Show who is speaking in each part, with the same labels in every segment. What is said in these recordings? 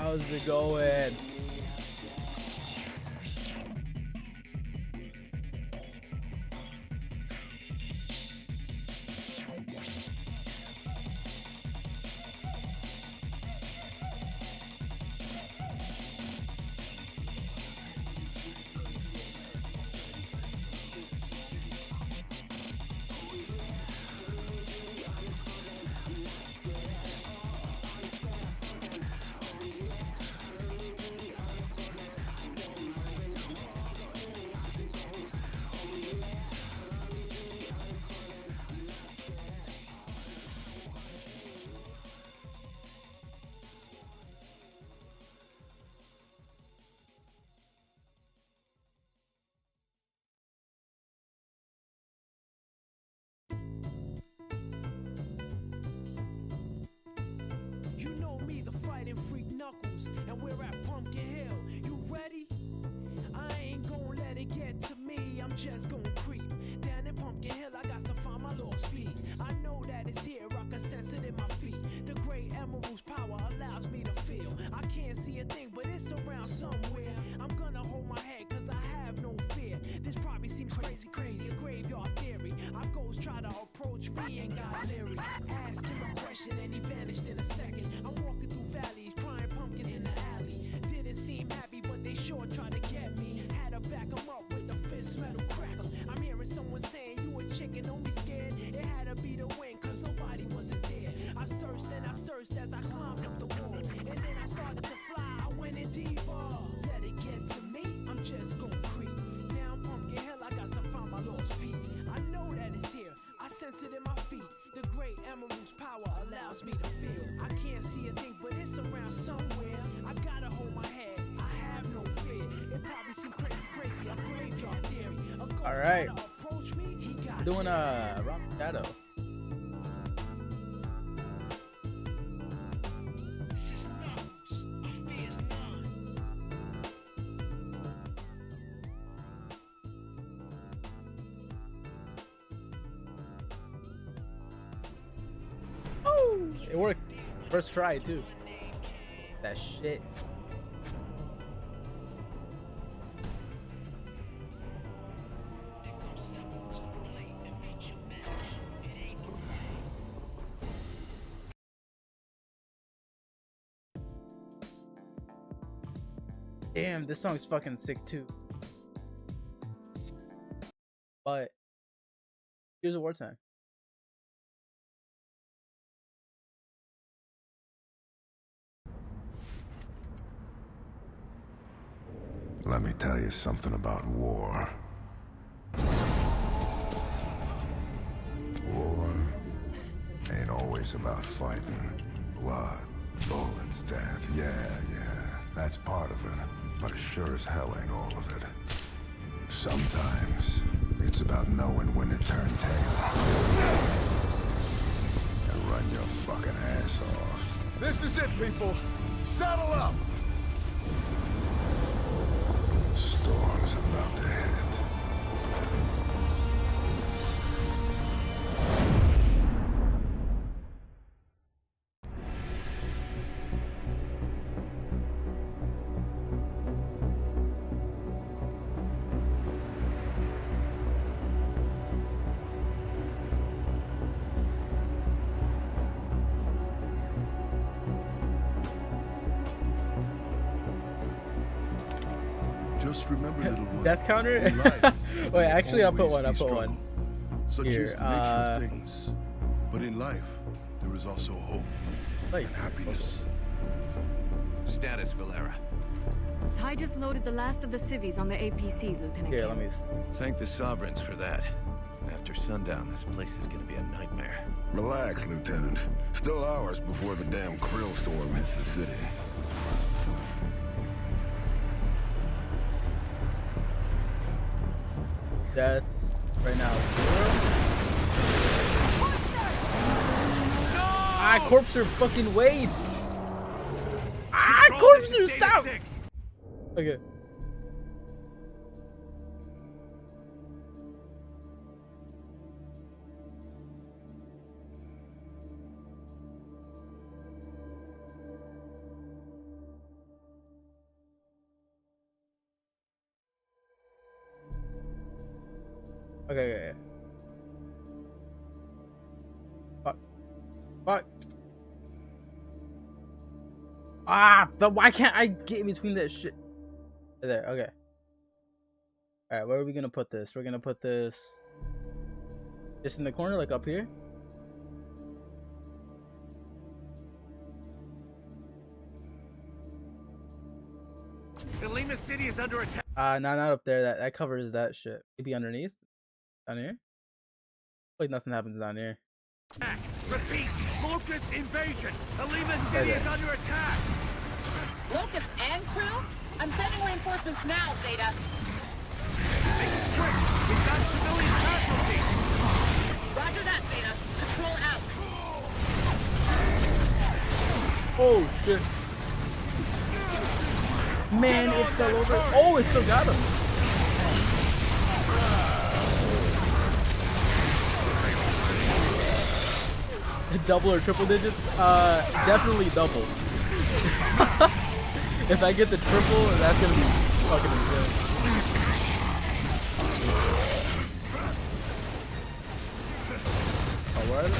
Speaker 1: How's it going?
Speaker 2: You know me, the fighting freak Knuckles, and we're at Pumpkin Hill. You ready? I ain't gon' let it get to me. I'm just gon' creep down in Pumpkin Hill. I got to find my lost piece. I know that it's here. I can sense it in my feet. The great emerald's power allows me to feel. I can't see a thing, but it's around somewhere. I'm gonna hold my head, cause I have no fear. This probably seems crazy, a graveyard theory. Our ghosts try to approach me and got leery. Ask him a question and he vanished in a second. I'm walking through valleys, crying pumpkins in the alley. Didn't seem happy, but they sure tried to get me. Had to back them up with a fist metal crackle. I'm hearing someone saying, you a chicken, don't be scared. It had to be the wind, cause nobody wasn't there. I searched and I searched as I climbed up the wall. And then I started to fly, I went in deeper. Let it get to me, I'm just gon' creep. Down Pumpkin Hill, I got to find my lost piece. I know that it's here, I sense it in my feet. The great emerald's power allows me to feel. I can't see a thing, but it's around somewhere. I gotta hold my head, I have no fear. It probably seems crazy, a graveyard theory. A ghost
Speaker 1: All right.
Speaker 2: try to approach me, he got
Speaker 1: Doing a Rock Shadow. Oh, it worked. First try too. That shit. Damn, this song's fucking sick too. But here's a wartime.
Speaker 3: Let me tell you something about war. War ain't always about fighting. Blood, bullets, death, yeah, that's part of it. But it sure as hell ain't all of it. Sometimes it's about knowing when to turn tail and run your fucking ass off.
Speaker 4: This is it, people. Saddle up!
Speaker 3: Storm's about to hit.
Speaker 4: Just remember, little one.
Speaker 1: Death counter?
Speaker 4: in life,
Speaker 1: Wait,
Speaker 4: there
Speaker 1: actually,
Speaker 4: will
Speaker 1: I'll put
Speaker 4: always
Speaker 1: one. I'll
Speaker 4: be
Speaker 1: put
Speaker 4: struggle.
Speaker 1: one.
Speaker 4: Such
Speaker 1: Here,
Speaker 4: is the nature of things. But in life, there is also hope
Speaker 1: Like,
Speaker 4: and happiness.
Speaker 5: Status, Valera.
Speaker 6: Ty just loaded the last of the civvies on the APCs, Lieutenant
Speaker 1: here,
Speaker 6: King.
Speaker 1: let me.
Speaker 5: Thank the Sovereigns for that. After sundown, this place is gonna be a nightmare.
Speaker 3: Relax, Lieutenant. Still hours before the damn krill storm hits the city.
Speaker 1: That's right now 0. Ah, Corpser fucking wait! Ah, Corpser, stop! Okay. Okay, okay. Fuck. Fuck. Ah, but why can't I get in between that shit? There, okay. Alright, where are we gonna put this? We're gonna put this just in the corner, like up here.
Speaker 5: Lima City is under attack.
Speaker 1: No, not up there. That covers that shit. Maybe underneath? Down here? Like nothing happens down here.
Speaker 5: Repeat, Locust invasion. Lima City is under attack.
Speaker 7: Locust and crew? I'm sending reinforcements now, Zeta.
Speaker 5: Quick, we've got civilian casualties.
Speaker 7: Roger that, Zeta. Control out.
Speaker 1: Oh shit. Man, it fell over. Oh, it still got him. Double or triple digits? Definitely double. If I get the triple, that's gonna be fucking insane. Oh, where are they?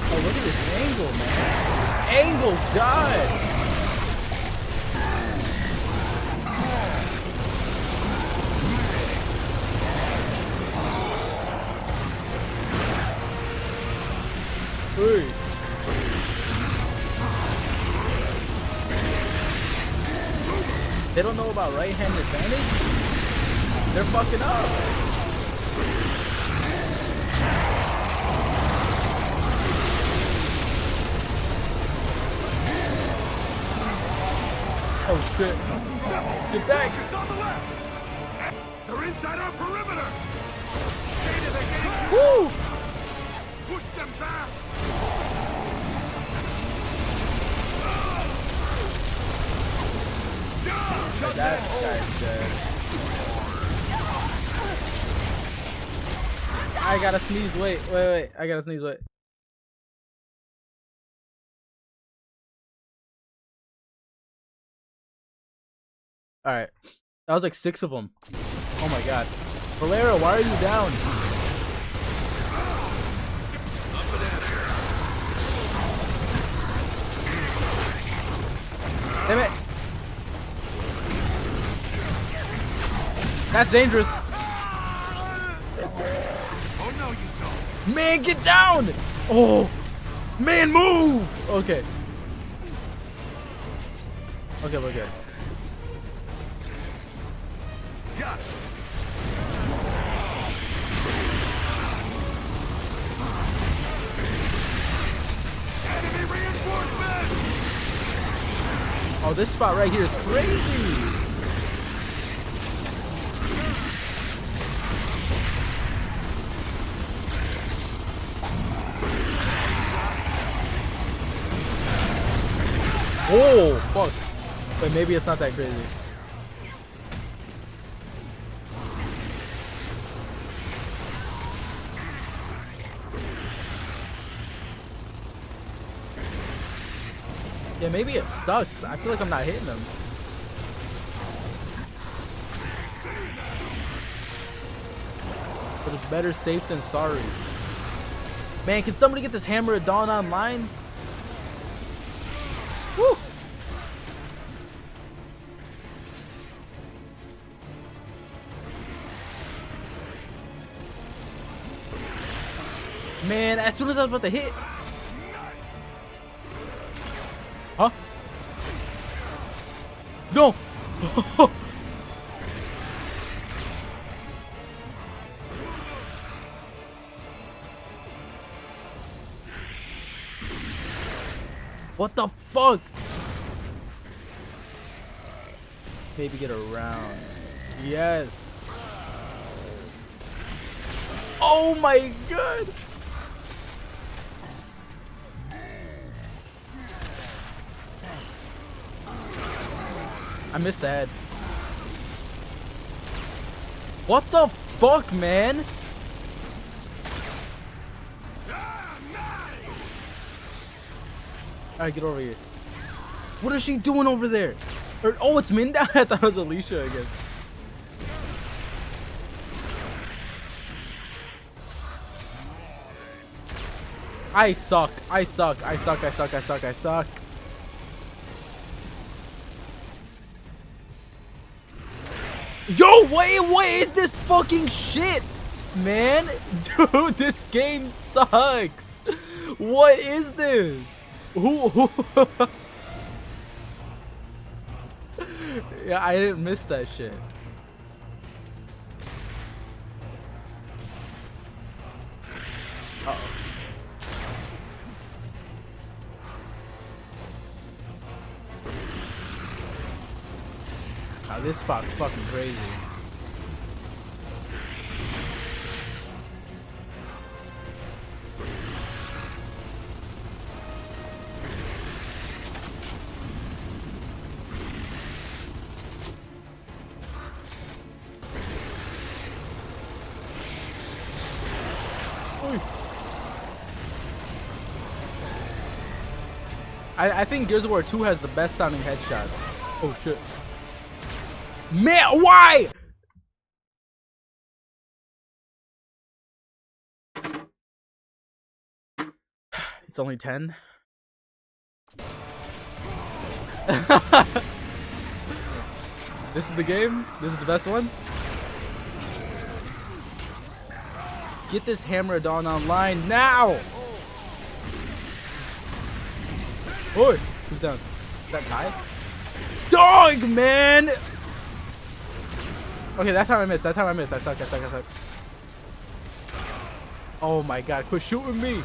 Speaker 1: Oh, look at this angle, man. Angle, God. Hey. They don't know about right-hand advantage? They're fucking up. Oh shit. Get back!
Speaker 5: On the left. They're inside our perimeter. Zeta, they're getting
Speaker 1: Woo!
Speaker 5: push them back.
Speaker 1: That guy's dead. I gotta sneeze. Wait. I gotta sneeze. Wait. Alright. That was like 6 of them. Oh my god. Valera, why are you down? Damn it. That's dangerous.
Speaker 5: Oh no, you don't.
Speaker 1: Man, get down! Oh! Man, move! Okay. Okay, we're good.
Speaker 5: Got it. Enemy reinforcement!
Speaker 1: Oh, this spot right here is crazy! Oh, fuck. But maybe it's not that crazy. Yeah, maybe it sucks. I feel like I'm not hitting them. But it's better safe than sorry. Man, can somebody get this Hammer of Dawn online? Woo! Man, as soon as I was about to hit. Huh? No! What the fuck? Maybe get around. Yes. Oh my god! I missed the head. What the fuck, man? Alright, get over here. What is she doing over there? Or, oh, it's Minda? I thought it was Alicia again. I suck. I suck. I suck. I suck. I suck. I suck. Yo, what is this fucking shit, man? Dude, this game sucks. What is this? Who? Yeah, I didn't miss that shit. Uh-oh. Wow, this spot's fucking crazy. I think Gears of War 2 has the best sounding headshots. Oh shit. Man, why? It's only 10. This is the game? This is the best one? Get this Hammer Dawn online now! Oi! Who's down? Is that Ty? Dog, man! Okay, that's how I missed. That's how I missed. I suck. I suck. I suck. Oh my god, quit shooting me!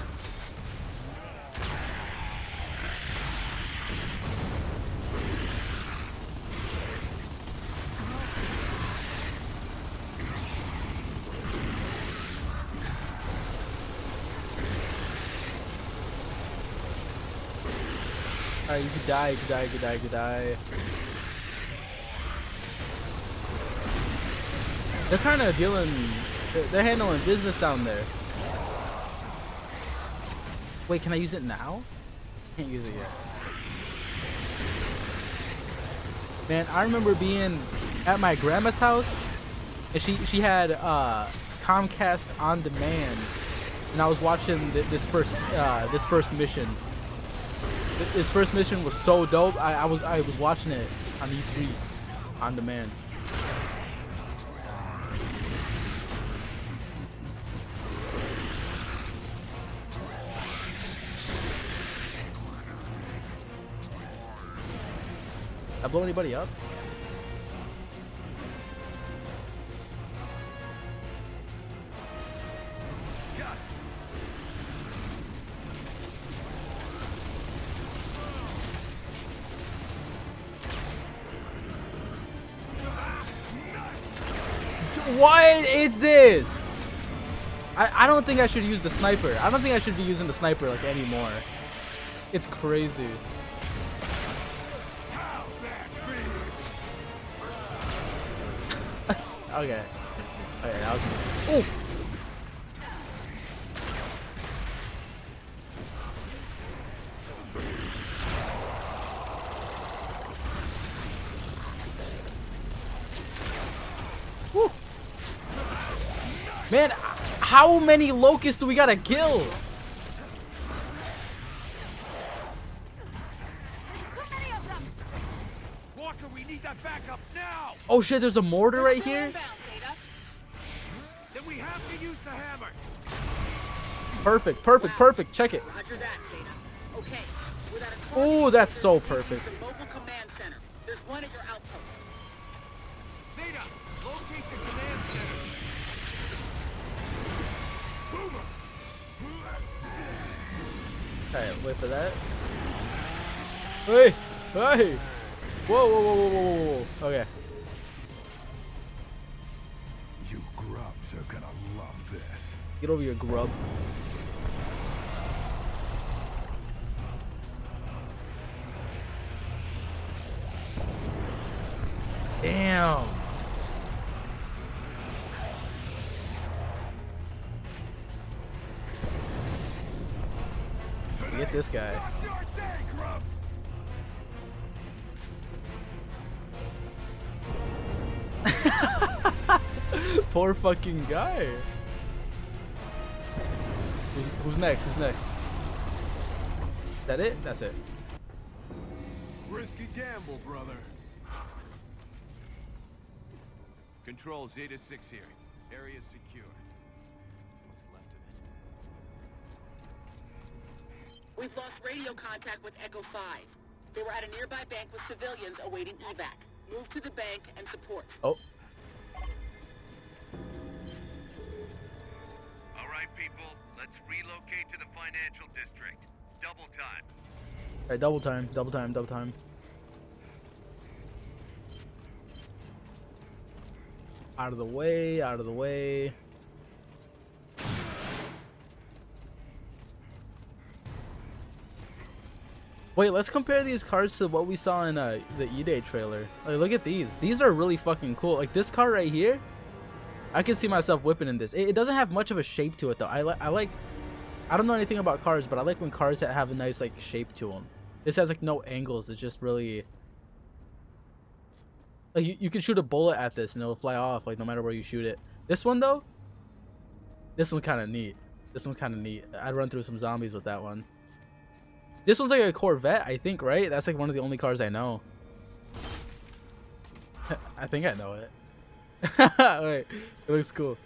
Speaker 1: Alright, you could die, you could die, you could die, you could die. They're kind of they're handling business down there. Wait, can I use it now? Can't use it yet. Man, I remember being at my grandma's house, and she had Comcast on demand, and I was watching this first mission. This first mission was so dope. I was watching it on E3 on demand. I blow anybody up? What is this? I don't think I should use the sniper. I don't think I should be using the sniper like anymore. It's crazy. Okay. Okay, that was me. Oh! Woo. Man, how many locusts do we gotta kill?
Speaker 5: Walker, we need that backup now!
Speaker 1: Oh shit, there's a mortar right here?
Speaker 5: Then we have to use the hammer!
Speaker 1: Perfect, perfect, perfect. Check it.
Speaker 7: Roger that, Data. Okay, without a
Speaker 1: Oh, that's so perfect.
Speaker 7: the mobile command center. There's one at your outpost.
Speaker 5: Zeta, locate the command center!
Speaker 1: Alright, wait for that. Hey! Hey! Whoa, whoa, whoa, whoa, whoa, whoa. Okay.
Speaker 3: You grubs are gonna love this.
Speaker 1: Get over your grub. Damn. Fuck this guy.
Speaker 5: What's your day, grubs?
Speaker 1: Poor fucking guy. Who's next? Who's next? Is that it? That's it.
Speaker 5: Risky gamble, brother.
Speaker 8: Control Zeta 6 here. Area secure. What's left of it?
Speaker 7: We've lost radio contact with Echo 5. They were at a nearby bank with civilians awaiting evac. Move to the bank and support.
Speaker 1: Oh.
Speaker 8: All right, people. Let's relocate to the financial district. Double time.
Speaker 1: Alright, double time, double time, double time. Out of the way, out of the way. Wait, let's compare these cars to what we saw in the E-Day trailer. Like, look at these. These are really fucking cool. Like this car right here, I can see myself whipping in this. It doesn't have much of a shape to it though. I don't know anything about cars, but I like when cars that have a nice like shape to them. This has like no angles. It's just really like you can shoot a bullet at this and it'll fly off like no matter where you shoot it. This one though, this one's kind of neat. This one's kind of neat. I'd run through some zombies with that one. This one's like a Corvette, I think, right? That's like one of the only cars I know. I think I know it. Wait, it looks cool.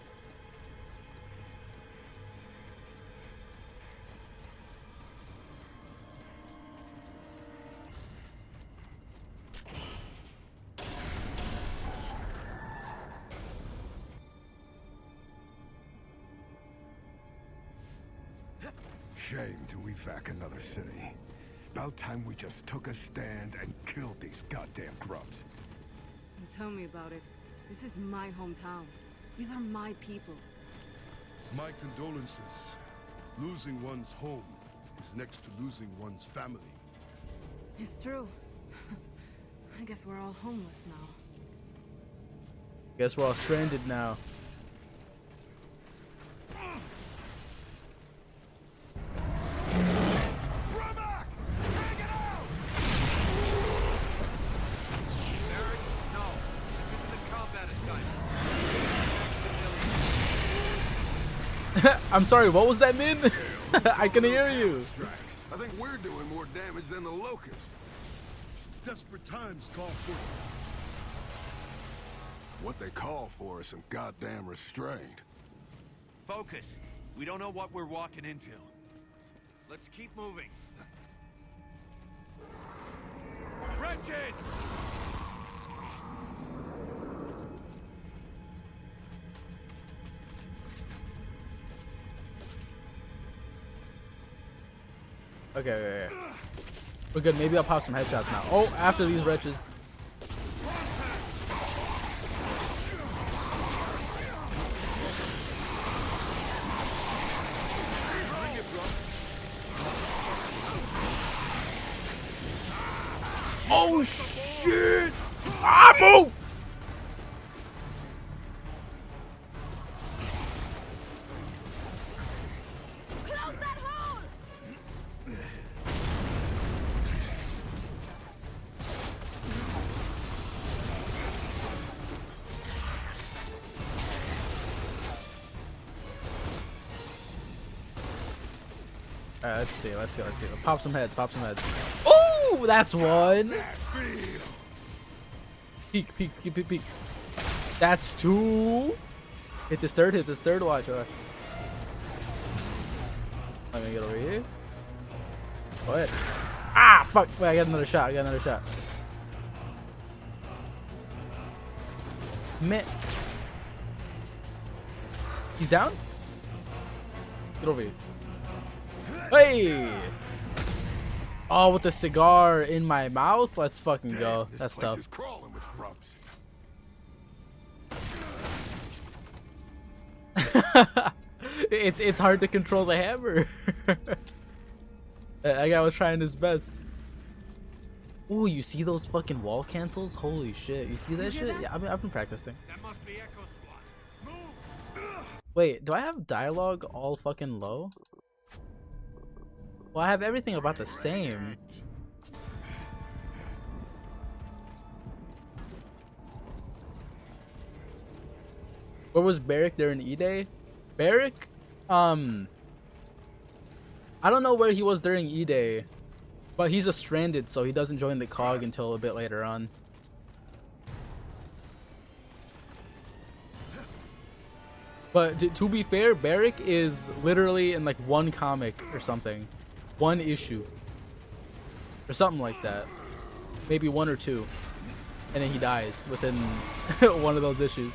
Speaker 3: Shame to evac another city. About time we just took a stand and killed these goddamn grubs.
Speaker 6: Tell me about it. This is my hometown. These are my people.
Speaker 4: My condolences. Losing one's home is next to losing one's family.
Speaker 6: It's true. I guess we're all homeless now.
Speaker 1: Guess we're all stranded now. I'm sorry, what was that, Min? I can hear you.
Speaker 3: I think we're doing more damage than the locusts.
Speaker 4: Desperate times call for
Speaker 3: What they call for is some goddamn restraint.
Speaker 8: Focus. We don't know what we're walking into. Let's keep moving. Wretches!
Speaker 1: Okay. We're good. Maybe I'll pop some headshots now. Oh, after these wretches. Oh shit! Ah, move!
Speaker 6: Close that hole!
Speaker 1: Alright, let's see. Pop some heads. Oh, that's one. Peek. That's two. Hit this third, watch. Let me get over here. Go ahead. Ah, fuck. Wait, I got another shot. Man. He's down? Get over here. Hey! Oh, with the cigar in my mouth? Let's fucking go.
Speaker 3: This
Speaker 1: That's
Speaker 3: place
Speaker 1: tough.
Speaker 3: is crawling with grubs.
Speaker 1: It's hard to control the hammer. That guy was trying his best. Ooh, you see those fucking wall cancels? Holy shit. You see that shit? Yeah, I've been practicing.
Speaker 8: That must be Echo Squad. Move!
Speaker 1: Wait, do I have dialogue all fucking low? Well, I have everything about the same. Where was Barrick during E-Day? Barrick? I don't know where he was during E-Day, but he's a stranded, so he doesn't join the COG until a bit later on. But to be fair, Barrick is literally in like one comic or something. One issue. Or something like that. Maybe one or two. And then he dies within one of those issues.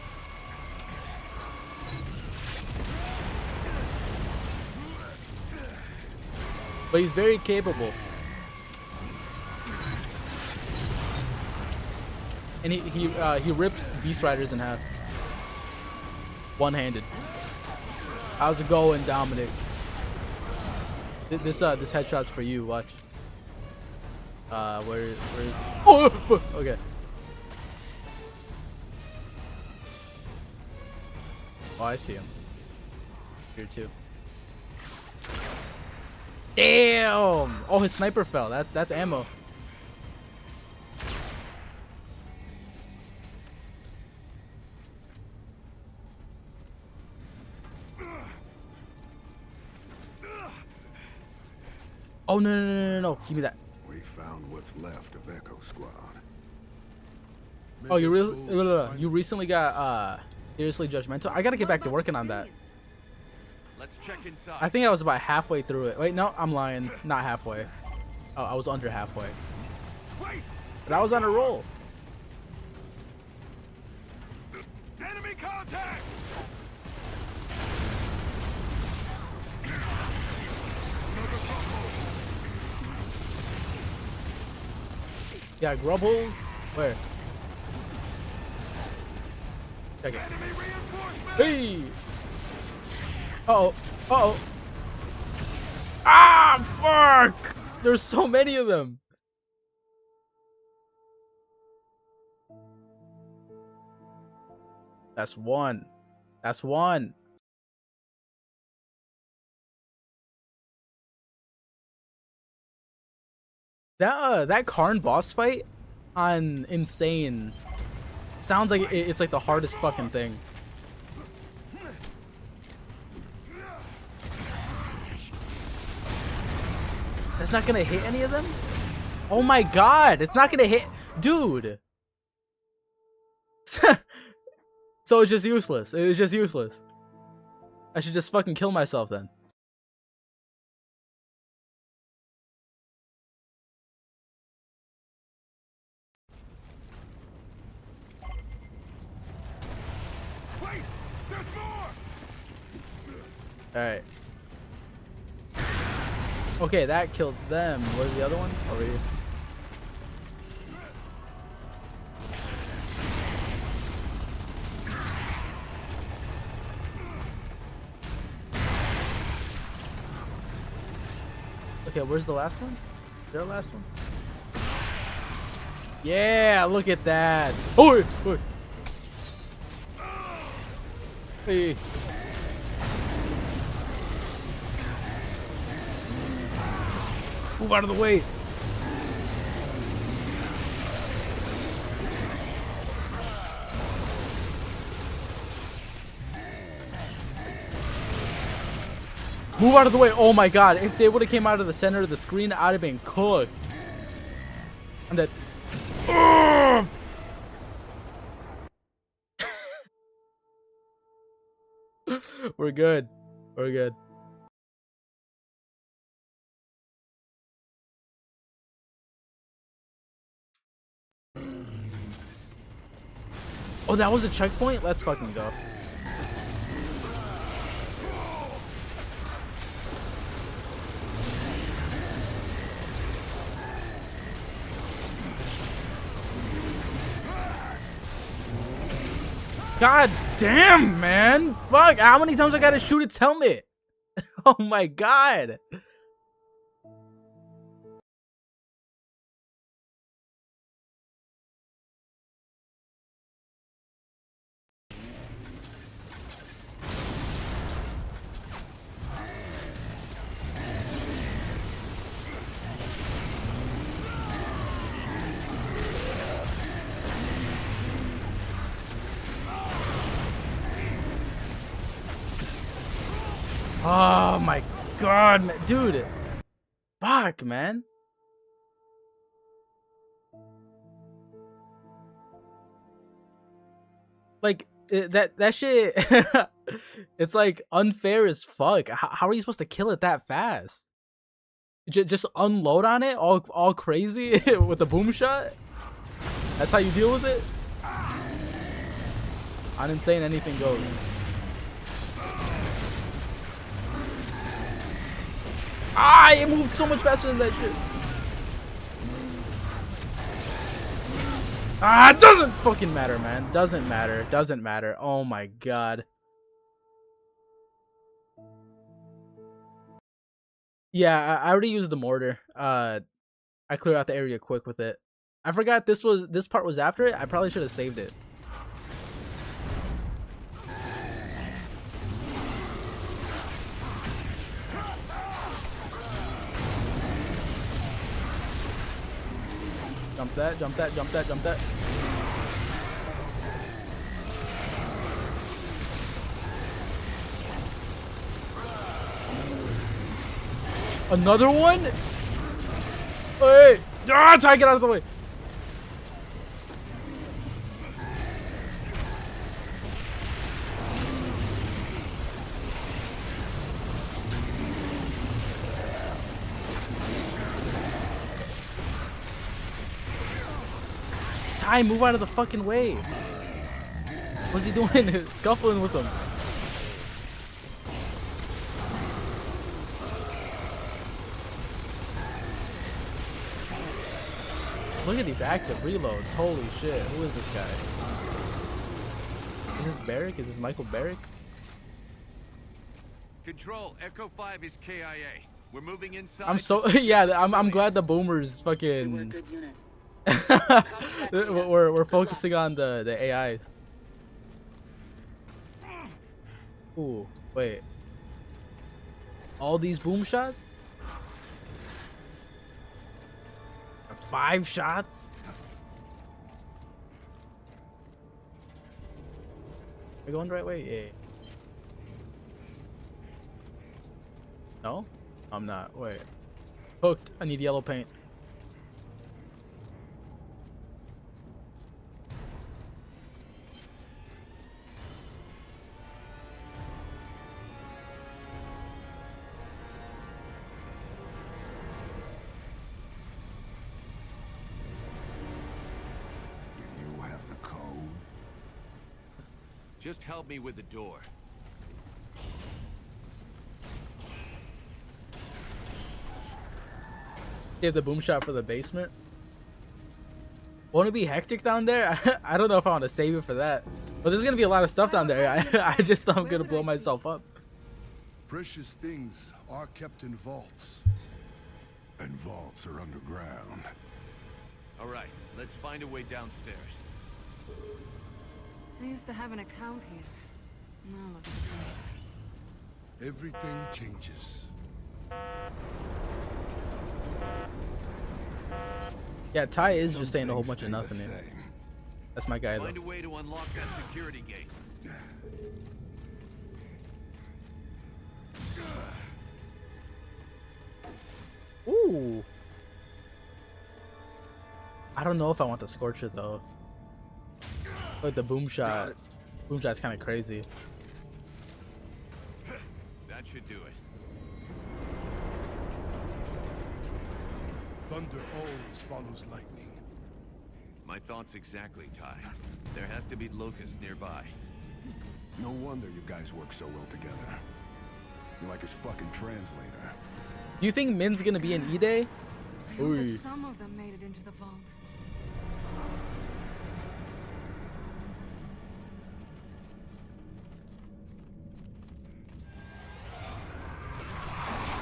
Speaker 1: But he's very capable. And he rips Beast Riders in half. One-handed. How's it going, Dominic? This headshot's for you. Watch. Where is? Oh, okay. Oh, I see him. Here too. Damn! Oh, his sniper fell. That's ammo. Oh no! Give me that.
Speaker 3: We found what's left of Echo Squad.
Speaker 1: Oh, you recently got seriously judgmental. I gotta get back to working on that.
Speaker 8: Let's check inside.
Speaker 1: I think I was about halfway through it. Wait, no, I'm lying. Not halfway. Oh, I was under halfway. But I was on a roll.
Speaker 5: Enemy contact!
Speaker 1: Yeah, grub holes. Where? Check it.
Speaker 5: Enemy reinforcement!
Speaker 1: Hey! Uh oh. Ah, fuck! There's so many of them. That's one. That's one. That Karn boss fight on Insane sounds like it's like the hardest fucking thing. It's not gonna hit any of them? Oh my god, it's not gonna hit, dude. So it's just useless. It was just useless. I should just fucking kill myself then.
Speaker 5: Wait! There's more!
Speaker 1: Alright. Okay, that kills them. Where's the other one? Over here. Okay, where's the last one? Is there a last one? Yeah, look at that. Oh, hey. Move out of the way. Move out of the way. Oh my god. If they would have came out of the center of the screen, I'd have been cooked. I'm dead. We're good. We're good. Oh, that was a checkpoint? Let's fucking go. God damn, man. Fuck, how many times I gotta shoot its helmet? Oh my god. Oh my god, man. Dude. Fuck, man. Like that shit. It's like unfair as fuck. How are you supposed to kill it that fast? Just unload on it all crazy with the boom shot? That's how you deal with it? On insane, anything goes. Ah, it moved so much faster than that shit. Ah, it doesn't fucking matter, man. Doesn't matter. Doesn't matter. Oh my god. Yeah, I already used the mortar. I cleared out the area quick with it. I forgot this part was after it. I probably should have saved it. Jump that, jump that, jump that, jump that. Another one? Wait! Ah, Ty, get out of the way! Ty, move out of the fucking way! What's he doing? Scuffling with him. Look at these active reloads. Holy shit. Who is this guy? Is this Barrick? Is this Michael Barrick?
Speaker 8: Control, Echo 5 is KIA. We're moving inside.
Speaker 1: I'm so yeah, I'm glad the boomers
Speaker 7: We're a
Speaker 1: fucking
Speaker 7: good unit.
Speaker 1: we're focusing on the AIs. Ooh, wait. All these boom shots? 5 shots? Are we going the right way? Yeah. No? I'm not. Wait. Hooked. I need yellow paint.
Speaker 3: You have the code.
Speaker 8: Just help me with the door.
Speaker 1: You have the boom shot for the basement. Won't it be hectic down there? I don't know if I want to save it for that. But there's gonna be a lot of stuff down there. I just thought I'm gonna blow myself up.
Speaker 4: Precious things are kept in vaults.
Speaker 3: And vaults are underground.
Speaker 8: All right, let's find a way downstairs.
Speaker 6: I used to have an account here. Now look at this.
Speaker 4: Everything changes.
Speaker 1: Yeah, Ty is
Speaker 3: Some
Speaker 1: just saying a whole
Speaker 3: things
Speaker 1: bunch of
Speaker 3: stay the
Speaker 1: nothing here.
Speaker 3: same.
Speaker 1: That's my guy
Speaker 8: Find a
Speaker 1: though.
Speaker 8: way to unlock that security gate.
Speaker 1: Ooh. I don't know if I want the Scorcher though. But the boom shot. Boom shot's kind of crazy.
Speaker 8: That should do it.
Speaker 4: Thunder always follows lightning.
Speaker 8: My thoughts exactly, Ty. There has to be locusts nearby.
Speaker 3: No wonder you guys work so well together. You're like his fucking translator.
Speaker 1: Do you think Min's gonna be in E-Day?
Speaker 6: I hope
Speaker 1: Ooh.
Speaker 6: that some of them made it into the vault.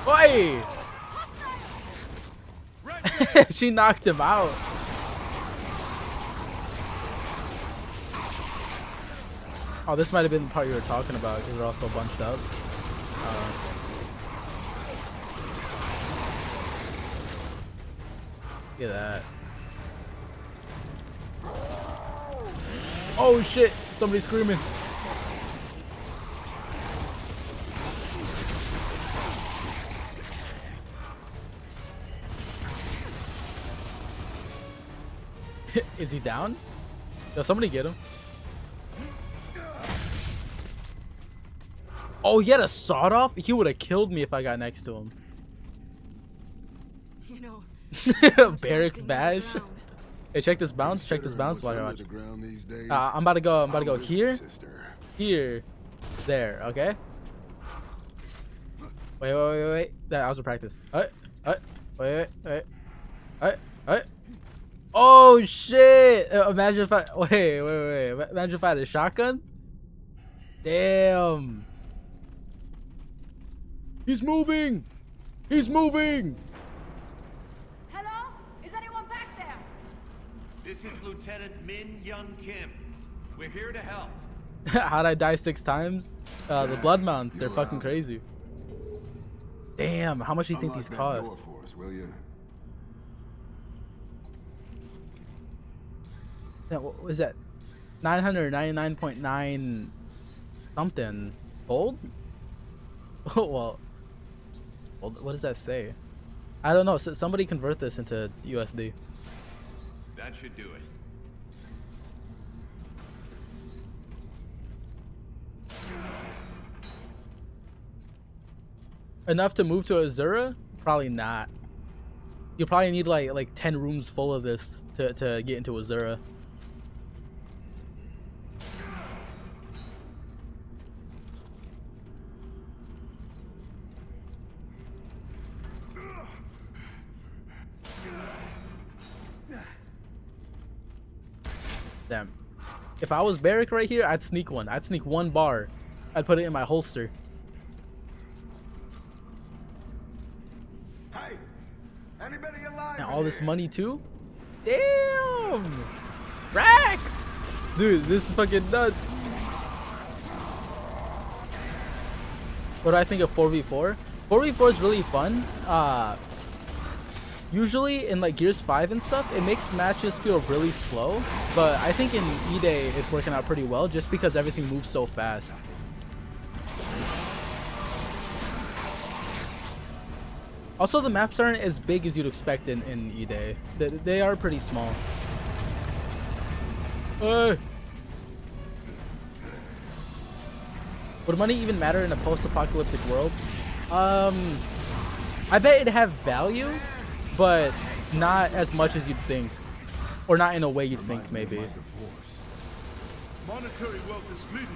Speaker 1: Oi! She knocked him out. Oh, this might have been the part you were talking about because we're all so bunched up. Look at that. Oh shit! Somebody's screaming. Is he down? Yo, somebody get him. Oh, he had a sawed off? He would have killed me if I got next to him.
Speaker 6: You know,
Speaker 1: Barrack bash. Hey, check this bounce. Check this bounce while you're watching. I'm about to go here, here, there. Okay. Wait. That was a practice. Wait. Oh shit! Imagine if I wait. Imagine if I had a shotgun. Damn. He's moving.
Speaker 6: Hello? Is anyone back there?
Speaker 8: This is Lieutenant Min Young Kim. We're here to help.
Speaker 1: How'd I die 6 times? The blood mounts, they're fucking crazy. Damn, how much do you think these cost?
Speaker 3: For us, will you?
Speaker 1: Yeah, what was that? 999.9 something gold? Well, what does that say? I don't know. So somebody convert this into USD.
Speaker 8: That should do it.
Speaker 1: Enough to move to Azura? Probably not. You probably need like 10 rooms full of this to get into Azura. Damn. If I was Barrack right here, I'd sneak one. I'd sneak 1 bar. I'd put it in my holster.
Speaker 3: Hey, anybody alive?
Speaker 1: And all this money too? Damn! Racks! Dude, this is fucking nuts. What do I think of 4v4? 4v4 is really fun. Usually in like Gears 5 and stuff, it makes matches feel really slow. But I think in E-Day it's working out pretty well just because everything moves so fast. Also, the maps aren't as big as you'd expect in E-Day. They are pretty small. Would money even matter in a post-apocalyptic world? I bet it'd have value, but not as much as you'd think. Or not in a way you'd think, maybe.
Speaker 4: Monetary wealth is fleeting.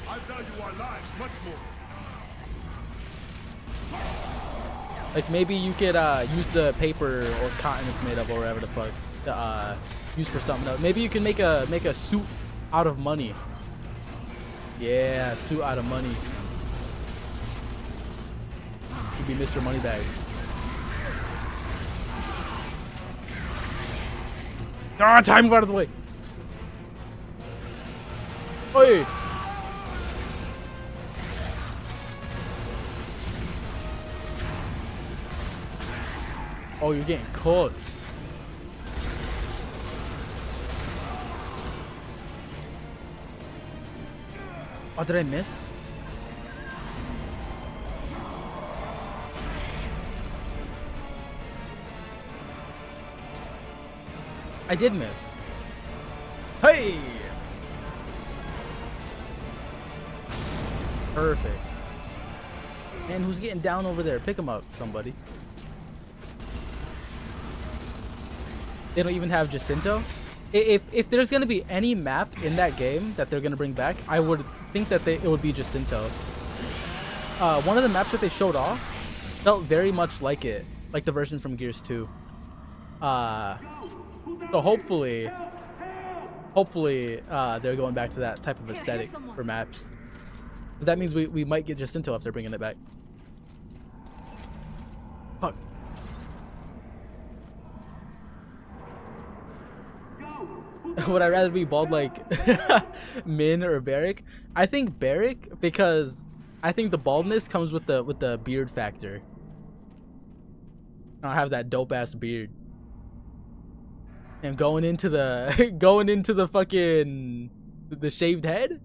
Speaker 4: I value our lives much more.
Speaker 1: Like maybe you could use the paper or cotton it's made of or whatever the fuck to use for something else. Maybe you can make a suit out of money. Yeah, suit out of money. You'd be Mr. Moneybags. Ah, time, move out of the way. Oi! Oh, you're getting cooked. Oh, did I miss? I did miss. Hey! Perfect. Man, who's getting down over there? Pick him up, somebody. They don't even have Jacinto. If there's gonna be any map in that game that they're gonna bring back, I would think that it would be Jacinto. One of the maps that they showed off felt very much like it, like the version from Gears 2. So hopefully they're going back to that type of aesthetic for maps. Because that means we might get Jacinto if they're bringing it back. Fuck. Would I rather be bald like Min or Barrack? I think Barrack because I think the baldness comes with the beard factor. I don't have that dope ass beard. And going into the fucking the shaved head?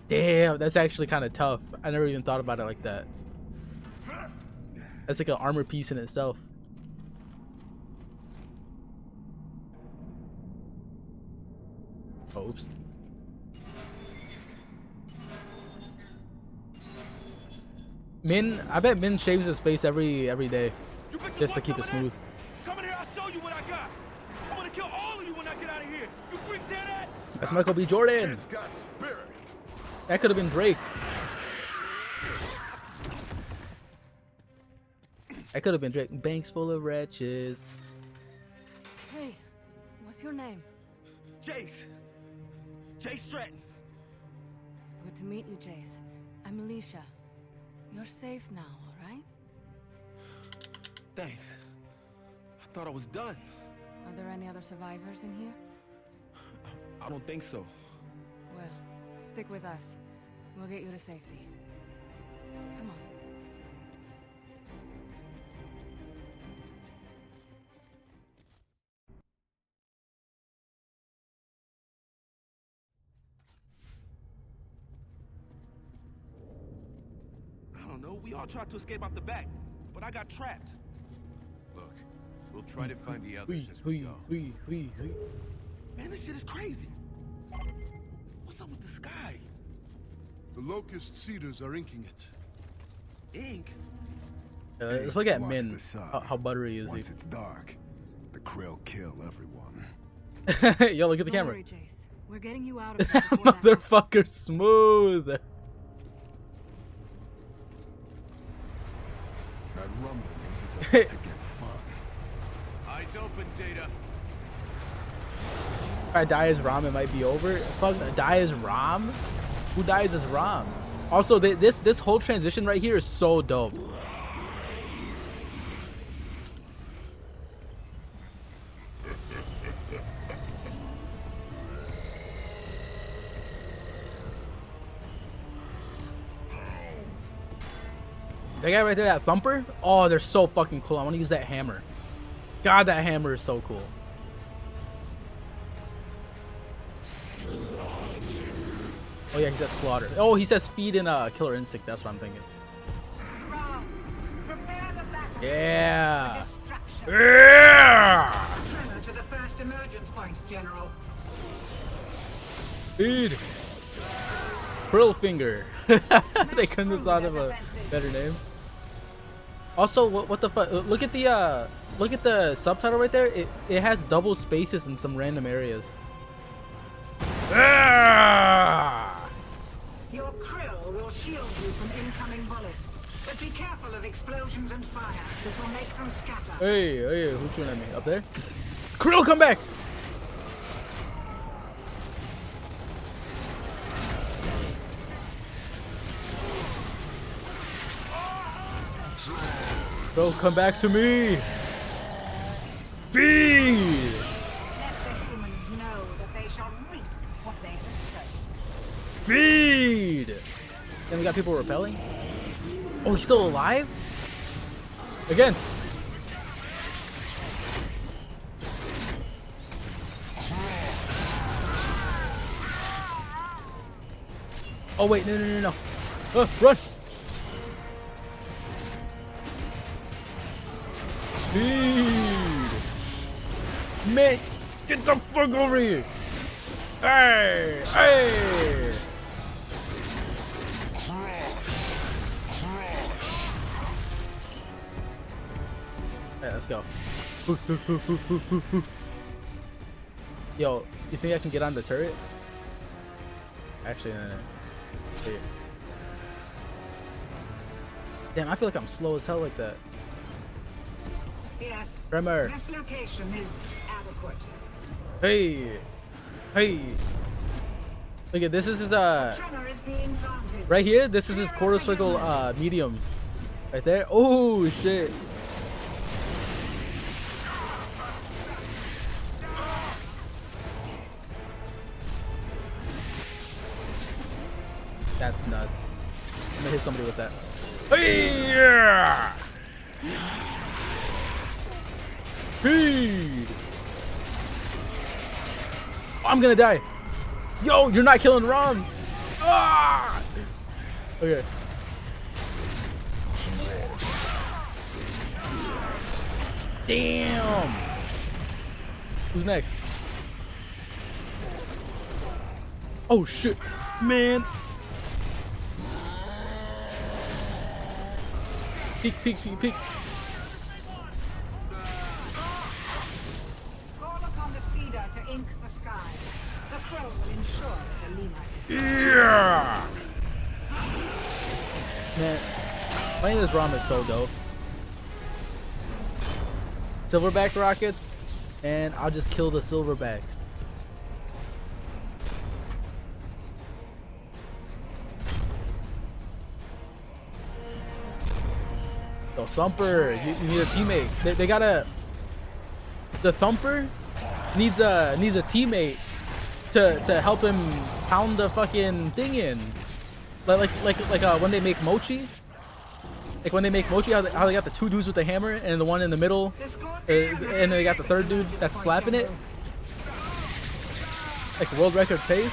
Speaker 1: Damn, that's actually kind of tough. I never even thought about it like that. That's like an armor piece in itself. Oh, oops. Min, I bet Min shaves his face every day just to keep it smooth.
Speaker 5: Come in here, I'll show you what I got. I'm gonna kill all of you when I get out of here. You freaks hear that?
Speaker 1: That's Michael B. Jordan.
Speaker 4: Kid's got spirit.
Speaker 1: That could have been Drake. That could have been Drake. Banks full of wretches.
Speaker 6: Hey, what's your name?
Speaker 5: Jace. Jace Stratton.
Speaker 6: Good to meet you, Jace. I'm Alicia. You're safe now, alright?
Speaker 5: Thanks. I thought I was done.
Speaker 6: Are there any other survivors in here?
Speaker 5: I don't think so.
Speaker 6: Well, stick with us. We'll get you to safety. Come on.
Speaker 5: I don't know. We all tried to escape out the back, but I got trapped.
Speaker 8: Look, we'll try to find the others as we go.
Speaker 5: Man, this shit is crazy. What's up with the sky?
Speaker 4: The locust cedars are inking it.
Speaker 5: Ink?
Speaker 1: Let's look at
Speaker 3: Watch
Speaker 1: Min.
Speaker 3: the sun.
Speaker 1: How buttery is he?
Speaker 3: Once it's dark, the krill kill everyone.
Speaker 1: Yo, look at the
Speaker 6: Don't
Speaker 1: camera.
Speaker 6: worry, Jace. We're getting you out of here before that happens.
Speaker 1: Motherfucker smooth.
Speaker 3: That rumble means it's about to get fun.
Speaker 8: Eyes open, Zeta.
Speaker 1: If I die as Ram, it might be over. Fuck, die as Ram? Who dies as Ram? Also, this whole transition right here is so dope. That guy right there, that thumper? Oh, they're so fucking cool. I want to use that hammer. God, that hammer is so cool. Oh yeah, he says slaughter. Oh, he says feed in Killer Instinct. That's what I'm thinking.
Speaker 9: Prepare the battle.
Speaker 1: Yeah.
Speaker 9: Distraction.
Speaker 1: Yeah.
Speaker 9: Tremor to the first emergence point, General.
Speaker 1: Feed. Krill Finger. They couldn't have thought of a better name. Also, what the fuck? Look at the subtitle right there. It has double spaces in some random areas.
Speaker 9: Your krill will shield you from incoming bullets, but be careful of explosions and fire. It will make them scatter.
Speaker 1: Hey, who's shooting at me? Up there? Krill, come back! Krill, come back to me! Feed!
Speaker 9: Let the humans know that they shall reap what they have sown.
Speaker 1: Feed! Then we got people repelling. Oh, he's still alive? Again. Oh wait, no. Run! Feed! Man, get the fuck over here! Hey! Alright, let's go. Yo, you think I can get on the turret? Actually, no. Here. Damn, I feel like I'm slow as hell like that.
Speaker 9: Yes.
Speaker 1: Tremor.
Speaker 9: This location is adequate.
Speaker 1: Hey! Look at this is his
Speaker 9: Tremor is being planted.
Speaker 1: right here. This is his quarter circle medium. Right there. Oh shit! That's nuts. I'm gonna hit somebody with that. Hey! Yeah! Feed! I'm gonna die. Yo, you're not killing Rom. Ah! Okay. Damn. Who's next? Oh shit, man. Peek, peek, peek, peek.
Speaker 9: Call upon the cedar to ink the sky. The crow will ensure that Alina is...
Speaker 1: Yeah. Man, playing this ROM is so dope. Silverback rockets, and I'll just kill the silverbacks. So Thumper, you need a teammate. They gotta. The Thumper needs a teammate to help him pound the fucking thing in. Like when they make mochi. Like when they make mochi, how they got the two dudes with the hammer and the one in the middle, and then they got the third dude that's slapping it. Like world record pace.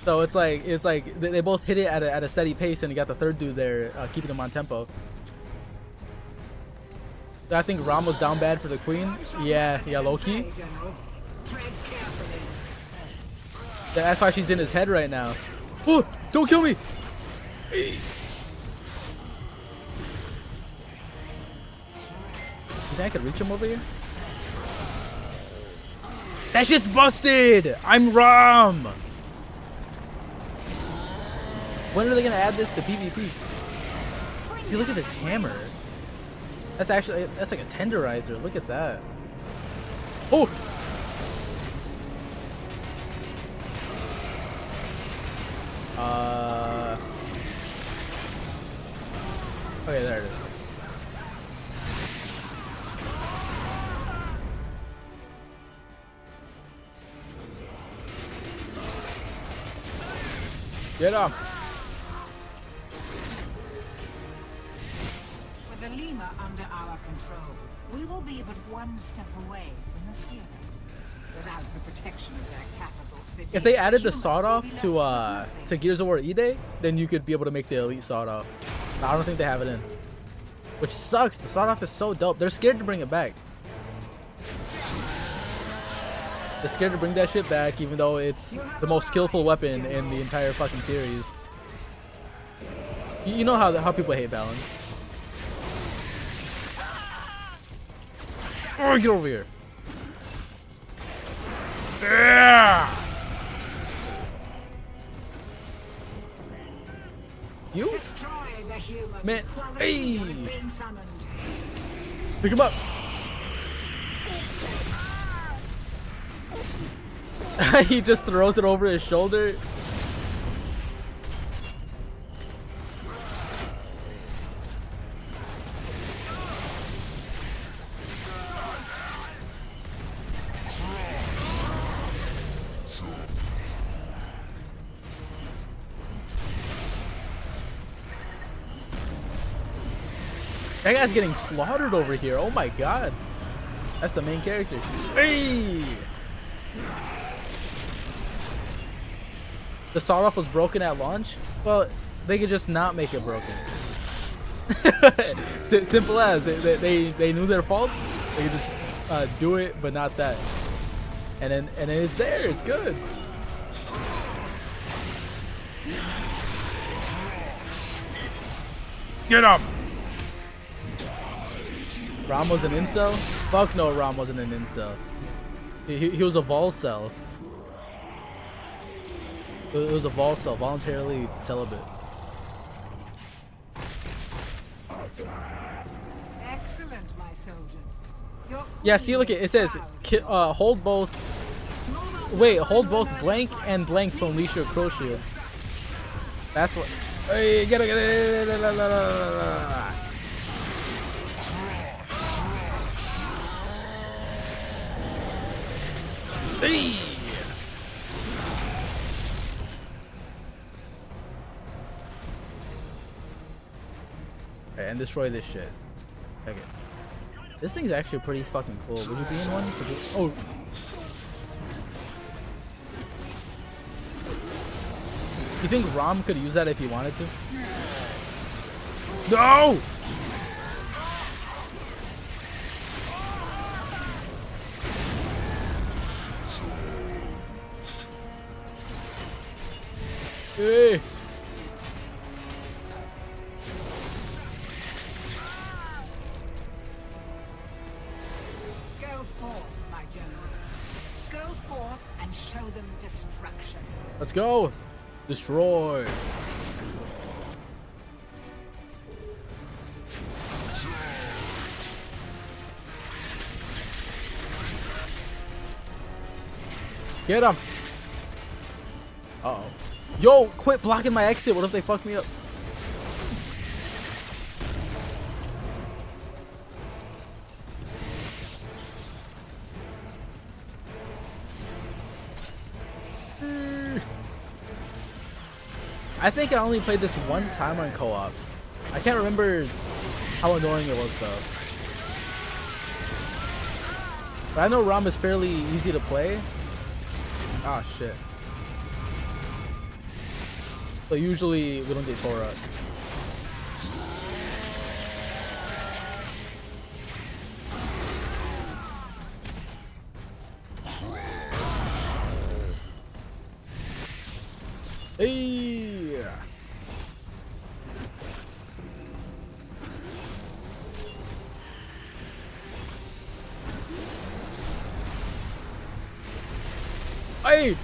Speaker 1: So it's like they both hit it at a steady pace, and you got the third dude there keeping them on tempo. I think Ram was down bad for the queen. Yeah, low key. That's why she's in his head right now. Oh, don't kill me! You think I could reach him over here? That shit's busted! I'm Ram! When are they gonna add this to PvP? Hey, look at this hammer. That's like a tenderizer. Look at that. Oh! Okay, there it is. Get up.
Speaker 9: With the Lima under our control, we will be but one step away from the fury. Without the protection of their capital city,
Speaker 1: If they added the sawed-off to Gears of War Ide, then you could be able to make the elite sawed-off. I don't think they have it in. Which sucks. The sawed-off is so dope. They're scared to bring it back. They're scared to bring that shit back, even though it's the most skillful weapon in the entire fucking series. You know how people hate balance. Oh, get over here. Yeah. You? Man, hey! Pick him up. He just throws it over his shoulder. That guy's getting slaughtered over here. Oh my god. That's the main character. Hey! The sawed-off was broken at launch? Well, they could just not make it broken. Simple as. They knew their faults. They could just do it, but not that. And then it's there. It's good. Get up! Ram was an incel? Fuck no, Ram wasn't an incel. He was a volcel. It was a volcel, voluntarily celibate.
Speaker 9: Excellent, my soldiers.
Speaker 1: Yeah, see, look, it says hold both. Wait, hold both blank and blank to unleash your crow shield. That's what. Hey, get it. Hey! Alright, and destroy this shit. Okay. This thing's actually pretty fucking cool. Would you be in one? Oh! You think Rom could use that if he wanted to? No! Hey.
Speaker 9: Go forth, my general. Go forth and show them destruction.
Speaker 1: Let's go. Destroy. Get him. Uh-oh. Yo, quit blocking my exit. What if they fuck me up? I think I only played this one time on co-op. I can't remember how annoying it was though. But I know ROM is fairly easy to play. Ah, shit. So usually we don't get tore up. Hey! Hey!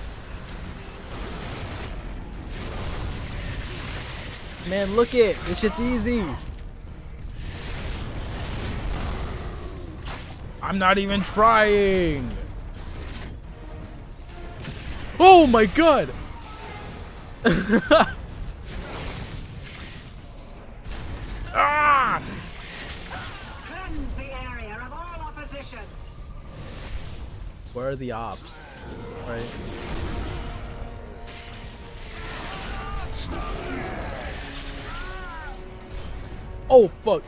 Speaker 1: Man, look it! This shit's easy! I'm not even trying! Oh my god! Ah!
Speaker 9: Cleanse the area of all opposition.
Speaker 1: Where are the ops? Right. Oh fuck.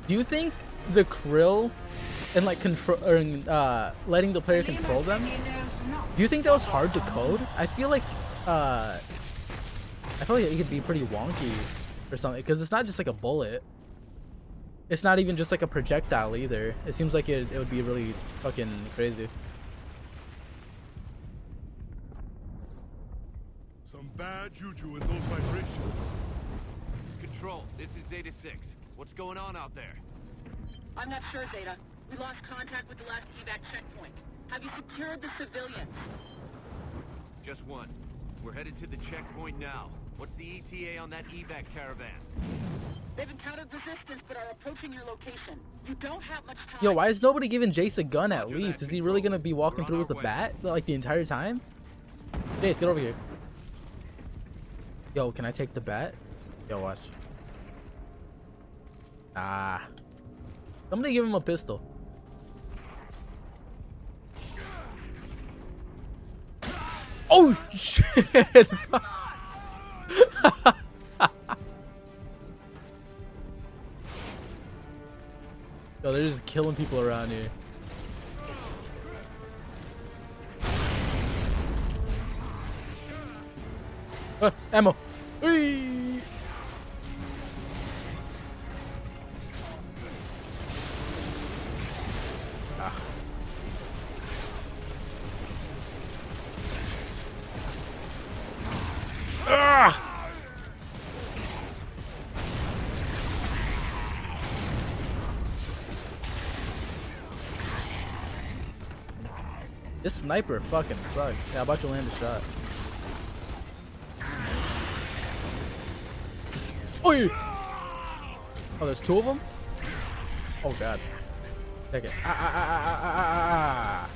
Speaker 1: Do you think the krill and like control or letting the player control them, do you think that was hard to code? I feel like it could be pretty wonky or something, because it's not just like a bullet. It's not even just like a projectile either. It seems like it would be really fucking crazy.
Speaker 4: Some bad juju in those vibrations.
Speaker 8: Control, this is Zeta 6. What's going on out there?
Speaker 7: I'm not sure, Zeta. We lost contact with the last evac checkpoint. Have you secured the civilians?
Speaker 8: Just one. We're headed to the checkpoint now. What's the ETA on that evac caravan?
Speaker 7: They've encountered resistance but are approaching your location. You don't have much time.
Speaker 1: Yo, why is nobody giving Jace a gun at least? Is he really
Speaker 8: Control.
Speaker 1: gonna be walking
Speaker 8: We're on
Speaker 1: through
Speaker 8: our
Speaker 1: with a
Speaker 8: way.
Speaker 1: bat like the entire time? Jace, get over here. Yo, can I take the bat? Yo, watch. Ah. Somebody give him a pistol. Oh shit! Yo, they're just killing people around here. Ammo. Whee! Ah. Ah! This sniper fucking sucks. Yeah, I'm about to land a shot. Oh, yeah. Oh, there's two of them? Oh god. Take it. Ah.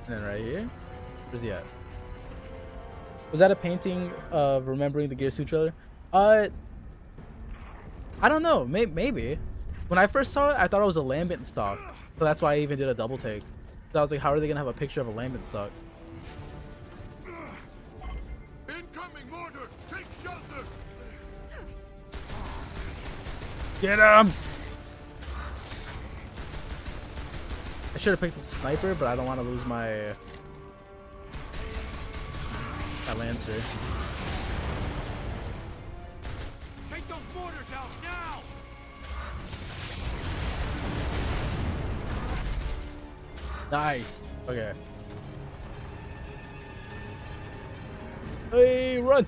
Speaker 1: And then right here. Where's he at? Was that a painting of Remembering the Gear Suit trailer? I don't know. Maybe. When I first saw it, I thought it was a lambent stock. So that's why I even did a double take. So I was like, how are they gonna have a picture of a lambent stock?
Speaker 4: Incoming mortar! Take shelter!
Speaker 1: Get him! I should have picked up the sniper, but I don't want to lose my Lancer.
Speaker 8: Take those mortars out now!
Speaker 1: Nice. Okay. Hey, run.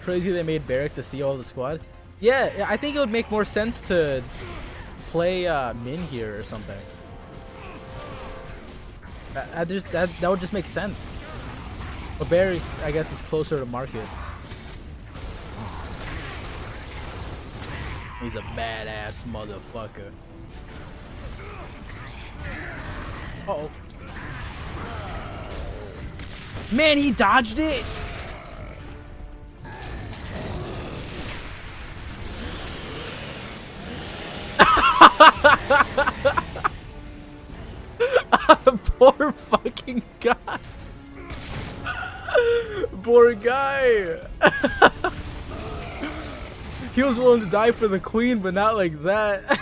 Speaker 1: Crazy they made Barrack the CEO of the squad. Yeah, I think it would make more sense to play Min here or something. That would just make sense. But Barry, I guess, is closer to Marcus. He's a badass motherfucker. Uh-oh. Man, he dodged it! Poor fucking guy. Poor guy. He was willing to die for the queen, but not like that.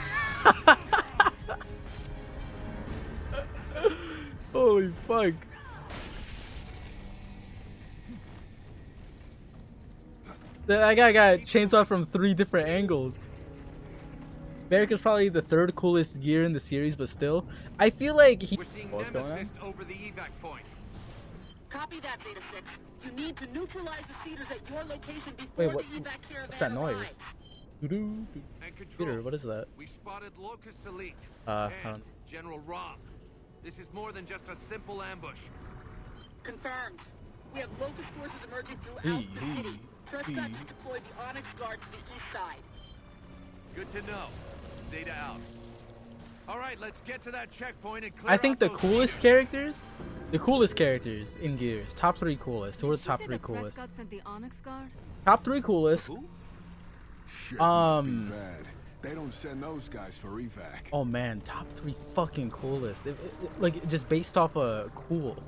Speaker 1: Holy fuck. That guy got chainsaw from 3 different angles. Barrack is probably the 3rd coolest gear in the series, but still, I feel like he. What's going on?
Speaker 8: Over the evac point.
Speaker 7: Copy that, Zeta 6. You need to neutralize the cedars at your location before
Speaker 1: Wait, what?
Speaker 7: the evac caravan
Speaker 1: What's that noise?
Speaker 7: arrives.
Speaker 8: And Control,
Speaker 1: Peter, what is that?
Speaker 8: We've spotted Locust Elite
Speaker 1: I
Speaker 8: and
Speaker 1: don't-
Speaker 8: General Rom. This is more than just a simple ambush.
Speaker 7: Confirmed. We have locust forces emerging throughout the city. Prescott has deployed the Onyx Guard to the east side.
Speaker 8: Good to know. Zeta out. All right, let's get to that checkpoint and clear
Speaker 1: I think
Speaker 8: out
Speaker 1: the
Speaker 8: those
Speaker 1: coolest characters in Gears, top 3 coolest. Who are the top 3 coolest?
Speaker 6: Prescott sent the Onyx Guard?
Speaker 1: Top 3 coolest.
Speaker 3: Shit must be bad. They don't send those guys for evac.
Speaker 1: Oh man, top 3 fucking coolest. Like just based off of cool.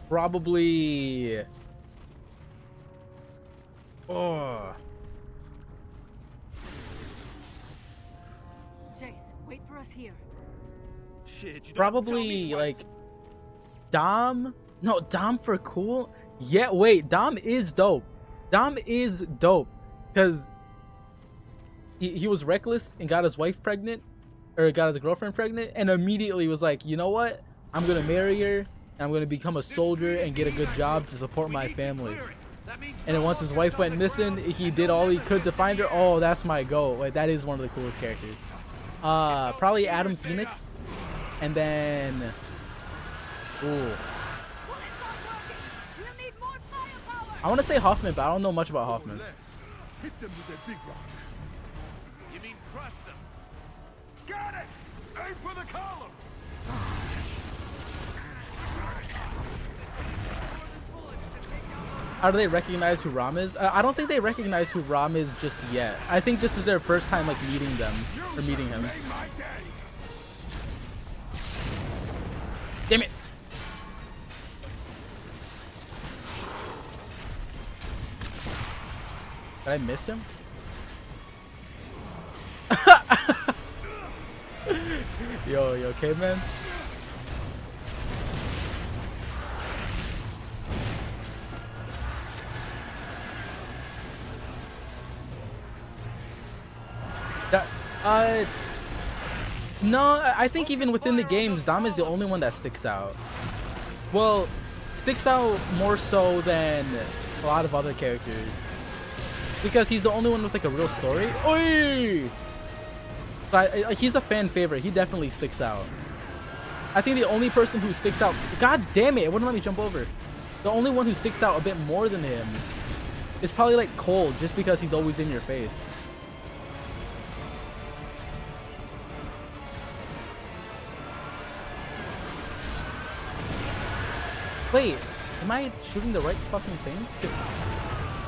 Speaker 1: Probably. Oh.
Speaker 6: Jace, wait for us here.
Speaker 8: Shit, you don't tell me
Speaker 1: Probably
Speaker 8: twice.
Speaker 1: like Dom. No, Dom for cool. Yeah, wait, Dom is dope. Dom is dope because he was reckless and got his wife pregnant, or got his girlfriend pregnant, and immediately was like, you know what? I'm gonna marry her, and I'm gonna become a soldier and get a good job to support my family. And then once his wife went missing, he did all he could to find her. Oh, that's my goal. Like that is one of the coolest characters. Probably Adam Phoenix, and then ooh, I want to say Hoffman, but I don't know much about Hoffman.
Speaker 4: Hit them with their big rock.
Speaker 8: You mean crush them?
Speaker 5: Got it! Aim for the columns!
Speaker 1: How do they recognize who Rom is? I don't think they recognize who Rom is just yet. I think this is their first time like meeting them or meeting him.
Speaker 5: Ain't my daddy!
Speaker 1: Damn it! Did I miss him? Yo, you okay, man? No, I think even within the games, Dom is the only one that sticks out. Well, sticks out more so than a lot of other characters. Because he's the only one with like a real story. Oi! But he's a fan favorite. He definitely sticks out. I think the only person who sticks out... God damn it, it wouldn't let me jump over. The only one who sticks out a bit more than him is probably like Cole, just because he's always in your face. Wait, am I shooting the right fucking things?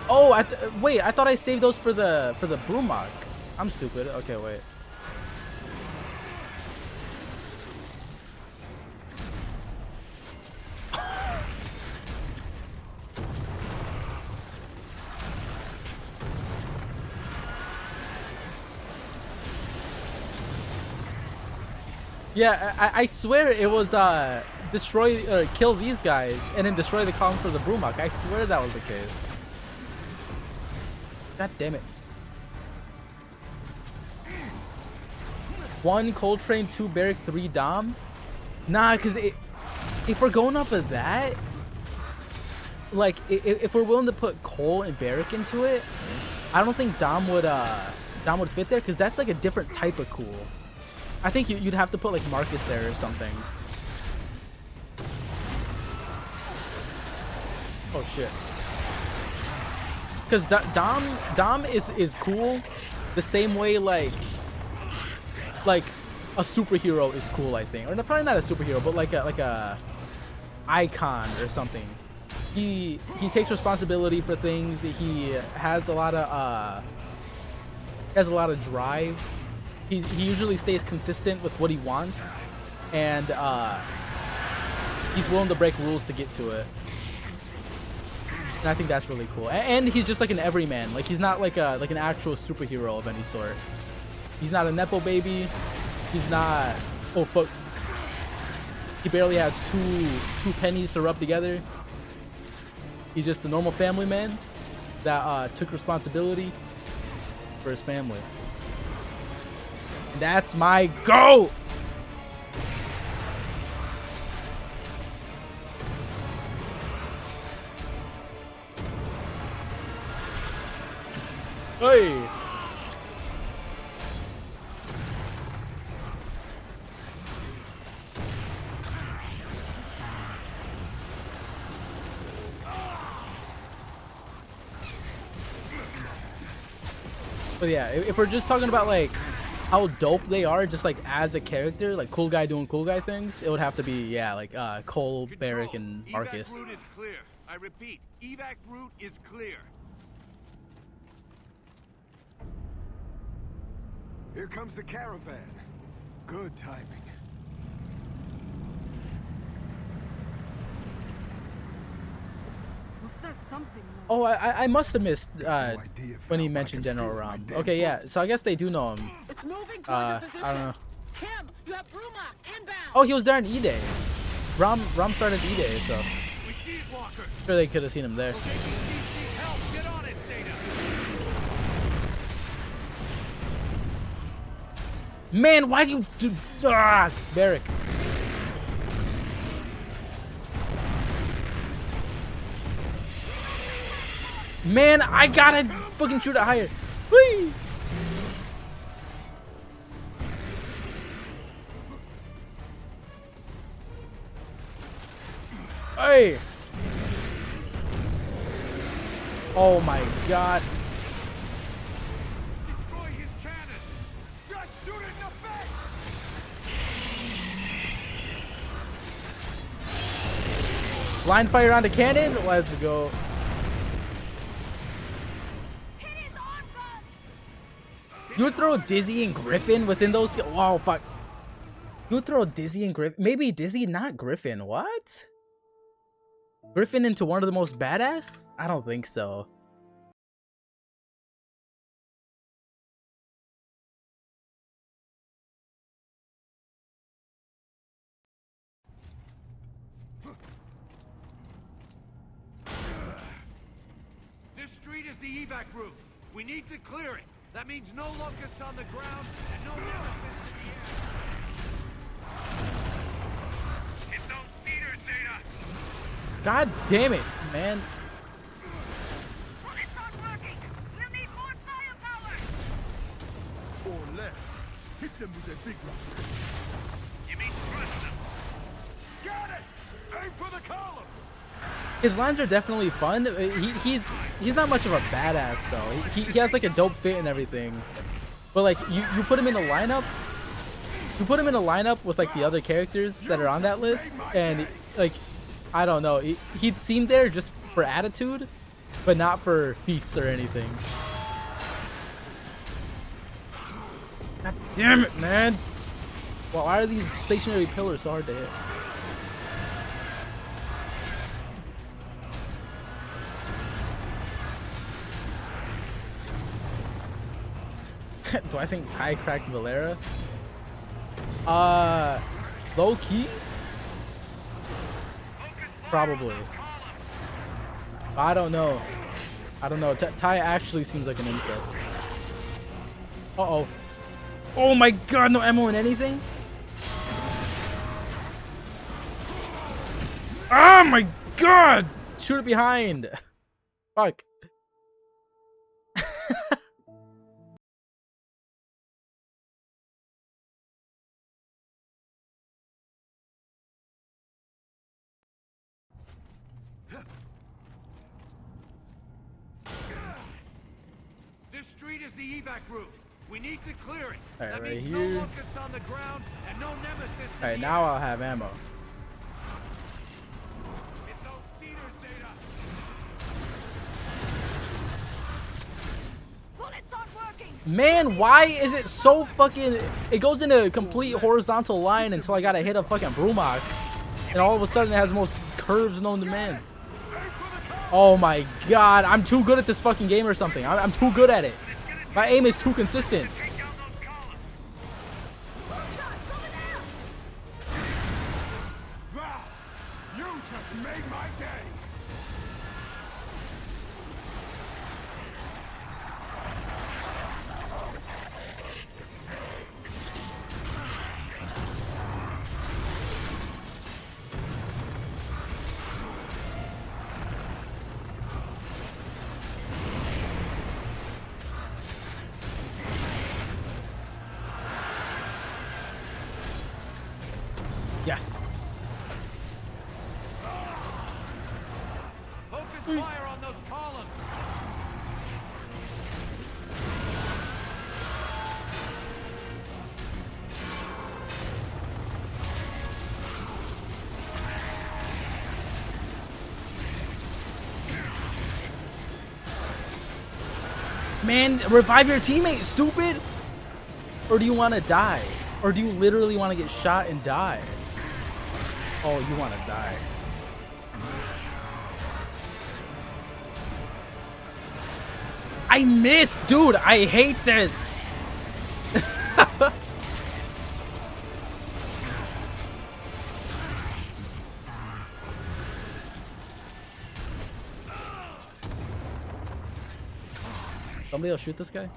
Speaker 1: Oh, wait, I thought I saved those for the boomlock. I'm stupid. Okay, wait. Yeah, I swear it was destroy or kill these guys and then destroy the column for the Brumok. I swear that was the case. God damn it. 1 Coltrane, 2 Barrack, 3 Dom. Nah, cause if we're going off of that, like if we're willing to put Cole and Barrack into it, I don't think Dom would fit there, because that's like a different type of cool. I think you'd have to put like Marcus there or something. Oh shit. Because Dom is cool the same way like a superhero is cool, I think. Or no, probably not a superhero, but like a icon or something. He takes responsibility for things. He has a lot of drive. He usually stays consistent with what he wants, and he's willing to break rules to get to it. And I think that's really cool. And he's just like an everyman. Like he's not like an actual superhero of any sort. He's not a nepo baby. He's not. Oh fuck. He barely has two pennies to rub together. He's just a normal family man that took responsibility for his family. And that's my goal. Hey. But yeah, if we're just talking about like how dope they are, just like as a character, like cool guy doing cool guy things, it would have to be, yeah, like Cole, Barrack, and Marcus.
Speaker 8: Evac route is clear. I repeat, evac route is clear.
Speaker 5: Here comes the caravan. Good timing.
Speaker 6: What's that thumping noise?
Speaker 1: Oh, I must have missed when he mentioned General Ram. Okay, yeah, so I guess they do know him.
Speaker 7: It's moving toward
Speaker 1: I
Speaker 7: your position.
Speaker 1: don't know.
Speaker 7: Kim, you have Bruma inbound.
Speaker 1: Oh, he was there on E-Day. Ram started E-Day, so
Speaker 8: We see it, Walker.
Speaker 1: sure they could have seen him there.
Speaker 8: Okay, help. Get on it, Zeta.
Speaker 1: Man, why do you do Barrack? Man, I gotta fucking shoot it higher. Whee! Hey! Oh my god.
Speaker 5: Destroy his cannon. Just shoot it in the face.
Speaker 1: Blind fire on the cannon? Let's go. You would throw Dizzy and Griffin within those. Wow, fuck. You would throw Dizzy and Griffin. Maybe Dizzy, not Griffin. What? Griffin into one of the most badass? I don't think so.
Speaker 8: This street is the evac route. We need to clear it. That means no locusts on the ground and no elephants in the air. Hit those speeders, Zeta.
Speaker 1: God damn it, man.
Speaker 9: Bullets aren't working. We'll need more firepower.
Speaker 4: Or less. Hit them with a big rock.
Speaker 8: You mean crush them?
Speaker 5: Got it. Aim for the columns.
Speaker 1: His lines are definitely fun. He's not much of a badass though. He has like a dope fit and everything. But like you put him in a lineup. You put him in a lineup with like the other characters that are on that list, and like I don't know, he'd seem there just for attitude, but not for feats or anything. God damn it, man! Well, why are these stationary pillars so hard to hit? Do I think Ty cracked Valera? Low key? Probably. I don't know. I don't know. Ty actually seems like an insect. Uh-oh. Oh my god, no ammo in anything? Oh my god! Shoot it behind. Fuck.
Speaker 8: This street is the evac route. We need to clear it.
Speaker 1: Alright,
Speaker 8: That
Speaker 1: right
Speaker 8: means
Speaker 1: here.
Speaker 8: no locust on the ground and no nemesis.
Speaker 1: Alright, now I'll have ammo.
Speaker 8: It's those cedars, Zeta.
Speaker 6: Bullets aren't working.
Speaker 1: Man, why is it so fucking... It goes in a complete horizontal line until I gotta hit a fucking Brumach. And all of a sudden it has the most curves known to man. Oh my god, I'm too good at this fucking game or something. I'm too good at it. My aim is too consistent.
Speaker 5: Val, you just made my day.
Speaker 1: Yes.
Speaker 8: Focus fire on those columns.
Speaker 1: Man, revive your teammate, stupid! Or do you want to die? Or do you literally want to get shot and die? Oh, you want to die. I missed! Dude, I hate this! Somebody else shoot this guy?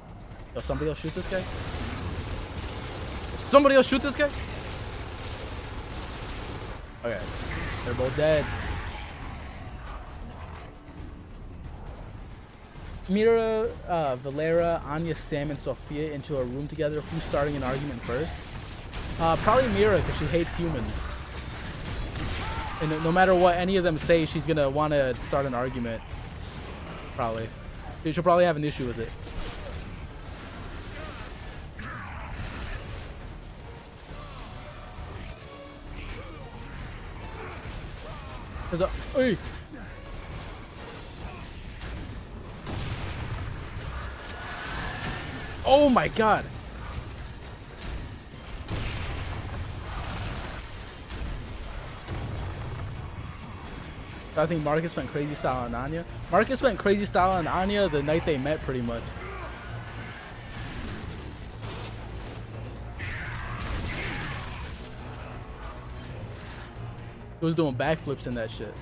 Speaker 1: Yo, somebody else shoot this guy? Somebody else shoot this guy? Okay, they're both dead. Mira, Valera, Anya, Sam, and Sophia into a room together. Who's starting an argument first? Probably Mira, because she hates humans. And no matter what any of them say, she's gonna want to start an argument. Probably. She'll probably have an issue with it. There's a... Hey! Oh my god! I think Marcus went crazy style on Anya. Marcus went crazy style on Anya the night they met, pretty much. He was doing backflips in that shit.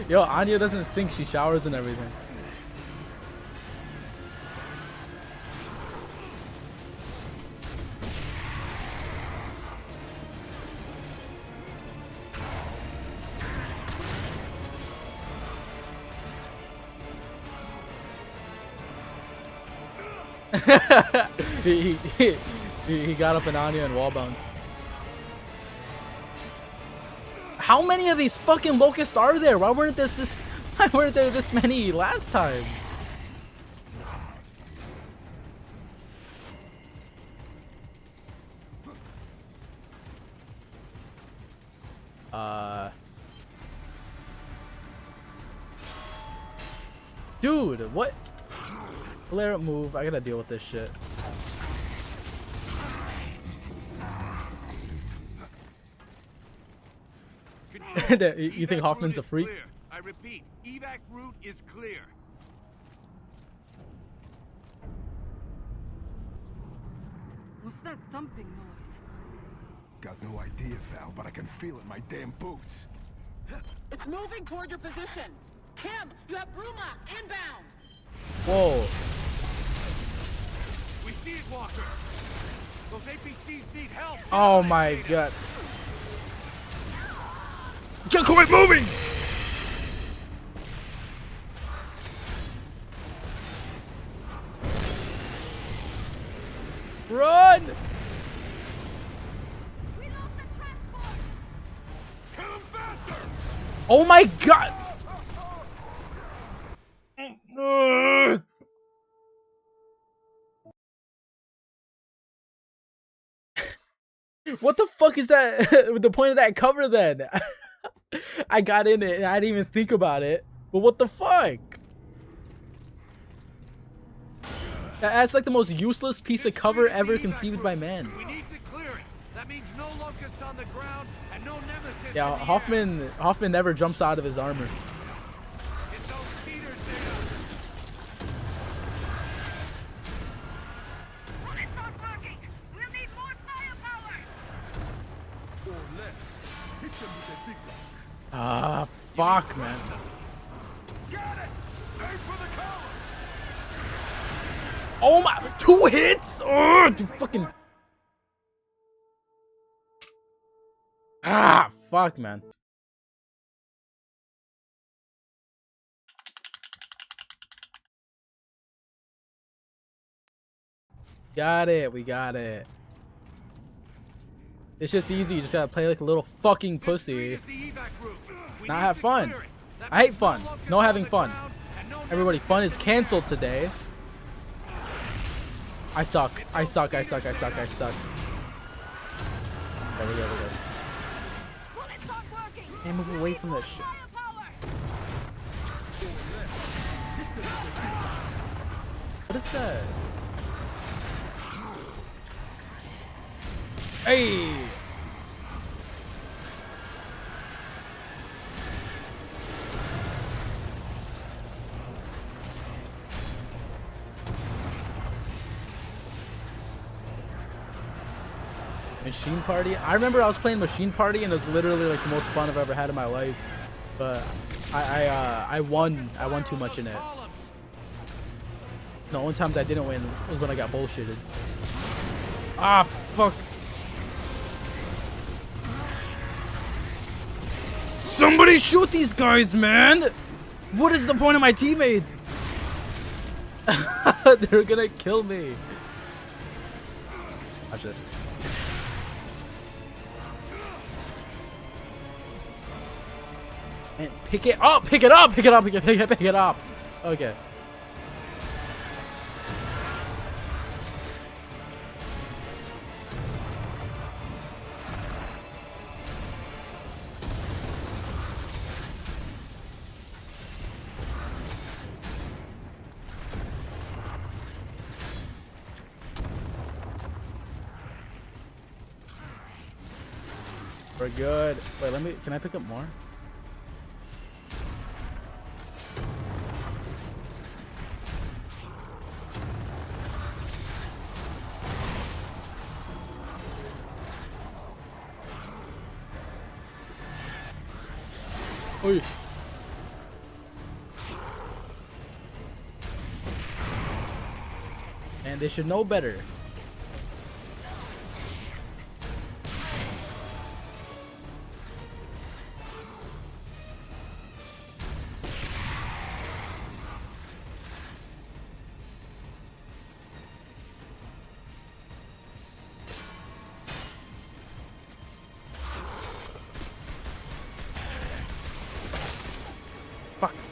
Speaker 1: Yo, Anya doesn't stink. She showers and everything. he got up in Anya and wall bounce. How many of these fucking locusts are there? Why weren't there this many last time? Dude, what? Flare up move. I gotta deal with this shit. You think
Speaker 8: Evac
Speaker 1: Hoffman's a
Speaker 8: route is
Speaker 1: freak?
Speaker 8: clear. I repeat, evac route is clear.
Speaker 6: What's that thumping noise?
Speaker 3: Got no idea, Val, but I can feel it in my damn boots.
Speaker 7: It's moving toward your position. Kim, you have Bruma inbound.
Speaker 1: Whoa.
Speaker 8: We see it, Walker. Those APCs need help.
Speaker 1: Oh my god. Get quit moving! Run! Oh my god! Ugh. What the fuck is that? The point of that cover then? I got in it and I didn't even think about it. But what the fuck? That's like the most useless piece of cover ever conceived by man.
Speaker 8: We need to clear it. That means no locusts on the ground and no nemesis.
Speaker 1: Yeah,
Speaker 8: in the
Speaker 1: Hoffman never jumps out of his armor.
Speaker 8: air. Get those cedars there.
Speaker 9: Bullets aren't working. We'll need more firepower.
Speaker 4: Or less. Hit them with a big rock.
Speaker 1: Ah, fuck, man.
Speaker 4: Got it! Aim for the collar!
Speaker 1: Oh my, 2 hits? Oh, dude, fucking. Ah, fuck, man. Got it, we got it. It's just easy, you just gotta play like a little fucking pussy. Not have fun. I hate fun. No having fun. Everybody, fun is canceled today. I suck. I suck. I suck. I suck. I suck. There we go.
Speaker 9: Bullets aren't working.
Speaker 1: Hey, move away from this shit.
Speaker 9: Firepower.
Speaker 1: What is that? Hey! Machine Party? I remember I was playing Machine Party and it was literally like the most fun I've ever had in my life. But I won too much in it. The only times I didn't win was when I got bullshitted. Ah, fuck. Somebody shoot these guys, man! What is the point of my teammates? They're gonna kill me. Watch this. And pick it up, pick it up, pick it up, pick it up. Okay. We're good. Wait, can I pick up more? Oy. And they should know better.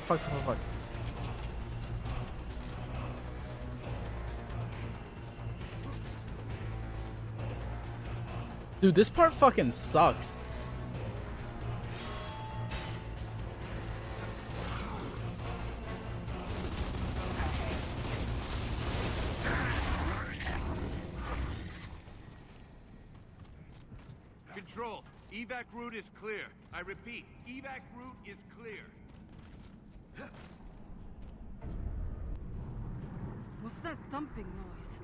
Speaker 1: Fuck. Dude, this part fucking sucks.
Speaker 8: Control. Evac route is clear. I repeat, evac route is clear.
Speaker 6: What's that thumping noise?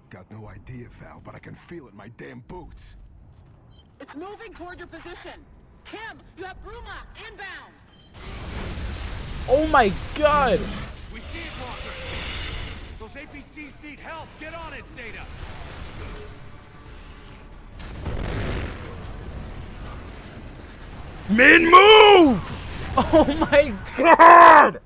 Speaker 3: Got no idea, Val, but I can feel it in my damn boots.
Speaker 7: It's moving toward your position. Kim, you have Bruma inbound.
Speaker 1: Oh my god!
Speaker 8: We see it, Walker. Those APCs need help. Get on it, Zeta.
Speaker 1: Mid-move! Oh my god!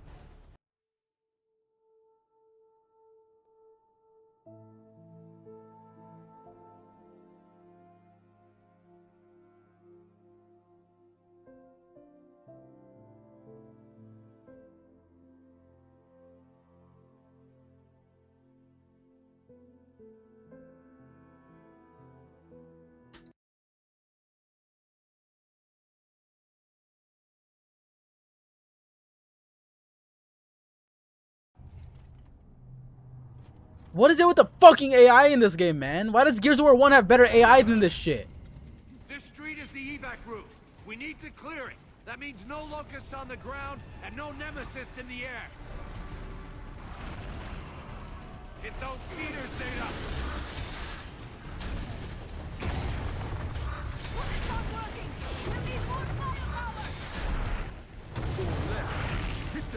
Speaker 1: What is it with the fucking AI in this game, man? Why does Gears of War 1 have better AI than this shit?
Speaker 8: This street is the evac route. We need to clear it. That means no locusts on the ground and no nemesis in the air. Hit those speeders, Zeta.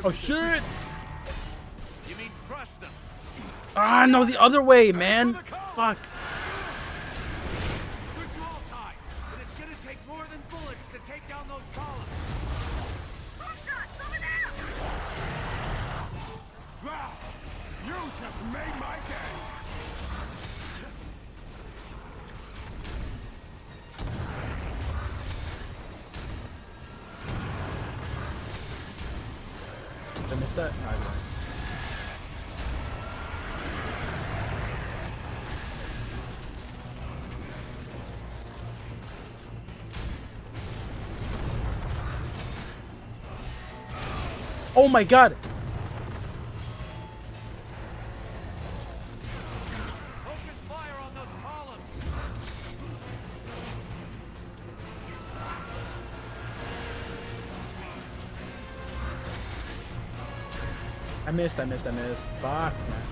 Speaker 1: Oh shit!
Speaker 8: You mean crush them?
Speaker 1: Ah, no, the other way, man. Fuck.
Speaker 8: We're dual tied, but it's gonna take more than bullets to take down those columns.
Speaker 3: Val, you just made my day.
Speaker 1: Did I miss that? No, I didn't. Oh my god!
Speaker 8: Focus fire on those columns.
Speaker 1: I missed. Fuck, man.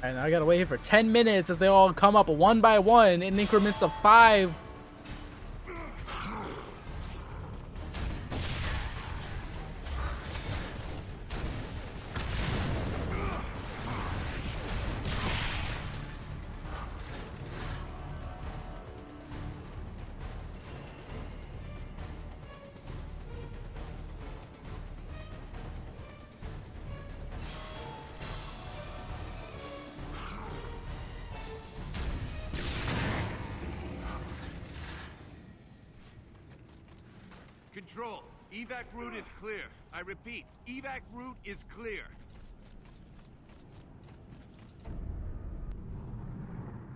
Speaker 1: And I gotta wait here for 10 minutes as they all come up one by one in increments of 5.
Speaker 8: Control, evac route is clear. I repeat, evac route is clear.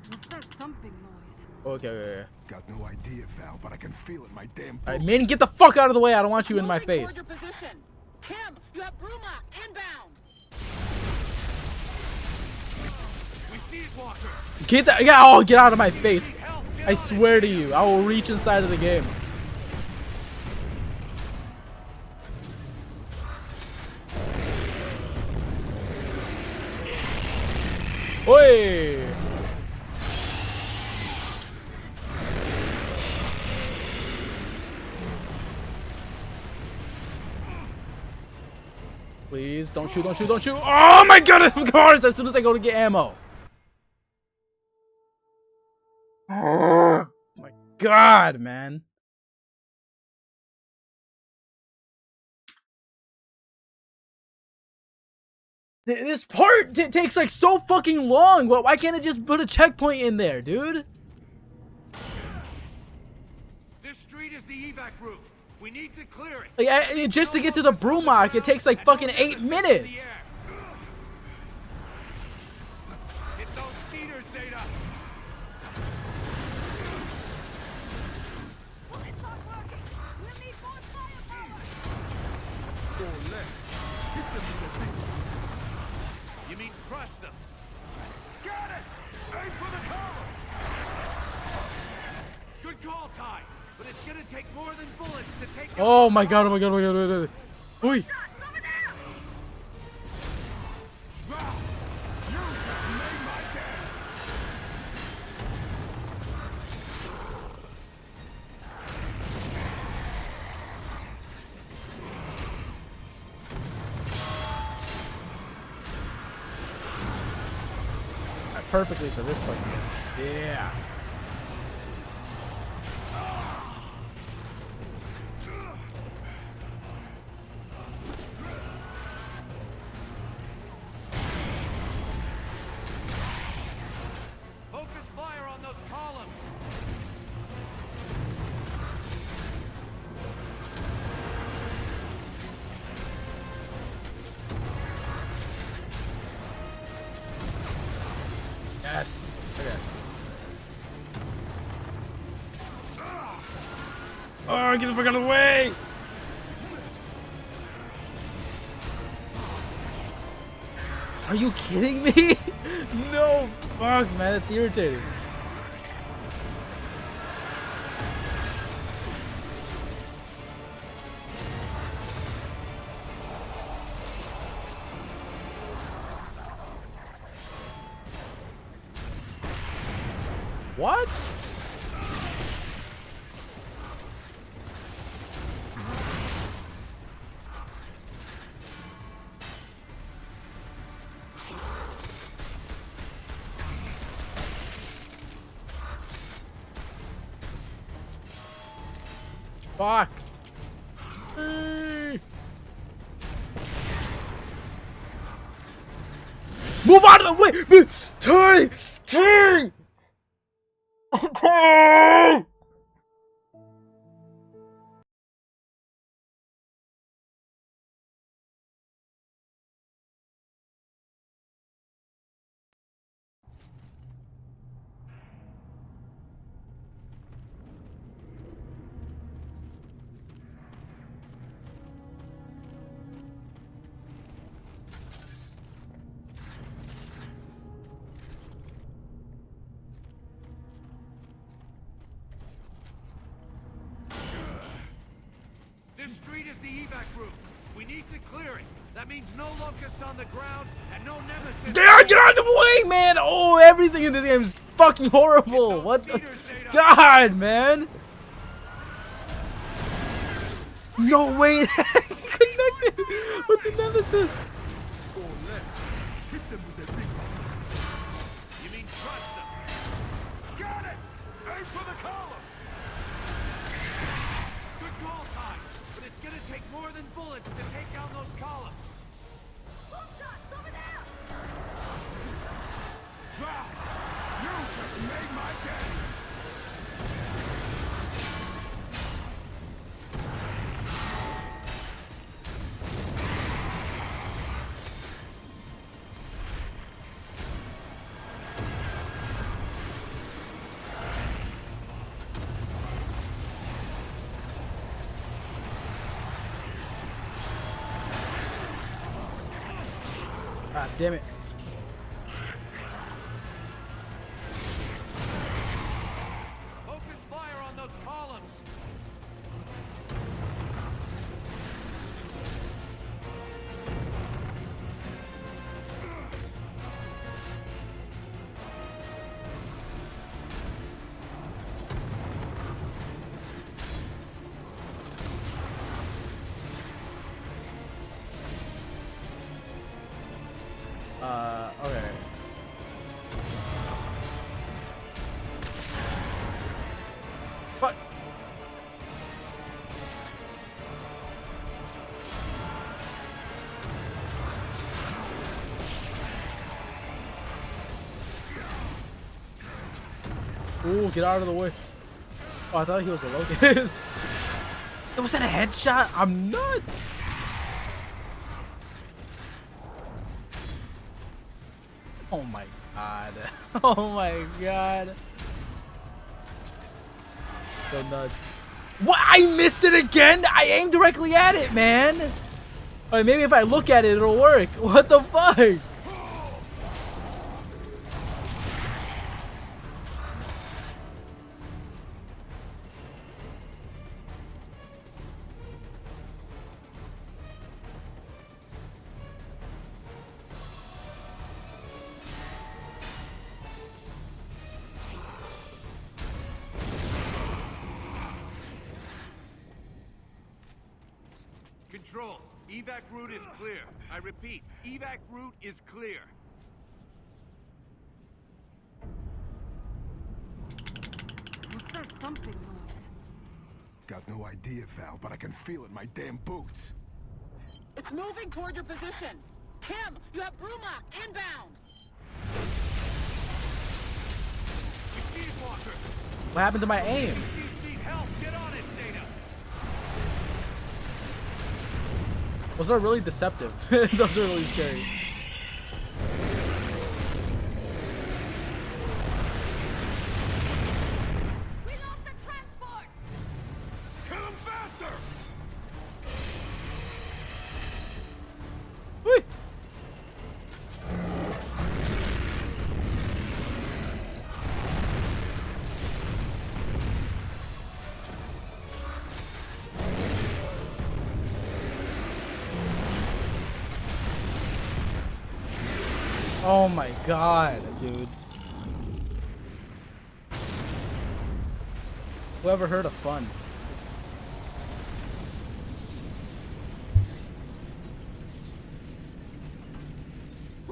Speaker 6: What's that thumping noise?
Speaker 1: Okay.
Speaker 3: Got no idea, Val, but I can feel it in my damn boots.
Speaker 1: Alright, man, get the fuck out of the way. I don't want you in my
Speaker 7: Moving
Speaker 1: face.
Speaker 7: toward your position. Kim, you have Bruma inbound.
Speaker 8: We see it, Walker.
Speaker 1: Get that. Get out of my face. I swear to you, I will reach inside of the game. Oi! Please, don't shoot. Oh my goodness, of course, as soon as I go to get ammo. Oh my god, man. This part takes like so fucking long. Why can't it just put a checkpoint in there, dude?
Speaker 8: This street is the evac route. We need to clear it.
Speaker 1: Like, just to get to the Brumach, it takes like fucking 8 minutes.
Speaker 8: Hit those cedars, Zeta.
Speaker 2: Bullets aren't working. We'll need more firepower.
Speaker 8: You mean crush them?
Speaker 5: Got it! Aim for the column!
Speaker 8: Good call, Ty. But it's gonna take more than bullets to take.
Speaker 1: Oh my god! Oh my god! Oh my god! Oh my god! Oi! Perfectly for this fucking game. Yeah.
Speaker 8: Focus fire on those columns.
Speaker 1: Yes. Okay. Oh, get the fuck out of the way! Are you kidding me? No! Fuck, man, that's irritating. What? Fuck. Move out of the way! Turn! Turn! Okay.
Speaker 8: This street is the evac route. We need to clear it. That means no locusts on the ground and no nemesis.
Speaker 1: Get out of the way, man! Oh, everything in this game is fucking horrible. What the God, man? No way. Connected with the nemesis.
Speaker 8: You mean crush them?
Speaker 5: Got it! Aim for the column!
Speaker 8: Good call, Ty. But it's gonna take more than bullets to take down those columns.
Speaker 2: Shots over there.
Speaker 5: Wow! You just made my day!
Speaker 1: God damn it.
Speaker 8: Focus fire on those columns.
Speaker 1: Okay. Fuck. Ooh, get out of the way. Oh, I thought he was a locust. Was that a headshot? I'm nuts. Oh my god. Oh my god. Go nuts. What? I missed it again? I aimed directly at it, man. Alright, maybe if I look at it, it'll work. What the fuck?
Speaker 8: Control, evac route is clear. I repeat, evac route is clear.
Speaker 6: What's that thumping noise?
Speaker 3: Got no idea, Val, but I can feel it in my damn boots.
Speaker 7: It's moving toward your position. Kim, you have Brumach inbound.
Speaker 8: Steve Walker.
Speaker 1: What happened to my aim?
Speaker 8: Need help. Get on it, Zeta.
Speaker 1: Those are really deceptive. Those are really scary.
Speaker 6: We lost the transport!
Speaker 5: Kill him faster!
Speaker 1: Whee! Oh my god, dude. Whoever heard of fun?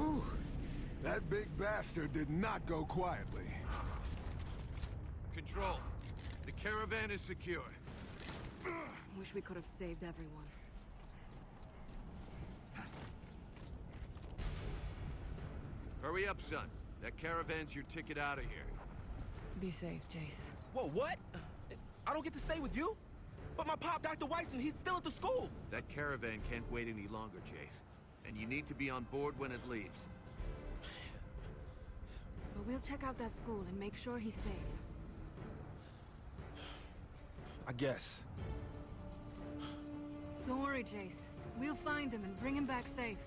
Speaker 3: Ooh, that big bastard did not go quietly.
Speaker 8: Control, the caravan is secure.
Speaker 6: Wish we could have saved everyone.
Speaker 8: Hurry up, son. That caravan's your ticket out of here.
Speaker 6: Be safe, Jace.
Speaker 10: Whoa, what? I don't get to stay with you? But my pop, Dr. Wyson, he's still at the school.
Speaker 8: That caravan can't wait any longer, Chase. And you need to be on board when it leaves.
Speaker 6: But we'll check out that school and make sure he's safe.
Speaker 10: I guess.
Speaker 6: Don't worry, Jace. We'll find him and bring him back safe.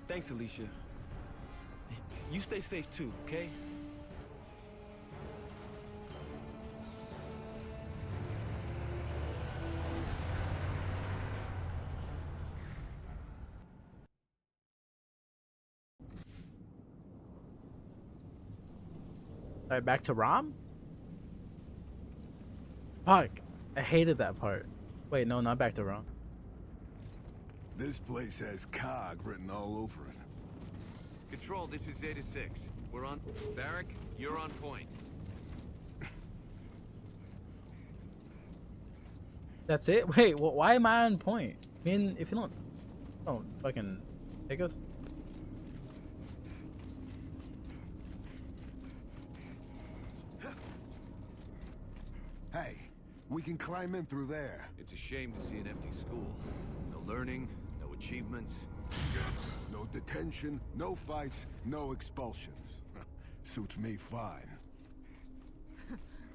Speaker 10: Thanks, Alicia. You stay safe too, okay?
Speaker 1: Alright, back to Rom? Fuck. I hated that part. Wait, no, not back to Rom.
Speaker 3: This place has COG written all over it.
Speaker 8: Control, this is Zeta 6. We're on... Barrack, you're on point.
Speaker 1: That's it? Wait, why am I on point? I mean, if you don't fucking take us.
Speaker 3: Hey, we can climb in through there.
Speaker 8: It's a shame to see an empty school. No learning, no achievements.
Speaker 3: No detention, no fights, no expulsions. Suits me fine.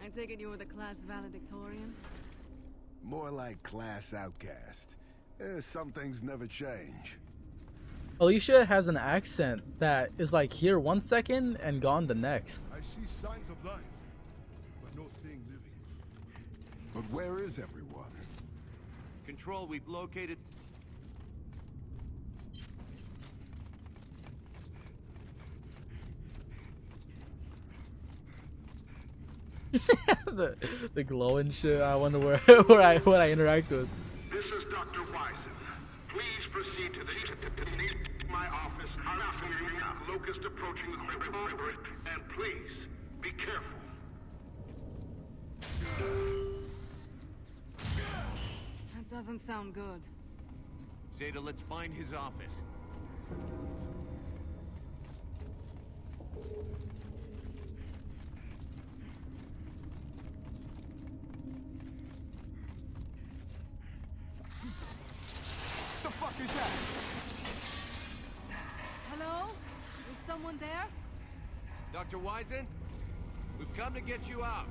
Speaker 6: I take it you were the class valedictorian?
Speaker 3: More like class outcast. Some things never change.
Speaker 1: Alicia has an accent that is like here 1 second and gone the next.
Speaker 4: I see signs of life, but no thing living.
Speaker 3: But where is everyone?
Speaker 8: Control, we've located...
Speaker 1: the glowing shit. I wonder where what I interact with.
Speaker 5: This is Dr. Wyson. Please proceed to my office. Locust approaching the river, and please be careful.
Speaker 6: That doesn't sound good.
Speaker 8: Zeta, let's find his office.
Speaker 6: Anyone there?
Speaker 8: Dr. Wisen, we've come to get you out.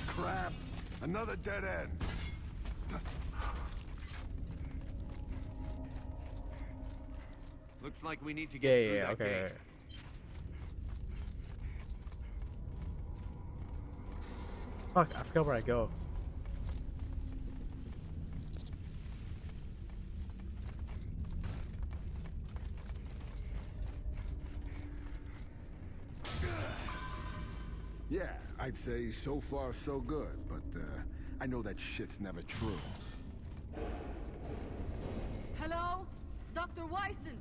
Speaker 3: Crap! Another dead end.
Speaker 8: Looks like we need to get through that
Speaker 1: okay.
Speaker 8: gate.
Speaker 1: Fuck, I forgot where I go.
Speaker 3: Yeah, I'd say so far so good, but I know that shit's never true.
Speaker 6: Hello? Dr. Wisen?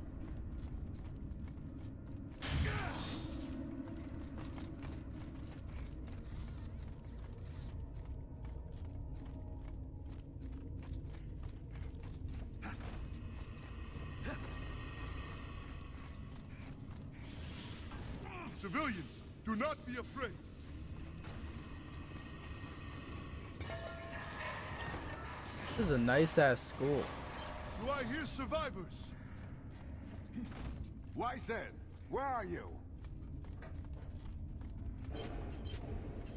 Speaker 4: Civilians, do not be afraid.
Speaker 1: This is a nice ass school.
Speaker 4: Do I hear survivors?
Speaker 3: Wisen, where are you?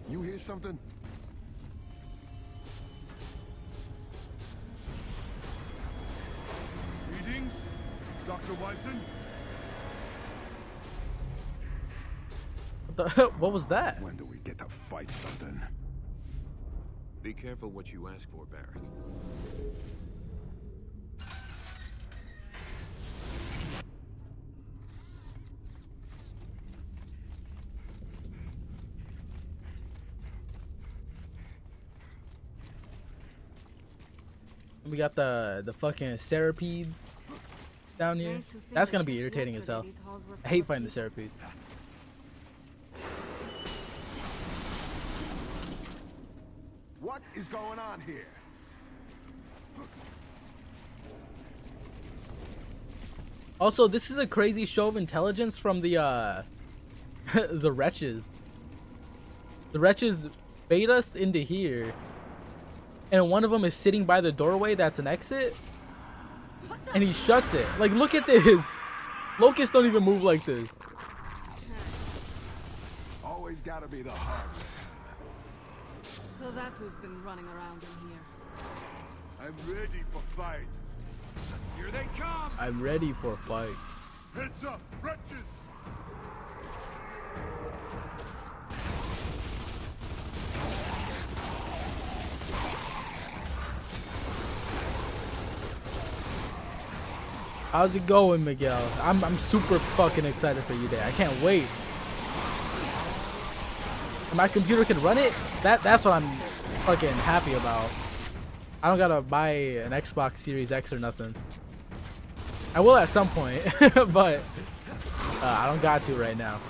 Speaker 3: You hear something?
Speaker 4: Greetings, Dr. Wisen.
Speaker 1: What was that?
Speaker 3: When do we get to fight something?
Speaker 8: Be careful what you ask for, Barrick.
Speaker 1: We got the fucking centipedes down here. That's gonna be irritating as hell. I hate fighting the centipedes.
Speaker 3: What is going on here?
Speaker 1: Also, this is a crazy show of intelligence from the the wretches. The wretches bait us into here, and one of them is sitting by the doorway that's an exit, and he shuts it. Like, look at this. Locusts don't even move like this.
Speaker 3: Always gotta be the hard way.
Speaker 6: So that's who's been running around in here.
Speaker 4: I'm ready for fight.
Speaker 8: Here they come!
Speaker 1: I'm ready for a fight.
Speaker 4: Heads up, wretches!
Speaker 1: How's it going, Miguel? I'm super fucking excited for you today. I can't wait. My computer can run it. That's what I'm fucking happy about. I don't gotta buy an Xbox Series X or nothing. I will at some point, but I don't got to right now.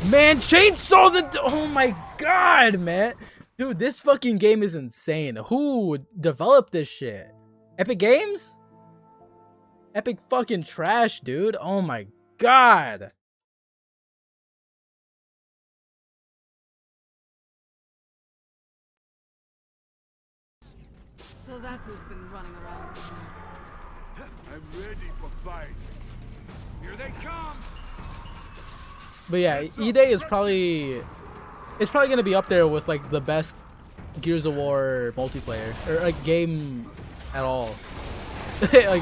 Speaker 1: Man, chainsaw the... Oh my god, man. Dude, this fucking game is insane. Who developed this shit? Epic Games? Epic fucking trash, dude. Oh my god.
Speaker 6: So that's who's been running around in here.
Speaker 4: I'm ready for fight.
Speaker 8: Here they come!
Speaker 1: But yeah, E-Day is probably... It's probably gonna be up there with like the best Gears of War multiplayer. Or like game at all. Like,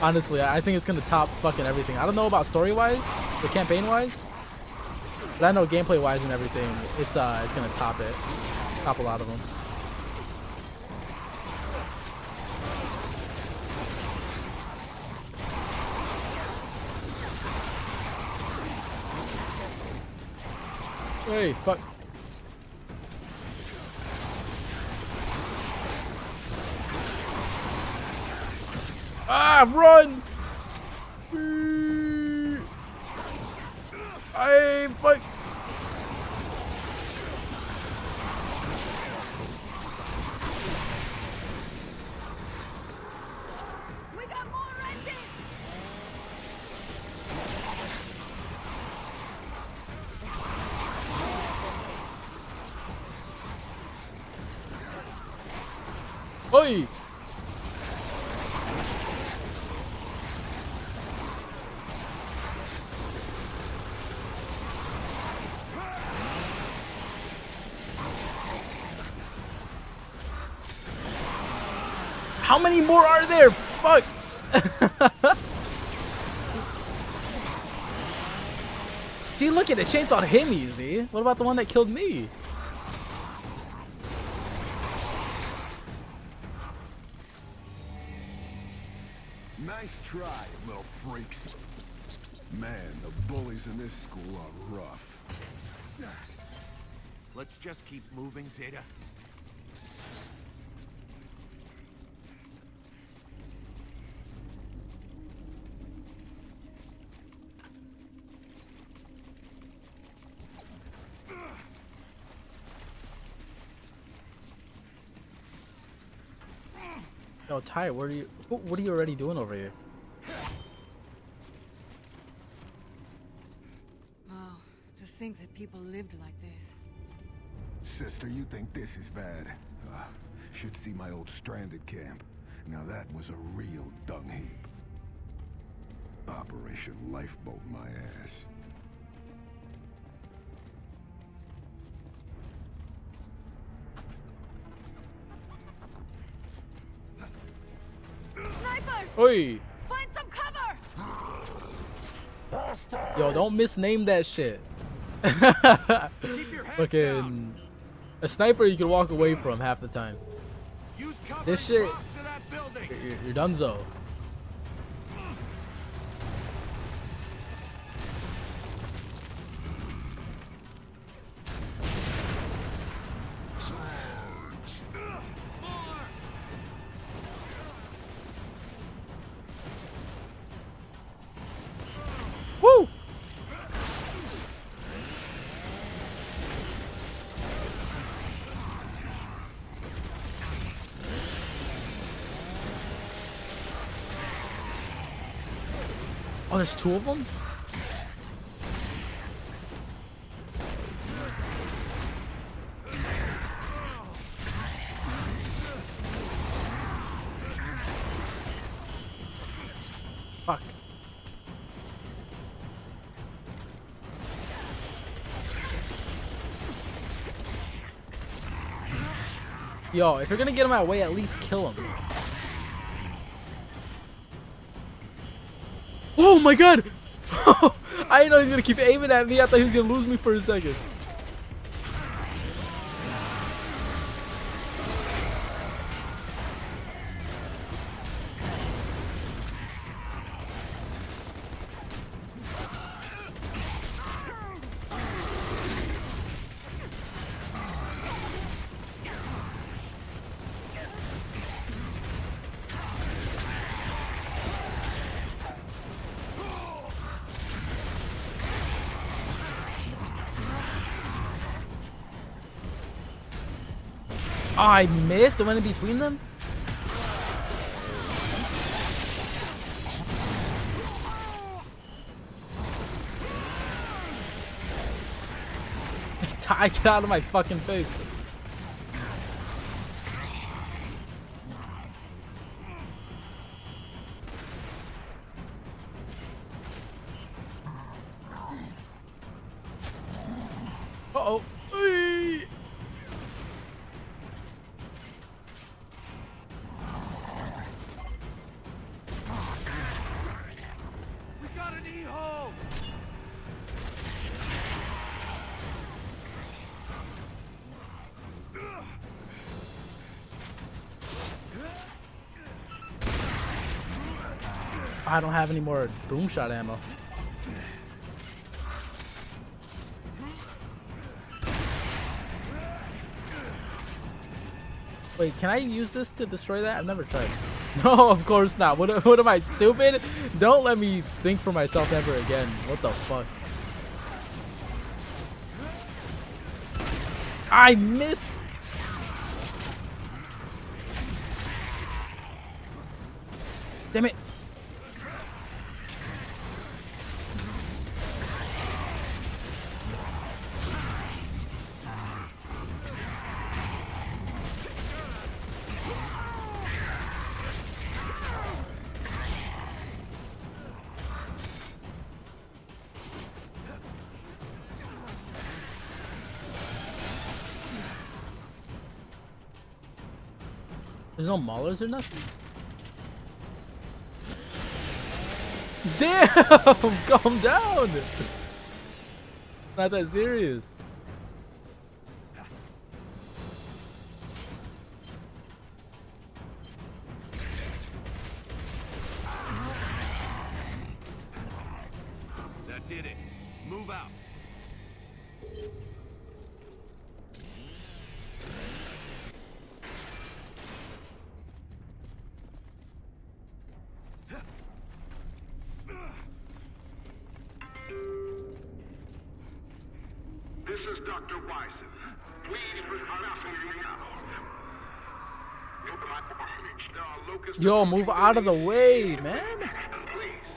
Speaker 1: honestly, I think it's gonna top fucking everything. I don't know about story-wise, or campaign-wise. But I know gameplay-wise and everything, it's gonna top it. Top a lot of them. Hey, fuck. Ah, run! I fuck.
Speaker 6: We got more wrenches!
Speaker 1: Oi! How many more are there? Fuck! See, look at it. Chainsaw hit me, see? What about the one that killed me?
Speaker 3: Nice try, little freaks. Man, the bullies in this school are rough.
Speaker 8: Let's just keep moving, Zeta.
Speaker 1: Yo, Ty, what are you already doing over here?
Speaker 6: Wow, to think that people lived like this.
Speaker 3: Sister, you think this is bad? Should see my old stranded camp. Now that was a real dung heap. Operation Lifeboat my ass.
Speaker 7: Snipers!
Speaker 1: Oi!
Speaker 7: Find some cover!
Speaker 1: Yo, don't misname that shit.
Speaker 8: Keep your heads
Speaker 1: Fucking
Speaker 8: down.
Speaker 1: a sniper you can walk away from half the time.
Speaker 8: Use cover
Speaker 1: This
Speaker 8: and
Speaker 1: shit-
Speaker 8: cross to that building.
Speaker 1: You're donezo. Woo! Oh, there's two of them? Fuck. Yo, if you're gonna get in my way, at least kill him. Oh my god! I didn't know he was gonna keep aiming at me. I thought he was gonna lose me for a second. Oh, I missed. I went in between them. Ty, get out of my fucking face. Uh-oh. Eee.
Speaker 8: We got an E-hole.
Speaker 1: I don't have any more boom shot ammo. Wait, can I use this to destroy that? I've never tried. No, of course not. What am I, stupid? Don't let me think for myself ever again. What the fuck? I missed. Damn it. There's no maulers or nothing? Damn! Calm down! Not that serious.
Speaker 8: That did it. Move out.
Speaker 5: This is Dr. Wyson. Please
Speaker 1: Yo, move out of the way, man.
Speaker 5: Please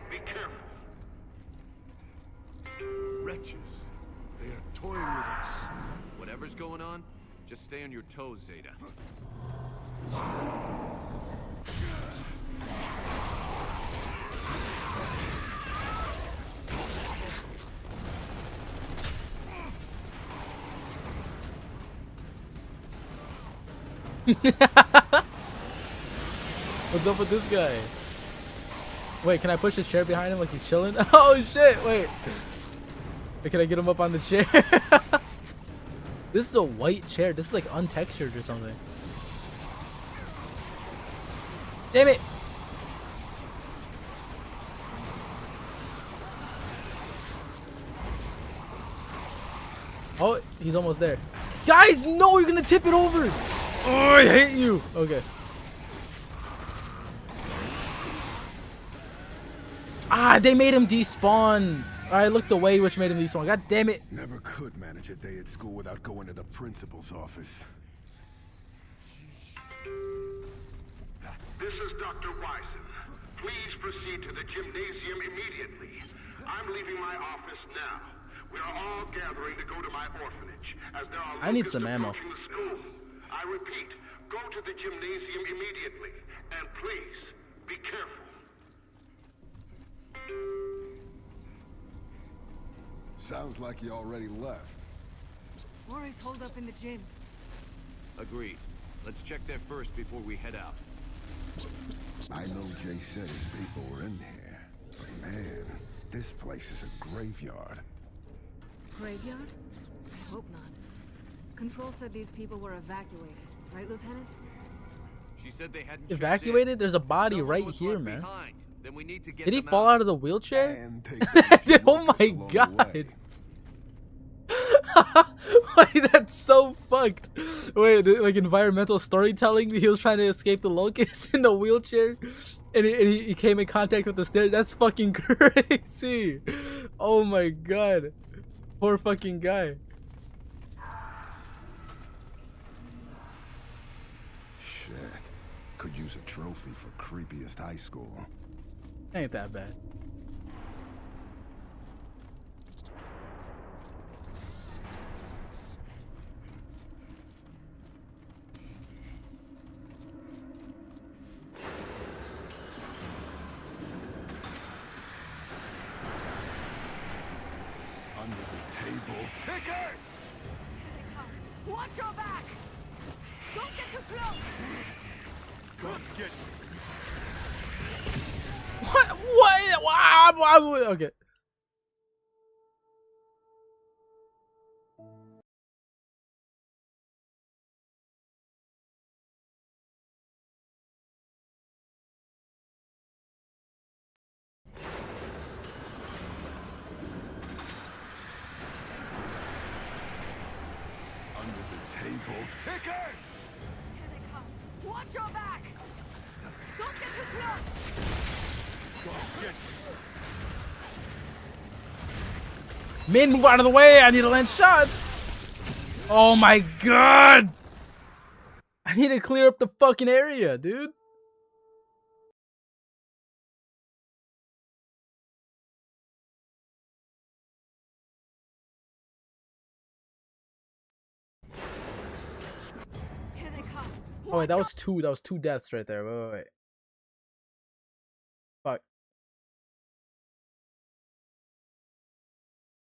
Speaker 5: be careful.
Speaker 4: Wretches. They are toying with us.
Speaker 8: Whatever's going on, just stay on your toes, Zeta.
Speaker 1: What's up with this guy? Wait, can I push the chair behind him like he's chilling? Oh shit, wait. Wait, can I get him up on the chair? This is a white chair. This is like untextured or something. Damn it! Oh, he's almost there. Guys, no, you're gonna tip it over! Oh, I hate you! Okay. Ah, they made him despawn. I looked away, which made him despawn. God damn it.
Speaker 4: Never could manage a day at school without going to the principal's office.
Speaker 5: This is Dr. Wyson. Please proceed to the gymnasium immediately. I'm leaving my office now. We are all gathering to go to my orphanage, as there are
Speaker 1: I need some ammo.
Speaker 5: approaching the school. I repeat, go to the gymnasium immediately, and please be careful.
Speaker 4: Sounds like you already left.
Speaker 6: Maury's holed up in the gym.
Speaker 8: Agreed. Let's check there first before we head out.
Speaker 3: I know Jay said his people were in here, but man, this place is a graveyard.
Speaker 6: Graveyard? I hope not. Control said these people were evacuated, right, Lieutenant?
Speaker 8: She said they hadn't
Speaker 1: Evacuated? There's a body
Speaker 8: Someone
Speaker 1: right
Speaker 8: was
Speaker 1: here,
Speaker 8: left
Speaker 1: man.
Speaker 8: behind. Then we need to get
Speaker 1: Did he
Speaker 8: them
Speaker 1: fall
Speaker 8: out.
Speaker 1: out of the wheelchair?
Speaker 3: And take the
Speaker 1: Oh my
Speaker 3: along the
Speaker 1: god.
Speaker 3: way.
Speaker 1: Wait, that's so fucked. Wait, like environmental storytelling? He was trying to escape the locust in the wheelchair, and he came in contact with the stairs. That's fucking crazy. Oh my god. Poor fucking guy.
Speaker 3: Shit. Could use a trophy for creepiest high school.
Speaker 1: Ain't that bad.
Speaker 4: Under the table.
Speaker 8: Pickers!
Speaker 6: Watch your back! Don't get too close!
Speaker 4: Come get me.
Speaker 1: What? What? Okay.
Speaker 4: Under the table.
Speaker 8: Pickers!
Speaker 6: Here they come. Watch your back! Don't get too close!
Speaker 4: Come get me.
Speaker 1: Man, move out of the way. I need to land shots. Oh my god. I need to clear up the fucking area, dude.
Speaker 6: Here they come.
Speaker 1: Oh wait, that was two deaths right there. Wait. Fuck.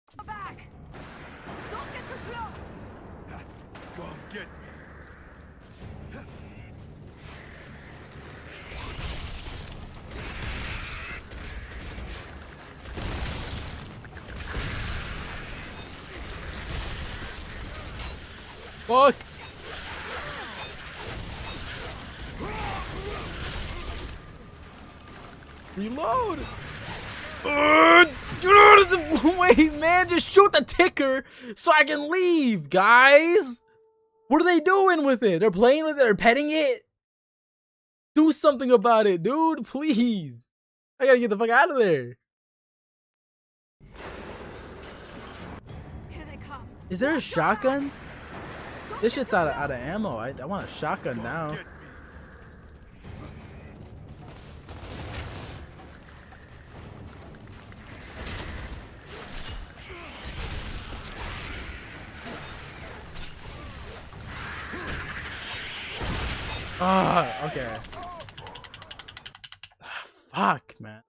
Speaker 6: Watch your back! Don't get too close!
Speaker 4: Come get me.
Speaker 1: Fuck. Reload. Wait, man, just shoot the ticker so I can leave, guys. What are they doing with it? They're playing with it. They're petting it. Do something about it, dude. Please. I gotta get the fuck out of there.
Speaker 6: Here they come.
Speaker 1: Is there a shotgun? This shit's out of ammo. I want a shotgun now. Ah, okay. Ah, fuck, man.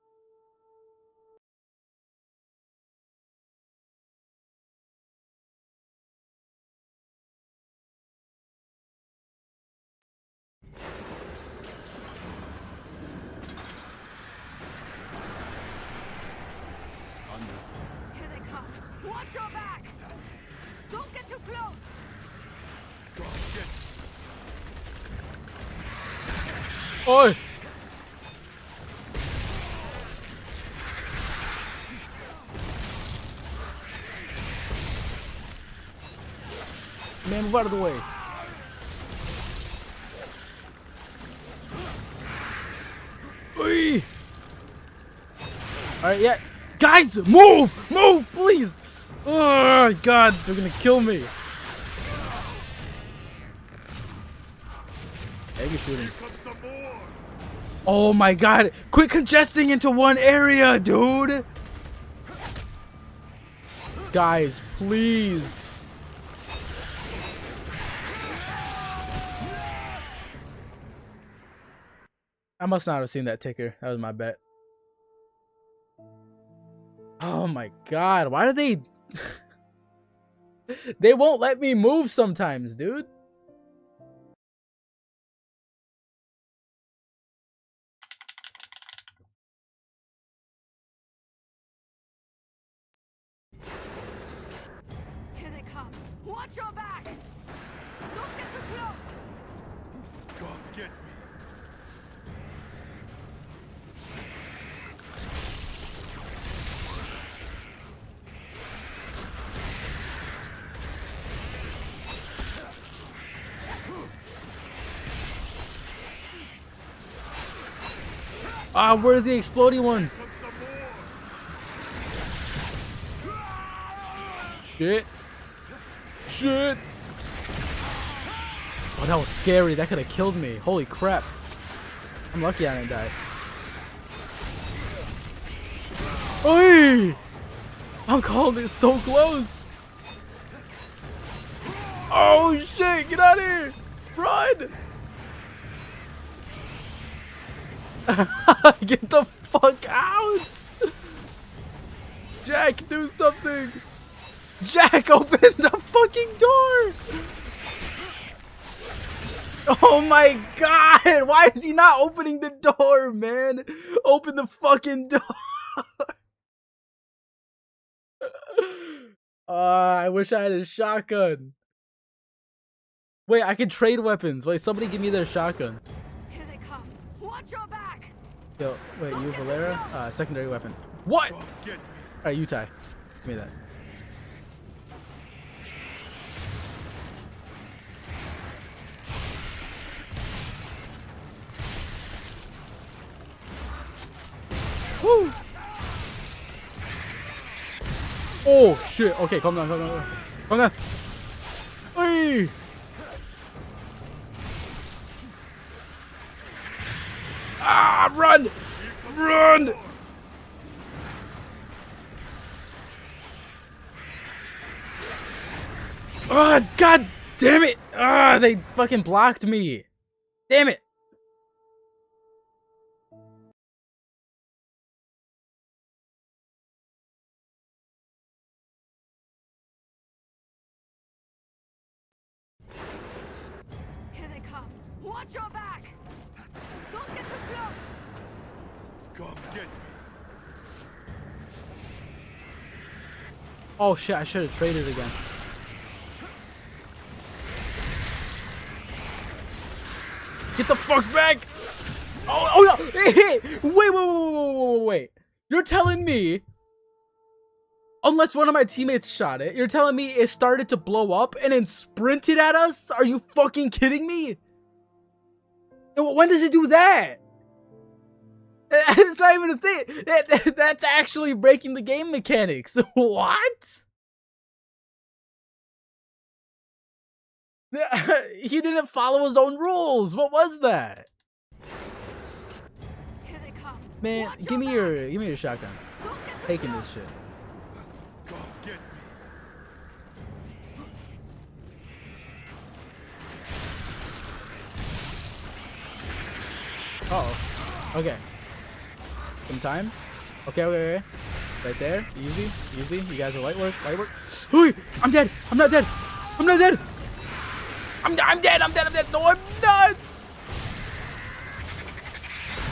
Speaker 6: Here they come. Watch your back. Don't get too close.
Speaker 1: Oi! Man, move out of the way. Oi! Alright, yeah. Guys, move! Move, please! Oh, God, they're gonna kill me. Egg is shooting. Oh my God! Quit congesting into one area, dude! Guys, please. I must not have seen that ticker. That was my bet. Oh my God, why do they... They won't let me move sometimes, dude.
Speaker 6: Here they come. Watch your back. Don't get too close.
Speaker 4: Come get me.
Speaker 1: Ah, where are the exploding ones? Shit. Shit. Oh, that was scary. That could have killed me. Holy crap. I'm lucky I didn't die. Oi! I'm calling it so close. Oh shit, get out of here. Run. Get the fuck out! Jack, do something! Jack, open the fucking door! Oh my God! Why is he not opening the door, man? Open the fucking door! I wish I had a shotgun. Wait, I can trade weapons. Wait, somebody give me their shotgun.
Speaker 6: Here they come. Watch your back.
Speaker 1: Yo, wait, you Valera? Secondary weapon. What? Alright, you Ty. Give me that. Woo! Oh shit. Okay, calm down, calm down. Calm down. Hey! Ah, run! Run! Ah, God damn it! Ah, they fucking blocked me. Damn it!
Speaker 6: Here they come. Watch your back. Don't get too close.
Speaker 4: Come get me.
Speaker 1: Oh shit, I should have traded again. Get the fuck back! Oh no! Hey, wait. You're telling me, unless one of my teammates shot it, you're telling me it started to blow up and then sprinted at us? Are you fucking kidding me? When does it do that? It's not even a thing. That's actually breaking the game mechanics. What? He didn't follow his own rules. What was that? Man, give me your shotgun. Taking this shit. Uh-oh. Okay. Some time. Okay. Right there. Easy. You guys are light work. Hey, I'm dead. I'm not dead. I'm dead. No, I'm not.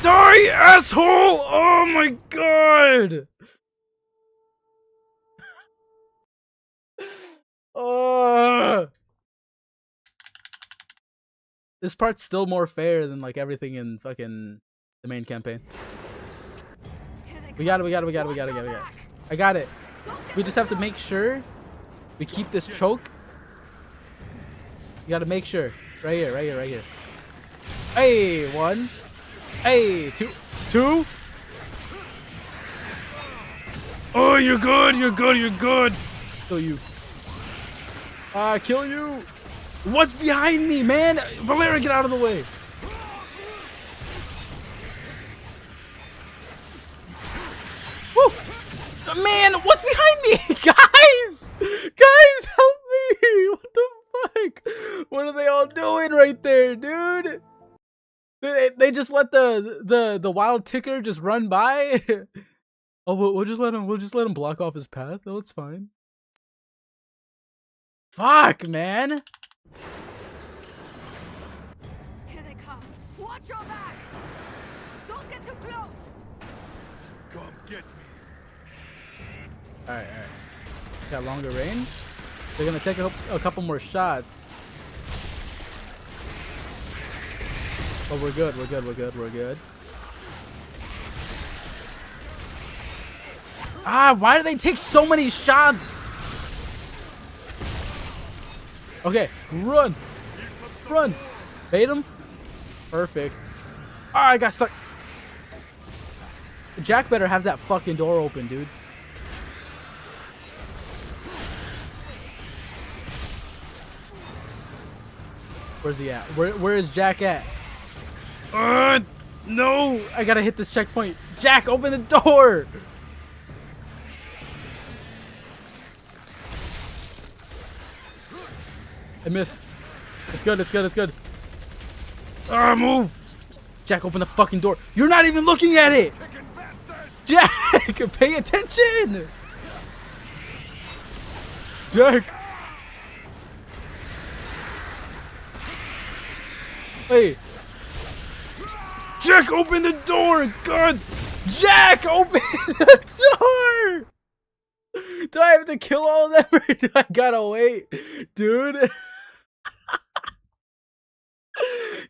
Speaker 1: Die, asshole! Oh my god! This part's still more fair than like everything in fucking the main campaign. We got it. I got it. We just have to make sure we keep this choke. You gotta make sure. Right here. Hey, 1. Hey, 2. Oh, you're good. Kill you. Kill you. What's behind me, man? Valera, get out of the way. Woo! Man, what's behind me? Guys, help me. What the fuck? What are they all doing right there, dude? They just let the wild ticker just run by. Oh, we'll just let him block off his path. Oh, it's fine. Fuck, man.
Speaker 6: Here they come. Watch your back. Don't get too close.
Speaker 4: Come get me.
Speaker 1: All right. Got longer range. They're gonna take a couple more shots. But we're good. Why do they take so many shots? Okay, run. Bait him. Perfect. I got stuck. Jack better have that fucking door open, dude. Where's he at? Where is Jack at? No! I gotta hit this checkpoint. Jack, open the door! I missed. It's good. Move! Jack, open the fucking door. You're not even looking at it! Jack, pay attention! Jack! Hey! Jack, open the door! God! Jack, open the door! Do I have to kill all of them or do I gotta wait? Dude!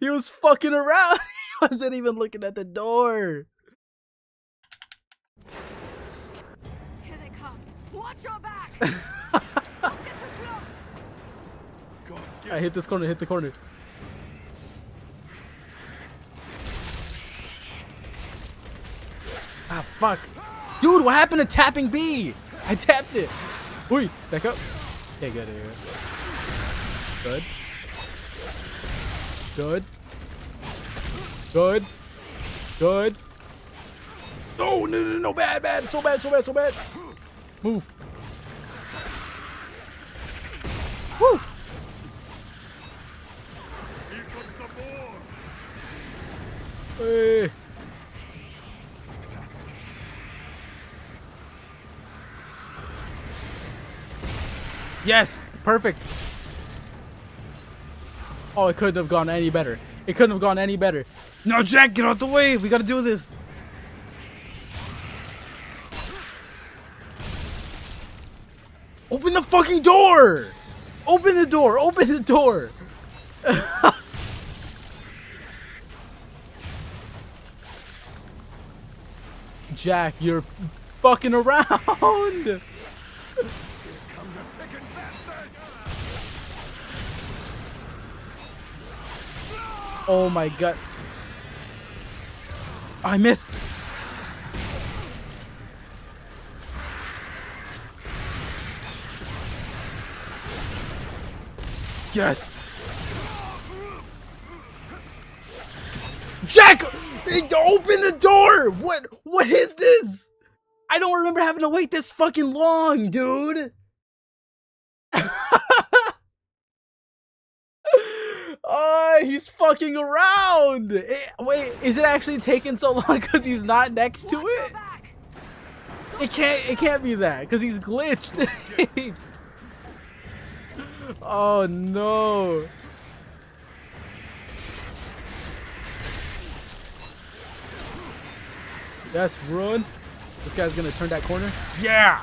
Speaker 1: He was fucking around. He wasn't even looking at the door.
Speaker 6: Here they come. Watch your back. Don't get too close.
Speaker 1: I hit this corner, hit the corner. Ah, fuck. Dude, what happened to tapping B? I tapped it. Oi, back up. Okay, good. Good. Good. Good. Good. No, no, no, no, bad, bad. So bad, so bad, so bad. Move. Woo.
Speaker 4: Here comes some more.
Speaker 1: Hey. Yes, perfect. Oh, it couldn't have gone any better. It couldn't have gone any better. No, Jack, get out the way. We gotta do this. Open the fucking door. Open the door. Open the door. Jack, you're fucking around. Oh my god. I missed. Yes. Jack, open the door. What is this? I don't remember having to wait this fucking long, dude. Oh, he's fucking around. Wait, is it actually taking so long because he's not next to it? It can't be that because he's glitched. Oh no. Yes, run. This guy's gonna turn that corner. Yeah.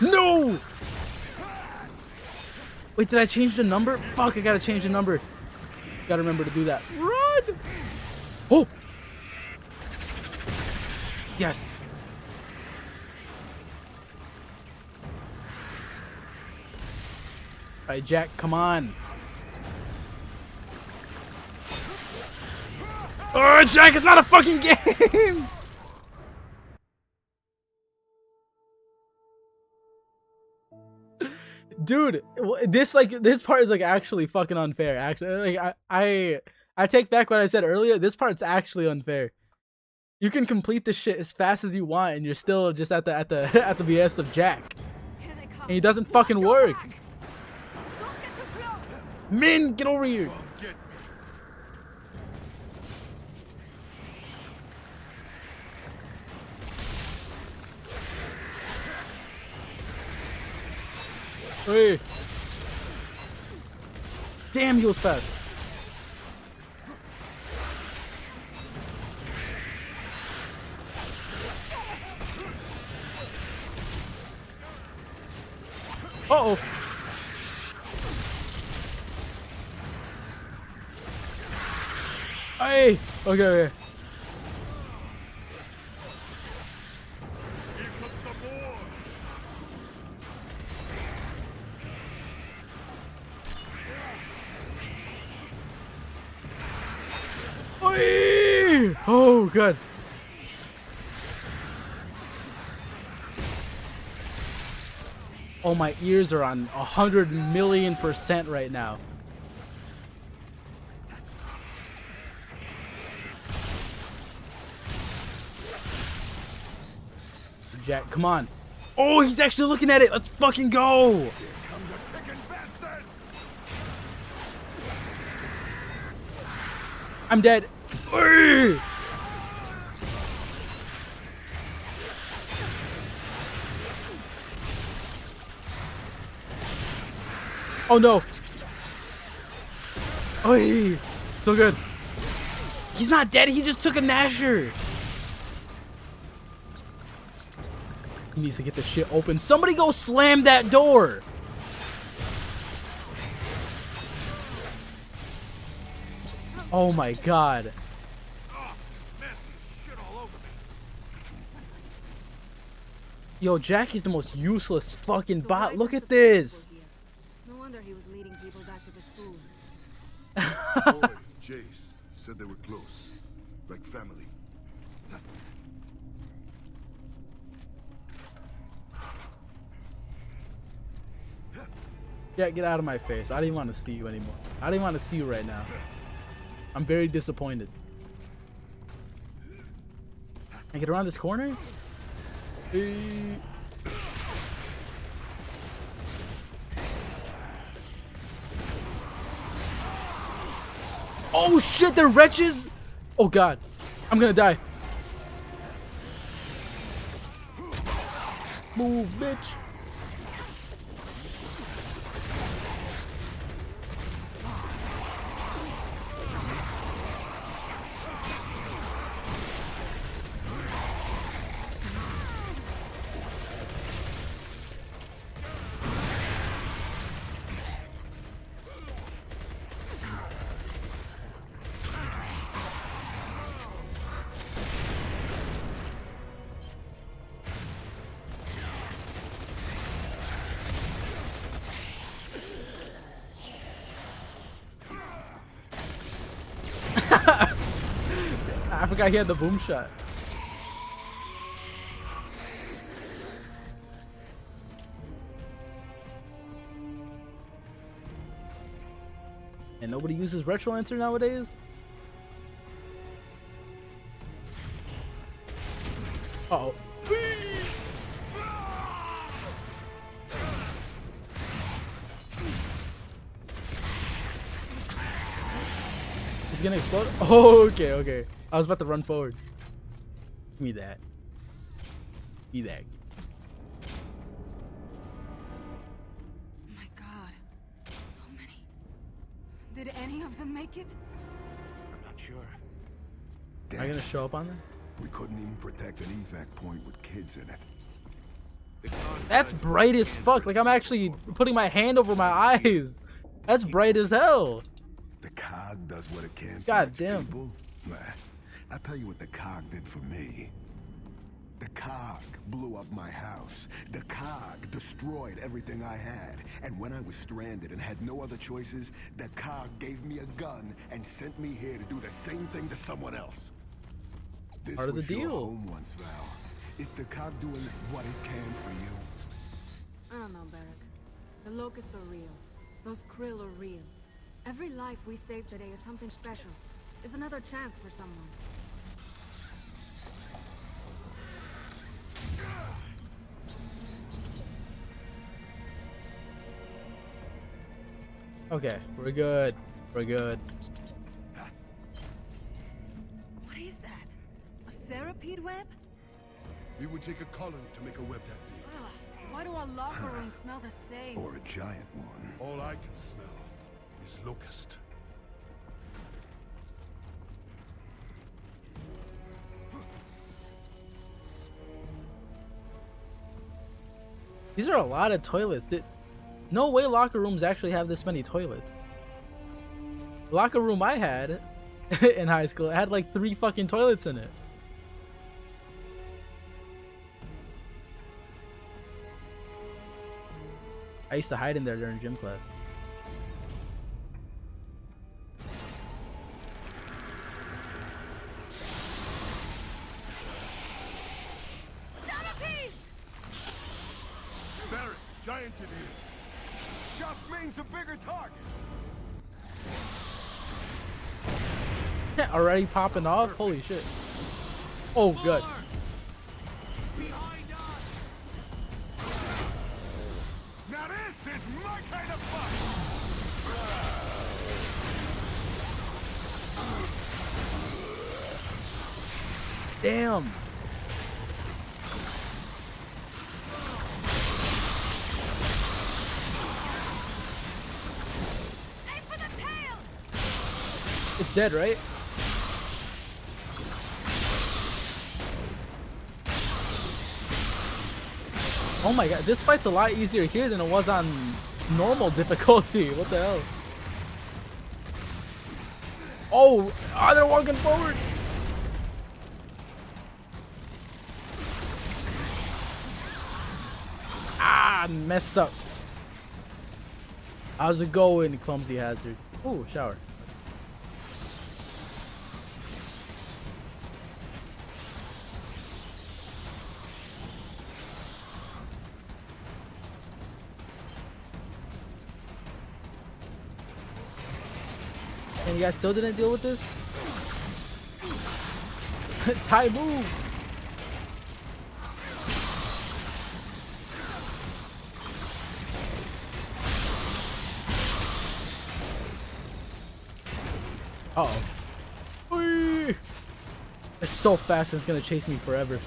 Speaker 1: No. Wait, did I change the number? Fuck, I gotta change the number. Gotta remember to do that. Run! Oh! Yes. Alright, Jack, come on. Oh, Jack, it's not a fucking game! Dude, this part is like actually fucking unfair. Actually, like I take back what I said earlier. This part's actually unfair. You can complete this shit as fast as you want, and you're still just at the at the behest of Jack, and he doesn't fucking work. Min, get over here. Hey. Damn, he was fast. Uh-oh. Hey. Okay. Oh, good. Oh, my ears are on 100,000,000% right now. Jack, come on. Oh, he's actually looking at it. Let's fucking go. I'm dead. Oh no. Oh, so good. He's not dead. He just took a Nasher. He needs to get this shit open. Somebody go slam that door. Oh my god. Yo, Jackie's the most useless fucking bot. Look at this.
Speaker 6: No wonder he was leading people back to the school.
Speaker 4: Boy, Jace said they were close, like family.
Speaker 1: Jack, get out of my face. I didn't want to see you anymore. I didn't want to see you right now. I'm very disappointed. Can I get around this corner? Oh shit, they're wretches! Oh god, I'm gonna die. Move, bitch. I forgot he had the boom shot. And nobody uses retro enter nowadays? Uh-oh. He's gonna explode? Oh, okay, okay. I was about to run forward. Give me that. Give me that.
Speaker 6: Oh my god. How many? Did any of them make it?
Speaker 8: I'm not sure.
Speaker 1: Am I gonna show up on them?
Speaker 3: We couldn't even protect an evac point with kids in it.
Speaker 1: That's bright as fuck. Like, I'm actually putting my hand over my eyes. That's bright as hell.
Speaker 3: The cog does what it can.
Speaker 1: God damn.
Speaker 3: People. Nah, I'll tell you what the cog did for me. The cog blew up my house. The cog destroyed everything I had. And when I was stranded and had no other choices, the cog gave me a gun and sent me here to do the same thing to someone else. This
Speaker 1: Part of the
Speaker 3: was your
Speaker 1: deal.
Speaker 3: home once, Val. Is the cog doing what it can for you?
Speaker 6: I don't know, Barrack. The locusts are real. Those krill are real. Every life we save today is something special. It's another chance for someone.
Speaker 1: Okay, we're good. We're good.
Speaker 6: What is that? A centipede web?
Speaker 4: It would take a colony to make a web that big.
Speaker 6: Ugh, why do our locker rooms smell the same?
Speaker 3: Or a giant one.
Speaker 4: All I can smell is locust.
Speaker 1: These are a lot of toilets. No way locker rooms actually have this many toilets. The locker room I had in high school had like 3 fucking toilets in it. I used to hide in there during gym class.
Speaker 4: Barrett, giant it is.
Speaker 3: Just means a bigger target.
Speaker 1: Already popping off? Holy shit. Oh, good.
Speaker 8: Behind us!
Speaker 3: Now this is my kind of fun.
Speaker 1: Damn.
Speaker 6: Aim for the tail!
Speaker 1: It's dead, right? Oh my god, this fight's a lot easier here than it was on normal difficulty. What the hell? Oh, they're walking forward. Ah, messed up. How's it going, clumsy hazard? Oh, shower. And you guys still didn't deal with this? Ty, move! Uh-oh. Whee! It's so fast it's gonna chase me forever.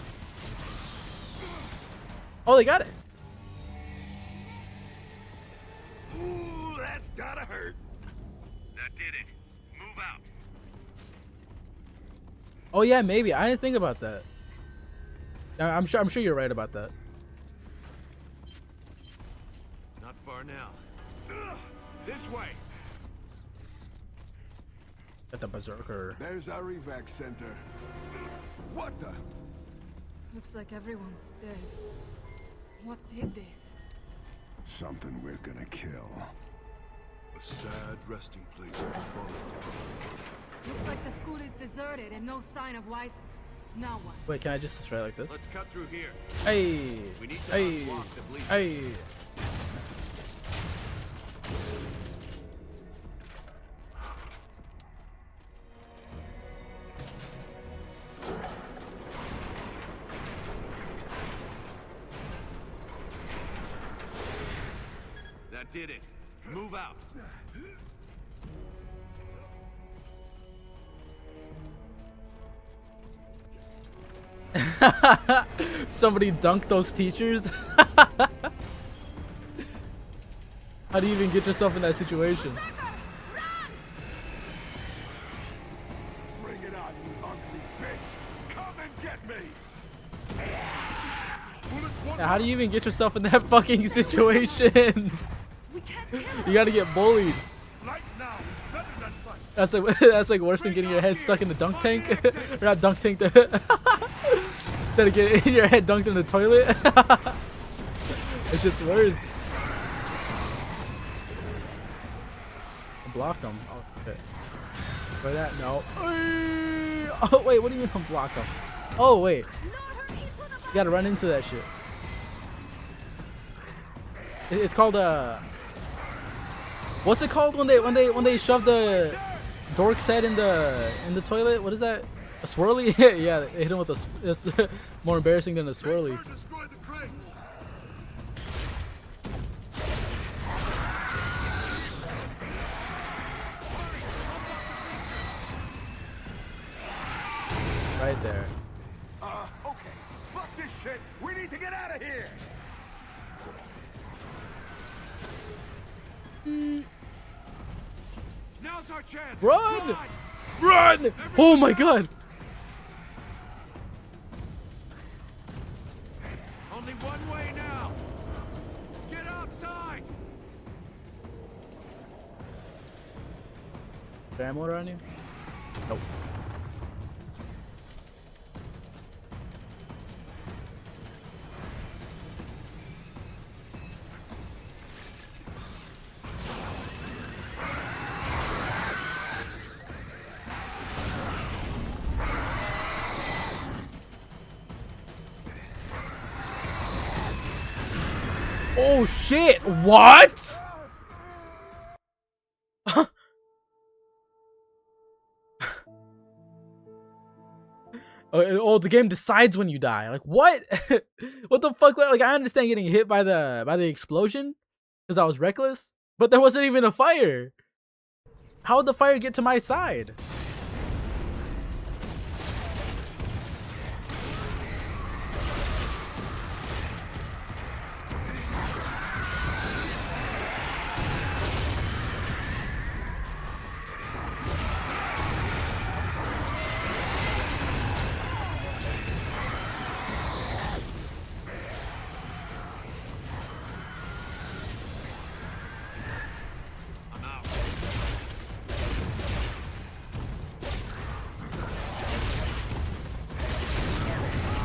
Speaker 1: Oh, they got it!
Speaker 8: Ooh, that's gotta hurt. That did it. Move out.
Speaker 1: Oh yeah, maybe. I didn't think about that. I'm sure you're right about that.
Speaker 8: Not far now. Ugh, this way.
Speaker 1: Got the berserker.
Speaker 3: There's our evac center. What the?
Speaker 6: Looks like everyone's dead. What did this?
Speaker 3: Something we're gonna kill.
Speaker 4: A sad resting place for the fallen.
Speaker 6: Looks like the school is deserted and no sign of Weiss. Now what?
Speaker 1: Wait, can I just try like this?
Speaker 8: Let's cut through here.
Speaker 1: Hey,
Speaker 8: We need to
Speaker 1: hey,
Speaker 8: unblock the bleachers.
Speaker 1: hey.
Speaker 8: That did it. Move out.
Speaker 1: Somebody dunked those teachers. How do you even get yourself in that situation?
Speaker 3: Bring it on, you ugly bitch! Come and get me!
Speaker 1: Yeah, how do you even get yourself in that fucking situation? You gotta get bullied.
Speaker 4: Light now is better than fight.
Speaker 1: That's like worse than getting your head stuck in the dunk tank. Or not dunk tank. Instead of getting your head dunked in the toilet. That shit's worse. Block them. Oh, okay. Wait, that no. Oh wait, what do you mean unblock them? Oh wait, you gotta run into that shit. It's called what's it called when they shove the dork's head in the toilet? What is that? A swirly? Yeah, they hit him with a. It's more embarrassing than a swirly.
Speaker 4: Destroy the crates.
Speaker 1: Right there.
Speaker 3: Okay. Fuck this shit! We need to get out of here!
Speaker 8: Now's our chance.
Speaker 1: Run! Run! Oh my god!
Speaker 8: Only one way now. Get outside.
Speaker 1: Ammo around you? Nope. Oh shit! What? Oh, the game decides when you die. Like what? What the fuck? Like I understand getting hit by the explosion because I was reckless, but there wasn't even a fire. How would the fire get to my side?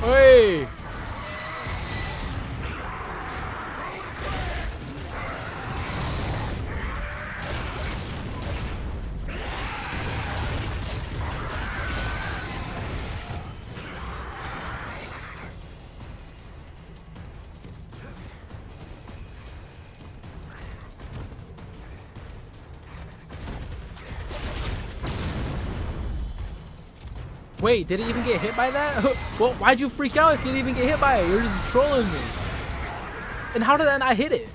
Speaker 1: Hey! Wait, did it even get hit by that? Well, why'd you freak out if you didn't even get hit by it? You're just trolling me. And how did that not hit it?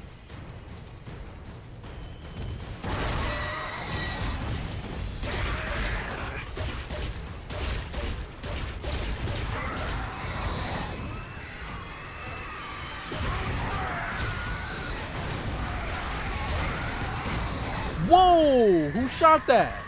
Speaker 1: Whoa! Who shot that?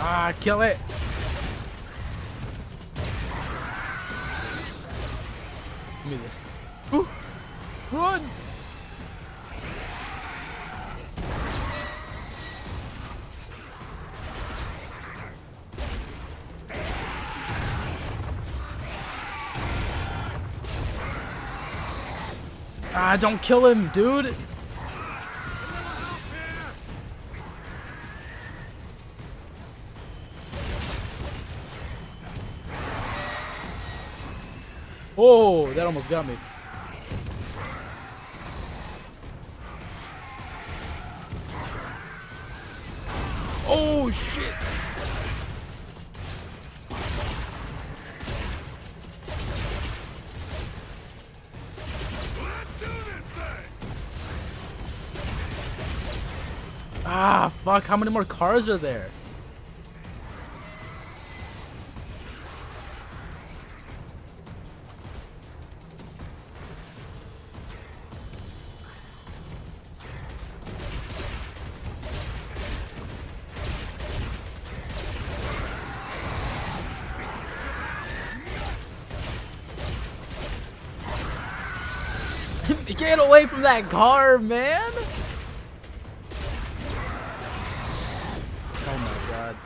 Speaker 1: Ah, kill it. Give me this. Ooh. Run! Ah, don't kill him, dude! Oh, that almost got me. Oh, shit! Ah, fuck, how many more cars are there? Get away from that car, man! Oh my god.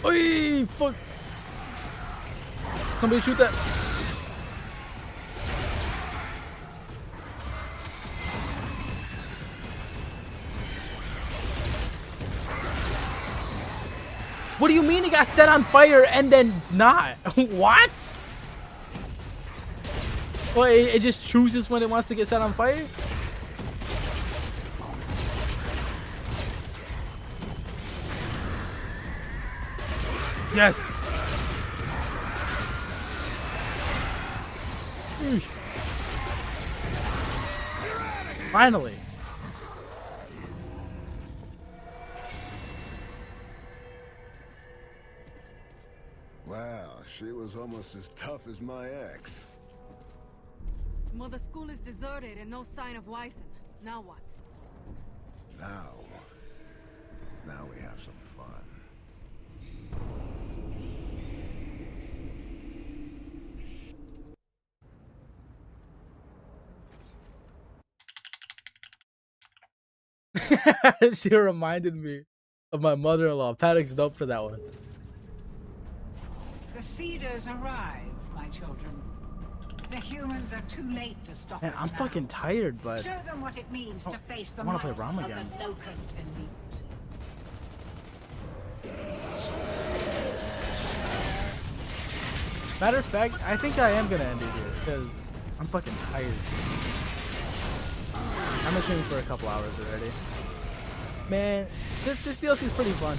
Speaker 1: Oy, fuck! Somebody shoot that! What do you mean he got set on fire and then not? What? Well, it just chooses when it wants to get set on fire? Yes! Finally!
Speaker 3: Wow, she was almost as tough as my ex.
Speaker 6: Well, the school is deserted and no sign of Wyson. Now what?
Speaker 3: Now we have some fun.
Speaker 1: She reminded me of my mother-in-law. Paddock's dope for that one.
Speaker 9: The Cedars arrive, my children. The humans are too late to stop
Speaker 1: Man,
Speaker 9: us
Speaker 1: I'm
Speaker 9: now.
Speaker 1: fucking tired, but
Speaker 9: Show them what it means to face the
Speaker 1: I wanna
Speaker 9: might
Speaker 1: play ROM
Speaker 9: of
Speaker 1: again.
Speaker 9: the Locust elite.
Speaker 1: matter of fact, I think I am gonna end it here because I'm fucking tired. I've been streaming for a couple hours already. Man, this DLC is pretty fun.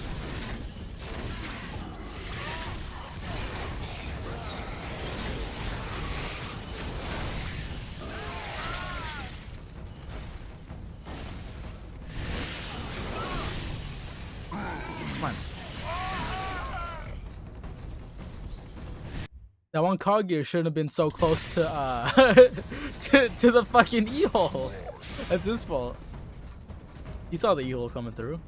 Speaker 1: Come on. That one cog gear shouldn't have been so close to to the fucking e-hole. That's his fault. He saw the e-hole coming through.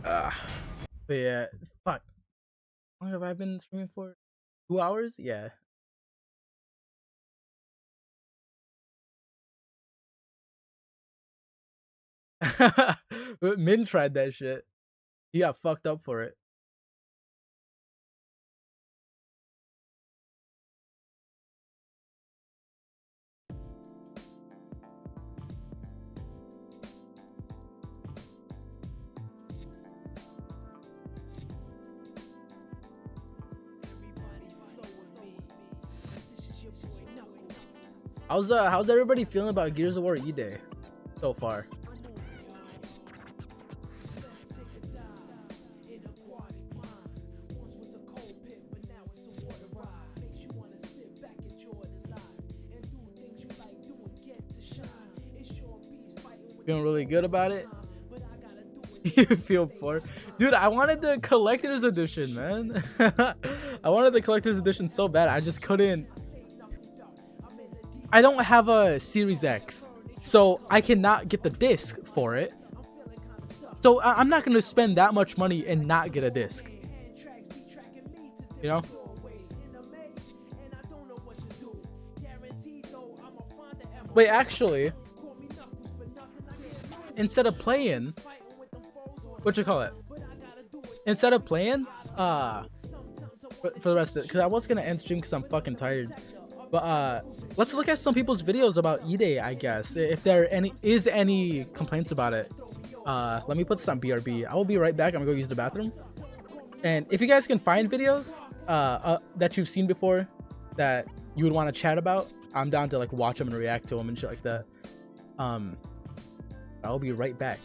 Speaker 1: But yeah, fuck. How long have I been streaming for? 2 hours? Yeah. But Min tried that shit. He got fucked up for it. How's everybody feeling about Gears of War E-Day so far? Feeling really good about it. You feel poor, dude. I wanted the collector's edition, man. I wanted the collector's edition so bad. I just couldn't. I don't have a Series X, so I cannot get the disc for it. So I'm not gonna spend that much money and not get a disc. You know? Wait, actually, instead of playing, what you call it? Instead of playing, for the rest of it, because I was gonna end stream because I'm fucking tired. But let's look at some people's videos about E-Day, I guess. If there is any complaints about it. Let me put this on BRB. I will be right back. I'm gonna go use the bathroom. And if you guys can find videos that you've seen before that you would want to chat about, I'm down to like watch them and react to them and shit like that. I'll be right back.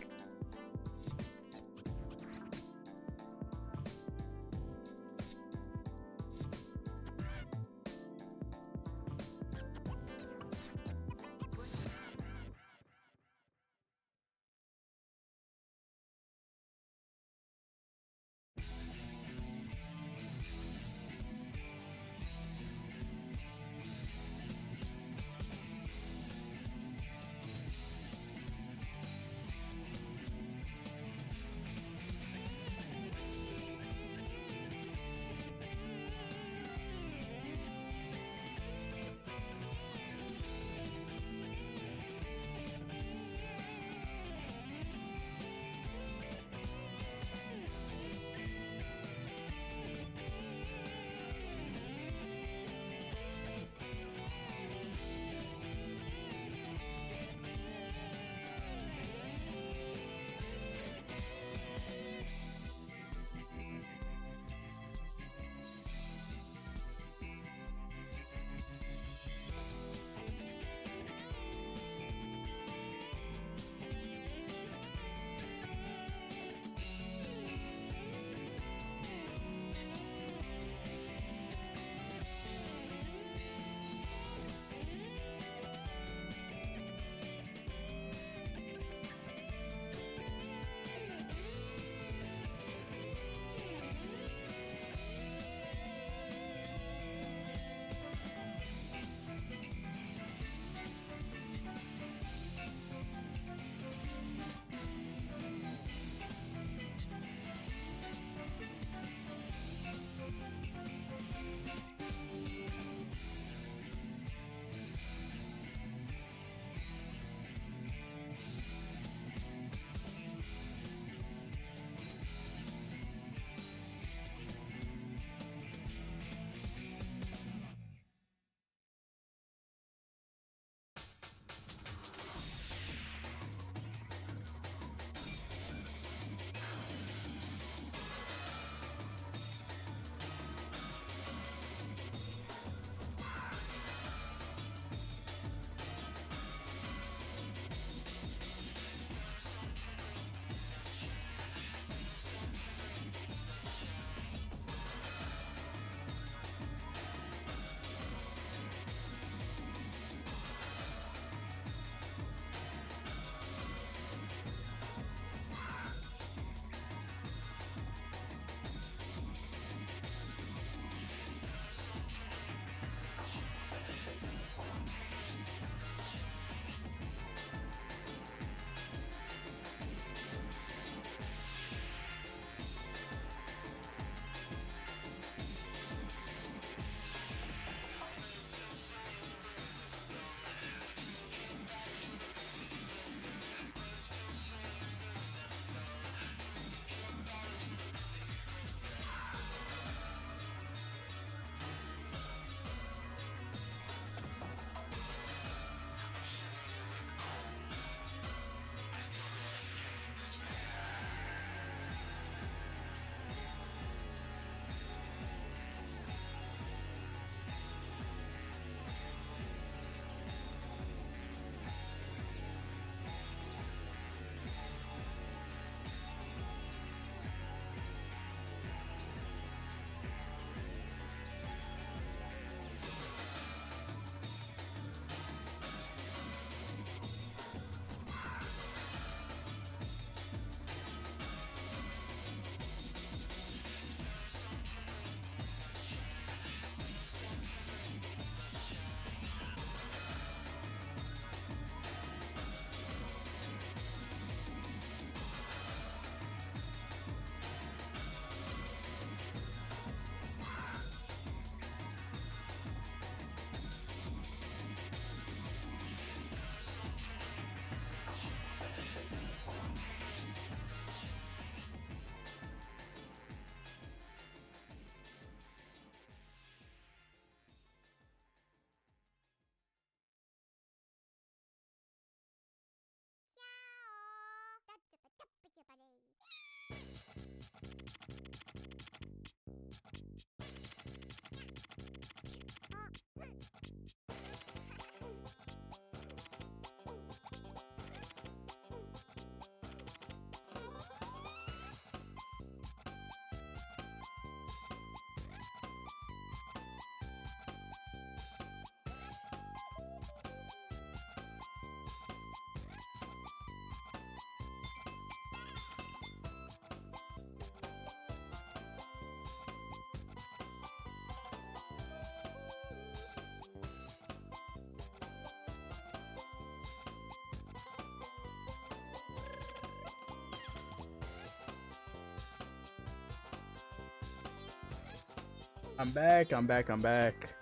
Speaker 1: I'm back. I'm back. I'm back.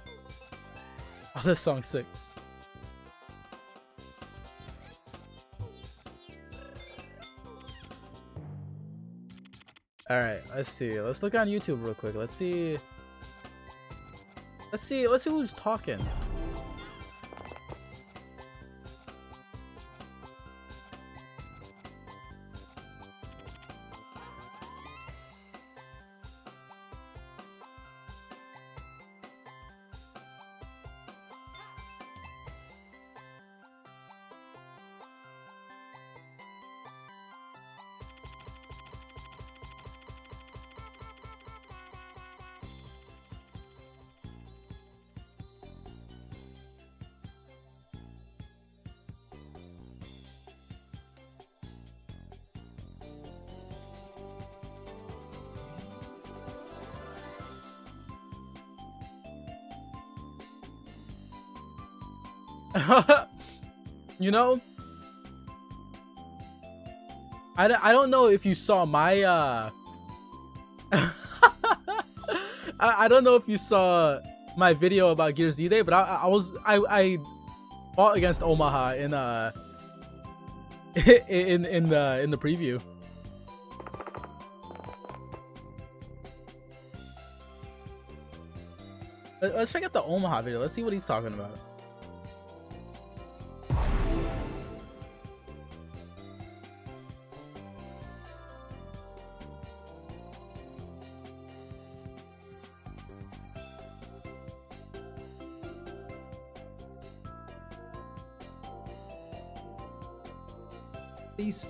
Speaker 1: Oh, this song's sick. All right, let's see. Let's look on YouTube real quick. Let's see. Let's see who's talking. You know, I don't know if you saw my I don't know if you saw my video about Gears E-Day, but I fought against Omaha in in the preview. Let's check out the Omaha video. Let's see what he's talking about.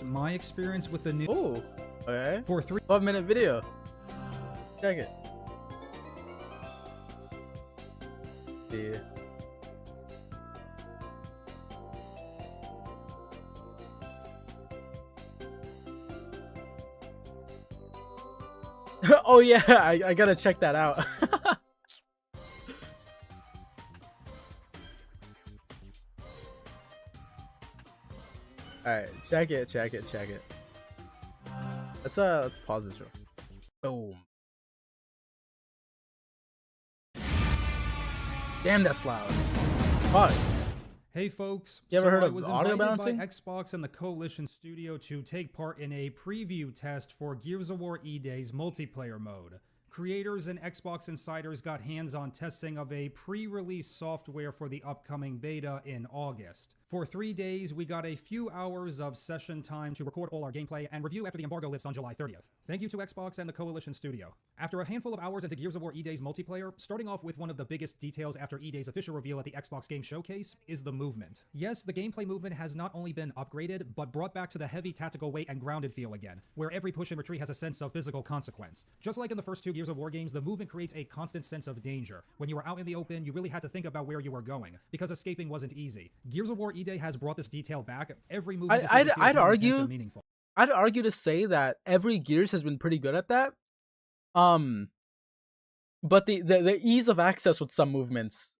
Speaker 11: My experience with the new
Speaker 1: okay
Speaker 11: for
Speaker 1: 5-minute video. Check it. Yeah. Oh yeah, I gotta check that out. Alright, check it. Let's pause this real. Boom. Damn, that's loud. Fuck.
Speaker 11: Hey folks,
Speaker 1: you ever heard
Speaker 11: I
Speaker 1: of
Speaker 11: was
Speaker 1: audio
Speaker 11: invited
Speaker 1: balancing?
Speaker 11: by Xbox and the Coalition Studio to take part in a preview test for Gears of War E-Day's multiplayer mode. Creators and Xbox insiders got hands-on testing of a pre-release software for the upcoming beta in August. For 3 days, we got a few hours of session time to record all our gameplay and review after the embargo lifts on July 30th. Thank you to Xbox and the Coalition Studio. After a handful of hours into Gears of War E-Day's multiplayer, starting off with one of the biggest details after E-Day's official reveal at the Xbox Game Showcase is the movement. Yes, the gameplay movement has not only been upgraded, but brought back to the heavy tactical weight and grounded feel again, where every push and retreat has a sense of physical consequence. Just like in the first 2 Gears of War games, the movement creates a constant sense of danger. When you were out in the open, you really had to think about where you were going, because escaping wasn't easy. Gears of War E-Day has brought this detail back. Every movement feels more intense and meaningful.
Speaker 1: I'd argue to say that every Gears has been pretty good at that. But the ease of access with some movements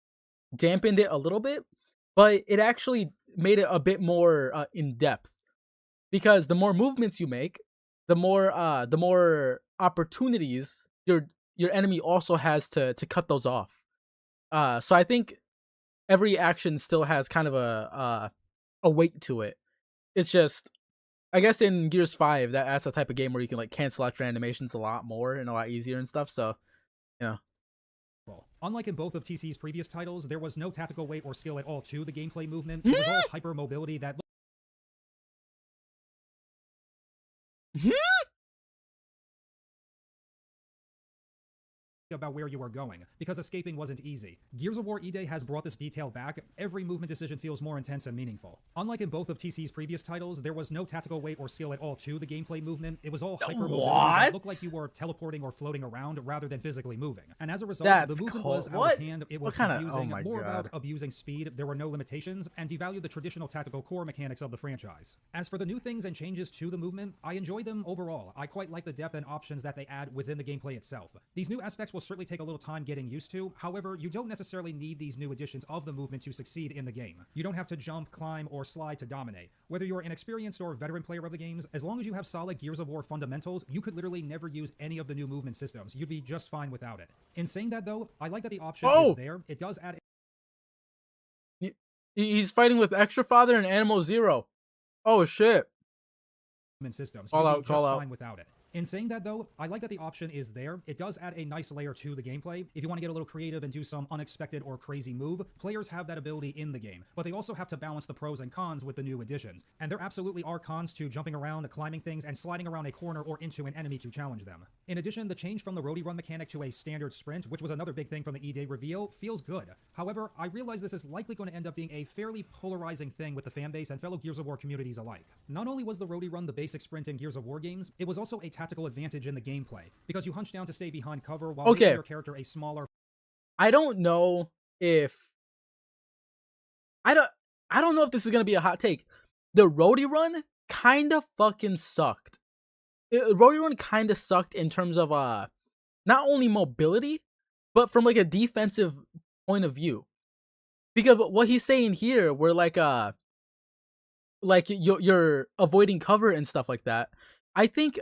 Speaker 1: dampened it a little bit, but it actually made it a bit more in depth, because the more movements you make, the more opportunities your enemy also has to cut those off. So I think every action still has kind of a weight to it. It's just, I guess in Gears 5, that's a type of game where you can like cancel out your animations a lot more and a lot easier and stuff. So, yeah.
Speaker 11: Unlike in both of TC's previous titles, there was no tactical weight or skill at all to the gameplay movement. It was all hyper mobility that about where you were going, because escaping wasn't easy. Gears of War E-Day has brought this detail back. Every movement decision feels more intense and meaningful. Unlike in both of TC's previous titles, there was no tactical weight or skill at all to the gameplay movement. It was all hyper-mobility that looked like you were teleporting or floating around rather than physically moving. And as a result, the movement was out of hand, it was confusing, more about abusing speed, there were no limitations, and devalued the traditional tactical core mechanics of the franchise. As for the new things and changes to the movement, I enjoy them overall. I quite like the depth and options that they add within the gameplay itself. These new aspects will will certainly take a little time getting used to. However, you don't necessarily need these new additions of the movement to succeed in the game. You don't have to jump, climb, or slide to dominate. Whether you're an experienced or veteran player of the games, as long as you have solid Gears of War fundamentals, you could literally never use any of the new movement systems. You'd be just fine without it. In saying that though, I like that the option is there. It does add...
Speaker 1: He's fighting with Extra Father and Animal Zero. Oh shit.
Speaker 11: Systems.
Speaker 1: Call
Speaker 11: You'd
Speaker 1: out,
Speaker 11: be
Speaker 1: call
Speaker 11: just
Speaker 1: out.
Speaker 11: fine without it. In saying that though, I like that the option is there. It does add a nice layer to the gameplay. If you want to get a little creative and do some unexpected or crazy move, players have that ability in the game, but they also have to balance the pros and cons with the new additions. And there absolutely are cons to jumping around, climbing things, and sliding around a corner or into an enemy to challenge them. In addition, the change from the roadie run mechanic to a standard sprint, which was another big thing from the E-Day reveal, feels good. However, I realize this is likely going to end up being a fairly polarizing thing with the fanbase and fellow Gears of War communities alike. Not only was the roadie run the basic sprint in Gears of War games, it was also a tactical advantage in the gameplay, because you hunch down to stay behind cover while making your character a smaller...
Speaker 1: I don't know if this is gonna be a hot take. The roadie run kind of fucking sucked. Roadie run kind of sucked in terms of not only mobility, but from like a defensive point of view. Because what he's saying here, where like you're avoiding cover and stuff like that, I think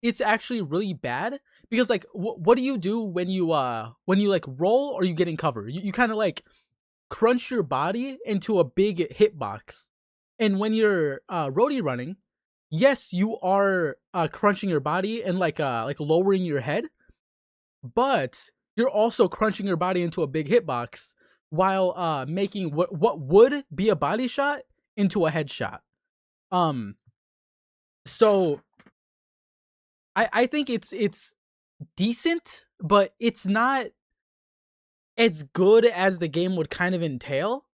Speaker 1: it's actually really bad, because like what do you do when you like roll or you get in cover? You kind of like crunch your body into a big hitbox, and when you're roadie running, yes, you are crunching your body and like lowering your head, but you're also crunching your body into a big hitbox while making what would be a body shot into a headshot. So I think it's decent, but it's not as good as the game would kind of entail.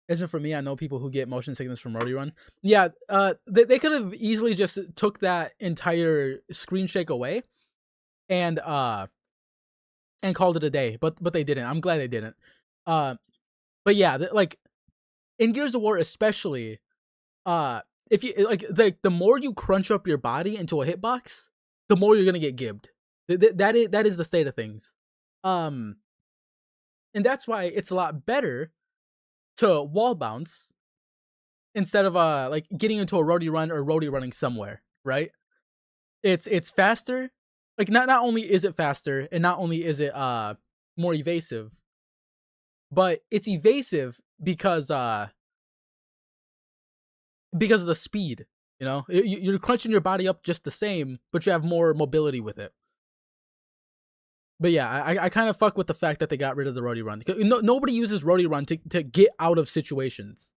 Speaker 1: Isn't for me. I know people who get motion sickness from roadie run. Yeah, they could have easily just took that entire screen shake away and called it a day, but they didn't. I'm glad they didn't. But yeah, like in Gears of War especially, if you like the more you crunch up your body into a hitbox, the more you're gonna get gibbed. That is the state of things. And that's why it's a lot better to wall bounce instead of like getting into a roadie run or roadie running somewhere, right? It's faster. Like not only is it faster and not only is it more evasive, but it's evasive because of the speed. You know, you're crunching your body up just the same, but you have more mobility with it. But yeah, I kind of fuck with the fact that they got rid of the roadie run. Nobody uses roadie run to get out of situations.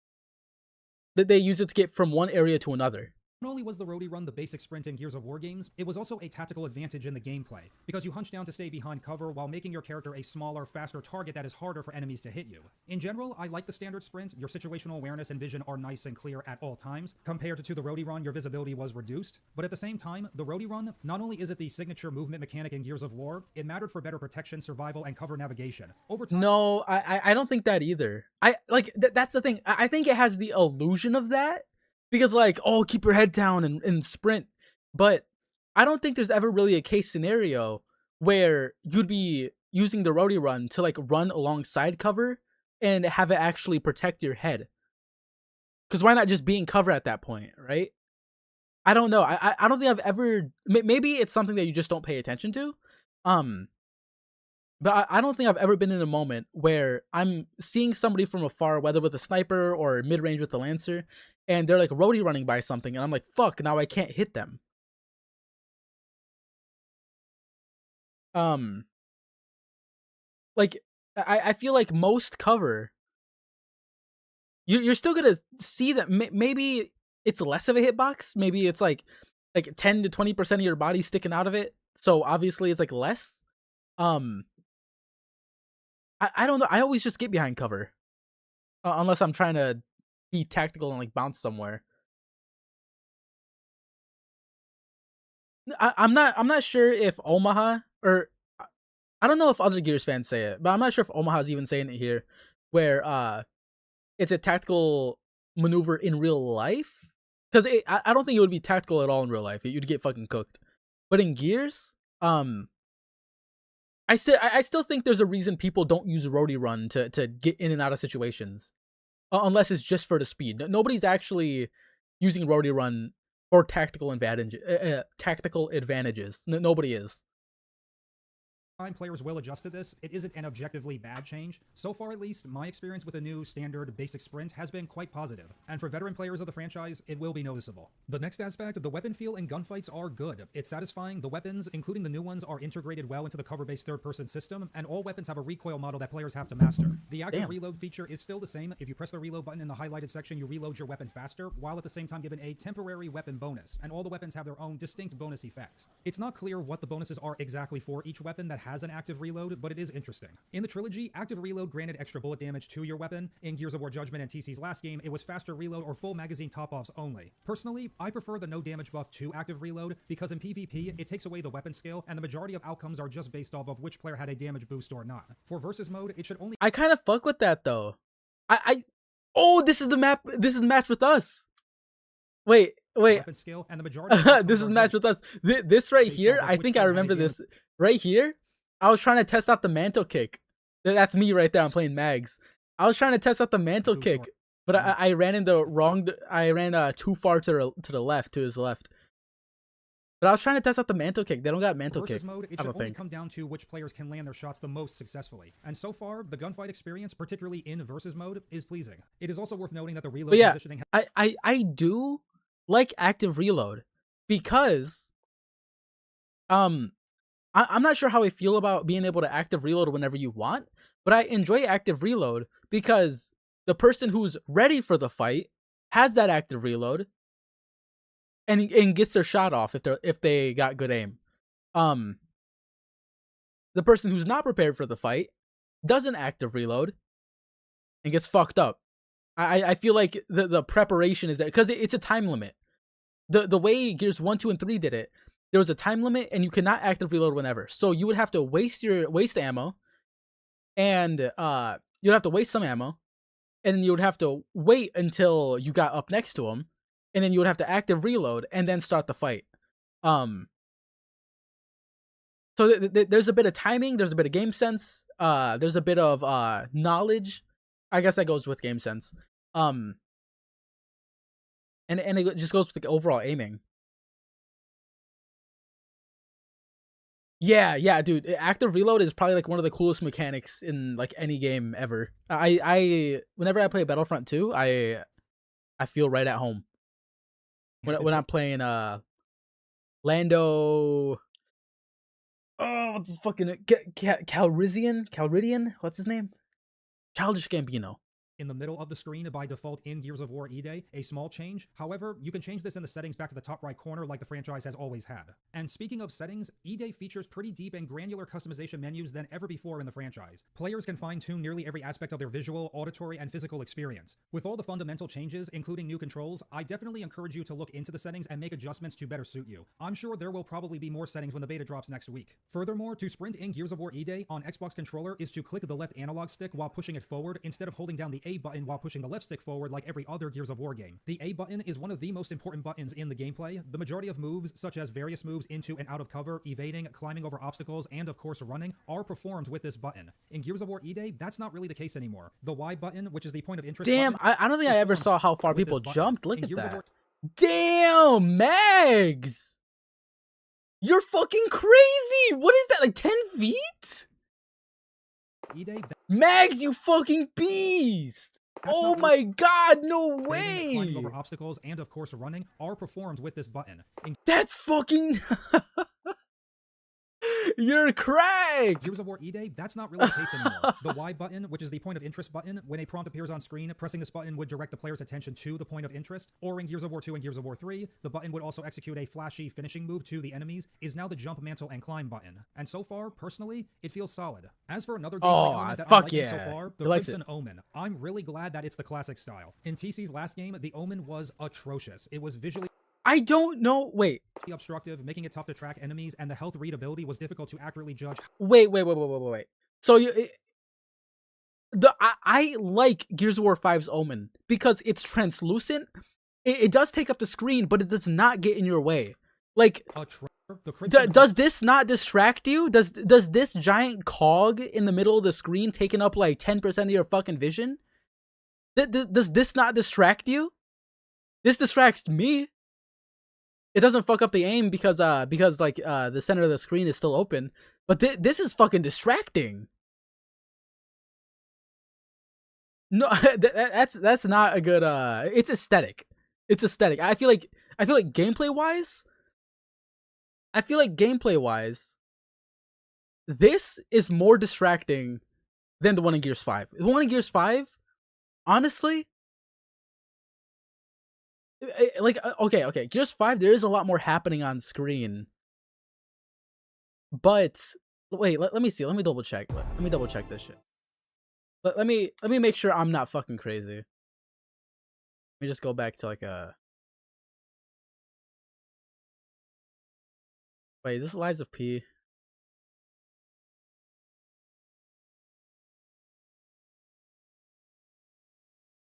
Speaker 1: That they use it to get from one area to another.
Speaker 11: Not only was the roadie run the basic sprint in Gears of War games, it was also a tactical advantage in the gameplay, because you hunch down to stay behind cover while making your character a smaller, faster target that is harder for enemies to hit you. In general, I like the standard sprint. Your situational awareness and vision are nice and clear at all times. Compared to the roadie run, your visibility was reduced. But at the same time, the roadie run, not only is it the signature movement mechanic in Gears of War, it mattered for better protection, survival, and cover navigation. Over time...
Speaker 1: No, I don't think that either. That's the thing. I think it has the illusion of that. Because, like, oh, keep your head down and sprint. But I don't think there's ever really a case scenario where you'd be using the roadie run to, like, run alongside cover and have it actually protect your head. Because why not just be in cover at that point, right? I don't know. I don't think I've ever... Maybe it's something that you just don't pay attention to. But I don't think I've ever been in a moment where I'm seeing somebody from afar, whether with a sniper or mid-range with a Lancer, and they're like roadie running by something, and I'm like, fuck, now I can't hit them. Like, I feel like most cover, you're still gonna see that maybe it's less of a hitbox, maybe it's like 10 to 20% of your body sticking out of it, so obviously it's like less. I don't know. I always just get behind cover, unless I'm trying to be tactical and like bounce somewhere. I'm not sure if Omaha, or I don't know if other Gears fans say it, but I'm not sure if Omaha's even saying it here, where it's a tactical maneuver in real life, because I don't think it would be tactical at all in real life. You'd get fucking cooked. But in Gears, I still think there's a reason people don't use roadie run to get in and out of situations, unless it's just for the speed. Nobody's actually using roadie run for tactical advantages. Nobody is.
Speaker 11: Players will adjust to this. It isn't an objectively bad change. So far, at least, my experience with the new standard basic sprint has been quite positive, and for veteran players of the franchise, it will be noticeable. The next aspect, the weapon feel in gunfights are good. It's satisfying. The weapons, including the new ones, are integrated well into the cover-based third-person system, and all weapons have a recoil model that players have to master. The active reload feature is still the same. If you press the reload button in the highlighted section, you reload your weapon faster, while at the same time given a temporary weapon bonus, and all the weapons have their own distinct bonus effects. It's not clear what the bonuses are exactly for each weapon that has an active reload, but it is interesting. In the trilogy, active reload granted extra bullet damage to your weapon. In Gears of War Judgment and TC's last game, it was faster reload or full magazine top-offs only. Personally, I prefer the no damage buff to active reload because in PvP, it takes away the weapon scale, and the majority of outcomes are just based off of which player had a damage boost or not. For versus mode, it should only—
Speaker 1: I kind of fuck with that though. Oh, this is the map. This is match with us. Wait.
Speaker 11: Weapon scale, and the majority
Speaker 1: this is match with us. This right here, I think I remember this. Right here, I was trying to test out the mantle kick. That's me right there. I'm playing Mags. I was trying to test out the mantle kick, but I ran in the wrong. I ran too far to the left, to his left. But I was trying to test out the mantle kick. They don't got mantle kick.
Speaker 11: Versus mode, it should only come down to which players can land their shots the most successfully. And so far, the gunfight experience, particularly in versus mode, is pleasing. It is also worth noting that the reload positioning—
Speaker 1: I do like active reload because I'm not sure how I feel about being able to active reload whenever you want, but I enjoy active reload because the person who's ready for the fight has that active reload and gets their shot off if they got good aim. The person who's not prepared for the fight doesn't active reload and gets fucked up. I feel like the preparation is there because it's a time limit. The way Gears 1, 2, and 3 did it, there was a time limit and you cannot active reload whenever. So you would have to waste ammo, and you'd have to waste some ammo, and you would have to wait until you got up next to him, and then you would have to active reload and then start the fight. So there's a bit of timing, there's a bit of game sense, there's a bit of knowledge. I guess that goes with game sense. And it just goes with the overall aiming. Yeah, dude. Active reload is probably like one of the coolest mechanics in like any game ever. I whenever I play Battlefront 2, I feel right at home. When I'm playing Lando. Oh, what's his fucking Calridian? What's his name? Childish Gambino.
Speaker 11: In the middle of the screen by default in Gears of War E-Day, a small change. However, you can change this in the settings back to the top right corner like the franchise has always had. And speaking of settings, E-Day features pretty deep and granular customization menus than ever before in the franchise. Players can fine-tune nearly every aspect of their visual, auditory, and physical experience. With all the fundamental changes, including new controls, I definitely encourage you to look into the settings and make adjustments to better suit you. I'm sure there will probably be more settings when the beta drops next week. Furthermore, to sprint in Gears of War E-Day on Xbox controller is to click the left analog stick while pushing it forward instead of holding down the A button while pushing the left stick forward like every other Gears of War game. The A button is one of the most important buttons in the gameplay. The majority of moves, such as various moves into and out of cover, evading, climbing over obstacles, and of course running, are performed with this button. In Gears of War E-Day, that's not really the case anymore. The Y button, which is the point of interest
Speaker 1: Damn,
Speaker 11: button,
Speaker 1: I don't think I ever saw how far people jumped. Look at
Speaker 11: Gears of
Speaker 1: that.
Speaker 11: War—
Speaker 1: Damn, Mags! You're fucking crazy! What is that, like 10 feet?
Speaker 11: E-Day,
Speaker 1: Mags, you fucking beast! Oh my god, no way!
Speaker 11: Climbing over obstacles and of course running are performed with this button.
Speaker 1: That's fucking... You're cracked!
Speaker 11: Gears of War E-Day, that's not really the case anymore. The Y button, which is the point of interest button, when a prompt appears on screen, pressing this button would direct the player's attention to the point of interest, or in Gears of War 2 and Gears of War 3, the button would also execute a flashy finishing move to the enemies, is now the jump, mantle, and climb button. And so far, personally, it feels solid. As for another gameplay element that I'm liking so far, the Crimson Omen. I'm really glad that it's the classic style. In TC's last game, the Omen was atrocious. It was visually—
Speaker 1: I don't know. Wait.
Speaker 11: Obstructive, making it tough to track enemies, and the health readability was difficult to accurately judge.
Speaker 1: Wait. So I like Gears of War 5's Omen because it's translucent It does take up the screen, but it does not get in your way. Like,
Speaker 11: the
Speaker 1: does this not distract you? Does this giant cog in the middle of the screen taking up like 10% of your fucking vision? Does this not distract you? This distracts me. It doesn't fuck up the aim because the center of the screen is still open, but this is fucking distracting. No, that's not a good. It's aesthetic. It's aesthetic. I feel like gameplay wise, this is more distracting than the one in Gears 5. The one in Gears 5, honestly, okay, Gears 5, there is a lot more happening on screen. But wait, let me see. Let me double check. Let me double check this shit. Let me make sure I'm not fucking crazy. Let me just go back to like a. Wait, is this Lies of P?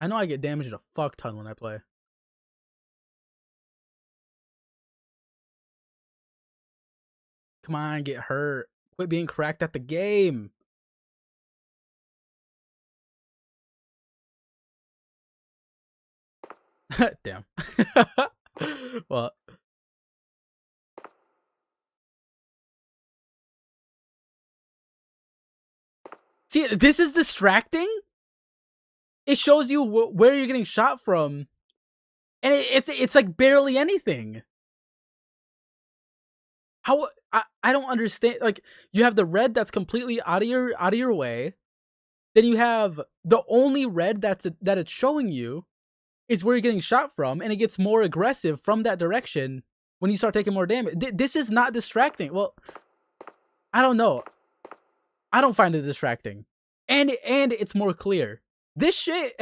Speaker 1: I know I get damaged a fuck ton when I play. Come on, get hurt. Quit being cracked at the game. Damn. Well. See, this is distracting. It shows you where you're getting shot from, and it's like barely anything. How I don't understand. Like, you have the red that's completely out of your way. Then you have the only red that it's showing you is where you're getting shot from, and it gets more aggressive from that direction when you start taking more damage. This is not distracting. Well, I don't know. I don't find it distracting, and it's more clear. This shit,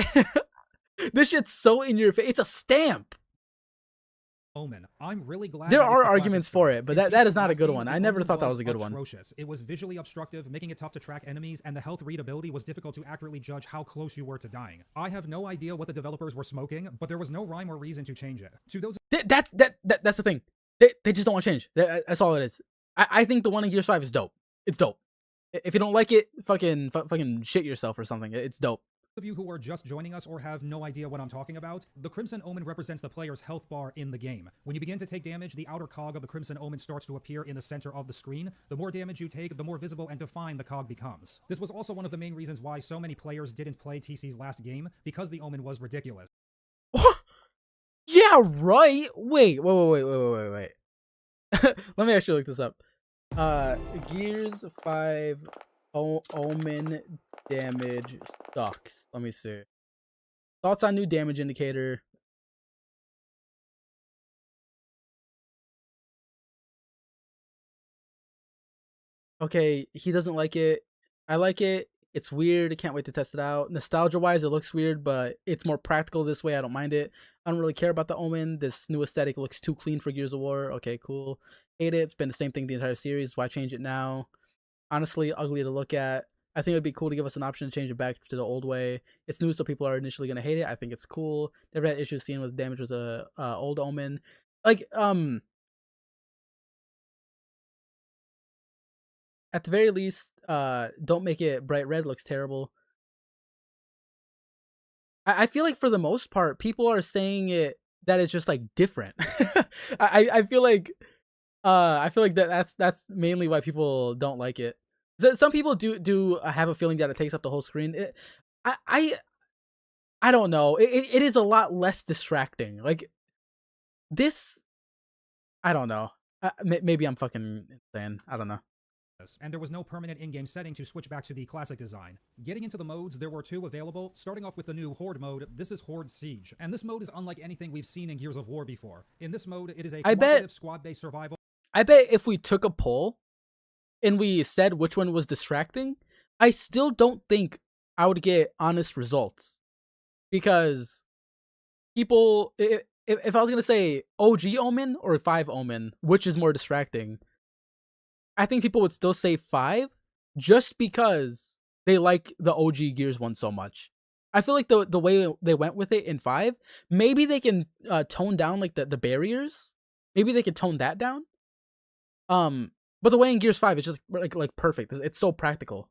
Speaker 1: this shit's so in your face. It's a stamp.
Speaker 11: Omen. I'm really glad
Speaker 1: there are arguments for it, but that is not a good one. I never thought that was a good one.
Speaker 11: It was visually obstructive, making it tough to track enemies, and the health readability was difficult to accurately judge how close you were to dying. I have no idea what the developers were smoking, but there was no rhyme or reason to change it. To those,
Speaker 1: that's the thing. They just don't want to change. That's all it is. I think the one in Gears 5 is dope. It's dope. If you don't like it, fucking shit yourself or something. It's dope.
Speaker 11: Of you who are just joining us or have no idea what I'm talking about, the Crimson Omen represents the player's health bar in the game. When you begin to take damage, the outer cog of the Crimson Omen starts to appear in the center of the screen. The more damage you take, the more visible and defined the cog becomes. This was also one of the main reasons why so many players didn't play TC's last game, because the Omen was ridiculous.
Speaker 1: Yeah, right. Wait. Let me actually look this up. Gears 5 Omen damage sucks. Let me see. Thoughts on new damage indicator. Okay, he doesn't like it. I like it. It's weird. I can't wait to test it out. Nostalgia-wise, it looks weird, but it's more practical this way. I don't mind it. I don't really care about the Omen. This new aesthetic looks too clean for Gears of War. Okay, cool. Hate it. It's been the same thing the entire series. Why change it now? Honestly, ugly to look at. I think it'd be cool to give us an option to change it back to the old way. It's new, so people are initially going to hate it. I think it's cool. Never had issues seeing with damage with the old Omen. Like, at the very least, don't make it bright red. Looks terrible. I feel like for the most part, people are saying it that it's just like different. I feel like that's mainly why people don't like it. Some people do have a feeling that it takes up the whole screen. I don't know. It is a lot less distracting. Like this, I don't know. Maybe I'm fucking insane. I don't know.
Speaker 11: And there was no permanent in-game setting to switch back to the classic design. Getting into the modes, there were two available. Starting off with the new Horde mode, this is Horde Siege, and this mode is unlike anything we've seen in Gears of War before. In this mode, it is a cooperative squad-based survival.
Speaker 1: I bet if we took a poll and we said which one was distracting, I still don't think I would get honest results. Because people, if I was going to say OG Omen or 5 Omen, which is more distracting, I think people would still say 5 just because they like the OG Gears one so much. I feel like the way they went with it in 5, maybe they can tone down like the barriers. Maybe they could tone that down. But the way in Gears 5 is just like perfect. It's so practical.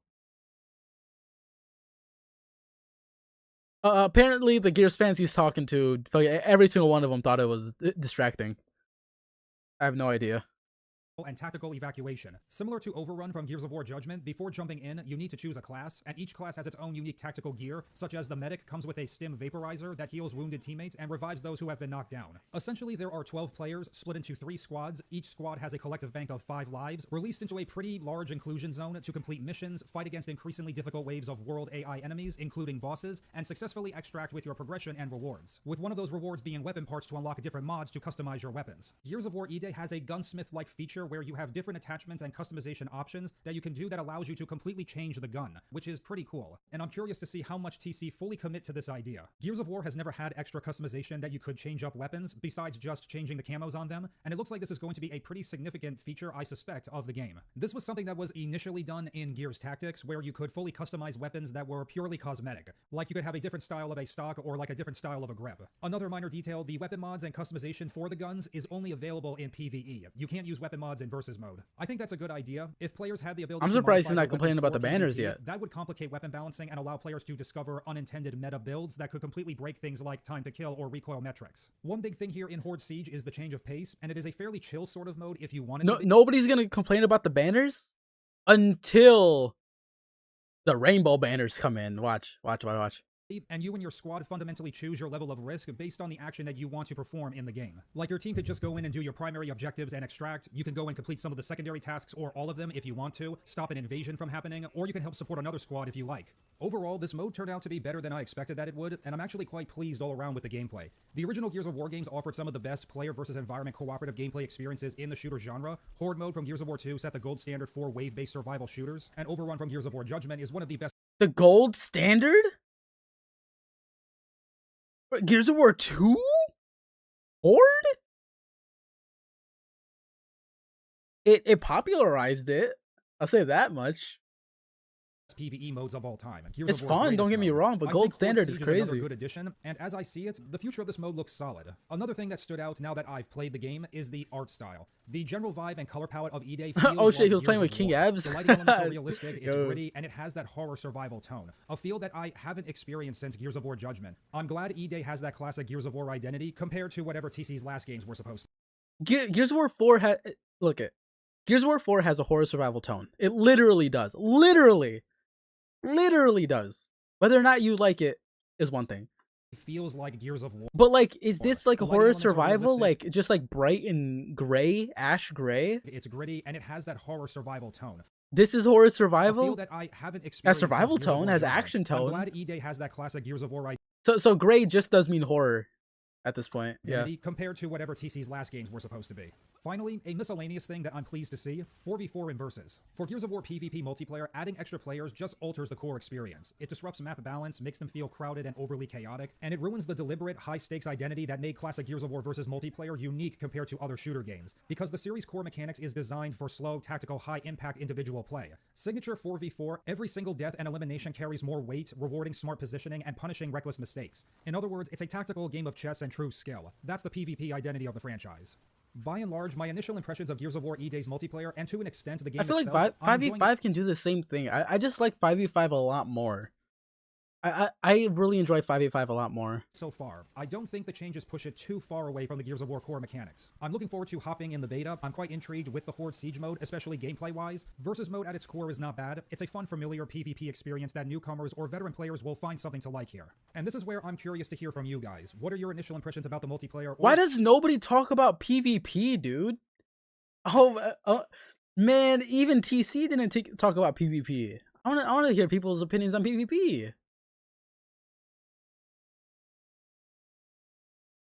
Speaker 1: Apparently, the Gears fans he's talking to, every single one of them thought it was distracting. I have no idea.
Speaker 11: And tactical evacuation. Similar to Overrun from Gears of War Judgment, before jumping in, you need to choose a class, and each class has its own unique tactical gear, such as the medic comes with a stim vaporizer that heals wounded teammates and revives those who have been knocked down. Essentially, there are 12 players split into 3 squads. Each squad has a collective bank of 5 lives, released into a pretty large inclusion zone to complete missions, fight against increasingly difficult waves of world AI enemies, including bosses, and successfully extract with your progression and rewards, with one of those rewards being weapon parts to unlock different mods to customize your weapons. Gears of War E-Day has a gunsmith-like feature where you have different attachments and customization options that you can do that allows you to completely change the gun, which is pretty cool. And I'm curious to see how much TC fully commit to this idea. Gears of War has never had extra customization that you could change up weapons, besides just changing the camos on them, and it looks like this is going to be a pretty significant feature, I suspect, of the game. This was something that was initially done in Gears Tactics, where you could fully customize weapons that were purely cosmetic. Like you could have a different style of a stock or like a different style of a grip. Another minor detail, the weapon mods and customization for the guns is only available in PvE. You can't use weapon mods in versus mode. I think that's a good idea. If players had the ability
Speaker 1: I'm surprised he's not complaining about the banners yet.
Speaker 11: That would complicate weapon balancing and allow players to discover unintended meta builds that could completely break things like time to kill or recoil metrics. One big thing here in Horde Siege is the change of pace, and it is a fairly chill sort of mode if you want it to be.
Speaker 1: Nobody's gonna complain about the banners until the rainbow banners come in. Watch.
Speaker 11: And you and your squad fundamentally choose your level of risk based on the action that you want to perform in the game. Like your team could just go in and do your primary objectives and extract, you can go and complete some of the secondary tasks or all of them if you want to, stop an invasion from happening, or you can help support another squad if you like. Overall, this mode turned out to be better than I expected that it would, and I'm actually quite pleased all around with the gameplay. The original Gears of War games offered some of the best player versus environment cooperative gameplay experiences in the shooter genre. Horde mode from Gears of War 2 set the gold standard for wave-based survival shooters, and Overrun from Gears of War Judgment is one of the best.
Speaker 1: The gold standard? Gears of War 2? Horde? It popularized it. I'll say that much.
Speaker 11: PvE modes of all time.
Speaker 1: It's fun, don't get me wrong, but gold standard is crazy.
Speaker 11: Another good addition, and as I see it, the future of this mode looks solid. Another thing that stood out now that I've played the game is the art style. The general vibe and color palette of E-Day feels
Speaker 1: oh shit,
Speaker 11: like
Speaker 1: he was playing with King Abs?
Speaker 11: The lighting elements are realistic, it's gritty, and it has that horror survival tone. A feel that I haven't experienced since Gears of War Judgment. I'm glad E-Day has that classic Gears of War identity compared to whatever TC's last games were supposed to.
Speaker 1: Gears of War 4 has... Look it. Gears of War 4 has a horror survival tone. It literally does. Literally does. Whether or not you like it is one thing.
Speaker 11: It feels like Gears of War.
Speaker 1: But like, is this like a horror survival? Like just like bright and gray, ash gray?
Speaker 11: It's gritty and it has that horror survival tone.
Speaker 1: This is horror survival?
Speaker 11: I feel that I haven't experienced
Speaker 1: has survival tone, has action tone.
Speaker 11: I'm glad E-Day has that classic Gears of War.
Speaker 1: So gray just does mean horror at this point. Yeah.
Speaker 11: Compared to whatever TC's last games were supposed to be. Finally, a miscellaneous thing that I'm pleased to see, 4v4 in versus. For Gears of War PvP multiplayer, adding extra players just alters the core experience. It disrupts map balance, makes them feel crowded and overly chaotic, and it ruins the deliberate, high-stakes identity that made classic Gears of War versus multiplayer unique compared to other shooter games, because the series' core mechanics is designed for slow, tactical, high-impact individual play. Signature 4v4, every single death and elimination carries more weight, rewarding smart positioning and punishing reckless mistakes. In other words, it's a tactical game of chess and true skill. That's the PvP identity of the franchise. By and large, my initial impressions of Gears of War E-Day's multiplayer, and to an extent the game itself...
Speaker 1: I feel like 5v5 can do the same thing. I just like 5v5 a lot more. I really enjoy 5v5 a lot more.
Speaker 11: So far, I don't think the changes push it too far away from the Gears of War core mechanics. I'm looking forward to hopping in the beta. I'm quite intrigued with the Horde Siege mode, especially gameplay-wise. Versus mode at its core is not bad. It's a fun, familiar PvP experience that newcomers or veteran players will find something to like here. And this is where I'm curious to hear from you guys. What are your initial impressions about the multiplayer?
Speaker 1: Why does nobody talk about PvP, dude? Oh, man, even TC didn't talk about PvP. I want to hear people's opinions on PvP.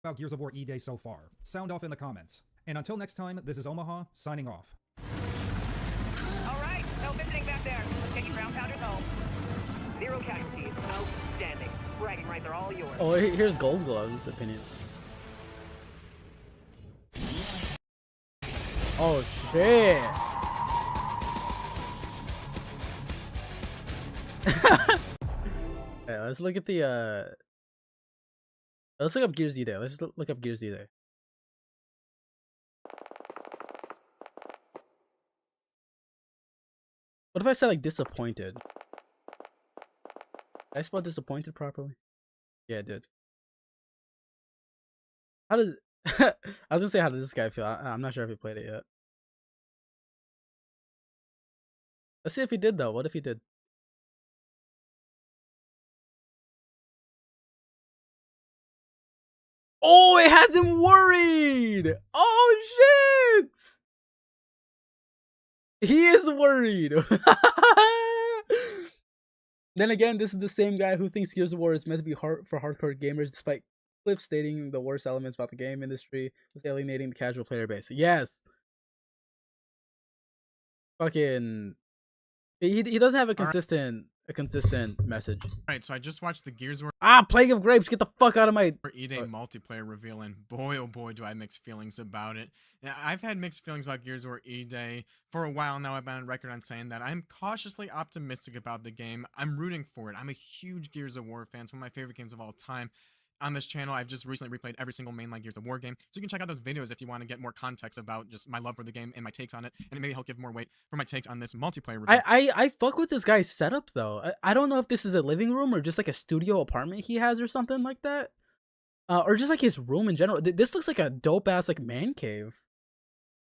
Speaker 11: About Gears of War E-Day so far. Sound off in the comments. And until next time, this is Omaha, signing off.
Speaker 12: Alright, no visiting back there. Let's get you ground pounders home. 0 casualties. Outstanding. Bragging rights are all yours.
Speaker 1: Oh, here's Gold Glove's opinion. Oh, shit. Okay, let's look at the let's look up Gears E Day. Let's just look up Gears E Day. What if I said like disappointed? Did I spell disappointed properly? Yeah, it did. How does I was gonna say how does this guy feel? I'm not sure if he played it yet. Let's see if he did though. What if he did? Oh, it has him worried. Oh shit! He is worried. Then again, this is the same guy who thinks Gears of War is meant to be hard for hardcore gamers, despite Cliff stating the worst elements about the game industry was alienating the casual player base. Yes. Fucking. He doesn't have a consistent message.
Speaker 13: Alright, so I just watched the Gears of
Speaker 1: War Plague of Grapes, get the fuck out of my
Speaker 13: E-Day multiplayer reveal, and boy oh boy do I have mixed feelings about it. Now, I've had mixed feelings about Gears of War E-Day for a while now. I've been on record on saying that I'm cautiously optimistic about the game. I'm rooting for it. I'm a huge Gears of War fan. It's one of my favorite games of all time. On this channel, I've just recently replayed every single mainline Gears of War game, so you can check out those videos if you want to get more context about just my love for the game and my takes on it, and it maybe help give more weight for my takes on this multiplayer review.
Speaker 1: I fuck with this guy's setup though. I don't know if this is a living room or just like a studio apartment he has or something like that, or just like his room in general. This looks like a dope ass like man cave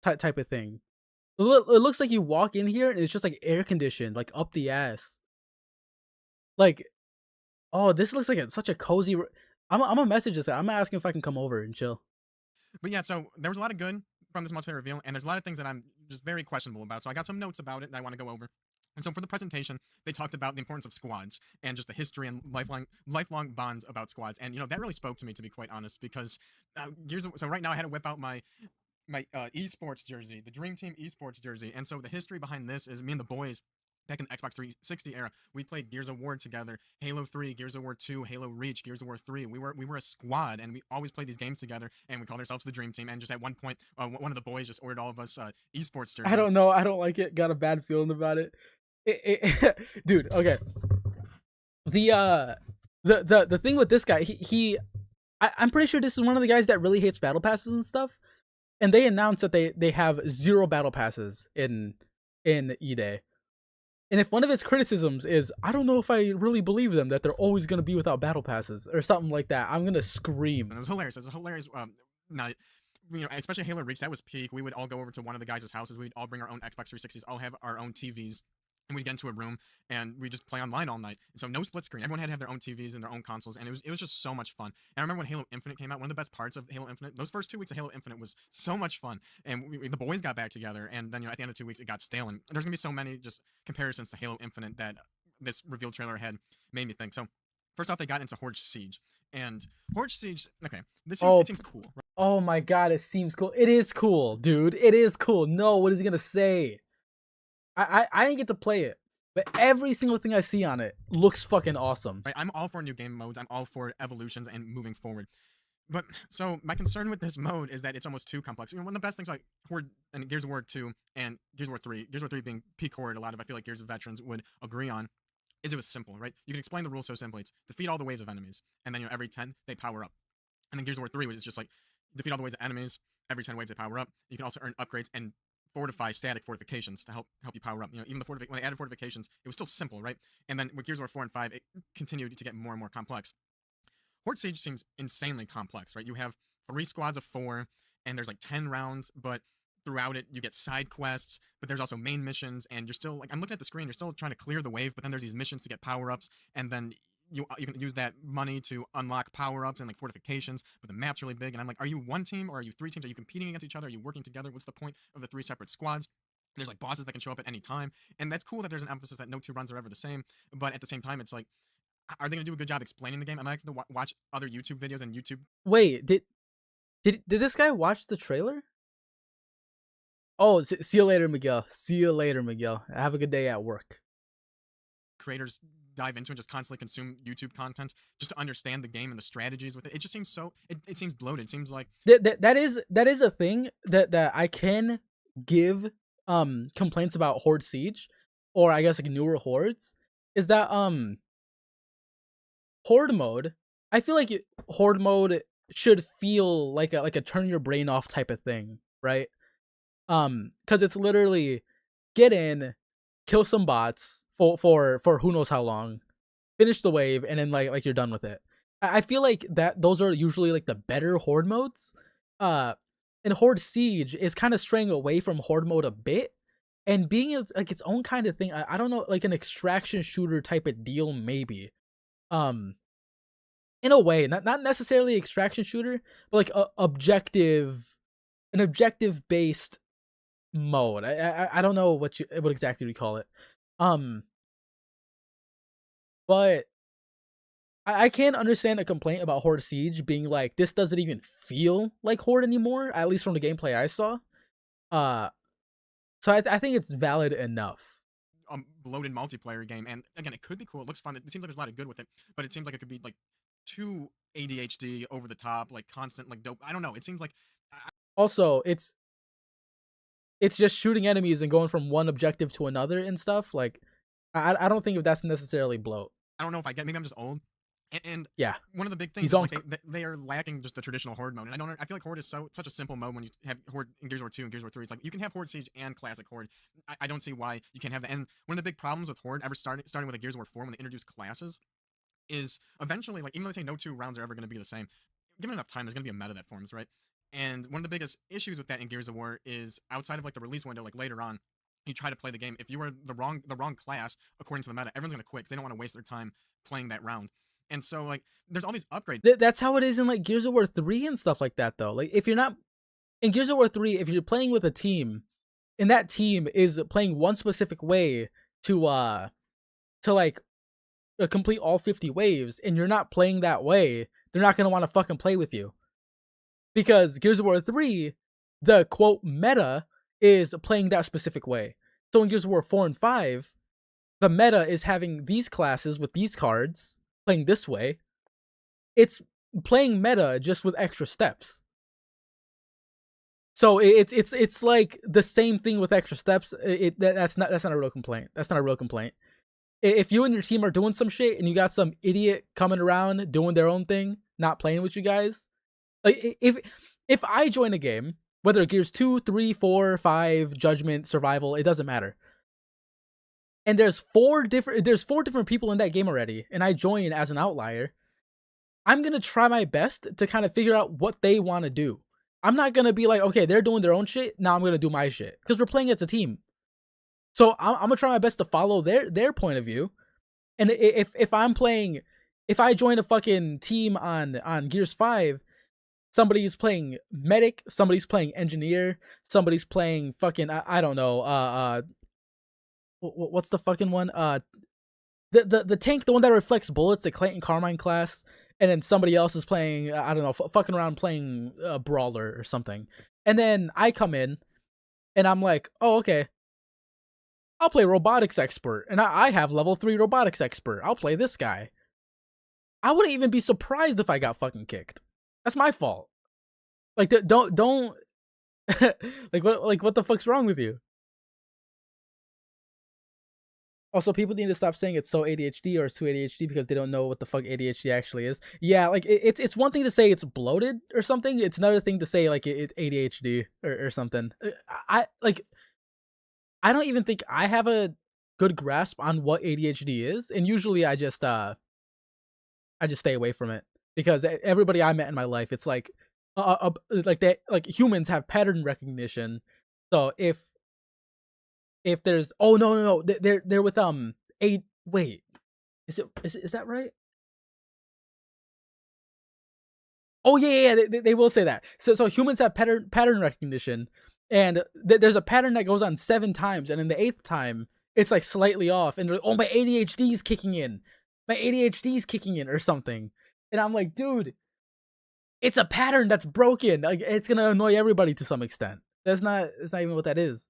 Speaker 1: type of thing. It looks like you walk in here and it's just like air conditioned, like up the ass. Like, oh, this looks like such a cozy. I'm gonna message this guy. I'm gonna ask him if I can come over and chill.
Speaker 13: But yeah, so there was a lot of good from this multiplayer reveal, and there's a lot of things that I'm just very questionable about. So I got some notes about it that I want to go over. And so for the presentation, they talked about the importance of squads and just the history and lifelong bonds about squads. And, you know, that really spoke to me, to be quite honest, because so right now I had to whip out my esports jersey, the Dream Team esports jersey. And so the history behind this is me and the boys back in the Xbox 360 era, we played Gears of War together, Halo 3, Gears of War 2, Halo Reach, Gears of War 3. We were a squad, and we always played these games together, and we called ourselves the Dream Team. And just at one point, one of the boys just ordered all of us esports jerseys.
Speaker 1: I don't know. I don't like it. Got a bad feeling about it. Dude, okay. The thing with this guy, I'm pretty sure this is one of the guys that really hates battle passes and stuff. And they announced that they have 0 battle passes in E-Day. And if one of his criticisms is, I don't know if I really believe them, that they're always going to be without battle passes or something like that, I'm going to scream.
Speaker 13: And it was hilarious. It was a hilarious night. You know, especially Halo Reach, that was peak. We would all go over to one of the guys' houses. We'd all bring our own Xbox 360s, all have our own TVs. And we'd get into a room and we'd just play online all night. And so no split screen. Everyone had to have their own TVs and their own consoles. And it was just so much fun. And I remember when Halo Infinite came out, one of the best parts of Halo Infinite, those first 2 weeks of Halo Infinite was so much fun. And the boys got back together. And then, you know, at the end of 2 weeks, it got stale. And there's going to be so many just comparisons to Halo Infinite that this reveal trailer had made me think. So first off, they got into Horde Siege. And Horde Siege, okay, it seems cool. Right?
Speaker 1: Oh my god, it seems cool. It is cool, dude. It is cool. No, what is he going to say? I didn't get to play it. But every single thing I see on it looks fucking awesome.
Speaker 13: Right, I'm all for new game modes. I'm all for evolutions and moving forward. But, so, my concern with this mode is that it's almost too complex. You know, one of the best things about Horde and Gears of War 2 and Gears of War 3, Gears of War 3 being peak Horde, a lot of I feel like Gears of veterans would agree on, is it was simple, right? You can explain the rules so simply. It's defeat all the waves of enemies. And then, you know, every 10, they power up. And then Gears of War 3 was just like, defeat all the waves of enemies, every 10 waves they power up. You can also earn upgrades and fortify static fortifications to help you power up. You know, even when they added fortifications, it was still simple, right? And then with Gears of War 4 and 5, it continued to get more and more complex. Horde Siege seems insanely complex, right? You have 3 squads of 4, and there's like 10 rounds, but throughout it, you get side quests, but there's also main missions, and you're still, like, I'm looking at the screen, you're still trying to clear the wave, but then there's these missions to get power-ups, and then you can use that money to unlock power-ups and like fortifications, but the map's really big, and I'm like, are you one team or are you 3 teams? Are you competing against each other? Are you working together? What's the point of the 3 separate squads? There's like bosses that can show up at any time, and that's cool that there's an emphasis that no 2 runs are ever the same, but at the same time, it's like, are they gonna do a good job explaining the game? Am I going to watch other YouTube videos and YouTube?
Speaker 1: Wait, did this guy watch the trailer? Oh, see you later, Miguel. See you later, Miguel. Have a good day at work.
Speaker 13: Creators dive into and just constantly consume YouTube content just to understand the game and the strategies with it. It just seems so. It seems bloated. It seems like
Speaker 1: that is a thing that I can give complaints about Horde Siege, or I guess like newer Hordes, is that Horde mode, I feel like Horde mode should feel like a turn your brain off type of thing, right? Because it's literally get in, kill some bots for who knows how long, finish the wave, and then like you're done with it. I feel like that those are usually like the better Horde modes. And Horde Siege is kind of straying away from Horde mode a bit, and being like its own kind of thing. I don't know, like an extraction shooter type of deal, maybe. In a way, not necessarily extraction shooter, but like an objective based mode. I don't know what exactly we call it. But I can't understand a complaint about Horde Siege being like, this doesn't even feel like Horde anymore, at least from the gameplay I saw. So I think it's valid enough.
Speaker 13: Bloated multiplayer game, and again, it could be cool. It looks fun. It seems like there's a lot of good with it, but it seems like it could be like too ADHD, over the top, like constant, like dope. I don't know. It seems like.
Speaker 1: Also, it's just shooting enemies and going from one objective to another and stuff. Like, I don't think if that's necessarily bloat.
Speaker 13: I don't know if I get. Maybe I'm just old. And
Speaker 1: yeah,
Speaker 13: one of the big things is like they are lacking just the traditional Horde mode. And I feel like Horde is such a simple mode when you have Horde in Gears of War 2 and Gears of War 3. It's like you can have Horde Siege and Classic Horde. I don't see why you can't have that. And one of the big problems with Horde, ever starting with a Gears of War 4 when they introduced classes, is eventually, like, even though they say no two rounds are ever going to be the same, given enough time, there's going to be a meta that forms, right? And one of the biggest issues with that in Gears of War is outside of like the release window, like later on, you try to play the game. If you are the wrong class according to the meta, everyone's going to quit because they don't want to waste their time playing that round. And so, like, there's all these upgrades.
Speaker 1: That's how it is in, like, Gears of War 3 and stuff like that, though. Like, if you're not... In Gears of War 3, if you're playing with a team, and that team is playing one specific way to like, complete all 50 waves, and you're not playing that way, they're not going to want to fucking play with you. Because Gears of War 3, the, quote, meta is playing that specific way. So in Gears of War 4 and 5, the meta is having these classes with these cards... playing this way. It's playing meta just with extra steps. So it's like the same thing with extra steps. That's not a real complaint. That's not a real complaint. If you and your team are doing some shit and you got some idiot coming around doing their own thing, not playing with you guys, like if I join a game, whether Gears 2, 3, 4, 5, Judgment, Survival, it doesn't matter. And there's four different people in that game already, and I join as an outlier, I'm going to try my best to kind of figure out what they want to do. I'm not going to be like, okay, they're doing their own shit, now I'm going to do my shit. Because we're playing as a team. So I'm going to try my best to follow their point of view. And if I join a fucking team on Gears 5, somebody's playing medic, somebody's playing engineer, somebody's playing fucking, I don't know, what's the fucking one? The tank, the one that reflects bullets, the Clayton Carmine class, and then somebody else is playing, I don't know, fucking around playing Brawler or something. And then I come in, and I'm like, oh, okay, I'll play Robotics Expert, and I have level 3 Robotics Expert. I'll play this guy. I wouldn't even be surprised if I got fucking kicked. That's my fault. Like, don't, what the fuck's wrong with you? Also, people need to stop saying it's so ADHD or it's too ADHD because they don't know what the fuck ADHD actually is. Yeah, like, it's one thing to say it's bloated or something. It's another thing to say, like, it's ADHD or something. I don't even think I have a good grasp on what ADHD is. And usually I just stay away from it. Because everybody I met in my life, it's like, like humans have pattern recognition. So if there's, oh no, they're with wait, is that right? Oh yeah, they will say that. So humans have pattern recognition, and there's a pattern that goes on 7 times, and in the 8th time it's like slightly off, and they're like, oh, my ADHD's kicking in, or something. And I'm like, dude, it's a pattern that's broken. Like, it's gonna annoy everybody to some extent. It's not even what that is.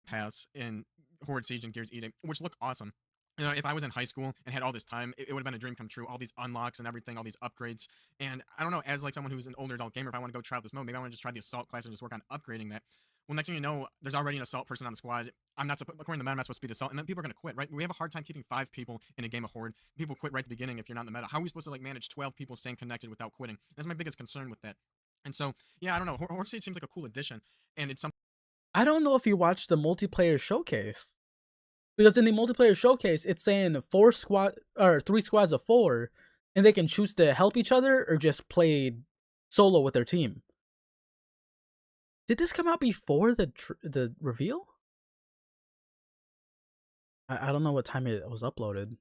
Speaker 13: Pass in Horde Siege and Gears Eating, which look awesome. You know, if I was in high school and had all this time, it would have been a dream come true. All these unlocks and everything, all these upgrades. And I don't know, as like someone who's an older adult gamer, if I want to go try out this mode, maybe I want to just try the assault class and just work on upgrading that. Well, next thing you know, there's already an assault person on the squad. According to the meta, I'm not supposed to be the assault, and then people are gonna quit, right? We have a hard time keeping 5 people in a game of Horde. People quit right at the beginning if you're not in the meta. How are we supposed to like manage 12 people staying connected without quitting? That's my biggest concern with that. And so, yeah, I don't know. Horde Siege seems like a cool addition, and it's something.
Speaker 1: I don't know if you watched the multiplayer showcase, because in the multiplayer showcase, it's saying 3 squads of 4, and they can choose to help each other or just play solo with their team. Did this come out before the reveal? I don't know what time it was uploaded.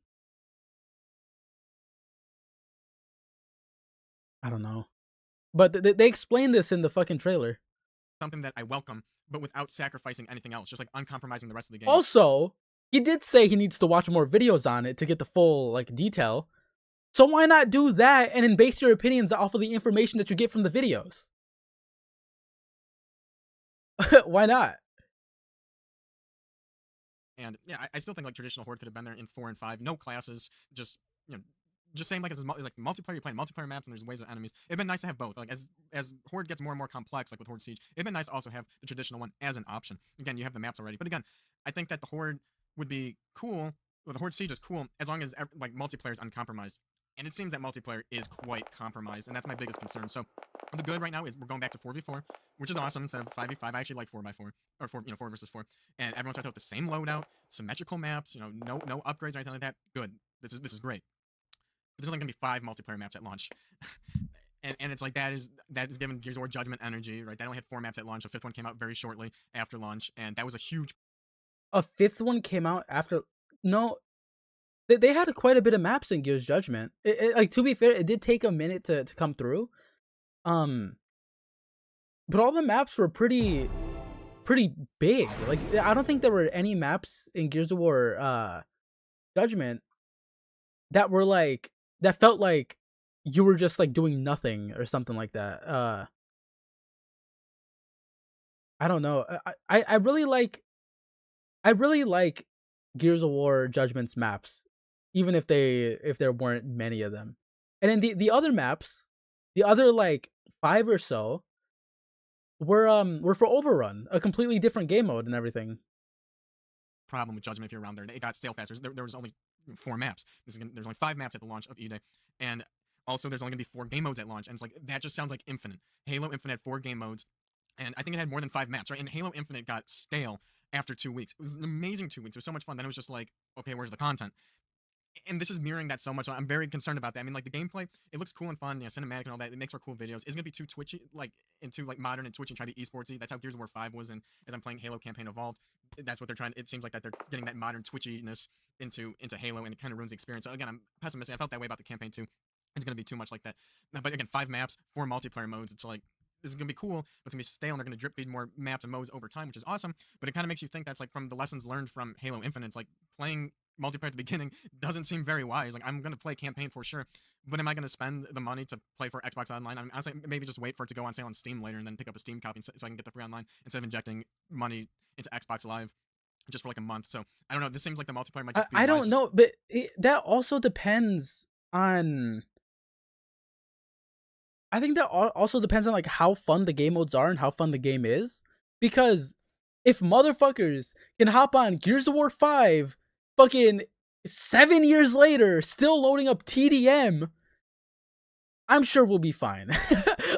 Speaker 1: I don't know. But they explained this in the fucking trailer.
Speaker 13: Something that I welcome, but without sacrificing anything else, just like uncompromising the rest of the game.
Speaker 1: Also, he did say he needs to watch more videos on it to get the full like detail. So why not do that and then base your opinions off of the information that you get from the videos? Why not?
Speaker 13: And yeah, I still think like traditional Horde could have been there in 4 and 5. No classes, just just saying like as like multiplayer, you're playing multiplayer maps and there's waves of enemies. It'd been nice to have both. Like as Horde gets more and more complex, like with Horde Siege, it'd been nice to also have the traditional one as an option. Again, you have the maps already, but again, I think that the Horde would be cool. Well, the Horde Siege is cool as long as like multiplayer is uncompromised. And it seems that multiplayer is quite compromised, and that's my biggest concern. So the good right now is we're going back to 4v4, which is awesome instead of 5v5. I actually like 4x4 or 4 versus 4, and everyone starts out with the same loadout, symmetrical maps. No upgrades or anything like that. Good. This is great. But there's only gonna be 5 multiplayer maps at launch, and it's like that is giving Gears of War Judgment energy, right? They only had 4 maps at launch. A 5th one came out very shortly after launch, and that was a huge.
Speaker 1: A 5th one came out after. No. They had quite a bit of maps in Gears Judgment. Like, to be fair, it did take a minute to come through. But all the maps were pretty big. Like, I don't think there were any maps in Gears of War Judgment that were like that felt like you were just like doing nothing or something like that. I don't know. I really like Gears of War Judgment's maps, even if there weren't many of them. And then the other maps, the other like 5 or so, were for Overrun, a completely different game mode and everything.
Speaker 13: Problem with Judgment if you're around there. It got stale faster. There was only 4 maps. There's only 5 maps at the launch of E-Day. And also there's only going to be 4 game modes at launch. And it's like, that just sounds like Infinite. Halo Infinite had 4 game modes. And I think it had more than 5 maps, right? And Halo Infinite got stale after 2 weeks. It was an amazing 2 weeks. It was so much fun. Then it was just like, okay, where's the content? And this is mirroring that so much. I'm very concerned about that. I mean, like, the gameplay, it looks cool and fun, cinematic and all that. It makes for cool videos. It's gonna be too twitchy, like, into like modern and twitchy and try to be esportsy. That's how Gears of War 5 was. And as I'm playing Halo Campaign Evolved, that's what they're trying. It seems like that they're getting that modern twitchiness into Halo, and it kind of ruins the experience. So again, I'm pessimistic. I felt that way about the campaign too. It's gonna be too much like that. But again, 5 maps, 4 multiplayer modes. It's like, this is gonna be cool, but it's gonna be stale, and they're gonna drip feed more maps and modes over time, which is awesome. But it kind of makes you think that's like from the lessons learned from Halo Infinite. It's like playing multiplayer at the beginning doesn't seem very wise. Like, I'm gonna play campaign for sure, but am I gonna spend the money to play for Xbox Online? I mean, honestly, maybe just wait for it to go on sale on Steam later and then pick up a Steam copy so I can get the free online instead of injecting money into Xbox Live just for like a month. So I don't know. This seems like the multiplayer might just be.
Speaker 1: I don't know, but that also depends on. I think that also depends on like how fun the game modes are and how fun the game is. Because if motherfuckers can hop on Gears of War 5 fucking 7 years later, still loading up TDM, I'm sure we'll be fine.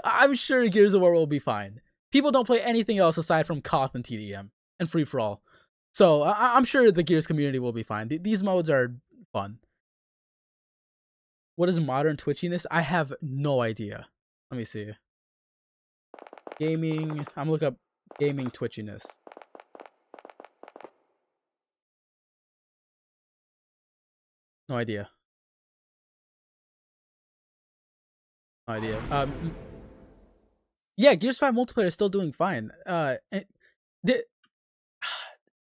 Speaker 1: I'm sure Gears of War will be fine. People don't play anything else aside from Koth and TDM and Free For All. So I'm sure the Gears community will be fine. These modes are fun. What is modern twitchiness? I have no idea. Let me see. Gaming. I'm gonna look up gaming twitchiness. No idea. No idea. Yeah, Gears 5 multiplayer is still doing fine.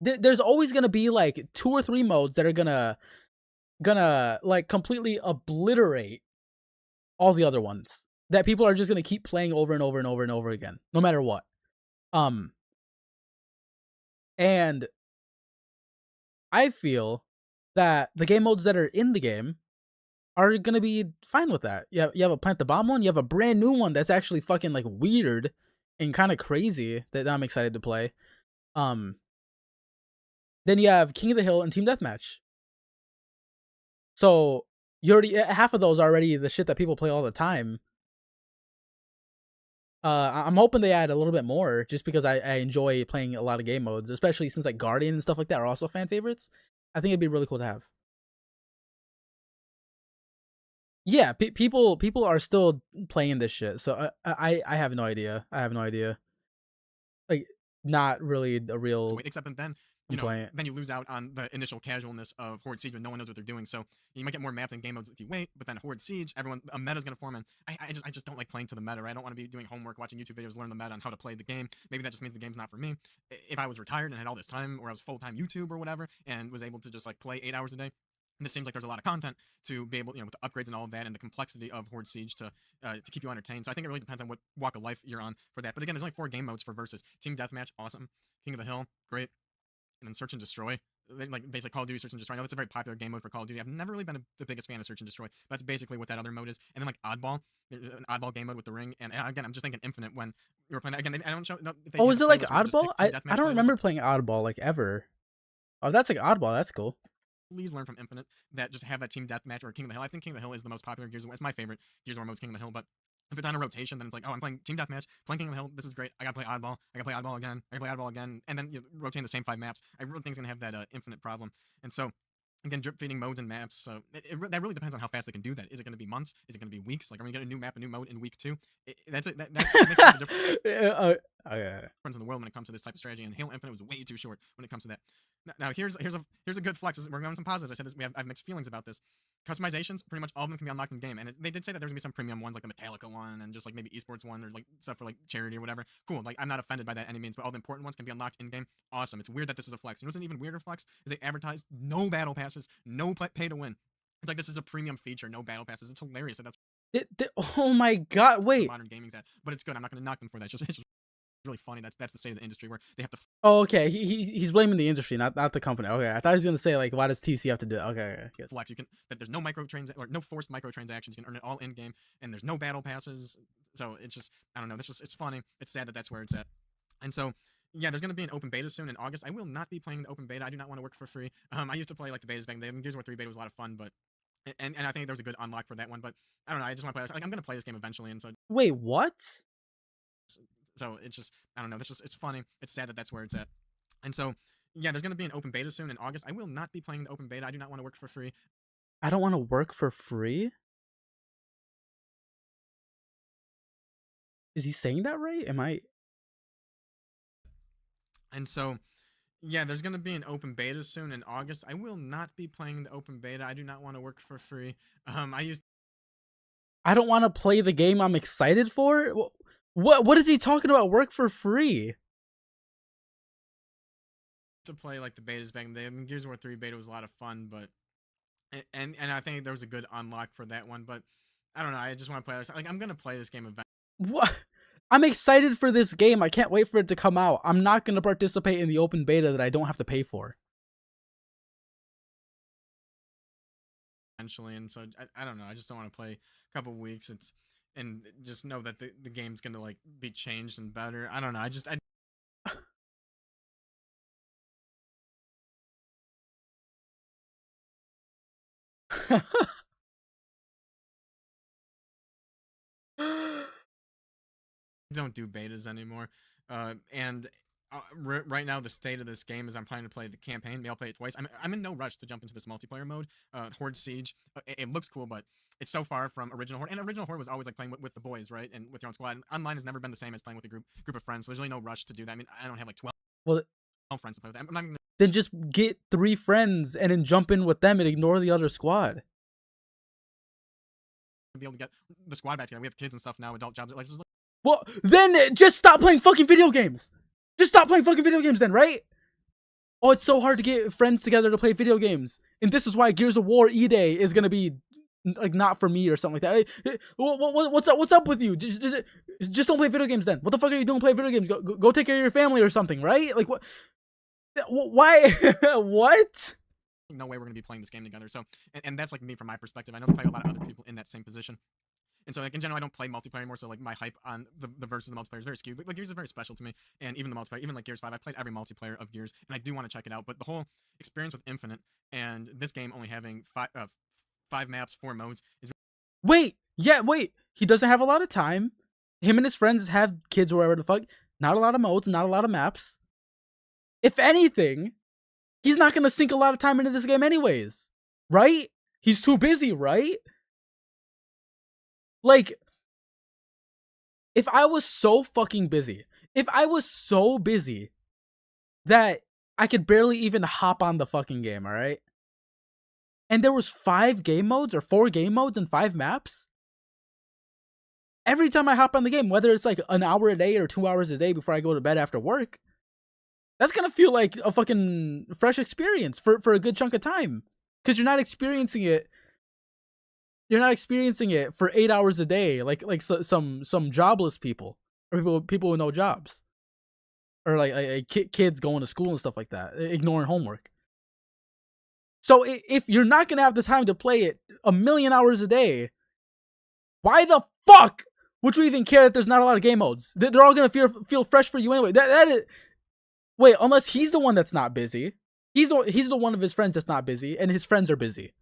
Speaker 1: There's always gonna be like 2 or 3 modes that are gonna like completely obliterate all the other ones that people are just gonna keep playing over and over and over and over again, no matter what. And I feel that the game modes that are in the game are gonna be fine with that. You have a plant the bomb one. You have a brand new one that's actually fucking like weird. and kind of crazy that I'm excited to play. Then you have King of the Hill and Team Deathmatch. So you already half of those are already the shit that people play all the time. I'm hoping they add a little bit more, just because I enjoy playing a lot of game modes, especially since like Guardian and stuff like that are also fan favorites. I think it'd be really cool to have. Yeah, people are still playing this shit, so I have no idea. I have no idea. Like, not really a real.
Speaker 13: Except then, you know, then you lose out on the initial casualness of Horde Siege when no one knows what they're doing. So you might get more maps and game modes if you wait, but then Horde Siege, a meta's gonna form, and I just don't like playing to the meta. I don't want to be doing homework, watching YouTube videos, learn the meta on how to play the game. Maybe that just means the game's not for me. If I was retired and had all this time, or I was full-time YouTube or whatever, and was able to just like play 8 hours a day. And this seems like there's a lot of content to be able, you know, with the upgrades and all of that, and the complexity of Horde Siege to keep you entertained. So I think it really depends on what walk of life you're on for that. But again, there's only 4 game modes for versus. Team Deathmatch, awesome. King of the Hill, great. And then Search and Destroy, like basically Call of Duty Search and Destroy. I know that's a very popular game mode for Call of Duty. I've never really been the biggest fan of Search and Destroy. But that's basically what that other mode is. And then like Oddball, an Oddball game mode with the ring. And again, I'm just thinking Infinite when you were playing that. Again, I don't show. No,
Speaker 1: Oh, is it like Oddball? I don't remember playing Oddball like ever. Oh, that's like Oddball. That's cool.
Speaker 13: Please learn from Infinite that just have that Team Deathmatch or King of the Hill. I think King of the Hill is the most popular Gears of War. It's my favorite Gears of War mode, King of the Hill. But if it's on a rotation, then it's like, oh, I'm playing Team Deathmatch, playing King of the Hill. This is great. I gotta play Oddball. I gotta play Oddball again. I gotta play Oddball again, and then you rotating the same 5 maps. I really think it's gonna have that Infinite problem. And so again, drip feeding modes and maps. So that really depends on how fast they can do that. Is it going to be months? Is it going to be weeks? Like, are we going to get a new map, a new mode in week 2? That's it. That makes a difference in the world when it comes to this type of strategy. And Halo Infinite was way too short when it comes to that. Now here's a good flex. We're going on some positives. I said this. I have mixed feelings about this. Customizations, pretty much all of them can be unlocked in game, and they did say that there's gonna be some premium ones, like the Metallica one, and just like maybe esports one, or like stuff for like charity or whatever. Cool. Like, I'm not offended by that any means, but all the important ones can be unlocked in game. Awesome. It's weird that this is a flex. You know what's an even weirder flex? Is they advertise no battle passes, no pay to win. It's like this is a premium feature, no battle passes. It's hilarious. So that's
Speaker 1: oh my god! Wait.
Speaker 13: Modern gaming's at, but it's good. I'm not gonna knock them for that. It's just really funny. That's the state of the industry where they have to.
Speaker 1: Oh, okay. He's blaming the industry, not the company. Okay, I thought he was gonna say like, why does TC have to do it? Okay, good.
Speaker 13: Flex. You can that there's no or no forced microtransactions. You can earn it all in game, and there's no battle passes. So it's just, I don't know. It's funny. It's sad that that's where it's at. And so yeah, there's gonna be an open beta soon in August. I will not be playing the open beta. I do not want to work for free. I used to play like the betas back then. Gears of War 3 beta was a lot of fun, but and I think there was a good unlock for that one. But I don't know. I just want to play. Like, I'm gonna play this game eventually, and so.
Speaker 1: Wait, what?
Speaker 13: So it's just, I don't know, it's funny. It's sad that that's where it's at. And so, yeah, there's going to be an open beta soon in August. I will not be playing the open beta. I do not want to work for free.
Speaker 1: I don't want to work for free? Is he saying that right? Am I?
Speaker 13: And so, yeah, there's going to be an open beta soon in August. I will not be playing the open beta. I do not want to work for free.
Speaker 1: I don't want to play the game I'm excited for? What is he talking about? Work for free?
Speaker 13: To play like the betas back in the day. I mean, Gears of War 3 beta was a lot of fun, but and I think there was a good unlock for that one. But I don't know. I just want to play. Like, I'm gonna play this game eventually.
Speaker 1: What? I'm excited for this game. I can't wait for it to come out. I'm not gonna participate in the open beta that I don't have to pay for.
Speaker 13: Eventually, and so I don't know. I just don't want to play a couple weeks. And just know that the game's gonna like be changed and better. I don't know. Don't do betas anymore. And right now the state of this game is I'm planning to play the campaign. Maybe I'll play it twice. I'm in no rush to jump into this multiplayer mode. Horde Siege. It looks cool, but it's so far from original Horde. And original Horde was always like playing with the boys, right? And with your own squad. And online has never been the same as playing with a group of friends. So there's really no rush to do that. I mean, I don't have like 12 friends to play with. I'm not gonna...
Speaker 1: Then just get 3 friends and then jump in with them and ignore the other squad.
Speaker 13: Be able to get the squad back together. We have kids and stuff now, adult jobs. Like,
Speaker 1: well, then just stop playing fucking video games. Just stop playing fucking video games then, right? Oh, it's so hard to get friends together to play video games. And this is why Gears of War E-Day is going to be like not for me or something like that. What's up with you? Just don't play video games then. What the fuck are you doing playing video games? Go take care of your family or something, right? Like what? Why? What?
Speaker 13: No way we're going to be playing this game together. So, and that's like me from my perspective. I know there's probably a lot of other people in that same position. And so like in general, I don't play multiplayer anymore. So like my hype on the versus the multiplayer is very skewed. But like Gears is very special to me, and even the multiplayer, even like Gears 5, I played every multiplayer of Gears, and I do want to check it out. But the whole experience with Infinite and this game only having five maps, 4 modes is.
Speaker 1: Wait, he doesn't have a lot of time. Him and his friends have kids or whatever the fuck. Not a lot of modes, not a lot of maps. If anything, he's not gonna sink a lot of time into this game anyways, right? He's too busy, right? Like, if I was so fucking busy, if I was so busy that I could barely even hop on the fucking game, all right? And there was 5 game modes or 4 game modes and 5 maps. Every time I hop on the game, whether it's like an hour a day or 2 hours a day before I go to bed after work, that's gonna feel like a fucking fresh experience for a good chunk of time. Because you're not experiencing it. You're not experiencing it for 8 hours a day, like some jobless people or people with no jobs, or like kids going to school and stuff like that, ignoring homework. So if you're not gonna have the time to play it a million hours a day, why the fuck would you even care that there's not a lot of game modes? They're all gonna feel fresh for you anyway. That is. Wait, unless he's the one that's not busy. He's the one of his friends that's not busy, and his friends are busy.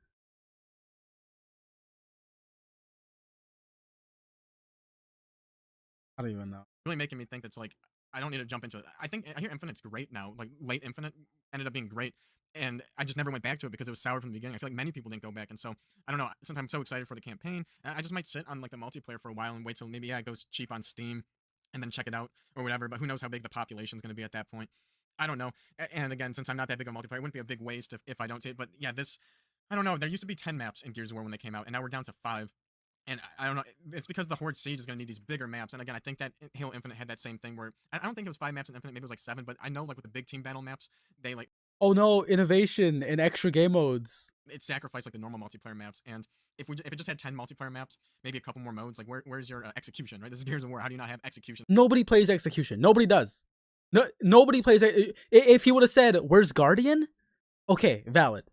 Speaker 1: I don't even know.
Speaker 13: Really making me think that's like I don't need to jump into it. I hear Infinite's great now. Like late Infinite ended up being great, and I just never went back to it because it was sour from the beginning. I feel like many people didn't go back, and so I don't know. Sometimes I'm so excited for the campaign, I just might sit on like the multiplayer for a while and wait till maybe it goes cheap on Steam, and then check it out or whatever. But who knows how big the population is going to be at that point? I don't know. And again, since I'm not that big of a multiplayer, it wouldn't be a big waste if I don't see it. But yeah, I don't know. There used to be 10 maps in Gears of War when they came out, and now we're down to 5. And I don't know. It's because the Horde Siege is going to need these bigger maps. And again, I think that Halo Infinite had that same thing where I don't think it was 5 maps in Infinite. Maybe it was like 7. But I know like with the big team battle maps, they like.
Speaker 1: Oh no! Innovation and extra game modes.
Speaker 13: It sacrificed like the normal multiplayer maps. And if it just had 10 multiplayer maps, maybe a couple more modes. Like where's your execution? Right? This is Gears of War. How do you not have execution?
Speaker 1: Nobody plays execution. Nobody does. No, nobody plays. If he would have said, "Where's Guardian?" Okay, valid.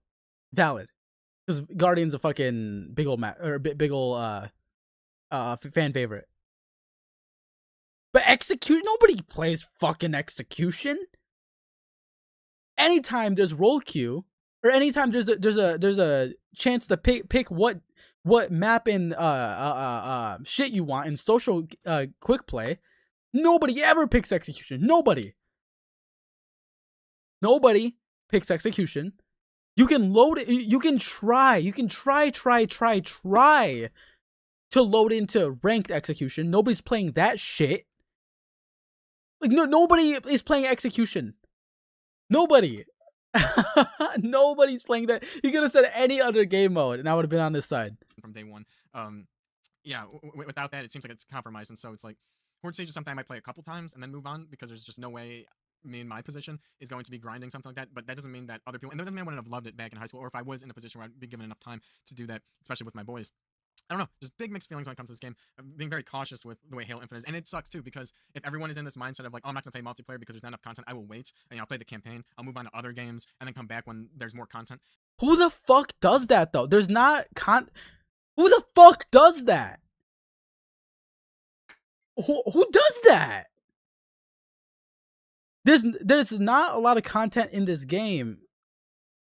Speaker 1: Because Guardian's a fucking big old big old fan favorite. But execute, nobody plays fucking execution. Anytime there's roll queue, or anytime there's a chance to pick what map and shit you want in social quick play, nobody ever picks execution. Nobody picks execution. You can load it. You can try to load into ranked execution. Nobody's playing that shit. Like nobody is playing execution. Nobody. Nobody's playing that. You could have said any other game mode, and I would have been on this side
Speaker 13: from day one. Yeah. Without that, it seems like it's compromised, and so it's like Horde Siege is something I might play a couple times and then move on because there's just no way me in my position is going to be grinding something like that. But that doesn't mean that other people, and that doesn't mean I wouldn't have loved it back in high school, or if I was in a position where I'd be given enough time to do that, especially with my boys. I don't know, just big mixed feelings when it comes to this game. I'm being very cautious with the way Halo Infinite is, and it sucks too because if everyone is in this mindset of like, oh, I'm not going to play multiplayer because there's not enough content, I will wait and I'll play the campaign, I'll move on to other games, and then come back when there's more content.
Speaker 1: Who the fuck does that though? There's not Who the fuck does that? Who does that? There's not a lot of content in this game.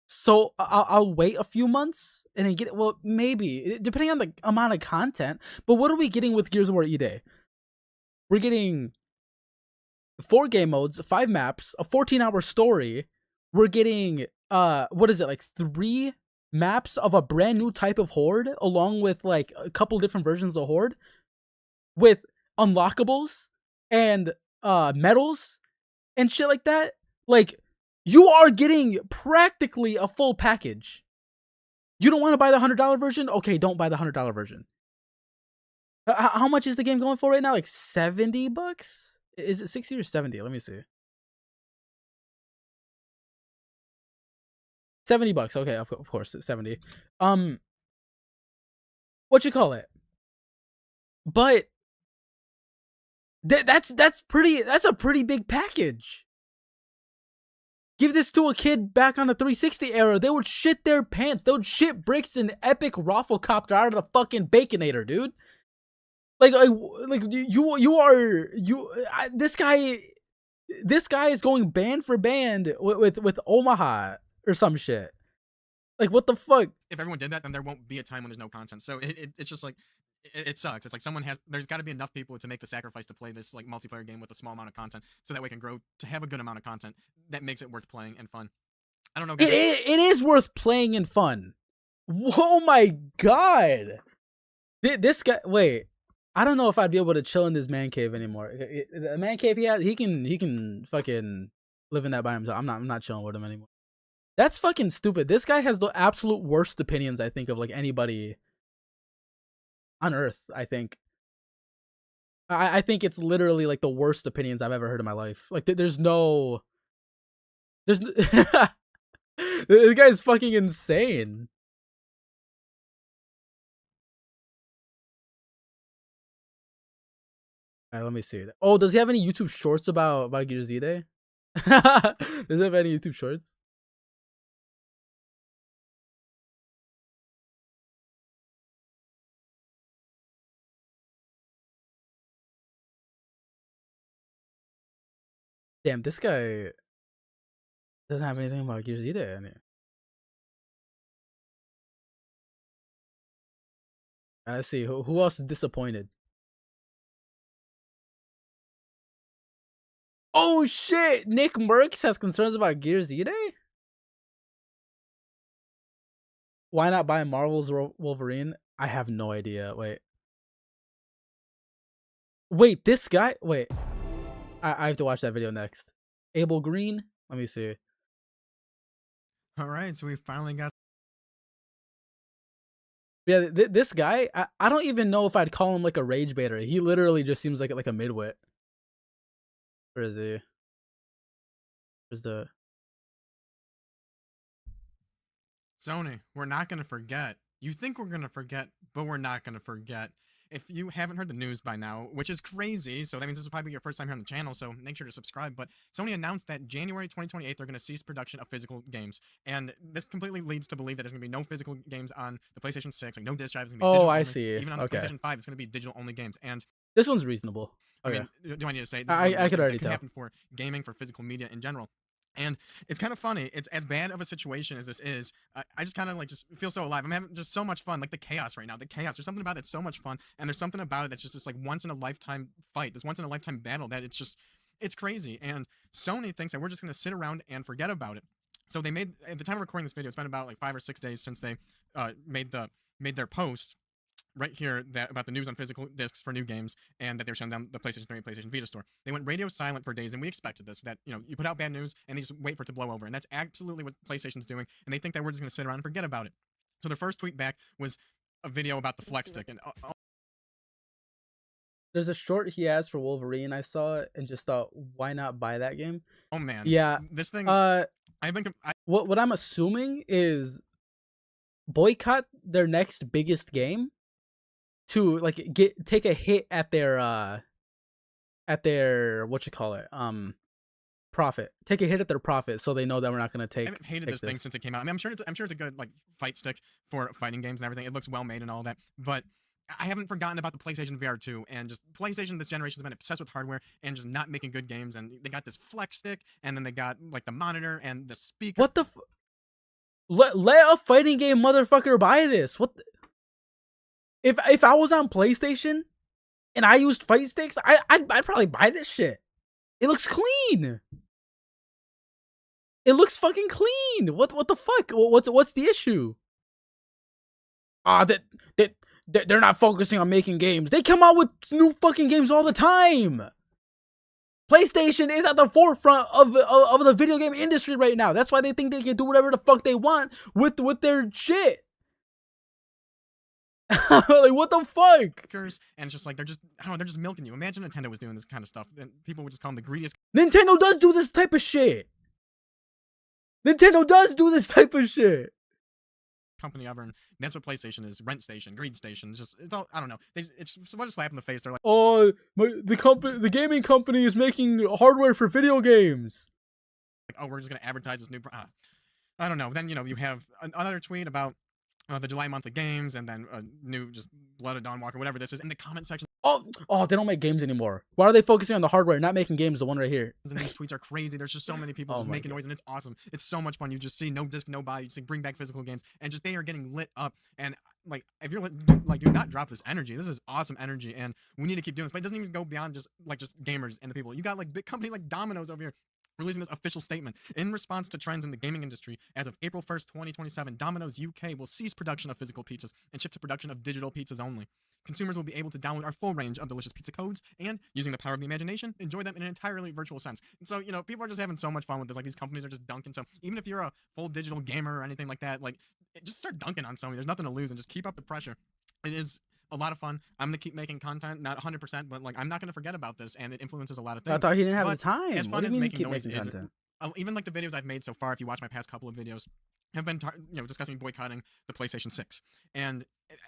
Speaker 1: So I'll wait a few months and then get it. Well, maybe depending on the amount of content. But what are we getting with Gears of War E-Day? We're getting 4 game modes, 5 maps, a 14-hour story. We're getting what is it, like 3 maps of a brand new type of Horde, along with like a couple different versions of Horde, with unlockables and medals and shit like that. Like, you are getting practically a full package. You don't want to buy the $100 version? Okay, don't buy the $100 version. How much is the game going for right now? Like $70? Is it 60 or 70? Let me see. $70. Okay, of course, it's 70. What you call it? But that's a pretty big package. Give this to a kid back on the 360 era, they would shit their pants. They would shit bricks in epic Rafflecopter out of the fucking Baconator, dude. This guy is going band for band with Omaha or some shit. Like, what the fuck?
Speaker 13: If everyone did that, then there won't be a time when there's no content. So it's just like, it sucks. It's like there's got to be enough people to make the sacrifice to play this like multiplayer game with a small amount of content, so that we can grow to have a good amount of content that makes it worth playing and fun. I don't know. Guys.
Speaker 1: It is worth playing and fun. Oh my god! This guy. Wait, I don't know if I'd be able to chill in this man cave anymore. The man cave he has, he can fucking live in that by himself. I'm not chilling with him anymore. That's fucking stupid. This guy has the absolute worst opinions, I think, of like anybody on Earth. I think. I think it's literally like the worst opinions I've ever heard in my life. Like there's this guy's fucking insane. All right, let me see. Oh, does he have any YouTube shorts about Gears E-Day? Does he have any YouTube shorts? Damn, this guy doesn't have anything about Gears E-Day in here. Let's see. Who else is disappointed? Oh shit! Nick Merckx has concerns about Gears E-Day? Why not buy Marvel's Wolverine? I have no idea. Wait, this guy? Wait. I have to watch that video next. Abel Green? Let me see.
Speaker 13: Alright, so we finally got...
Speaker 1: Yeah, this guy, I don't even know if I'd call him like a rage baiter. He literally just seems like a midwit. Where is he? Where's the...
Speaker 13: Sony, we're not going to forget. You think we're going to forget, but we're not going to forget. If you haven't heard the news by now, which is crazy, so that means this will probably be your first time here on the channel, so make sure to subscribe, but Sony announced that January 2028, they're going to cease production of physical games, and this completely leads to believe that there's going to be no physical games on the PlayStation 6, like no disc drives, it's going to be digital
Speaker 1: I
Speaker 13: only.
Speaker 1: see.
Speaker 13: Even on the PlayStation 5, it's going to be digital-only games, and...
Speaker 1: This one's reasonable.
Speaker 13: Okay. I mean, do I need to say? This
Speaker 1: I could already
Speaker 13: tell. Happen for gaming, for physical media in general. And it's kind of funny. It's as bad of a situation as this is. I just kind of like just feel so alive. I'm having just so much fun. Like the chaos right now. The chaos. There's something about it that's so much fun. And there's something about it that's just this like once in a lifetime fight. This once in a lifetime battle that it's crazy. And Sony thinks that we're just going to sit around and forget about it. So they made, at the time of recording this video, it's been about like 5 or 6 days since they made their post right here about the news on physical discs for new games, and that they're shutting down the PlayStation 3 and PlayStation Vita store. They went radio silent for days, and we expected this, that, you know, you put out bad news, and they just wait for it to blow over, and that's absolutely what PlayStation's doing, and they think that we're just going to sit around and forget about it. So their first tweet back was a video about the Flex Stick, and...
Speaker 1: There's a short he has for Wolverine, I saw it, and just thought, why not buy that game?
Speaker 13: Oh, man.
Speaker 1: Yeah.
Speaker 13: This thing...
Speaker 1: What I'm assuming is boycott their next biggest game to like take a hit at their profit. Take a hit at their profit so they know that we're not going to take.
Speaker 13: I haven't hated this thing since it came out. I mean, I'm sure it's a good like fight stick for fighting games and everything. It looks well made and all that, but I haven't forgotten about the PlayStation VR 2, and just PlayStation this generation has been obsessed with hardware and just not making good games, and they got this Flex Stick, and then they got like the monitor and the speaker.
Speaker 1: What the let a fighting game motherfucker buy this. What if I was on PlayStation and I used fight sticks, I'd probably buy this shit. It looks clean. It looks fucking clean. What the fuck? What's the issue? They're not focusing on making games. They come out with new fucking games all the time. PlayStation is at the forefront of the video game industry right now. That's why they think they can do whatever the fuck they want with their shit. Like, what the fuck?
Speaker 13: And it's just like they're just milking you. Imagine Nintendo was doing this kind of stuff, and people would just call them the greediest.
Speaker 1: Nintendo does do this type of shit. Nintendo does do this type of shit.
Speaker 13: Company ever, and that's what PlayStation is. Rent station, greed station. It's all, I don't know. It's what a slap in the face. They're like,
Speaker 1: oh, the gaming company is making hardware for video games.
Speaker 13: Like, oh, we're just gonna advertise this new. I don't know. Then you have another tweet about the July monthly games, and then a new just Blood of Dawn Walker, whatever this is, in the comment section.
Speaker 1: Oh, they don't make games anymore. Why are they focusing on the hardware, not making games? The one right here.
Speaker 13: And these tweets are crazy. There's just so many people just making noise, and it's awesome. It's so much fun. You just see no disc, no buy. You just bring back physical games, and just they are getting lit up. And like, if you're like, do not drop this energy. This is awesome energy, and we need to keep doing this. But it doesn't even go beyond just gamers and the people. You got like big companies like Domino's over here releasing this official statement. In response to trends in the gaming industry, as of April 1st, 2027, Domino's UK will cease production of physical pizzas and shift to production of digital pizzas only. Consumers will be able to download our full range of delicious pizza codes and, using the power of the imagination, enjoy them in an entirely virtual sense. And so, you know, people are just having so much fun with this. Like, these companies are just dunking. So even if you're a full digital gamer or anything like that, like, just start dunking on Sony. There's nothing to lose, and just keep up the pressure. It is a lot of fun. I'm gonna keep making content, not 100%, but like, I'm not gonna forget about this, and it influences a lot of things.
Speaker 1: I thought he didn't have the time.
Speaker 13: As fun
Speaker 1: What do
Speaker 13: as
Speaker 1: you mean
Speaker 13: making
Speaker 1: keep
Speaker 13: noise
Speaker 1: making
Speaker 13: is,
Speaker 1: content?
Speaker 13: even like the videos I've made so far, if you watch my past couple of videos, have been discussing boycotting the PlayStation 6, and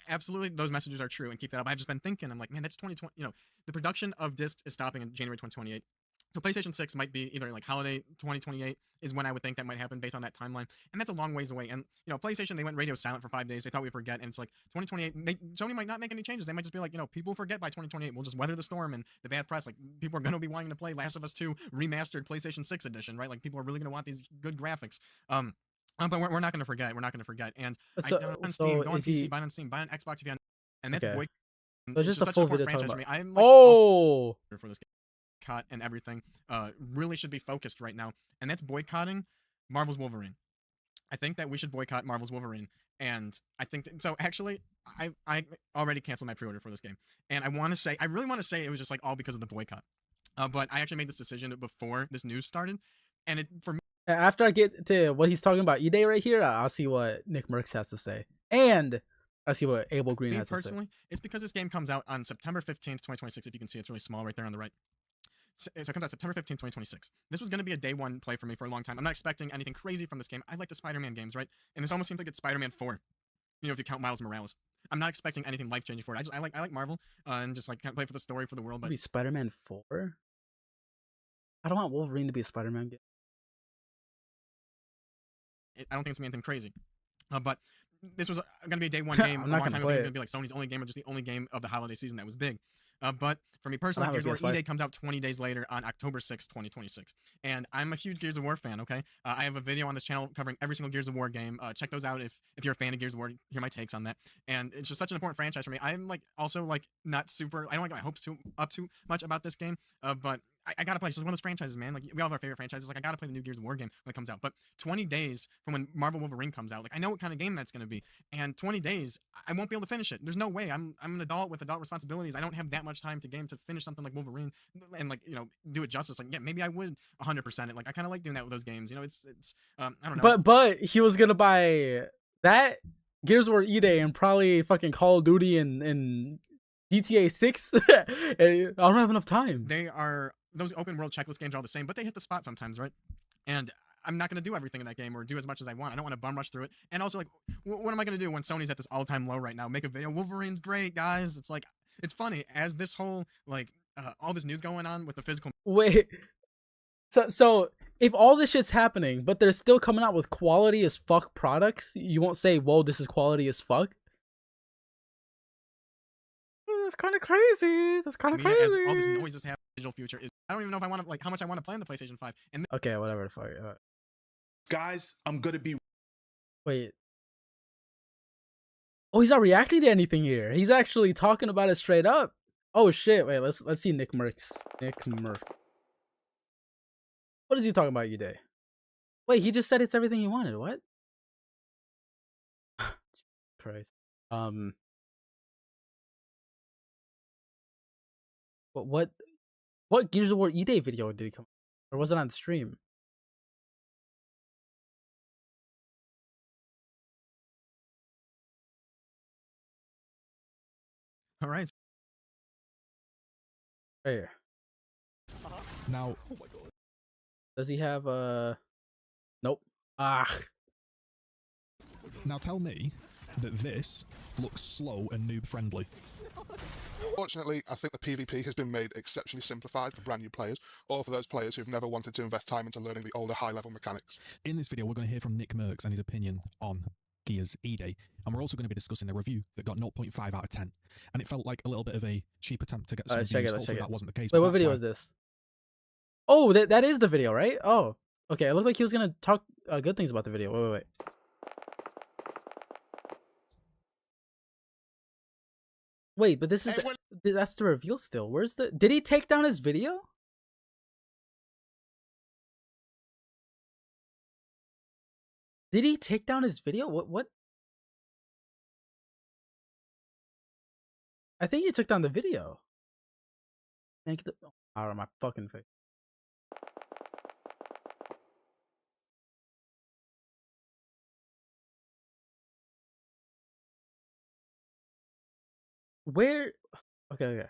Speaker 13: absolutely those messages are true, and keep that up. I've just been thinking, I'm like, man, that's 2020. You know, the production of discs is stopping in January 2028. So PlayStation 6 might be either like holiday 2028 is when I would think that might happen based on that timeline. And that's a long ways away. And, you know, PlayStation, they went radio silent for 5 days. They thought we'd forget. And it's like 2028, Sony might not make any changes. They might just be like, you know, people forget by 2028. We'll just weather the storm and the bad press. Like, people are going to be wanting to play Last of Us 2 remastered PlayStation 6 edition, right? Like, people are really going to want these good graphics. But we're not going to forget. We're not going to forget. And on Steam, go on PC, buy it on Steam, buy it on Xbox if you have. And that's boy.
Speaker 1: So just a full video talking about.
Speaker 13: I'm like, for this game. Cut and everything really should be focused right now, and that's boycotting Marvel's Wolverine. I think that we should boycott Marvel's Wolverine, and I think so. Actually, I already canceled my pre-order for this game, and I really want to say it was just like all because of the boycott. But I actually made this decision before this news started, and for me,
Speaker 1: after I get to what he's talking about E-Day right here, I'll see what Nick Merckx has to say, and I see what Abel Green has to say.
Speaker 13: Personally, it's because this game comes out on September 15th, 2026. If you can see, it's really small right there on the right. So it comes out September 15th, 2026. This was going to be a day one play for me for a long time. I'm not expecting anything crazy from this game. I like the Spider-Man games, right? And this almost seems like it's Spider-Man 4, you know, if you count Miles Morales. I'm not expecting anything life-changing for it. I like Marvel, and just like, can't play for the story, for the world. But
Speaker 1: be Spider-Man 4? I don't want Wolverine to be a Spider-Man game.
Speaker 13: I don't think it's going to be anything crazy. But this was going to be a day one game.
Speaker 1: I'm not going to play it.
Speaker 13: It was going to be like Sony's only game, or just the only game of the holiday season that was big. But for me personally, Gears of War E-Day comes out 20 days later on October 6th, 2026. And I'm a huge Gears of War fan, okay? I have a video on this channel covering every single Gears of War game. Check those out if you're a fan of Gears of War. Hear my takes on that. And it's just such an important franchise for me. I'm like also like not super, I don't want to get my hopes up too much about this game, but I gotta play. It's just one of those franchises, man. Like, we all have our favorite franchises. Like, I gotta play the new Gears of War game when it comes out. But 20 days from when Marvel Wolverine comes out, like, I know what kind of game that's gonna be. And 20 days, I won't be able to finish it. There's no way. I'm an adult with adult responsibilities. I don't have that much time to finish something like Wolverine and, like, you know, do it justice. Like, yeah, maybe I would 100% it. Like, I kind of like doing that with those games. You know, it's I don't know.
Speaker 1: But he was gonna buy that Gears of War E-Day and probably fucking Call of Duty and GTA 6. I don't have enough time.
Speaker 13: Those open world checklist games are all the same, but they hit the spot sometimes, right? And I'm not going to do everything in that game or do as much as I want. I don't want to bum rush through it. And also, like, what am I going to do when Sony's at this all-time low right now? Make a video. Wolverine's great, guys. It's like, it's funny as this whole, like, all this news going on with the physical.
Speaker 1: Wait. So if all this shit's happening, but they're still coming out with quality as fuck products, you won't say, whoa, this is quality as fuck? That's kind of crazy. That's kind of crazy.
Speaker 13: As all this noise is happening, digital future is. I don't even know if I want to, like, how much I want to play on the PlayStation 5. And
Speaker 1: okay, whatever the fuck.
Speaker 14: Guys, I'm gonna be.
Speaker 1: Wait. Oh, he's not reacting to anything here. He's actually talking about it straight up. Oh shit! Wait, let's see Nick Merckx. Nick Merckx. What is he talking about, E-Day? Wait, he just said it's everything he wanted. What? Christ. What Gears of War E-Day video did he come? Or was it on stream?
Speaker 13: All right.
Speaker 1: Right here.
Speaker 14: Now, oh my god.
Speaker 1: Does he have nope. Ah.
Speaker 14: Now tell me that this looks slow and noob friendly.
Speaker 15: Fortunately, I think the PvP has been made exceptionally simplified for brand new players, or for those players who've never wanted to invest time into learning the older high-level mechanics.
Speaker 14: In this video, we're going to hear from Nick Merckx and his opinion on Gears E-Day, and we're also going to be discussing a review that got 0.5 out of 10, and it felt like a little bit of a cheap attempt to get some
Speaker 1: Let's check
Speaker 14: reviews.
Speaker 1: it. Let's
Speaker 14: Hopefully
Speaker 1: check it.
Speaker 14: that wasn't the case.
Speaker 1: Wait,
Speaker 14: but
Speaker 1: what
Speaker 14: that's
Speaker 1: video
Speaker 14: why-
Speaker 1: is this? Oh, that is the video, right? Oh, okay. It looked like he was gonna talk good things about the video. Wait. Wait, but this is that's the reveal still. Where's the? Did he take down his video? Did he take down his video? What? I think he took down the video. Make the out of my fucking face. Where? Okay.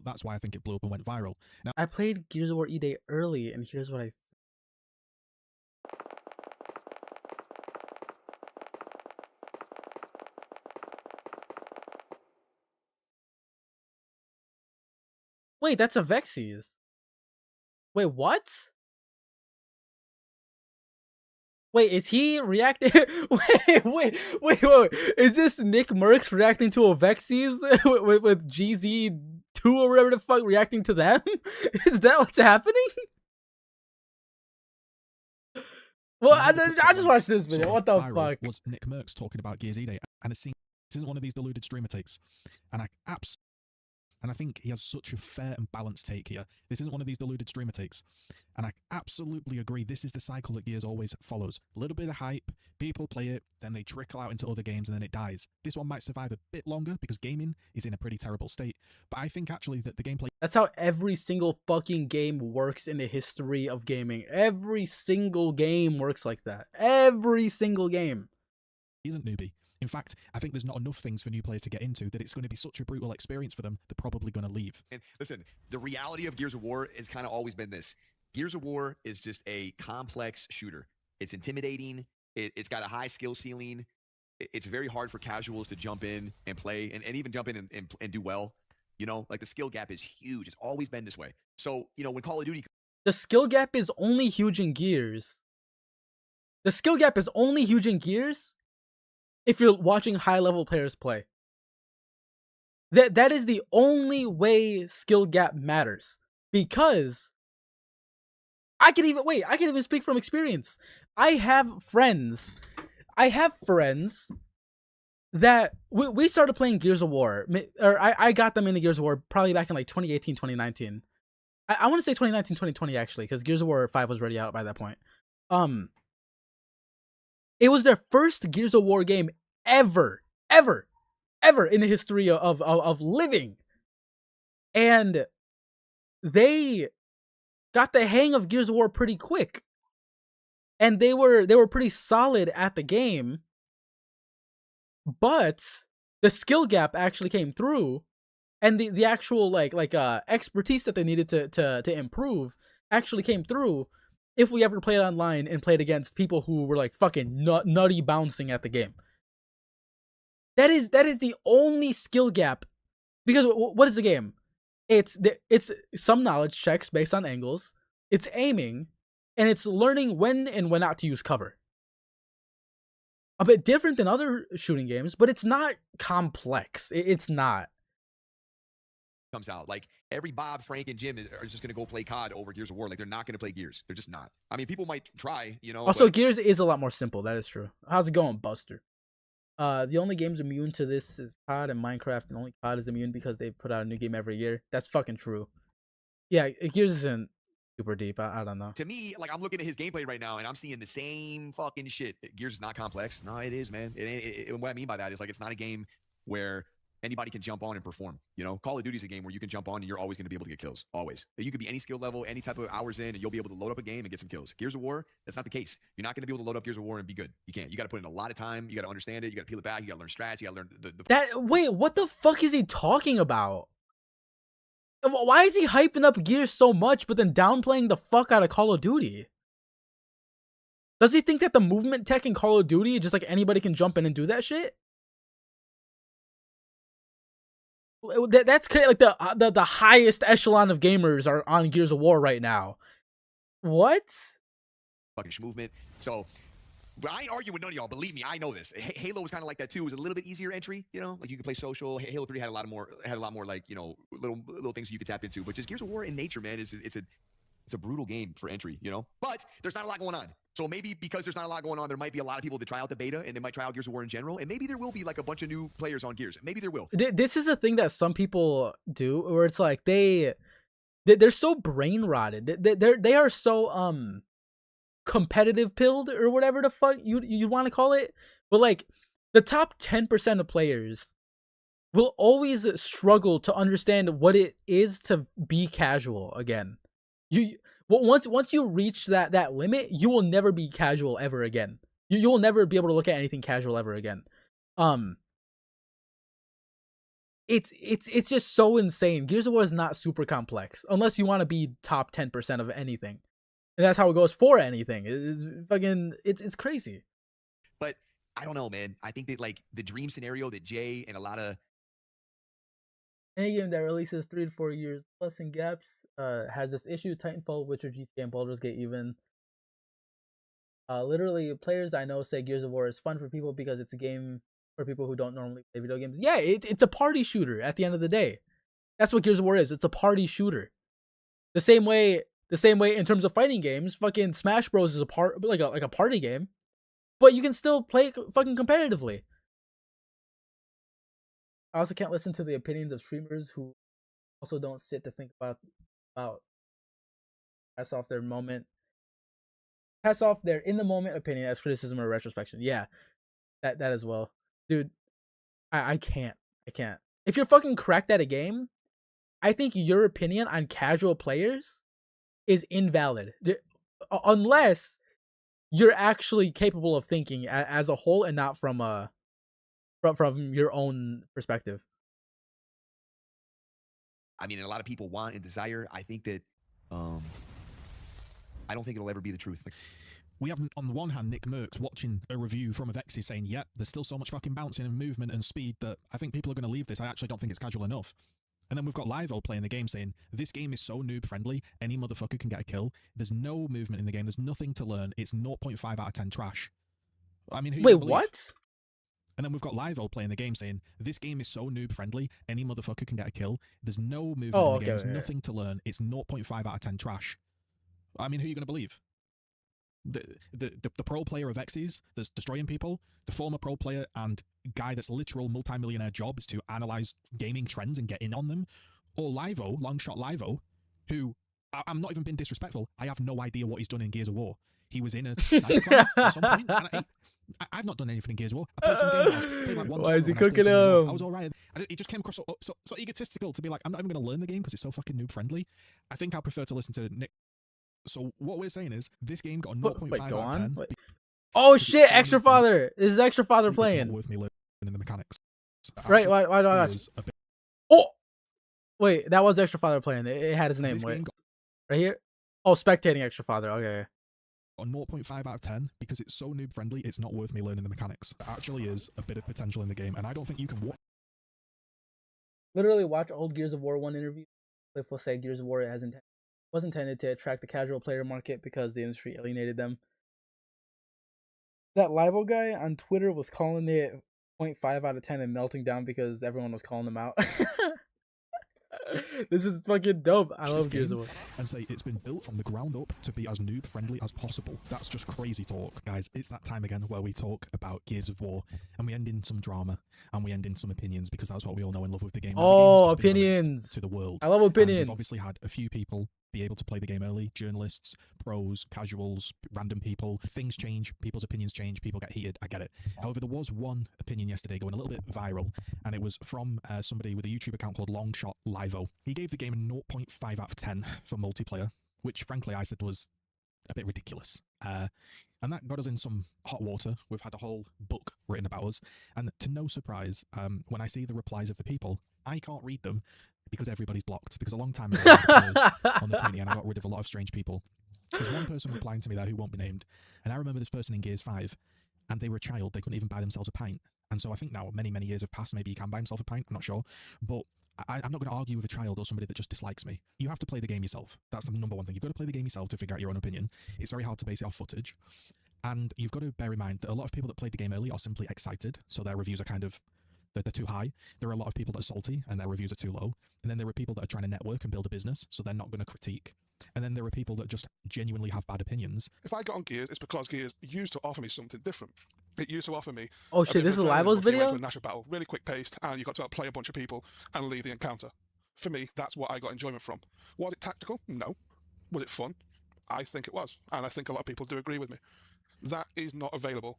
Speaker 14: That's why I think it blew up and went viral. Now,
Speaker 1: I played Gears of War E-Day early, and here's what I. Wait, that's a Vexies. Wait, what? Wait, is he reacting? wait. Is this Nick Merckx reacting to a Vexies with GZ2 or whatever the fuck reacting to them? Is that what's happening? Well, I just watched this video. What the fuck?
Speaker 14: Was Nick Merckx talking about Gears E-Day and a scene? This isn't one of these deluded streamer takes, and I think he has such a fair and balanced take here. This isn't one of these deluded streamer takes. And I absolutely agree. This is the cycle that Gears always follows. A little bit of hype, people play it, then they trickle out into other games, and then it dies. This one might survive a bit longer because gaming is in a pretty terrible state. But I think actually that the gameplay...
Speaker 1: That's how every single fucking game works in the history of gaming. Every single game works like that. Every single game.
Speaker 14: Isn't newbie. In fact, I think there's not enough things for new players to get into that it's going to be such a brutal experience for them, they're probably going to leave.
Speaker 16: And listen, the reality of Gears of War has kind of always been this. Gears of War is just a complex shooter. It's intimidating. It's got a high skill ceiling. It's very hard for casuals to jump in and play and even jump in and do well. You know, like the skill gap is huge. It's always been this way. So, you know, when Call of Duty...
Speaker 1: The skill gap is only huge in Gears. The skill gap is only huge in Gears if you're watching high-level players play. That is the only way skill gap matters. Because I can even speak from experience. I have friends that we started playing Gears of War, or I got them into Gears of War probably back in like 2018, 2019. I want to say 2019, 2020 actually, because Gears of War 5 was already out by that point. It was their first Gears of War game ever in the history of living. And they got the hang of Gears of War pretty quick. And they were pretty solid at the game. But the skill gap actually came through, and the actual like expertise that they needed to improve actually came through if we ever played online and played against people who were like fucking nutty bouncing at the game. That is the only skill gap, because what is the game? It's some knowledge checks based on angles, it's aiming, and it's learning when and when not to use cover. A bit different than other shooting games, but it's not complex. It's not.
Speaker 16: Comes out like every Bob, Frank, and Jim are just gonna go play COD over Gears of War. Like they're not gonna play Gears. They're just not. I mean, people might try, you know.
Speaker 1: Also,
Speaker 16: but...
Speaker 1: Gears is a lot more simple. That is true. How's it going, Buster? The only games immune to this is COD and Minecraft, and only COD is immune because they put out a new game every year. That's fucking true. Yeah, Gears isn't super deep. I don't know.
Speaker 16: To me, like I'm looking at his gameplay right now, and I'm seeing the same fucking shit. Gears is not complex. No, it is, man. What I mean by that is like it's not a game where anybody can jump on and perform. You know, Call of Duty is a game where you can jump on and you're always going to be able to get kills. Always. You could be any skill level, any type of hours in, and you'll be able to load up a game and get some kills. Gears of War, that's not the case. You're not going to be able to load up Gears of War and be good. You can't. You got to put in a lot of time. You got to understand it. You got to peel it back. You got to learn strats. You got to learn the...
Speaker 1: Wait, what the fuck is he talking about? Why is he hyping up Gears so much, but then downplaying the fuck out of Call of Duty? Does he think that the movement tech in Call of Duty, just like anybody can jump in and do that shit? That's crazy. Like the highest echelon of gamers are on Gears of War right now. What?
Speaker 16: Fucking movement. So But I ain't arguing with none of y'all. Believe me, I know this. Halo was kind of like that too. It was a little bit easier entry, you know, like you could play social. Halo 3 had a lot more like, you know, little things you could tap into. But just Gears of War in nature, man, it's a brutal game for entry, you know. But there's not a lot going on. So maybe because there's not a lot going on, there might be a lot of people that try out the beta and they might try out Gears of War in general. And maybe there will be like a bunch of new players on Gears. Maybe there will.
Speaker 1: This is a thing that some people do, where it's like they're so brain rotted. They are so competitive pilled or whatever the fuck you want to call it. But like the top 10% of players will always struggle to understand what it is to be casual again. Once you reach that limit, you will never be casual ever again. You will never be able to look at anything casual ever again. It's just so insane. Gears of War is not super complex unless you want to be top 10% of anything. And that's how it goes for anything. It's crazy.
Speaker 16: But I don't know, man. I think that like the dream scenario that Jay and a lot of
Speaker 1: any game that releases 3 to 4 years plus in gaps has this issue. Titanfall, Witcher, GTA, and Baldur's Gate even. Literally, players I know say Gears of War is fun for people because it's a game for people who don't normally play video games. Yeah, it's a party shooter at the end of the day. That's what Gears of War is. It's a party shooter. The same way in terms of fighting games, fucking Smash Bros is a party game, but you can still play it fucking competitively. I also can't listen to the opinions of streamers who also don't sit to think about pass off their in the moment opinion as criticism or retrospection. Yeah, that as well, dude. I can't. If you're fucking cracked at a game, I think your opinion on casual players is invalid unless you're actually capable of thinking as a whole and not from your own perspective.
Speaker 16: I mean, a lot of people want and desire. I think that I don't think it'll ever be the truth.
Speaker 14: We have, on the one hand, Nick Merckx watching a review from Avexi saying, yep, there's still so much fucking bouncing and movement and speed that I think people are going to leave this. I actually don't think it's casual enough. And then we've got Livo playing the game saying, this game is so noob-friendly, any motherfucker can get a kill. There's no movement in the game. There's nothing to learn. It's 0.5 out of 10 trash. I mean,
Speaker 1: wait, what?
Speaker 14: And then we've got Livo playing the game saying, this game is so noob-friendly, any motherfucker can get a kill. There's no movement in the game. There's nothing to learn. It's 0.5 out of 10 trash. I mean, who are you going to believe? The pro player of Xyz that's destroying people, the former pro player and guy that's literal multi-millionaire job is to analyze gaming trends and get in on them, or Livo, Longshot Livo, who, I'm not even being disrespectful, I have no idea what he's done in Gears of War. He was in a sniper clan at some point, and I've not done anything in Gears of War. I played some games, played like one.
Speaker 1: Why is he cooking him?
Speaker 14: I was alright. He just came across so egotistical to be like, I'm not even going to learn the game because it's so fucking noob friendly. I think I prefer to listen to Nick. So what we're saying is this game got a 0.5 out of 10.
Speaker 1: Oh shit! Extra Father. This is Extra Father playing.
Speaker 14: It's not worth me learning the mechanics.
Speaker 1: Right? Why do I watch? Oh, wait, that was Extra Father playing. It had his name. Wait, right here. Oh, spectating Extra Father. Okay.
Speaker 14: On 0.5 out of 10 because it's so noob friendly. It's not worth me learning the mechanics. There actually is a bit of potential in the game, and I don't think you can.
Speaker 1: Literally watch old Gears of War 1 interview. Cliff will say Gears of War was intended to attract the casual player market because the industry alienated them. That Livo guy on Twitter was calling it 0.5 out of 10 and melting down because everyone was calling them out. This is fucking dope. I love Gears of War.
Speaker 14: And say it's been built from the ground up to be as noob friendly as possible. That's just crazy talk. Guys, it's that time again where we talk about Gears of War and we end in some drama and we end in some opinions because that's what we all know and love with the game.
Speaker 1: Oh, opinions
Speaker 14: to the world.
Speaker 1: I love opinions.
Speaker 14: And we've obviously had a few people be able to play the game early. Journalists, pros, casuals, random people. Things change. People's opinions change. People get heated. I get it. However, there was one opinion yesterday going a little bit viral, and it was from somebody with a YouTube account called Longshot Livo. He gave the game a 0.5 out of 10 for multiplayer, which frankly I said was a bit ridiculous. And that got us in some hot water. We've had a whole book written about us. And to no surprise, when I see the replies of the people, I can't read them because everybody's blocked. Because a long time ago, I had a purge on the community and I got rid of a lot of strange people. There's one person replying to me there who won't be named. And I remember this person in Gears 5, and they were a child. They couldn't even buy themselves a pint. And so I think now, many, many years have passed. Maybe he can buy himself a pint. I'm not sure. But I'm not going to argue with a child or somebody that just dislikes me. You have to play the game yourself. That's the number one thing. You've got to play the game yourself to figure out your own opinion. It's very hard to base it off footage. And you've got to bear in mind that a lot of people that played the game early are simply excited, so their reviews are kind of, they're too high. There are a lot of people that are salty, and their reviews are too low. And then there are people that are trying to network and build a business, so they're not going to critique. And then there are people that just genuinely have bad opinions.
Speaker 15: If I got on Gears, it's because Gears used to offer me something different. It used to offer me.
Speaker 1: Oh shit, this is Livo's video?
Speaker 15: Into a Nash battle, really quick paced, and you got to outplay a bunch of people and leave the encounter. For me, that's what I got enjoyment from. Was it tactical? No. Was it fun? I think it was, and I think a lot of people do agree with me. That is not available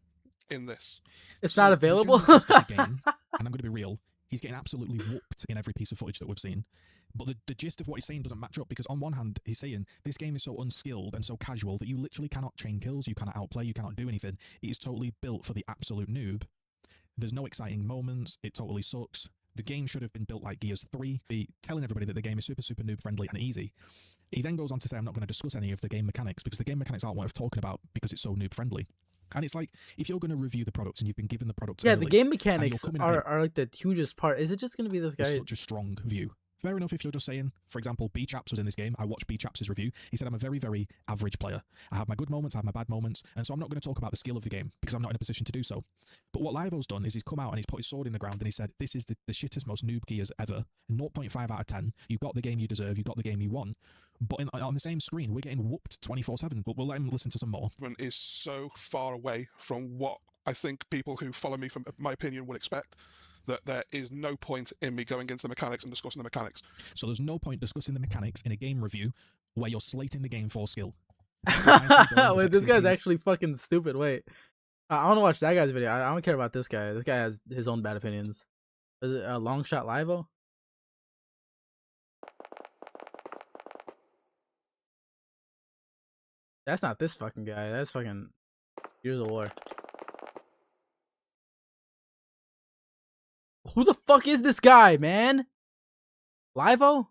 Speaker 15: in this.
Speaker 1: It's not available?
Speaker 14: Game, and I'm going to be real, he's getting absolutely whooped in every piece of footage that we've seen. But the gist of what he's saying doesn't match up, because on one hand, he's saying this game is so unskilled and so casual that you literally cannot chain kills, you cannot outplay, you cannot do anything. It is totally built for the absolute noob. There's no exciting moments, it totally sucks. The game should have been built like Gears 3, be telling everybody that the game is super, super noob friendly and easy. He then goes on to say, I'm not going to discuss any of the game mechanics, because the game mechanics aren't worth talking about because it's so noob friendly. And it's like, if you're going to review the products and you've been given the products
Speaker 1: yeah,
Speaker 14: early,
Speaker 1: the game mechanics are like the hugest part. Is it just going to be this guy?
Speaker 14: Such a strong view. Fair enough if you're just saying, for example, B-Chaps was in this game. I watched B-Chaps' review. He said, I'm a very, very average player. I have my good moments, I have my bad moments, and so I'm not going to talk about the skill of the game because I'm not in a position to do so. But what Livo's done is he's come out and he's put his sword in the ground and he said, this is the shittest, most noob Gears ever. 0.5 out of 10. You got the game you deserve, you got the game you want. But on the same screen, we're getting whooped 24/7. But we'll let him listen to some more.
Speaker 15: Is so far away from what I think people who follow me from my opinion would expect, that there is no point in me going into the mechanics and discussing the mechanics.
Speaker 14: So there's no point discussing the mechanics in a game review where you're slating the game for skill.
Speaker 1: Wait, this guy's actually fucking stupid. Wait, I want to watch that guy's video. I don't care about this guy. This guy has his own bad opinions. Is it a long shot Livo? That's not this fucking guy. That's fucking Gears of War. Who the fuck is this guy, man? Livo?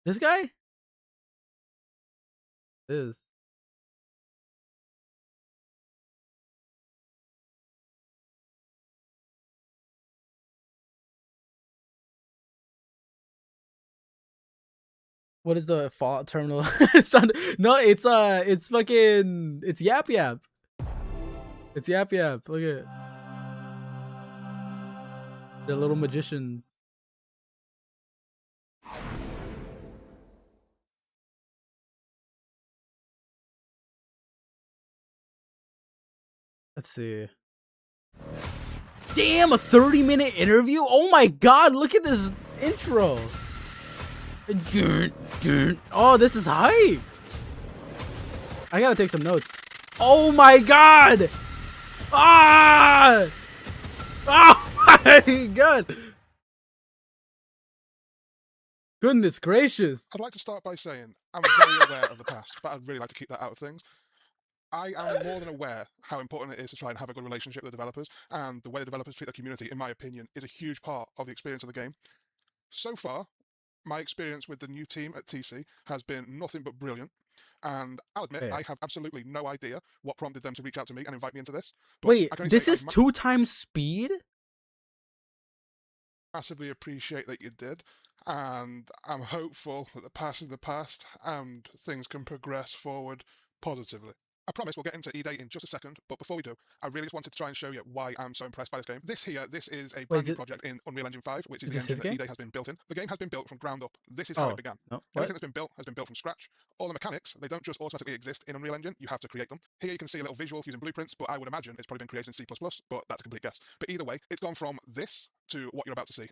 Speaker 1: This guy? Is. What is the Fallout terminal? No, it's fucking, it's Yap Yap. It's Yap Yap. Look at it. They're little magicians. Let's see. Damn, a 30-minute interview? Oh my god, look at this intro. Oh, this is hype. I gotta take some notes. Oh my god! Ah! Oh my god! Goodness gracious.
Speaker 15: I'd like to start by saying I'm very aware of the past, but I'd really like to keep that out of things. I am more than aware how important it is to try and have a good relationship with the developers, and the way the developers treat the community, in my opinion, is a huge part of the experience of the game. So far, my experience with the new team at TC has been nothing but brilliant, and I'll admit I have absolutely no idea what prompted them to reach out to me and invite me into this. But
Speaker 1: wait, this is 2 times speed?
Speaker 15: Massively appreciate that you did, and I'm hopeful that the past is the past and things can progress forward positively. I promise we'll get into E-Day in just a second, but before we do, I really just wanted to try and show you why I'm so impressed by this game. This is a brand new project in Unreal Engine 5, which is the engine that E-Day has been built in. The game has been built from ground up. This is how it began. Everything that's been built has been built from scratch. All the mechanics, they don't just automatically exist in Unreal Engine, you have to create them. Here you can see a little visual using blueprints, but I would imagine it's probably been created in C++, but that's a complete guess. But either way, it's gone from this to what you're about to see.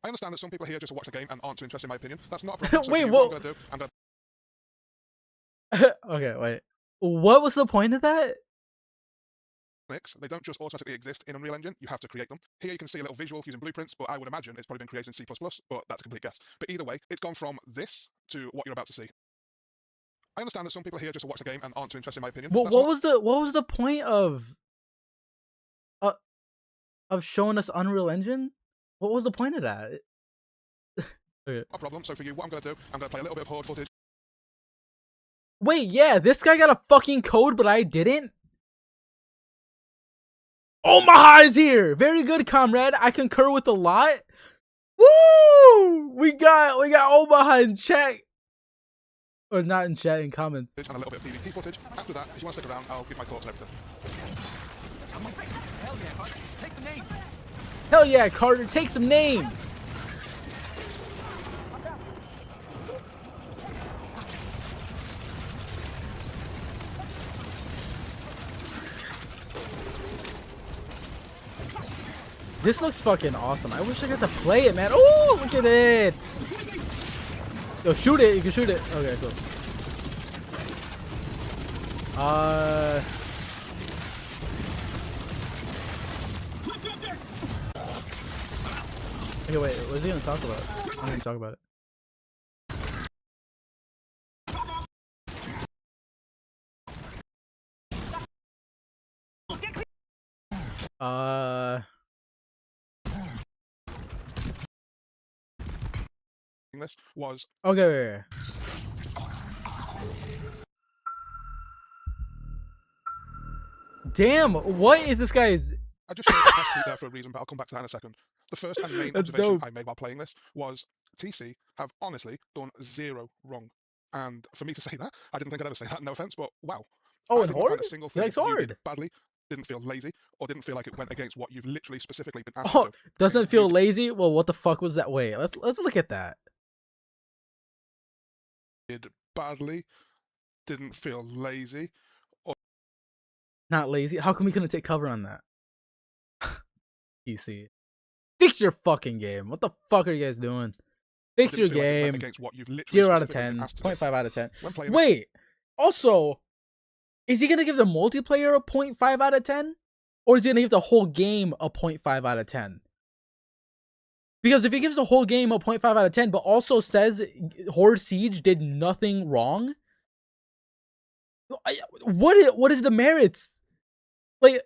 Speaker 15: I understand that some people here just watch the game and aren't too interested in my opinion. That's not a problem. So
Speaker 1: wait,
Speaker 15: what I'm going to do, I'm going
Speaker 1: to... Okay, wait. What was the point of that?
Speaker 15: They don't just automatically exist in Unreal Engine, you have to create them. Here you can see a little visual using blueprints, but I would imagine it's probably been created in C++, but that's a complete guess. But either way, it's gone from this to what you're about to see. I understand that some people here just watch the game and aren't too interested in my opinion.
Speaker 1: Well, what was the point of showing us Unreal Engine? What was the point of that? Okay.
Speaker 15: No problem. So for you, what I'm going to do, I'm going to play a little bit of horde footage.
Speaker 1: Wait, yeah, this guy got a fucking code, but I didn't? Omaha is here! Very good, comrade. I concur with a lot. Woo! We got Omaha in check. Or not in chat, in comments.
Speaker 15: And a little bit of PvP footage. After that, if you want to stick around, I'll give my thoughts on everything.
Speaker 10: Hell yeah, Carter. Take some names.
Speaker 1: Hell yeah, Carter, take some names. This looks fucking awesome. I wish I got to play it, man. Oh, look at it. Yo, shoot it. You can shoot it. Okay, cool. Okay, wait. What is he gonna talk about? I'm gonna talk about it.
Speaker 15: This was
Speaker 1: Okay, wait. Damn, what is this guy's?
Speaker 15: I just shared the past tweet there for a reason, but I'll come back to that in a second. The first and main
Speaker 1: That's
Speaker 15: observation
Speaker 1: dope.
Speaker 15: I made while playing this was TC have honestly done zero wrong. And for me to say that, I didn't think I'd ever say that, no offense, but wow.
Speaker 1: Oh,
Speaker 15: I
Speaker 1: and
Speaker 15: didn't find
Speaker 1: hard?
Speaker 15: a single
Speaker 1: He
Speaker 15: thing
Speaker 1: likes
Speaker 15: you
Speaker 1: hard.
Speaker 15: did badly, didn't feel lazy, or didn't feel like it went against what you've literally specifically been asked
Speaker 1: Oh,
Speaker 15: to do.
Speaker 1: doesn't feel lazy? Well, what the fuck was that? Wait, let's look at that.
Speaker 15: Did badly, didn't feel lazy, or
Speaker 1: Not lazy. How come we couldn't take cover on that? PC. Fix your fucking game. What the fuck are you guys doing? Fix
Speaker 15: didn't
Speaker 1: your
Speaker 15: feel like it went
Speaker 1: game.
Speaker 15: against what you've literally
Speaker 1: 0 out of
Speaker 15: specifically been
Speaker 1: 10.
Speaker 15: asked to do.
Speaker 1: 0.5 out of 10.
Speaker 15: When playing
Speaker 1: Wait. Also, is he gonna give the multiplayer a 0.5 out of 10? Or is he gonna give the whole game a 0.5 out of 10? Because if he gives the whole game a 0.5 out of 10, but also says Horde Siege did nothing wrong, what is the merits? Like,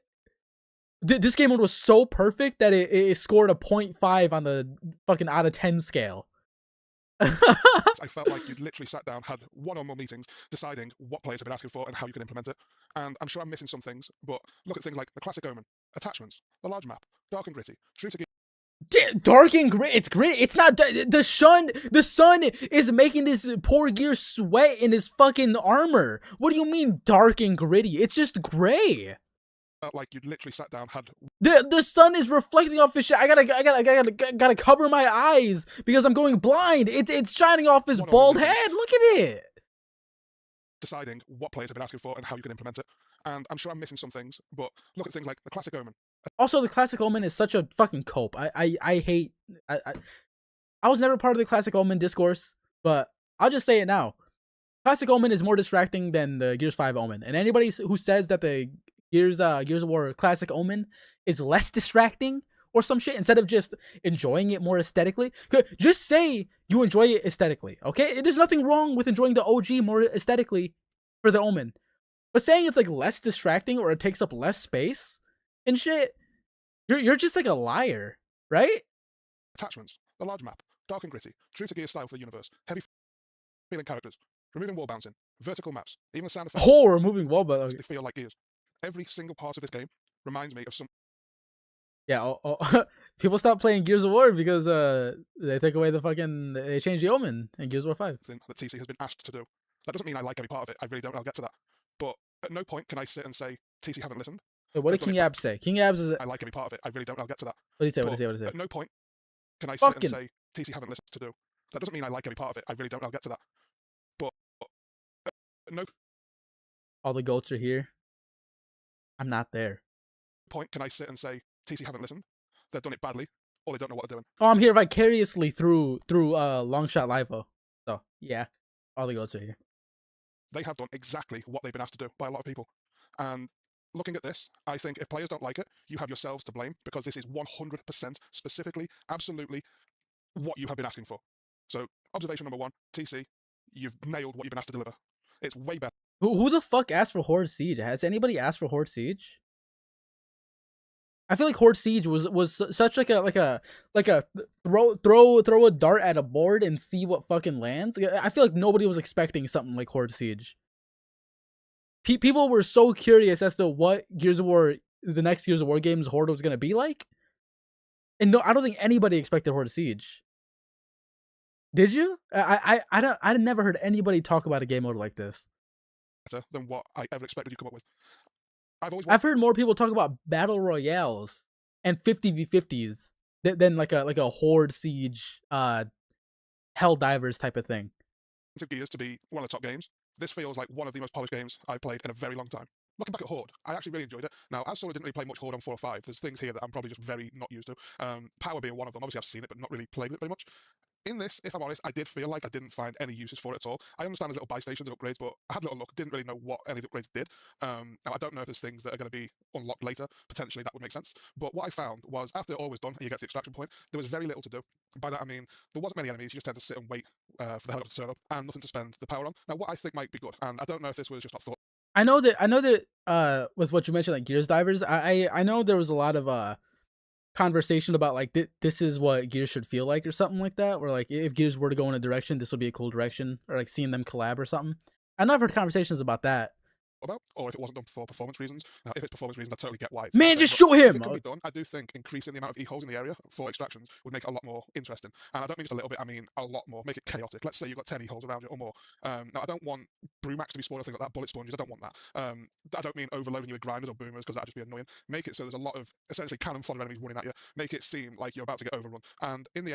Speaker 1: this game mode was so perfect that it scored a 0.5 on the fucking out of 10 scale.
Speaker 15: I felt like you'd literally sat down, had one or more meetings, deciding what players have been asking for and how you can implement it. And I'm sure I'm missing some things, but look at things like the classic Omen, attachments, the large map, dark and gritty, true to
Speaker 1: Dark and grit. It's grit. It's not the sun. The sun is making this poor gear sweat in his fucking armor. What do you mean dark and gritty? It's just gray.
Speaker 15: Felt like you'd literally sat down, had
Speaker 1: The sun is reflecting off his shit. I gotta cover my eyes because I'm going blind. It's shining off his bald head. Look at it.
Speaker 15: deciding what players have been asking for and how you can implement it. And I'm sure I'm missing some things, but look at things like the classic Omen.
Speaker 1: Also, the classic Omen is such a fucking cope. I hate. I was never part of the classic Omen discourse, but I'll just say it now. Classic Omen is more distracting than the Gears 5 Omen, and anybody who says that the Gears of War Classic Omen is less distracting or some shit instead of just enjoying it more aesthetically, just say you enjoy it aesthetically, okay? There's nothing wrong with enjoying the OG more aesthetically for the Omen, but saying it's like less distracting or it takes up less space and shit, you're just like a liar, right?
Speaker 15: Attachments, the large map, dark and gritty, true to Gears style for the universe, heavy feeling characters, removing wall bouncing, vertical maps, even the sound effects.
Speaker 1: Oh, removing wall bouncing.
Speaker 15: They feel like Gears. Every single part of this game reminds me of some.
Speaker 1: Yeah, people stop playing Gears of War because they take away they change the Omen in Gears of War 5.
Speaker 15: Thing that TC has been asked to do. That doesn't mean I like every part of it. I really don't. I'll get to that. But at no point can I sit and say TC haven't listened.
Speaker 1: Wait, what did King Abs say? King Abs is.
Speaker 15: I like every part of it. I really don't. I'll get to that.
Speaker 1: What did he say?
Speaker 15: But
Speaker 1: What did he say? What did he say?
Speaker 15: At no point can I sit and say TC haven't listened to do. That doesn't mean I like every part of it. I really don't. I'll get to that. But at no
Speaker 1: All the goats are here. I'm not there.
Speaker 15: point can I sit and say TC haven't listened. They've done it badly, or they don't know what they're doing.
Speaker 1: Oh, I'm here vicariously through Longshot Livo. So yeah, all the goats are here.
Speaker 15: They have done exactly what they've been asked to do by a lot of people. And looking at this, I think if players don't like it, you have yourselves to blame because this is 100% specifically, absolutely what you have been asking for. So observation number one, TC, you've nailed what you've been asked to deliver. It's way better.
Speaker 1: Who the fuck asked for Horde Siege? Has anybody asked for Horde Siege? I feel like Horde Siege was such like a throw a dart at a board and see what fucking lands. I feel like nobody was expecting something like Horde Siege. People were so curious as to what Gears of War, the next Gears of War game's Horde was gonna be like, and no, I don't think anybody expected Horde Siege. Did you? I never heard anybody talk about a game mode like this.
Speaker 15: Better than what I ever expected you to come up with.
Speaker 1: I've heard more people talk about battle royales and 50v50s than like a horde siege, hell divers type of thing.
Speaker 15: Gears to be one of the top games. This feels like one of the most polished games I've played in a very long time. Looking back at Horde, I actually really enjoyed it. Now, as someone who didn't really play much Horde on 4 or 5, there's things here that I'm probably just very not used to. Power being one of them. Obviously, I've seen it, but not really played it very much. In this, if I'm honest, I did feel like I didn't find any uses for it at all. I understand there's little buy stations and upgrades, but I had a little look, didn't really know what any of the upgrades did. Now, I don't know if there's things that are going to be unlocked later. Potentially, that would make sense. But what I found was, after all was done and you get to the extraction point, there was very little to do. By that, I mean, there wasn't many enemies. You just had to sit and wait for the helicopter to turn up and nothing to spend the power on. Now, what I think might be good, and I don't know if this was just not thought.
Speaker 1: I know that with what you mentioned, like Gears divers, I know there was a lot of conversation about like this is what Gears should feel like or something like that, where like if Gears were to go in a direction, this would be a cool direction, or like seeing them collab or something. I know I've heard conversations about that.
Speaker 15: About, or if it wasn't done for performance reasons. Now, if it's performance reasons, I totally get why.
Speaker 1: Man, just shoot him!
Speaker 15: If it can be done, I do think increasing the amount of E-holes in the area for extractions would make it a lot more interesting. And I don't mean just a little bit, I mean a lot more. Make it chaotic. Let's say you've got 10 E-holes around you or more. Now, I don't want Brewmax to be spoiled, things like that, bullet sponges, I don't want that. I don't mean overloading you with grinders or boomers, because that'd just be annoying. Make it so there's a lot of, essentially, cannon fodder enemies running at you. Make it seem like you're about to get overrun. And in the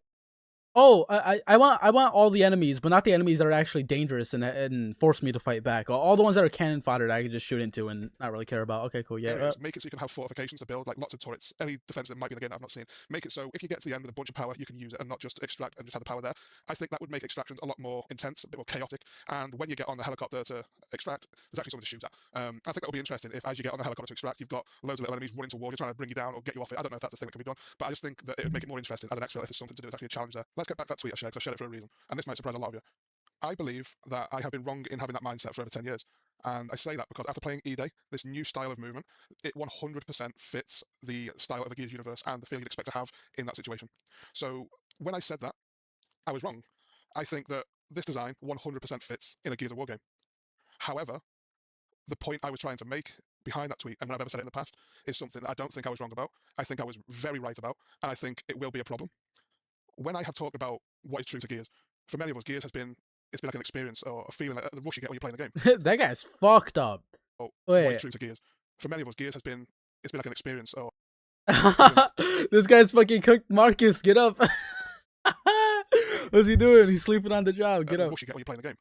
Speaker 1: Oh, I want all the enemies, but not the enemies that are actually dangerous and force me to fight back. All the ones that are cannon fodder that I can just shoot into and not really care about. Okay, cool, yeah.
Speaker 15: Make it so you can have fortifications to build, like lots of turrets, any defense that might be in the game that I've not seen. Make it so if you get to the end with a bunch of power, you can use it and not just extract and just have the power there. I think that would make extractions a lot more intense, a bit more chaotic. And when you get on the helicopter to extract, there's actually something to shoot at. I think that would be interesting if, as you get on the helicopter to extract, you've got loads of little enemies running towards you, trying to bring you down or get you off it. I don't know if that's a thing that can be done, but I just think that it would make it more interesting as an extra if there's something to do. There's actually a challenge there. Let's get back to that tweet I shared, because I shared it for a reason, and this might surprise a lot of you. I believe that I have been wrong in having that mindset for over 10 years. And I say that because after playing E-Day, this new style of movement, it 100% fits the style of the Gears universe and the feel you'd expect to have in that situation. So when I said that, I was wrong. I think that this design 100% fits in a Gears of War game. However, the point I was trying to make behind that tweet, and when I've ever said it in the past, is something that I don't think I was wrong about. I think I was very right about, and I think it will be a problem. When I have talked about what is true to Gears, for many of us, Gears has been, it's been like an experience or a feeling, like the rush you get when you're playing the game.
Speaker 1: That guy's fucked up.
Speaker 15: Oh,
Speaker 1: wait.
Speaker 15: What is true to Gears? For many of us, Gears has been, it's been like an experience or...
Speaker 1: This guy's fucking cooked. Marcus, get up. What's he doing? He's sleeping on the job. Get up.
Speaker 15: The rush you get when you're playing the game.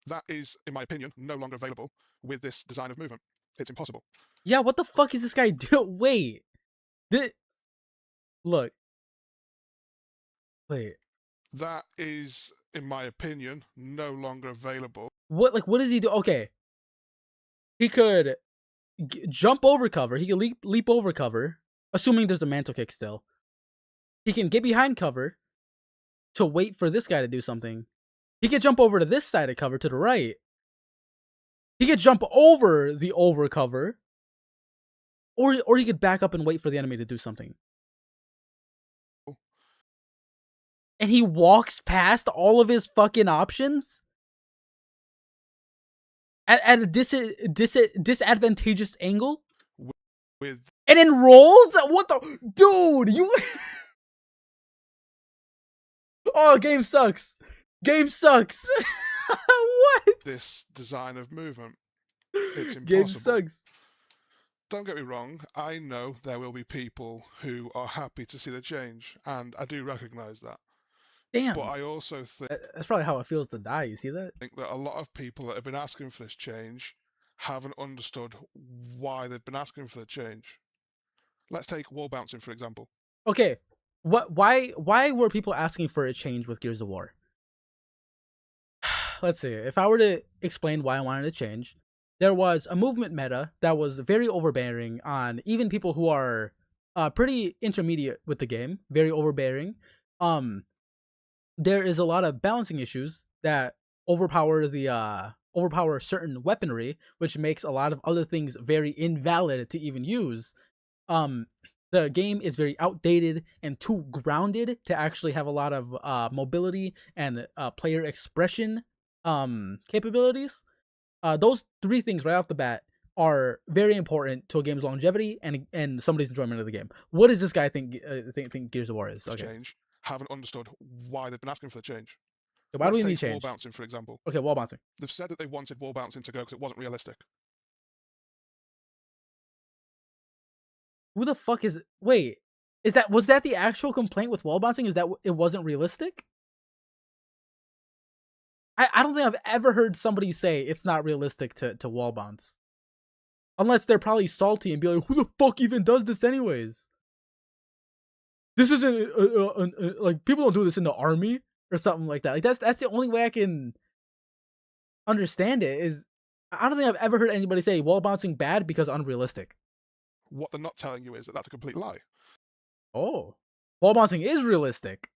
Speaker 15: That is, in my opinion, no longer available with this design of movement. It's impossible.
Speaker 1: Yeah, what the fuck is this guy doing? Wait. Look. Wait.
Speaker 15: That is, in my opinion, no longer available.
Speaker 1: What does he do? Okay. He could jump over cover. He can leap over cover, assuming there's a mantle kick still. He can get behind cover to wait for this guy to do something. He could jump over to this side of cover to the right. He could jump over the over cover. Or he could back up and wait for the enemy to do something. And he walks past all of his fucking options? At a disadvantageous angle?
Speaker 15: With
Speaker 1: and then rolls? What the... Dude, you... Oh, game sucks. Game sucks. What?
Speaker 15: This design of movement. It's impossible.
Speaker 1: Game sucks.
Speaker 15: Don't get me wrong, I know there will be people who are happy to see the change, and I do recognise that.
Speaker 1: Damn.
Speaker 15: But I also think...
Speaker 1: That's probably how it feels to die, you see that?
Speaker 15: I think that a lot of people that have been asking for this change haven't understood why they've been asking for the change. Let's take wall bouncing, for example.
Speaker 1: Okay, why were people asking for a change with Gears of War? Let's see, if I were to explain why I wanted to change, there was a movement meta that was very overbearing on even people who are pretty intermediate with the game, very overbearing. There is a lot of balancing issues that overpower certain weaponry, which makes a lot of other things very invalid to even use. The game is very outdated and too grounded to actually have a lot of mobility and player expression capabilities. Those three things right off the bat are very important to a game's longevity and somebody's enjoyment of the game. What does this guy think Gears of War is? Okay.
Speaker 15: Change haven't understood why they've been asking for the change.
Speaker 1: Why do we
Speaker 15: Let's
Speaker 1: need
Speaker 15: take
Speaker 1: change?
Speaker 15: wall bouncing, for example.
Speaker 1: Okay, wall bouncing.
Speaker 15: They've said that they wanted wall bouncing to go because it wasn't realistic.
Speaker 1: Who the fuck is... Wait, was that the actual complaint with wall bouncing? Is that it wasn't realistic? I don't think I've ever heard somebody say it's not realistic to wall bounce. Unless they're probably salty and be like, who the fuck even does this anyways? This isn't, like, people don't do this in the army or something like that. Like, that's the only way I can understand it is, I don't think I've ever heard anybody say wall bouncing bad because unrealistic.
Speaker 15: What they're not telling you is that that's a complete lie.
Speaker 1: Oh. Wall bouncing is realistic.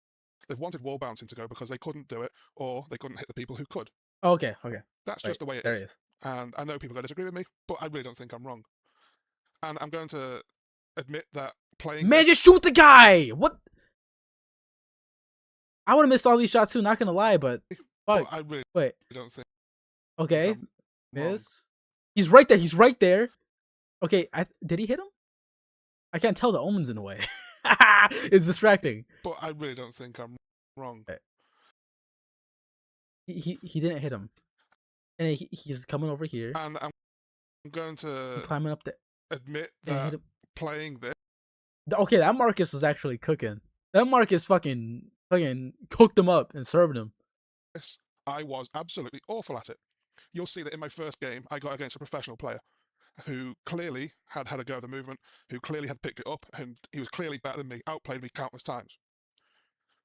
Speaker 15: They've wanted wall bouncing to go because they couldn't do it, or they couldn't hit the people who could.
Speaker 1: Okay.
Speaker 15: That's
Speaker 1: Right,
Speaker 15: just the way it
Speaker 1: there
Speaker 15: is.
Speaker 1: it is.
Speaker 15: And I know people are going to disagree with me, but I really don't think I'm wrong. And I'm going to admit that playing...
Speaker 1: Man, just shoot the guy! What? I would have missed all these shots too, not gonna lie, but...
Speaker 15: But I really
Speaker 1: Wait.
Speaker 15: don't think...
Speaker 1: Okay.
Speaker 15: I'm
Speaker 1: Miss. He's right there. Okay, did he hit him? I can't tell, the omen's in the way. It's distracting.
Speaker 15: But I really don't think I'm wrong.
Speaker 1: He didn't hit him. And he's coming over here.
Speaker 15: And I'm going to
Speaker 1: climbing up there.
Speaker 15: Admit that playing this...
Speaker 1: Okay, that Marcus was actually cooking. That Marcus fucking cooked him up and served him.
Speaker 15: I was absolutely awful at it. You'll see that in my first game, I got against a professional player who clearly had a go at the movement, who clearly had picked it up, and he was clearly better than me, outplayed me countless times.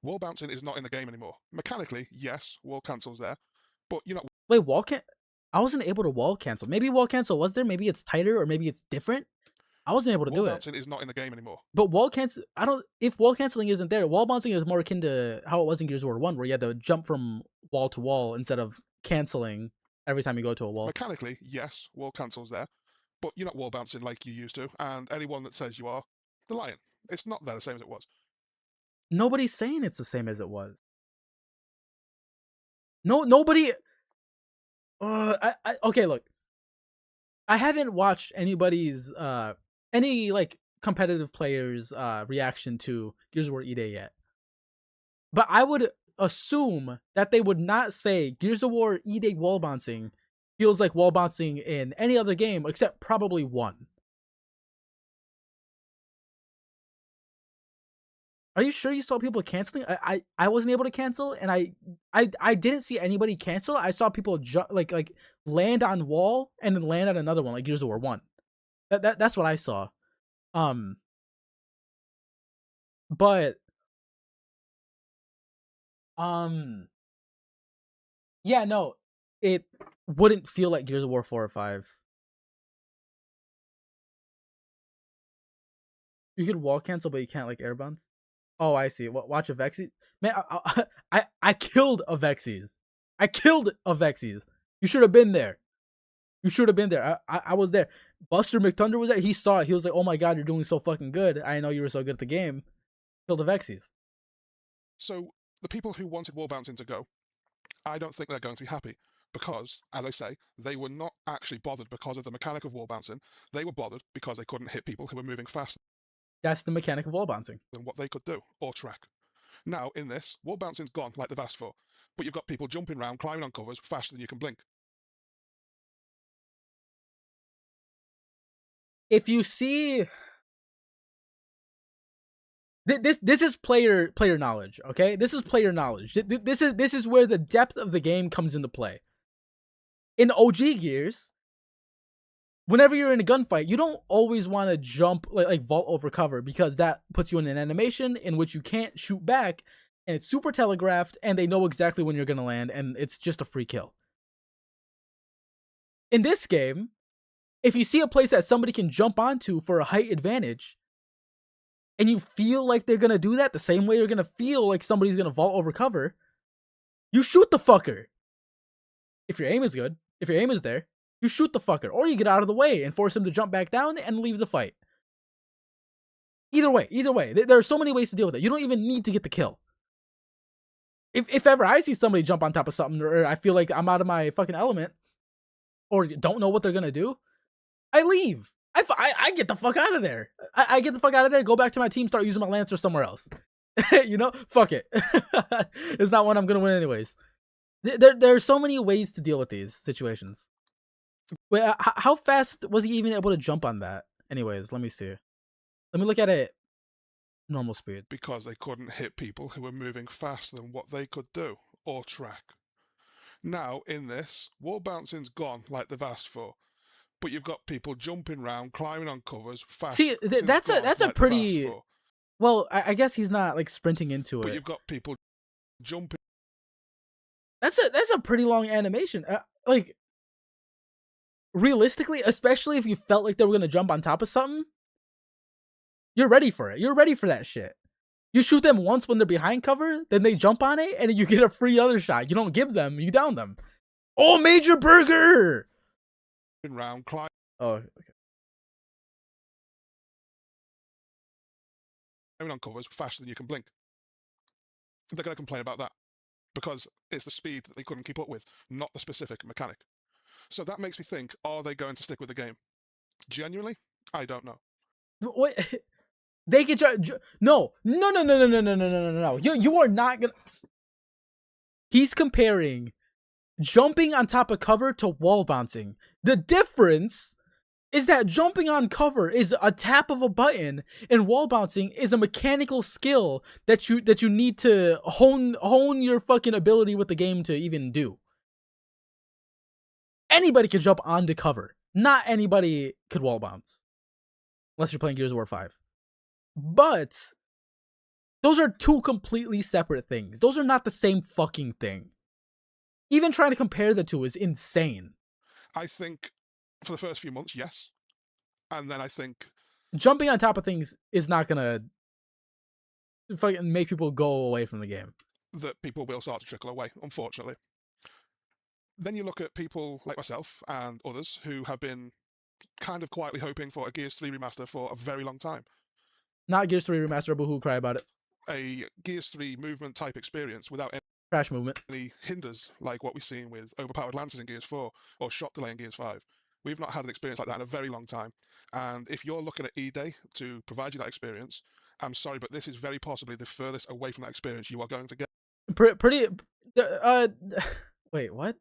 Speaker 15: Wall bouncing is not in the game anymore. Mechanically, yes, wall cancel's there, but you're not...
Speaker 1: Wait, I wasn't able to wall cancel. Maybe wall cancel was there, maybe it's tighter, or maybe it's different. I wasn't able to do it.
Speaker 15: Wall bouncing is not in the game anymore.
Speaker 1: But wall cancel, if wall canceling isn't there, wall bouncing is more akin to how it was in Gears of War 1, where you had to jump from wall to wall instead of canceling every time you go to a wall.
Speaker 15: Mechanically, yes, wall cancel's there, but you're not wall bouncing like you used to, and anyone that says you are, they're lying. It's not there the same as it was.
Speaker 1: Nobody's saying it's the same as it was. Nobody... okay, look. I haven't watched anybody's any like competitive players reaction to Gears of War E-Day yet. But I would assume that they would not say Gears of War E-Day wall bouncing feels like wall bouncing in any other game except probably one. Are you sure you saw people canceling? I wasn't able to cancel, and I didn't see anybody cancel. I saw people like land on wall and then land on another one, like Gears of War 1. That's what I saw. But yeah, no, it wouldn't feel like Gears of War 4 or 5. You could wall cancel, but you can't like air bounce. Oh, I see. Watch a Vexy. Man, I killed a Vexys. You should have been there. I was there. Buster McThunder was there. He saw it. He was like, oh my god, you're doing so fucking good. I know you were so good at the game. Killed the Vexys.
Speaker 15: So, the people who wanted wall bouncing to go, I don't think they're going to be happy. Because, as I say, they were not actually bothered because of the mechanic of wall bouncing. They were bothered because they couldn't hit people who were moving faster.
Speaker 1: That's the mechanic of wall bouncing.
Speaker 15: Than what they could do, or track. Now, in this, wall bouncing's gone, like they've asked for. But you've got people jumping around, climbing on covers faster than you can blink.
Speaker 1: If you see... This is player knowledge, okay? This is player knowledge. This is where the depth of the game comes into play. In OG Gears, whenever you're in a gunfight, you don't always want to jump, like vault over cover, because that puts you in an animation in which you can't shoot back, and it's super telegraphed, and they know exactly when you're going to land, and it's just a free kill. In this game, if you see a place that somebody can jump onto for a height advantage, and you feel like they're going to do that the same way you're going to feel like somebody's going to vault over cover, you shoot the fucker. If your aim is good, if your aim is there, you shoot the fucker, or you get out of the way and force him to jump back down and leave the fight. Either way, there are so many ways to deal with it. You don't even need to get the kill. If ever I see somebody jump on top of something, or I feel like I'm out of my fucking element, or don't know what they're gonna do, I leave. I get the fuck out of there. I get the fuck out of there, go back to my team, start using my Lancer somewhere else. You know, fuck it. It's not one I'm gonna win anyways. There are so many ways to deal with these situations. Wait, how fast was he even able to jump on that? Anyways, let me see. Let me look at it. Normal speed.
Speaker 15: Because they couldn't hit people who were moving faster than what they could do or track. Now, in this, wall bouncing's gone like they've asked for, but you've got people jumping around, climbing on covers, fast.
Speaker 1: See, that's a pretty. Well, I guess he's not like sprinting into it.
Speaker 15: But you've got people jumping.
Speaker 1: That's a pretty long animation. Like, realistically, especially if you felt like they were gonna jump on top of something, you're ready for it. You're ready for that shit. You shoot them once when they're behind cover, then they jump on it, and you get a free other shot. You don't give them, you down them. Oh, Major Burger!
Speaker 15: Round, climb.
Speaker 1: Oh, okay.
Speaker 15: On covers faster than you can blink. They're going to complain about that because it's the speed that they couldn't keep up with, not the specific mechanic. So that makes me think, are they going to stick with the game? Genuinely, I don't know.
Speaker 1: What? They can no. You are not gonna. He's comparing jumping on top of cover to wall bouncing. The difference is that jumping on cover is a tap of a button, and wall bouncing is a mechanical skill that you need to hone your fucking ability with the game to even do. Anybody can jump onto cover. Not anybody could wall bounce. Unless you're playing Gears of War 5. But those are two completely separate things. Those are not the same fucking thing. Even trying to compare the two is insane.
Speaker 15: I think for the first few months, yes. And then I think
Speaker 1: jumping on top of things is not gonna fucking make people go away from the game.
Speaker 15: That people will start to trickle away, unfortunately. Then you look at people like myself and others who have been kind of quietly hoping for a Gears 3 remaster for a very long time.
Speaker 1: Not Gears 3 remaster, but who cry about it.
Speaker 15: A Gears 3 movement type experience without any
Speaker 1: crash movement,
Speaker 15: any hinders like what we've seen with overpowered lances in Gears 4 or shot delay in Gears 5. We've not had an experience like that in a very long time. And if you're looking at E-Day to provide you that experience, I'm sorry, but this is very possibly the furthest away from that experience you are going to get.
Speaker 1: Wait, what?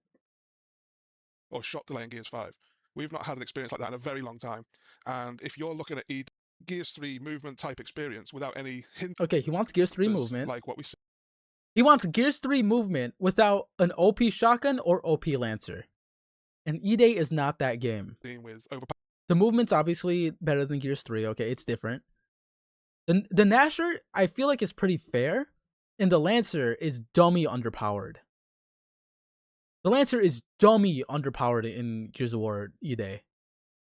Speaker 15: Or shot delay in Gears 5. We've not had an experience like that in a very long time. And if you're looking at Gears 3 movement type experience without any hinders.
Speaker 1: Okay, he wants Gears 3 movement.
Speaker 15: Like what we see.
Speaker 1: He wants Gears 3 movement without an OP shotgun or OP lancer. And E-Day is not that game. The movement's obviously better than Gears 3. Okay, it's different. The Gnasher, I feel like, is pretty fair. And the Lancer is dummy underpowered. The Lancer is dummy underpowered in Gears of War E-Day.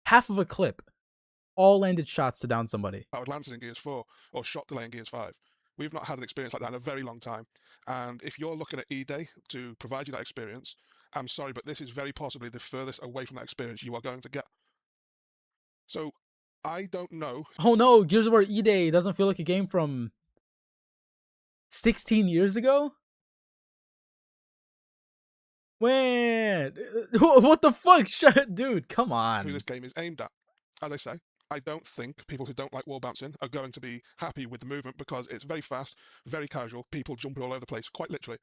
Speaker 1: Half of a clip. All landed shots to down somebody.
Speaker 15: Powered Lancers in Gears 4 or shot delay in Gears 5. We've not had an experience like that in a very long time. And if you're looking at E-Day to provide you that experience, I'm sorry, but this is very possibly the furthest away from that experience you are going to get. So, I don't know.
Speaker 1: Oh no, Gears of War E-Day doesn't feel like a game from 16 years ago? When? What the fuck? Dude, come on.
Speaker 15: Who this game is aimed at. As I say, I don't think people who don't like wall bouncing are going to be happy with the movement because it's very fast, very casual, people jumping all over the place, quite literally.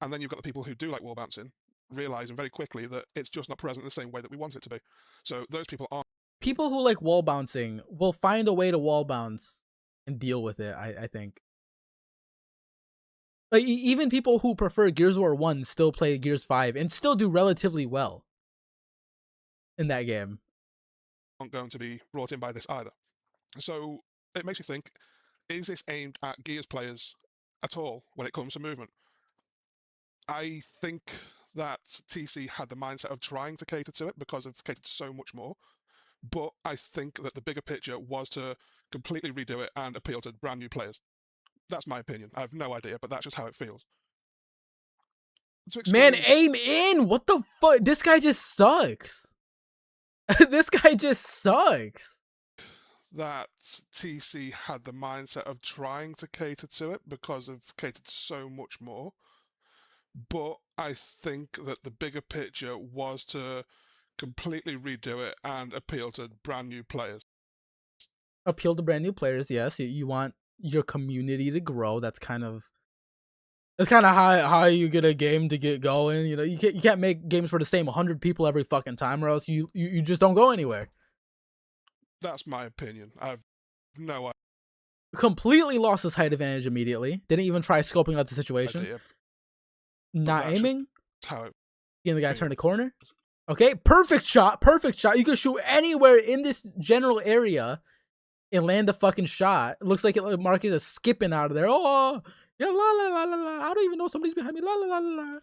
Speaker 15: And then you've got the people who do like wall bouncing, realizing very quickly that it's just not present in the same way that we want it to be. So those people aren't.
Speaker 1: People who like wall bouncing will find a way to wall bounce and deal with it, I think. Like, even people who prefer Gears of War 1 still play Gears 5 and still do relatively well in that game.
Speaker 15: Aren't going to be brought in by this either. So it makes me think, is this aimed at Gears players at all when it comes to movement? I think that TC had the mindset of trying to cater to it because of catered to so much more. But I think that the bigger picture was to completely redo it and appeal to brand new players. That's my opinion. I have no idea, but that's just how it feels.
Speaker 1: Man, aim in! What the fuck? This guy just sucks. This guy just sucks.
Speaker 15: That TC had the mindset of trying to cater to it because of catered to so much more. But I think that the bigger picture was to completely redo it and appeal to brand new players.
Speaker 1: Appeal to brand new players, yes. You want your community to grow. That's kind of how you get a game to get going. You know, you can't make games for the same 100 people every fucking time, or else you just don't go anywhere.
Speaker 15: That's my opinion. I've no
Speaker 1: Completely lost his height advantage immediately. Didn't even try scoping out the situation.
Speaker 15: idea.
Speaker 1: Not aiming.
Speaker 15: How it
Speaker 1: Seeing the guy turn the corner. Okay, perfect shot. Perfect shot. You can shoot anywhere in this general area and land the fucking shot. It looks like Marcus is skipping out of there. Oh, yeah, la la la la la. I don't even know somebody's behind me. La la la la la.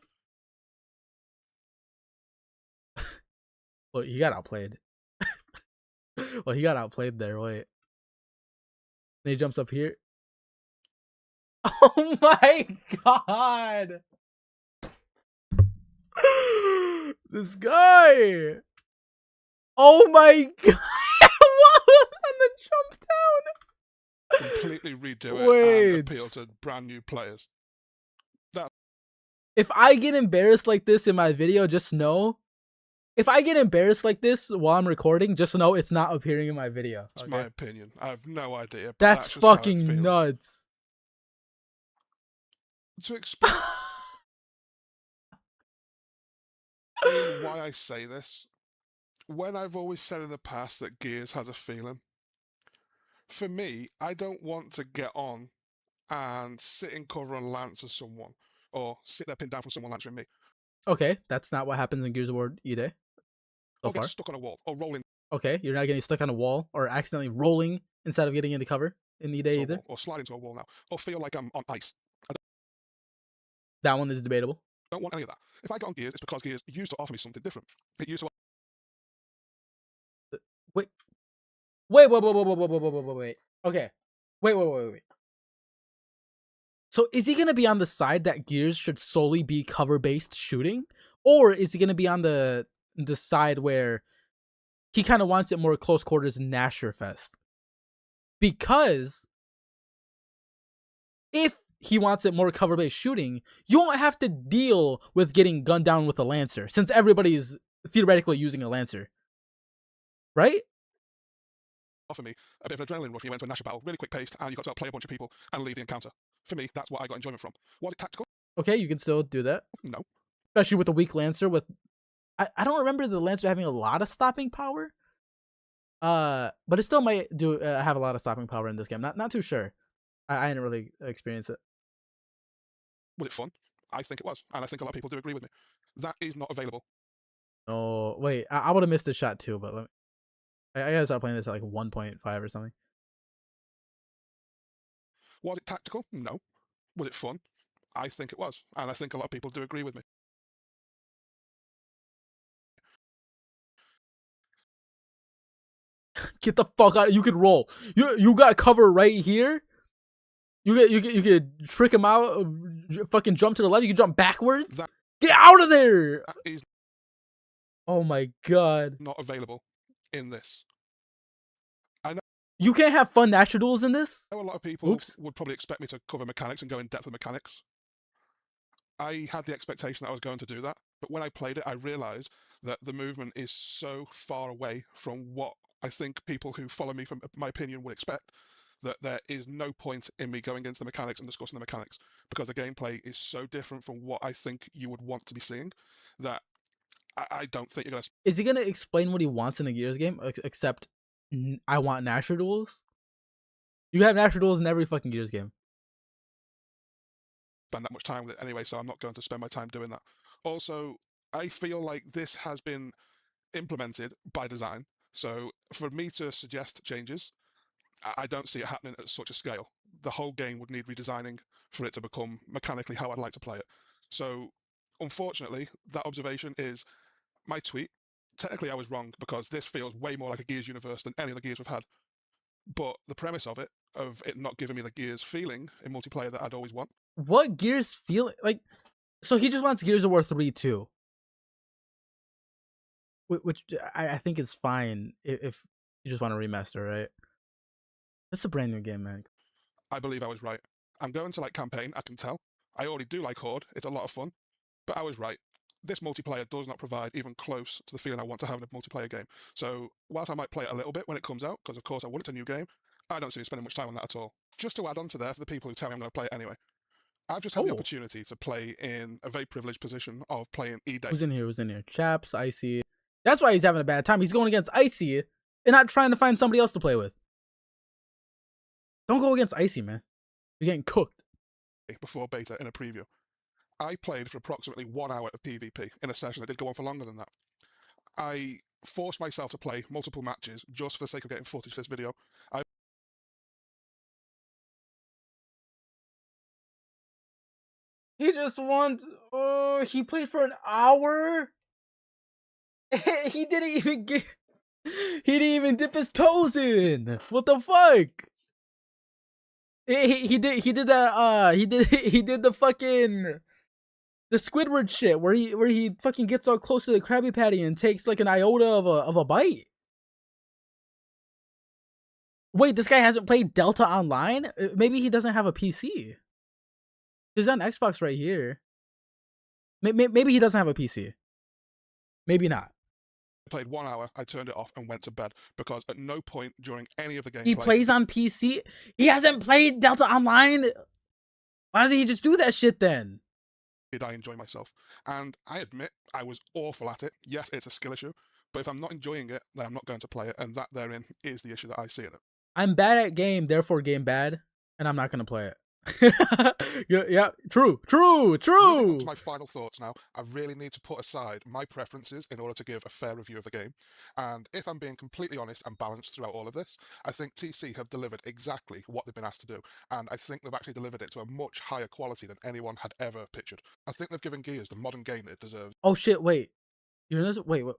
Speaker 1: Well, he got outplayed. Well, he got outplayed there. Wait. Then he jumps up here. Oh my god! This guy! Oh my god! On the jump down!
Speaker 15: Completely redo it and appeal to brand new players.
Speaker 1: If I get embarrassed like this in my video, just know. If I get embarrassed like this while I'm recording, just know it's not appearing in my video.
Speaker 15: That's my opinion. I have no idea. But
Speaker 1: That's
Speaker 15: just how it
Speaker 1: fucking
Speaker 15: feels.
Speaker 1: nuts.
Speaker 15: To explain why I say this, when I've always said in the past that Gears has a feeling, for me, I don't want to get on and sit in cover and lance as someone, or sit there pinned down from someone lancing me.
Speaker 1: Okay, that's not what happens in Gears of War E-Day. So
Speaker 15: Or get
Speaker 1: far.
Speaker 15: stuck on a wall, or rolling
Speaker 1: Okay, you're not getting stuck on a wall or accidentally rolling instead of getting into cover in E-Day
Speaker 15: to a
Speaker 1: either.
Speaker 15: wall, or slide into a wall now, or feel like I'm on ice.
Speaker 1: That one is debatable.
Speaker 15: I don't want any of that. If I got on Gears, it's because Gears used to offer me something different. It used to.
Speaker 1: Wait. Okay. Wait. So is he going to be on the side that Gears should solely be cover-based shooting? Or is he going to be on the side where he kind of wants it more close quarters Nasher Fest? Because if he wants it more cover-based shooting, you won't have to deal with getting gunned down with a Lancer, since everybody's theoretically using a Lancer. Right?
Speaker 15: Offer me a bit of an adrenaline rush when you went to a national battle, really quick paced, and you got to outplay a bunch of people and leave the encounter. For me, that's what I got enjoyment from. Was it tactical?
Speaker 1: Okay, you can still do that.
Speaker 15: No.
Speaker 1: Especially with the weak Lancer. I don't remember the Lancer having a lot of stopping power. But it still might have a lot of stopping power in this game. Not too sure. I didn't really experience it.
Speaker 15: Was it fun? I think it was, and I think a lot of people do agree with me. That is not available.
Speaker 1: Oh wait, I would have missed this shot too, but I gotta start playing this at like 1.5 or something.
Speaker 15: Was it tactical? No. Was it fun? I think it was, and I think a lot of people do agree with me.
Speaker 1: Get the fuck out! You could roll. You got cover right here. You could trick him out. Fucking jump to the left. You can jump backwards. Get out of there!
Speaker 15: That is.
Speaker 1: Oh my god.
Speaker 15: Not available in this. I know.
Speaker 1: You can't have fun natural duels in this?
Speaker 15: I know a lot of people would probably expect me to cover mechanics and go in depth with mechanics. I had the expectation that I was going to do that, but when I played it, I realized that the movement is so far away from what I think people who follow me from my opinion would expect, that there is no point in me going into the mechanics and discussing the mechanics, because the gameplay is so different from what I think you would want to be seeing, that I don't think you're going to...
Speaker 1: Is he going to explain what he wants in a Gears game, except I want natural duels? You have natural duels in every fucking Gears game.
Speaker 15: Spend that much time with it anyway, so I'm not going to spend my time doing that. Also, I feel like this has been implemented by design, so for me to suggest changes, I don't see it happening at such a scale. The whole game would need redesigning for it to become mechanically how I'd like to play it. So, unfortunately, that observation is my tweet. Technically, I was wrong, because this feels way more like a Gears universe than any of the Gears we've had. But the premise of it not giving me the Gears feeling in multiplayer that I'd always want.
Speaker 1: What Gears feel like? So he just wants Gears of War 3 too, which I think is fine if you just want to remaster, right? It's a brand new game, man.
Speaker 15: I believe I was right. I'm going to like campaign, I can tell. I already do like Horde, it's a lot of fun. But I was right. This multiplayer does not provide even close to the feeling I want to have in a multiplayer game. So, whilst I might play it a little bit when it comes out, because of course I would, it's a new game, I don't see me spending much time on that at all. Just to add on to there, for the people who tell me I'm going to play it anyway, I've just had the opportunity to play in a very privileged position of playing E-Day.
Speaker 1: Who's in here? Who's in here? Chaps, Icy. That's why he's having a bad time. He's going against Icy and not trying to find somebody else to play with. Don't go against Icy, man. You're getting cooked.
Speaker 15: Before beta in a preview. I played for approximately 1 hour of PvP in a session that did go on for longer than that. I forced myself to play multiple matches just for the sake of getting footage for this video.
Speaker 1: He just wants. Oh, he played for an hour. He didn't even get. He didn't even dip his toes in. What the fuck? He did that. He did the fucking the Squidward shit where he fucking gets all close to the Krabby Patty and takes like an iota of a bite. Wait, this guy hasn't played Delta Online? Maybe he doesn't have a PC. He's on Xbox right here. Maybe he doesn't have a PC. Maybe not.
Speaker 15: I played 1 hour, I turned it off and went to bed because at no point during any of the gameplay...
Speaker 1: He plays on PC? He hasn't played Delta Online? Why doesn't he just do that shit then?
Speaker 15: Did I enjoy myself? And I admit I was awful at it. Yes, it's a skill issue, but if I'm not enjoying it, then I'm not going to play it, and that therein is the issue that I see in it.
Speaker 1: I'm bad at game, therefore game bad, and I'm not going to play it. yeah, true.
Speaker 15: Moving on to my final thoughts now, I really need to put aside my preferences in order to give a fair review of the game. And if I'm being completely honest and balanced throughout all of this, I think TC have delivered exactly what they've been asked to do. And I think they've actually delivered it to a much higher quality than anyone had ever pictured. I think they've given Gears the modern game that it deserves.
Speaker 1: Oh shit, wait. You're in this? Wait, what?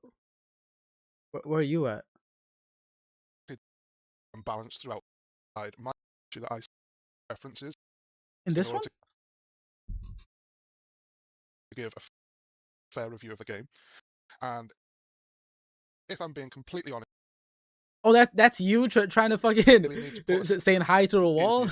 Speaker 1: Where are you at?
Speaker 15: And balanced throughout my issue that I preferences.
Speaker 1: In this one?
Speaker 15: To give a fair review of the game. And if I'm being completely honest...
Speaker 1: Oh, that's you trying to fucking... saying hi to the wall?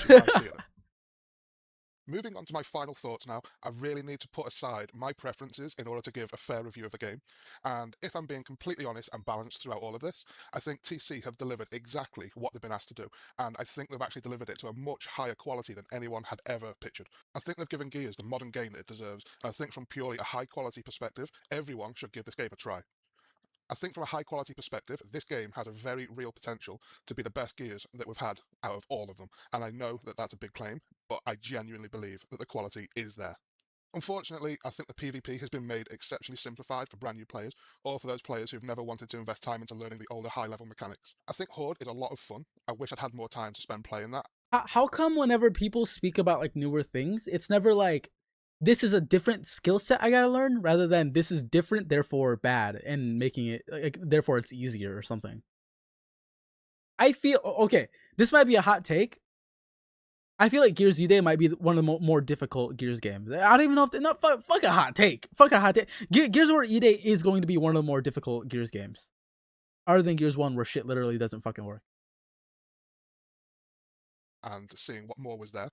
Speaker 15: Moving on to my final thoughts now, I really need to put aside my preferences in order to give a fair review of the game. And if I'm being completely honest and balanced throughout all of this, I think TC have delivered exactly what they've been asked to do. And I think they've actually delivered it to a much higher quality than anyone had ever pictured. I think they've given Gears the modern game that it deserves. And I think from purely a high quality perspective, everyone should give this game a try. I think from a high quality perspective, this game has a very real potential to be the best Gears that we've had out of all of them. And I know that that's a big claim, but I genuinely believe that the quality is there. Unfortunately, I think the PvP has been made exceptionally simplified for brand new players, or for those players who've never wanted to invest time into learning the older high-level mechanics. I think Horde is a lot of fun. I wish I'd had more time to spend playing that.
Speaker 1: How come whenever people speak about like newer things, it's never like, this is a different skill set I gotta learn, rather than this is different, therefore bad, and making it like therefore it's easier or something. I feel okay. This might be a hot take. I feel like Gears E-Day might be one of the more difficult Gears games. I don't even know if fuck a hot take. Fuck a hot take. Gears of War E-Day is going to be one of the more difficult Gears games, other than Gears 1, where shit literally doesn't fucking work.
Speaker 15: And seeing what more was there.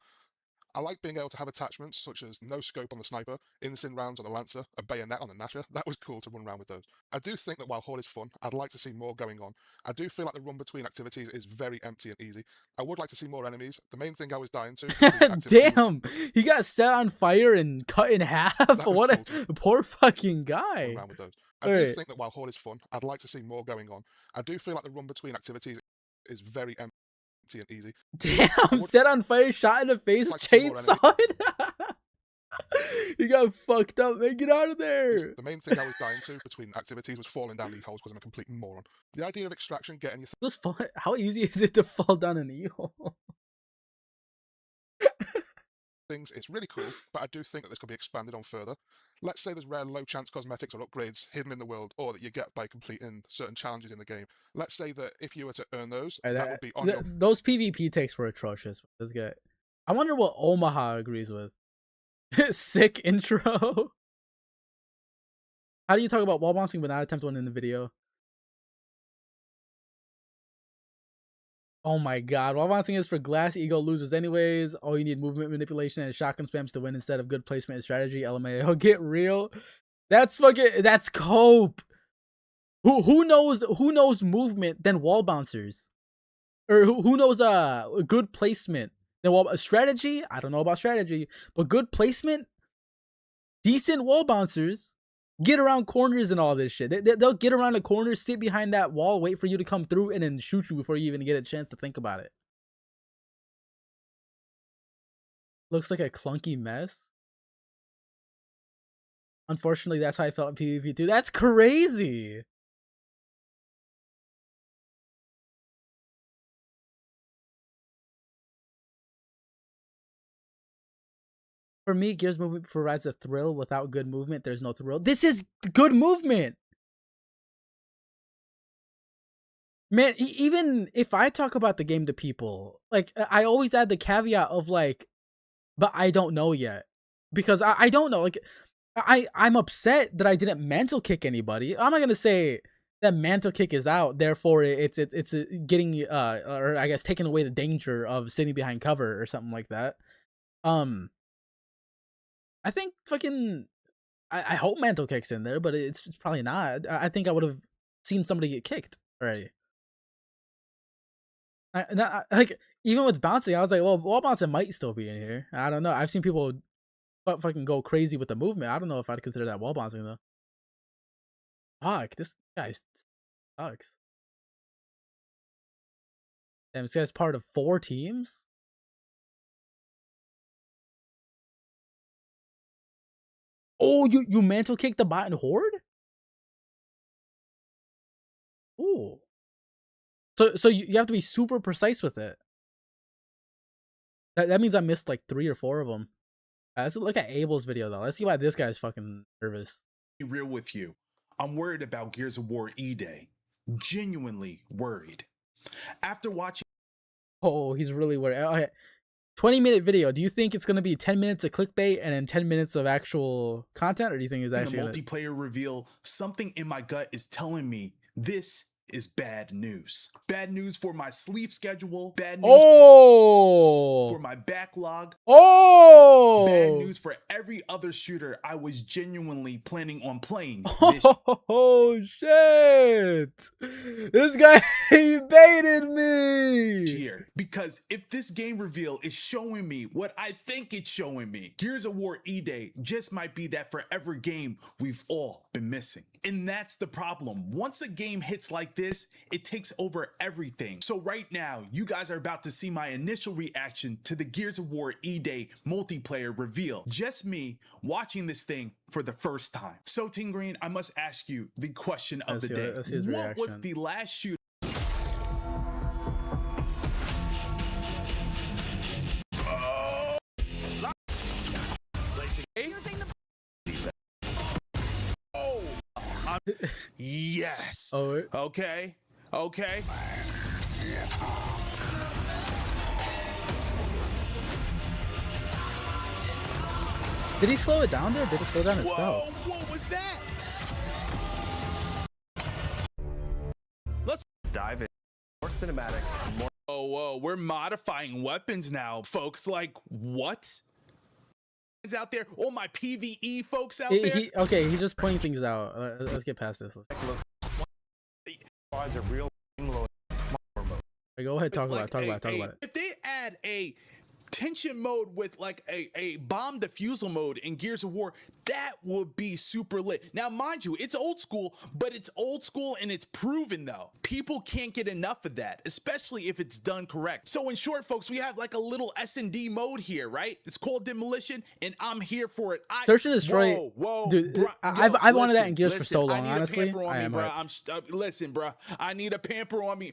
Speaker 15: I like being able to have attachments such as no scope on the sniper, instant rounds on the lancer, a bayonet on the Nasher. That was cool to run around with those. I do think that while Horde is fun, I'd like to see more going on. I do feel like the run between activities is very empty and easy. I would like to see more enemies. The main thing I was dying to...
Speaker 1: Damn! He got set on fire and cut in half? What a poor fucking guy.
Speaker 15: Around with those. I do think that while Horde is fun, I'd like to see more going on. I do feel like the run between activities is very empty and easy.
Speaker 1: Damn, set on fire, shot in the face with chainsaw. He got fucked up, man. Get out of there.
Speaker 15: The main thing I was dying to between activities was falling down these holes because I'm a complete moron. The idea of extraction, getting your...
Speaker 1: How easy is it to fall down an e-hole?
Speaker 15: Things, it's really cool, but I do think that this could be expanded on further. Let's say there's rare low-chance cosmetics or upgrades hidden in the world, or that you get by completing certain challenges in the game. Let's say that if you were to earn those, that would be on your...
Speaker 1: Those PvP takes were atrocious. This guy. I wonder what Omaha agrees with. Sick intro. How do you talk about wall bouncing but not attempt one in the video? Oh my god, wall bouncing is for glass ego losers anyways. All you need movement manipulation and shotgun spams to win instead of good placement and strategy. LMAO, get real. That's cope. Who knows movement than wall bouncers? or who knows good placement. Then a strategy, I don't know about strategy, but good placement, decent wall bouncers, get around corners and all this shit. They'll get around the corner, sit behind that wall, wait for you to come through, and then shoot you before you even get a chance to think about it. Looks like a clunky mess. Unfortunately, that's how I felt in PvP too. That's crazy. For me, Gears movement provides a thrill. Without good movement, there's no thrill. This is good movement. Man, even if I talk about the game to people, like, I always add the caveat of like, but I don't know yet. Because I don't know. Like, I'm upset that I didn't mantle kick anybody. I'm not gonna say that mantle kick is out, therefore it's getting or I guess taking away the danger of sitting behind cover or something like that. I think fucking I hope mantle kick's in there, but it's probably not. I think I would have seen somebody get kicked already. Like, even with bouncing, I was like, well, wall bouncing might still be in here. I don't know. I've seen people fucking go crazy with the movement. I don't know if I'd consider that wall bouncing though. Fuck, this guy sucks. Damn, this guy's part of 4 teams? Oh, you mantle kicked the bot and horde? Ooh. So you have to be super precise with it. That means I missed like 3 or 4 of them. Let's look at Abel's video though. Let's see why this guy's fucking nervous.
Speaker 17: Be real with you. I'm worried about Gears of War E-Day. Genuinely worried. After watching...
Speaker 1: Oh, he's really worried. Okay. 20-minute video. Do you think it's going to be 10 minutes of clickbait and then 10 minutes of actual content? Or do you think it's actually
Speaker 17: the multiplayer reveal, something in my gut is telling me this is bad news. Bad news for my sleep schedule. Bad news for my backlog. Bad news for every other shooter I was genuinely planning on playing.
Speaker 1: Oh shit! This guy, he baited me!
Speaker 17: Here, because if this game reveal is showing me what I think it's showing me, Gears of War E-Day just might be that forever game we've all been missing. And that's the problem. Once a game hits like this, it takes over everything. So right now, you guys are about to see my initial reaction to the Gears of War E-Day multiplayer reveal. Just me watching this thing for the first time. So Team Green, I must ask you the question of the day. What was the last shooter? Yes.
Speaker 1: Oh.
Speaker 17: Okay. Okay.
Speaker 1: Did he slow it down there? Did it slow down itself?
Speaker 17: Whoa, what was that? Let's dive in. More cinematic. More. Whoa, we're modifying weapons now, folks. Like, what? Out there, all my PvE folks out there.
Speaker 1: Okay, he's just pointing things out. Let's get past this.
Speaker 17: A real
Speaker 1: go ahead, talk about it.
Speaker 17: If they add a tension mode with like a bomb defusal mode in Gears of War, that would be super lit. Now, mind you, it's old school, but it's old school and it's proven though. People can't get enough of that, especially if it's done correct. So in short, folks, we have like a little S&D mode here, right? It's called Demolition, and I'm here for it.
Speaker 1: Search and Destroy.
Speaker 17: Whoa,
Speaker 1: dude,
Speaker 17: bro,
Speaker 1: I've wanted that in Gears for so long,
Speaker 17: I need
Speaker 1: honestly.
Speaker 17: A pamper on me, bro. Listen, bro, I need a pamper on me.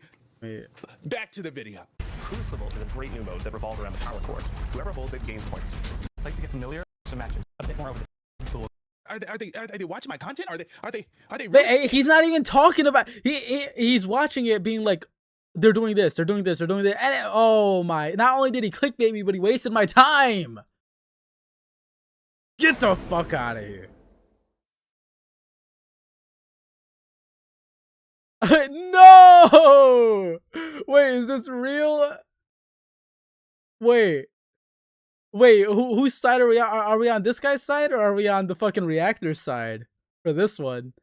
Speaker 17: Back to the video.
Speaker 18: Crucible is a great new mode that revolves around the power cord. Whoever holds it gains points. Place to get familiar, some matches. A bit more over the tool.
Speaker 17: Are they watching my content? Are they really?
Speaker 1: He's not even talking about he's watching it being like, they're doing this, and oh my, not only did he clickbait me, but he wasted my time. Get the fuck out of here. No! Wait, is this real? Wait, whose side are we on? Are we on this guy's side, or are we on the fucking reactor side for this one?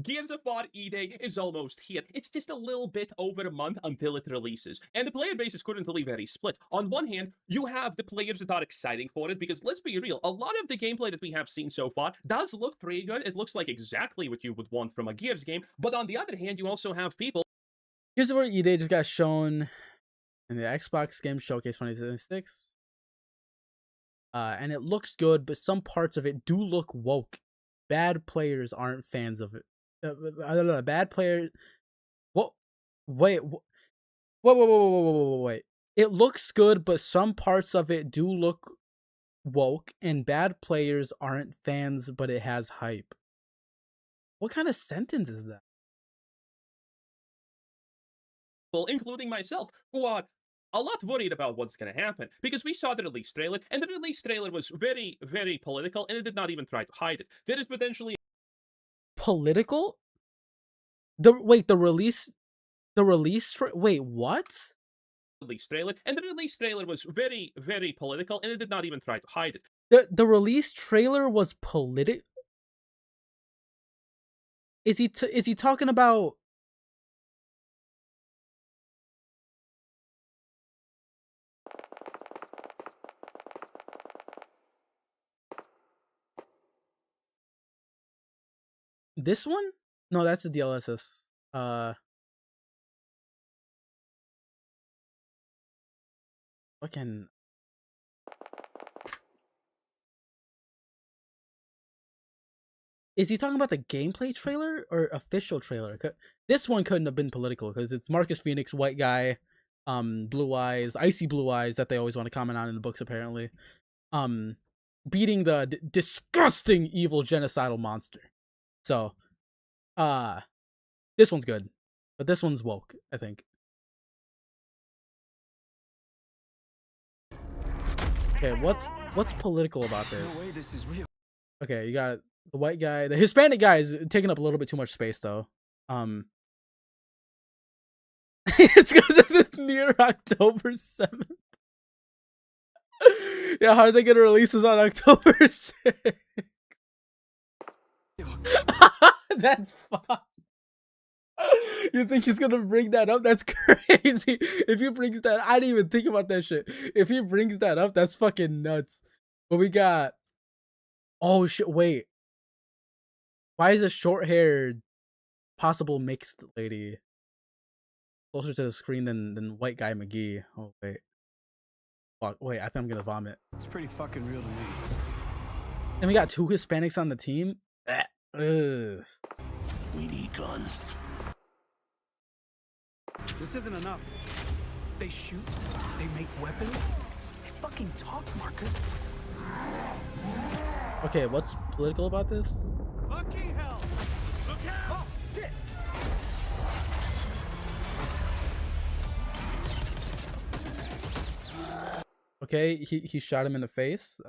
Speaker 19: Gears of War E-Day is almost here. It's just a little bit over a month until it releases. And the player base is currently very split. On one hand, you have the players that are exciting for it, because let's be real, a lot of the gameplay that we have seen so far does look pretty good. It looks like exactly what you would want from a Gears game. But on the other hand, you also have people...
Speaker 1: Here's where E-Day just got shown in the Xbox Game Showcase 2026. And it looks good, but some parts of it do look woke. Bad players aren't fans of it. I don't know. Bad players. What? Wait. Wait. It looks good, but some parts of it do look woke, and bad players aren't fans, but it has hype. What kind of sentence is that?
Speaker 19: Including myself, who are a lot worried about what's going to happen, because we saw the release trailer, and the release trailer was very, very political, and it did not even try to hide it. There is potentially
Speaker 1: political? The release wait, what?
Speaker 19: Release trailer, and the release trailer was very, very political, and it did not even try to hide it.
Speaker 1: The release trailer was political? Is he talking about? This one? No, that's the DLSS. Fucking. Is he talking about the gameplay trailer or official trailer? This one couldn't have been political because it's Marcus Phoenix, white guy, blue eyes, icy blue eyes that they always want to comment on in the books apparently, beating the disgusting evil genocidal monster. So, this one's good, but this one's woke, I think. Okay, what's political about this?
Speaker 20: No way this is real.
Speaker 1: Okay, you got the white guy. The Hispanic guy is taking up a little bit too much space, though. It's because it's near October 7th. Yeah, how are they gonna release this on October 6th? That's fun. You think he's gonna bring that up? That's crazy. If he brings that, I didn't even think about that shit. If he brings that up, that's fucking nuts. But we got, oh shit, wait. Why is a short-haired possible mixed lady closer to the screen than white guy McGee? Oh wait. Fuck, wait, I think I'm gonna vomit.
Speaker 20: It's pretty fucking real to me.
Speaker 1: And we got 2 Hispanics on the team? Ugh.
Speaker 20: We need guns. This isn't enough. They shoot, they make weapons, they fucking talk, Marcus.
Speaker 1: Okay, what's political about this?
Speaker 20: Fucking hell! Look out! Oh, shit!
Speaker 1: Okay, he shot him in the face.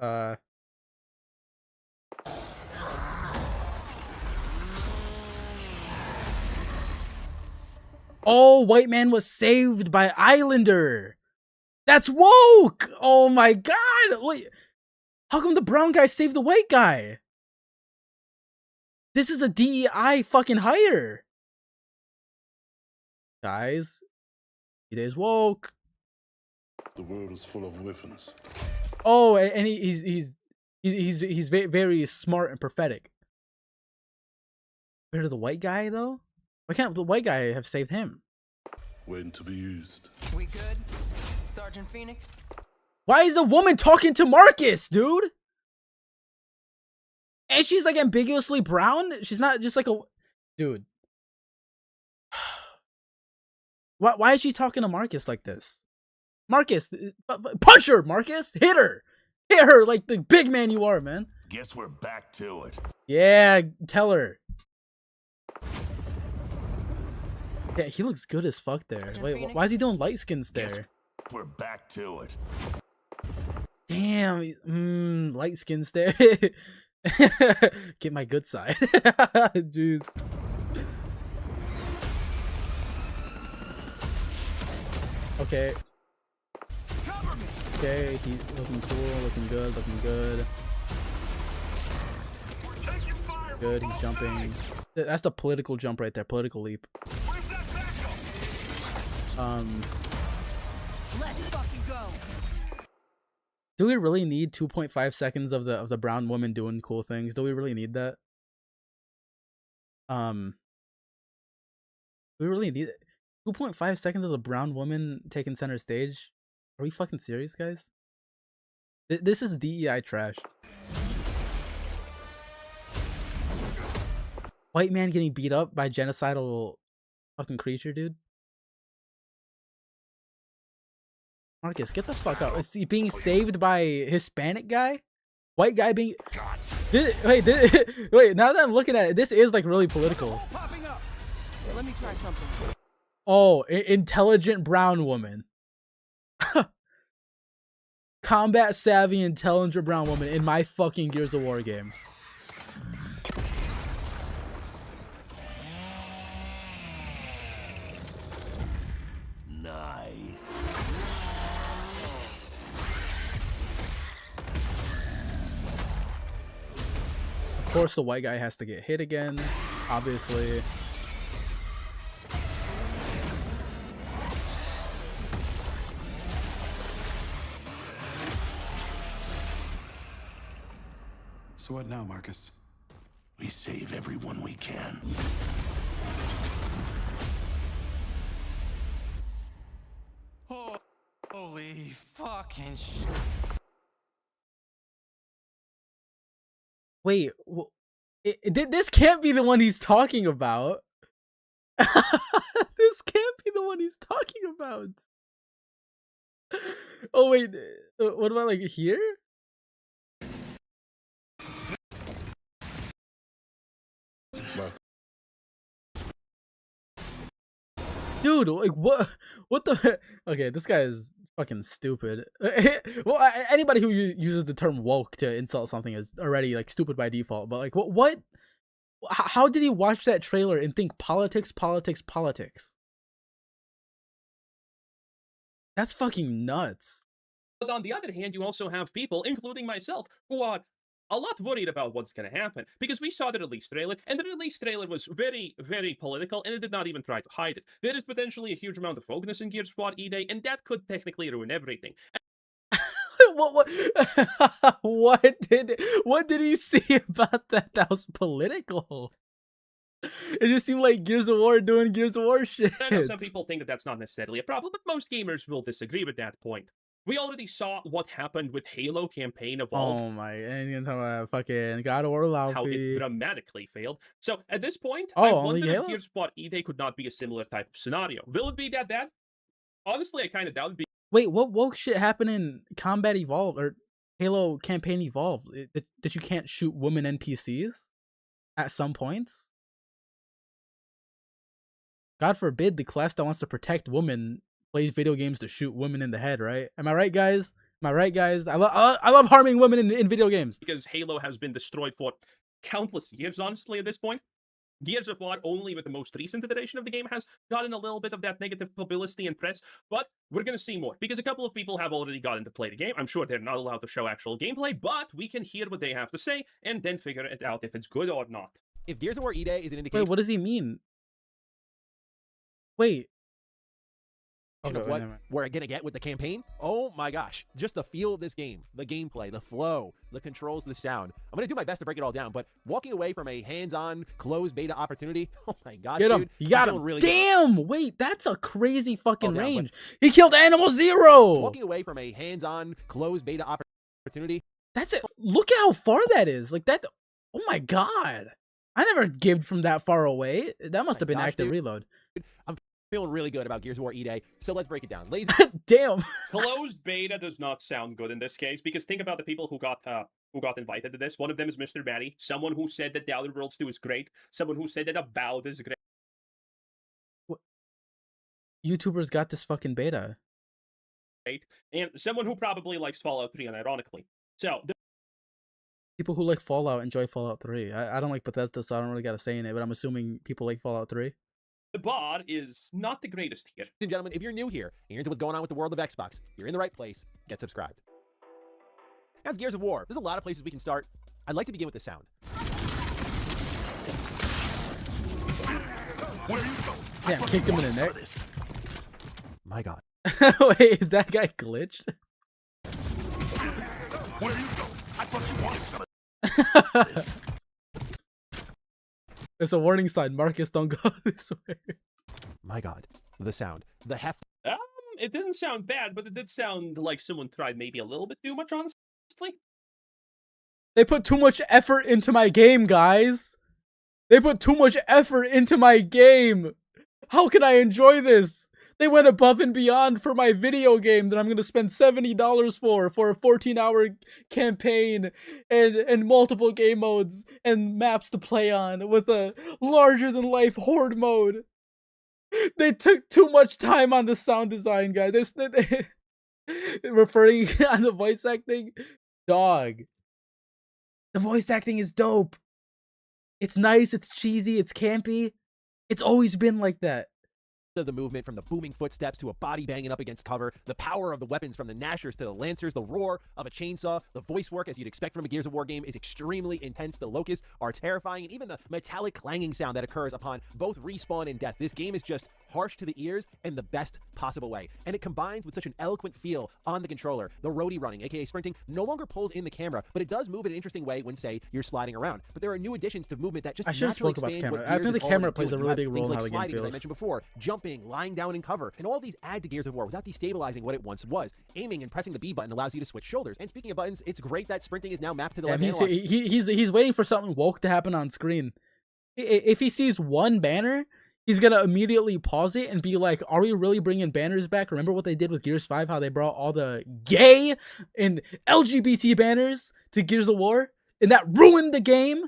Speaker 1: Oh, white man was saved by Islander. That's woke. Oh my god. Wait, how come the brown guy saved the white guy? This is a DEI fucking hire. Guys, it is woke.
Speaker 4: The world is full of weapons.
Speaker 1: Oh, and he's very smart and prophetic. Compared to the white guy though? Why can't the white guy have saved him?
Speaker 4: Waiting to be used.
Speaker 21: We good, Sergeant Phoenix?
Speaker 1: Why is a woman talking to Marcus, dude? And she's like ambiguously brown? She's not just like a... Dude. Why is she talking to Marcus like this? Marcus, punch her, Marcus! Hit her! Hit her like the big man you are, man.
Speaker 20: Guess we're back to it.
Speaker 1: Yeah, tell her. Yeah, he looks good as fuck there. Wait, why is he doing light skin stare?
Speaker 20: We're back to it.
Speaker 1: Damn, light skin stare. Get my good side. Jeez. Okay. Okay, he's looking cool, looking good, looking good. Good, he's jumping. That's the political jump right there. Political leap.
Speaker 21: Let's fucking go.
Speaker 1: Do we really need 2.5 seconds of the brown woman doing cool things? Do we really need that? Do we really need it? 2.5 seconds of the brown woman taking center stage? Are we fucking serious, guys? This is DEI trash. White man getting beat up by genocidal fucking creature, dude. Marcus, get the fuck up. Is he being saved by Hispanic guy? White guy being... Wait, now that I'm looking at it, this is like really political.
Speaker 10: Popping up. Yeah, let me try something.
Speaker 1: Oh, intelligent brown woman. Combat savvy, intelligent brown woman in my fucking Gears of War game.
Speaker 8: Nice.
Speaker 1: Of course, the white guy has to get hit again, obviously.
Speaker 8: So what now, Marcus? We save everyone we can.
Speaker 10: Holy fucking
Speaker 1: Wait, this can't be the one he's talking about. This can't be the one he's talking about. Oh wait, what about like here? Dude, like what the okay, this guy is fucking stupid. Well, anybody who uses the term woke to insult something is already like stupid by default, but like what how did he watch that trailer and think politics? That's fucking nuts.
Speaker 19: But on the other hand, you also have people, including myself, who are a lot worried about what's going to happen, because we saw the release trailer, and the release trailer was very, very political, and it did not even try to hide it. There is potentially a huge amount of wokeness in Gears of War E-Day, and that could technically ruin everything.
Speaker 1: What did he see about that was political? It just seemed like Gears of War doing Gears of War shit.
Speaker 19: I know some people think that that's not necessarily a problem, but most gamers will disagree with that point. We already saw what happened with Halo campaign evolved.
Speaker 1: Oh my, and you're talking about fucking God of War Laufey.
Speaker 19: How it dramatically failed. So at this point,
Speaker 1: Oh,
Speaker 19: I
Speaker 1: only
Speaker 19: wonder if
Speaker 1: Halo?
Speaker 19: Gears of War E-Day could not be a similar type of scenario. Will it be that bad? Honestly, I kind of doubt it.
Speaker 1: Wait, what woke shit happened in Combat Evolved or Halo Campaign Evolved? That you can't shoot women NPCs at some points? God forbid the class that wants to protect women plays video games to shoot women in the head, right? Am I right, guys? I love harming women in video games.
Speaker 19: Because Halo has been destroyed for countless years, honestly, at this point. Gears of War, only with the most recent iteration of the game, has gotten a little bit of that negative publicity and press, but we're going to see more, because a couple of people have already gotten to play the game. I'm sure they're not allowed to show actual gameplay, but we can hear what they have to say, and then figure it out if it's good or not.
Speaker 2: If Gears of War E-Day is an indication...
Speaker 1: Wait, what does he mean? Wait.
Speaker 2: Of what we're gonna get with the campaign. Oh my gosh, just the feel of this game, the gameplay, the flow, the controls, the sound. I'm gonna do my best to break it all down, but walking away from a hands-on closed beta opportunity, oh my gosh,
Speaker 1: Get him.
Speaker 2: dude,
Speaker 1: You got
Speaker 2: I'm
Speaker 1: him.
Speaker 2: really
Speaker 1: Damn, wait, that's a crazy fucking
Speaker 2: down,
Speaker 1: range. He killed Animal Zero.
Speaker 2: Walking away from a hands-on closed beta opportunity.
Speaker 1: That's it. Look at how far that is. Like that. Oh my god. I never gived from that far away. That must have been active reload.
Speaker 2: I'm feeling really good about Gears of War E-Day, so let's break it down. Ladies,
Speaker 1: damn.
Speaker 19: Closed beta does not sound good in this case, because think about the people who got invited to this. One of them is Mr. Batty, someone who said that The Outer Worlds 2 is great, someone who said that Avowed is great.
Speaker 1: What? YouTubers got this fucking beta.
Speaker 19: And someone who probably likes Fallout 3, unironically. So,
Speaker 1: People who like Fallout enjoy Fallout 3. I don't like Bethesda, so I don't really got a say in it, but I'm assuming people like Fallout 3.
Speaker 19: the bar is not the greatest here.
Speaker 2: Ladies and gentlemen, if you're new here and you're into what's going on with the world of Xbox, you're in the right place. Get subscribed. That's Gears of War. There's a lot of places we can start. I'd like to begin with the sound.
Speaker 1: Yeah, kicked him in the neck.
Speaker 2: My God.
Speaker 1: Wait, is that guy glitched?
Speaker 8: Where you go? I thought you wanted some of this.
Speaker 1: It's a warning sign. Marcus, don't go this way.
Speaker 2: My God. The sound. The heft.
Speaker 19: It didn't sound bad, but it did sound like someone tried maybe a little bit too much, honestly.
Speaker 1: They put too much effort into my game, guys. They put too much effort into my game. How can I enjoy this? They went above and beyond for my video game that I'm going to spend $70 for a 14-hour campaign and multiple game modes and maps to play on with a larger-than-life horde mode. They took too much time on the sound design, guys. They referring on the voice acting, dog. The voice acting is dope. It's nice, it's cheesy, it's campy. It's always been like that.
Speaker 2: Of the movement, from the booming footsteps to a body banging up against cover, the power of the weapons from the Gnashers to the Lancers, the roar of a chainsaw, the voice work as you'd expect from a Gears of War game is extremely intense. The Locusts are terrifying, and even the metallic clanging sound that occurs upon both respawn and death. This game is just harsh to the ears in the best possible way, and it combines with such an eloquent feel on the controller. The roadie running, aka sprinting, no longer pulls in the camera, but it does move in an interesting way when, say, you're sliding around. But there are new additions to movement that just naturally expand what Gears
Speaker 1: I think the
Speaker 2: is
Speaker 1: camera
Speaker 2: already
Speaker 1: plays a
Speaker 2: doing.
Speaker 1: really big
Speaker 2: Things
Speaker 1: role in
Speaker 2: like
Speaker 1: how the game
Speaker 2: sliding, as I
Speaker 1: feels.
Speaker 2: mentioned before, jumping, lying down in cover, and all of these add to Gears of War without destabilizing what it once was. Aiming and pressing the B button allows you to switch shoulders. And speaking of buttons, it's great that sprinting is now mapped to the left analog.
Speaker 1: He's waiting for something woke to happen on screen. If he sees one banner, he's gonna immediately pause it and be like, are we really bringing banners back? Remember what they did with Gears 5, how they brought all the gay and LGBT banners to Gears of War? And that ruined the game?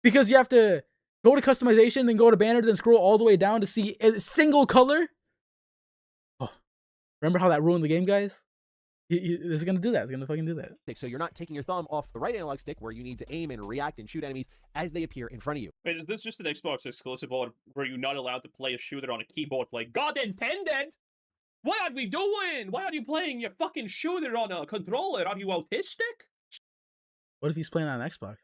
Speaker 1: Because you have to go to customization, then go to banner, then scroll all the way down to see a single color? Oh, remember how that ruined the game, guys? This is gonna do that. It's gonna fucking do that.
Speaker 2: So you're not taking your thumb off the right analog stick where you need to aim and react and shoot enemies as they appear in front of you.
Speaker 19: Wait, is this just an Xbox exclusive, or were you not allowed to play a shooter on a keyboard like God intended? What are we doing? Why are you playing your fucking shooter on a controller? Are you autistic?
Speaker 1: What if he's playing on Xbox?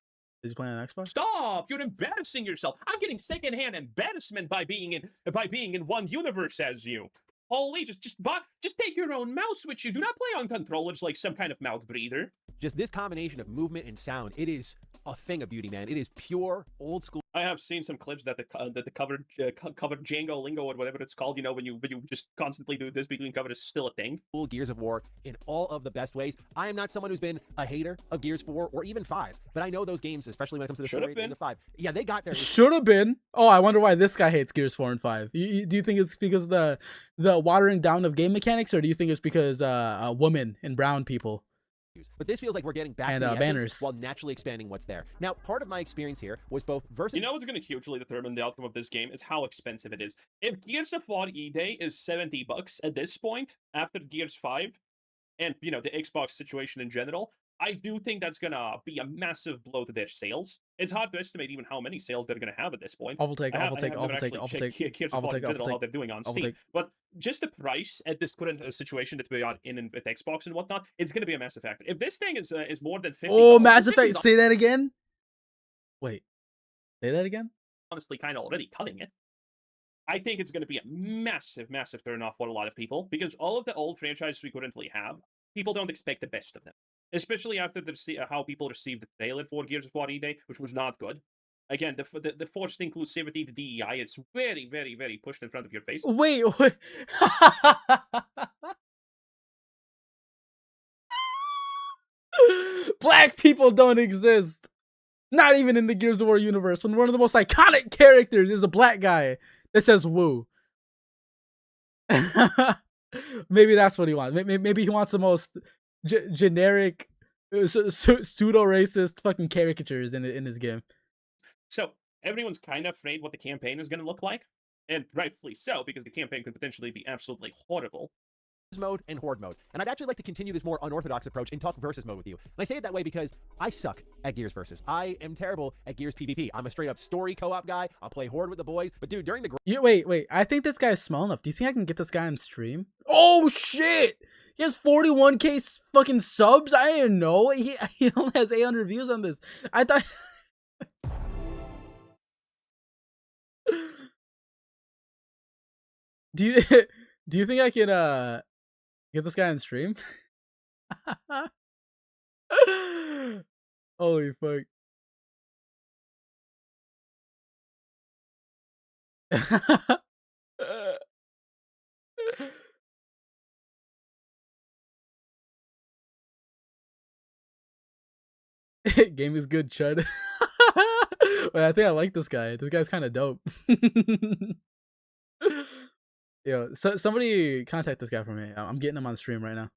Speaker 1: Is he playing on Xbox?
Speaker 19: Stop! You're embarrassing yourself. I'm getting secondhand embarrassment by being in one universe as you. Holy, just take your own mouse with you. Do not play on controllers like some kind of mouth breather.
Speaker 2: Just this combination of movement and sound, it is a thing of beauty, man. It is pure old school.
Speaker 19: I have seen some clips that the covered Django lingo or whatever it's called. You know, when you just constantly do this between covered is still a thing.
Speaker 2: Gears of War in all of the best ways. I am not someone who's been a hater of Gears 4 or even 5, but I know those games, especially when it comes to the story and the 5. Yeah, they got there.
Speaker 1: Should have been. Oh, I wonder why this guy hates Gears 4 and 5. Do you think it's because the watering down of game mechanics, or do you think it's because women and brown people?
Speaker 2: But this feels like we're getting back to the essence while naturally expanding what's there. Now, part of my experience here was both versus...
Speaker 19: You know what's going to hugely determine the outcome of this game is how expensive it is. If Gears of War E-Day is $70 at this point, after Gears 5, and, you know, the Xbox situation in general, I do think that's going to be a massive blow to their sales. It's hard to estimate even how many sales they're going to have at this point.
Speaker 1: I'll take
Speaker 19: Gears of War in general, how they're doing on Steam. But just the price at this current situation that we are in with Xbox and whatnot, it's going to be a massive factor. If this thing is more than $50...
Speaker 1: Oh, Mass Effect, say that again? Wait, say that again?
Speaker 19: Honestly, kind of already cutting it. I think it's going to be a massive, massive turn-off for a lot of people, because all of the old franchises we currently have, people don't expect the best of them. Especially after how people received the trailer for Gears of War E-Day, which was not good. Again, the forced inclusivity, the DEI, it's very, very, very pushed in front of your face.
Speaker 1: Wait. Black people don't exist. Not even in the Gears of War universe. When one of the most iconic characters is a black guy that says woo. Maybe that's what he wants. Maybe he wants the most generic, pseudo-racist fucking caricatures in this game.
Speaker 19: So, everyone's kind of afraid what the campaign is going to look like. And rightfully so, because the campaign could potentially be absolutely horrible.
Speaker 2: Mode and horde mode. And I'd actually like to continue this more unorthodox approach and talk versus mode with you. And I say it that way because I suck at Gears versus. I am terrible at Gears PvP. I'm a straight up story co-op guy. I'll play horde with the boys. But dude, during the...
Speaker 1: Wait. I think this guy's small enough. Do you think I can get this guy on stream? Oh, shit! He has 41k fucking subs? I didn't know. He only has 800 views on this. I thought... Do you do you think I can get this guy on stream? Holy fuck. Game is good, Chud. Wait, I think I like this guy. This guy's kind of dope. Yo, so somebody contact this guy for me. I'm getting him on stream right now.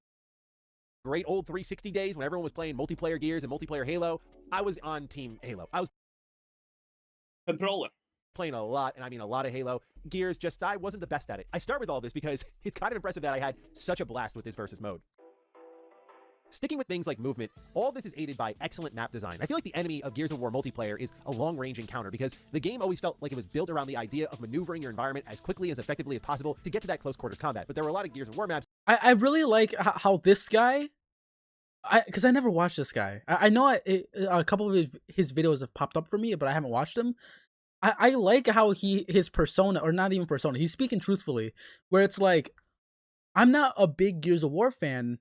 Speaker 2: Great old 360 days when everyone was playing multiplayer Gears and multiplayer Halo. I was on Team Halo. I was
Speaker 19: controller
Speaker 2: playing a lot, and I mean a lot of Halo. Gears, just I wasn't the best at it. I start with all this because it's kind of impressive that I had such a blast with this versus mode. Sticking with things like movement, all this is aided by excellent map design. I feel like the enemy of Gears of War multiplayer is a long-range encounter because the game always felt like it was built around the idea of maneuvering your environment as quickly as effectively as possible to get to that close-quarters combat. But there were a lot of Gears of War maps.
Speaker 1: I really like how this guy, because I never watched this guy. I know a couple of his videos have popped up for me, but I haven't watched them. I like how his persona, or not even persona, he's speaking truthfully, where it's like, I'm not a big Gears of War fan,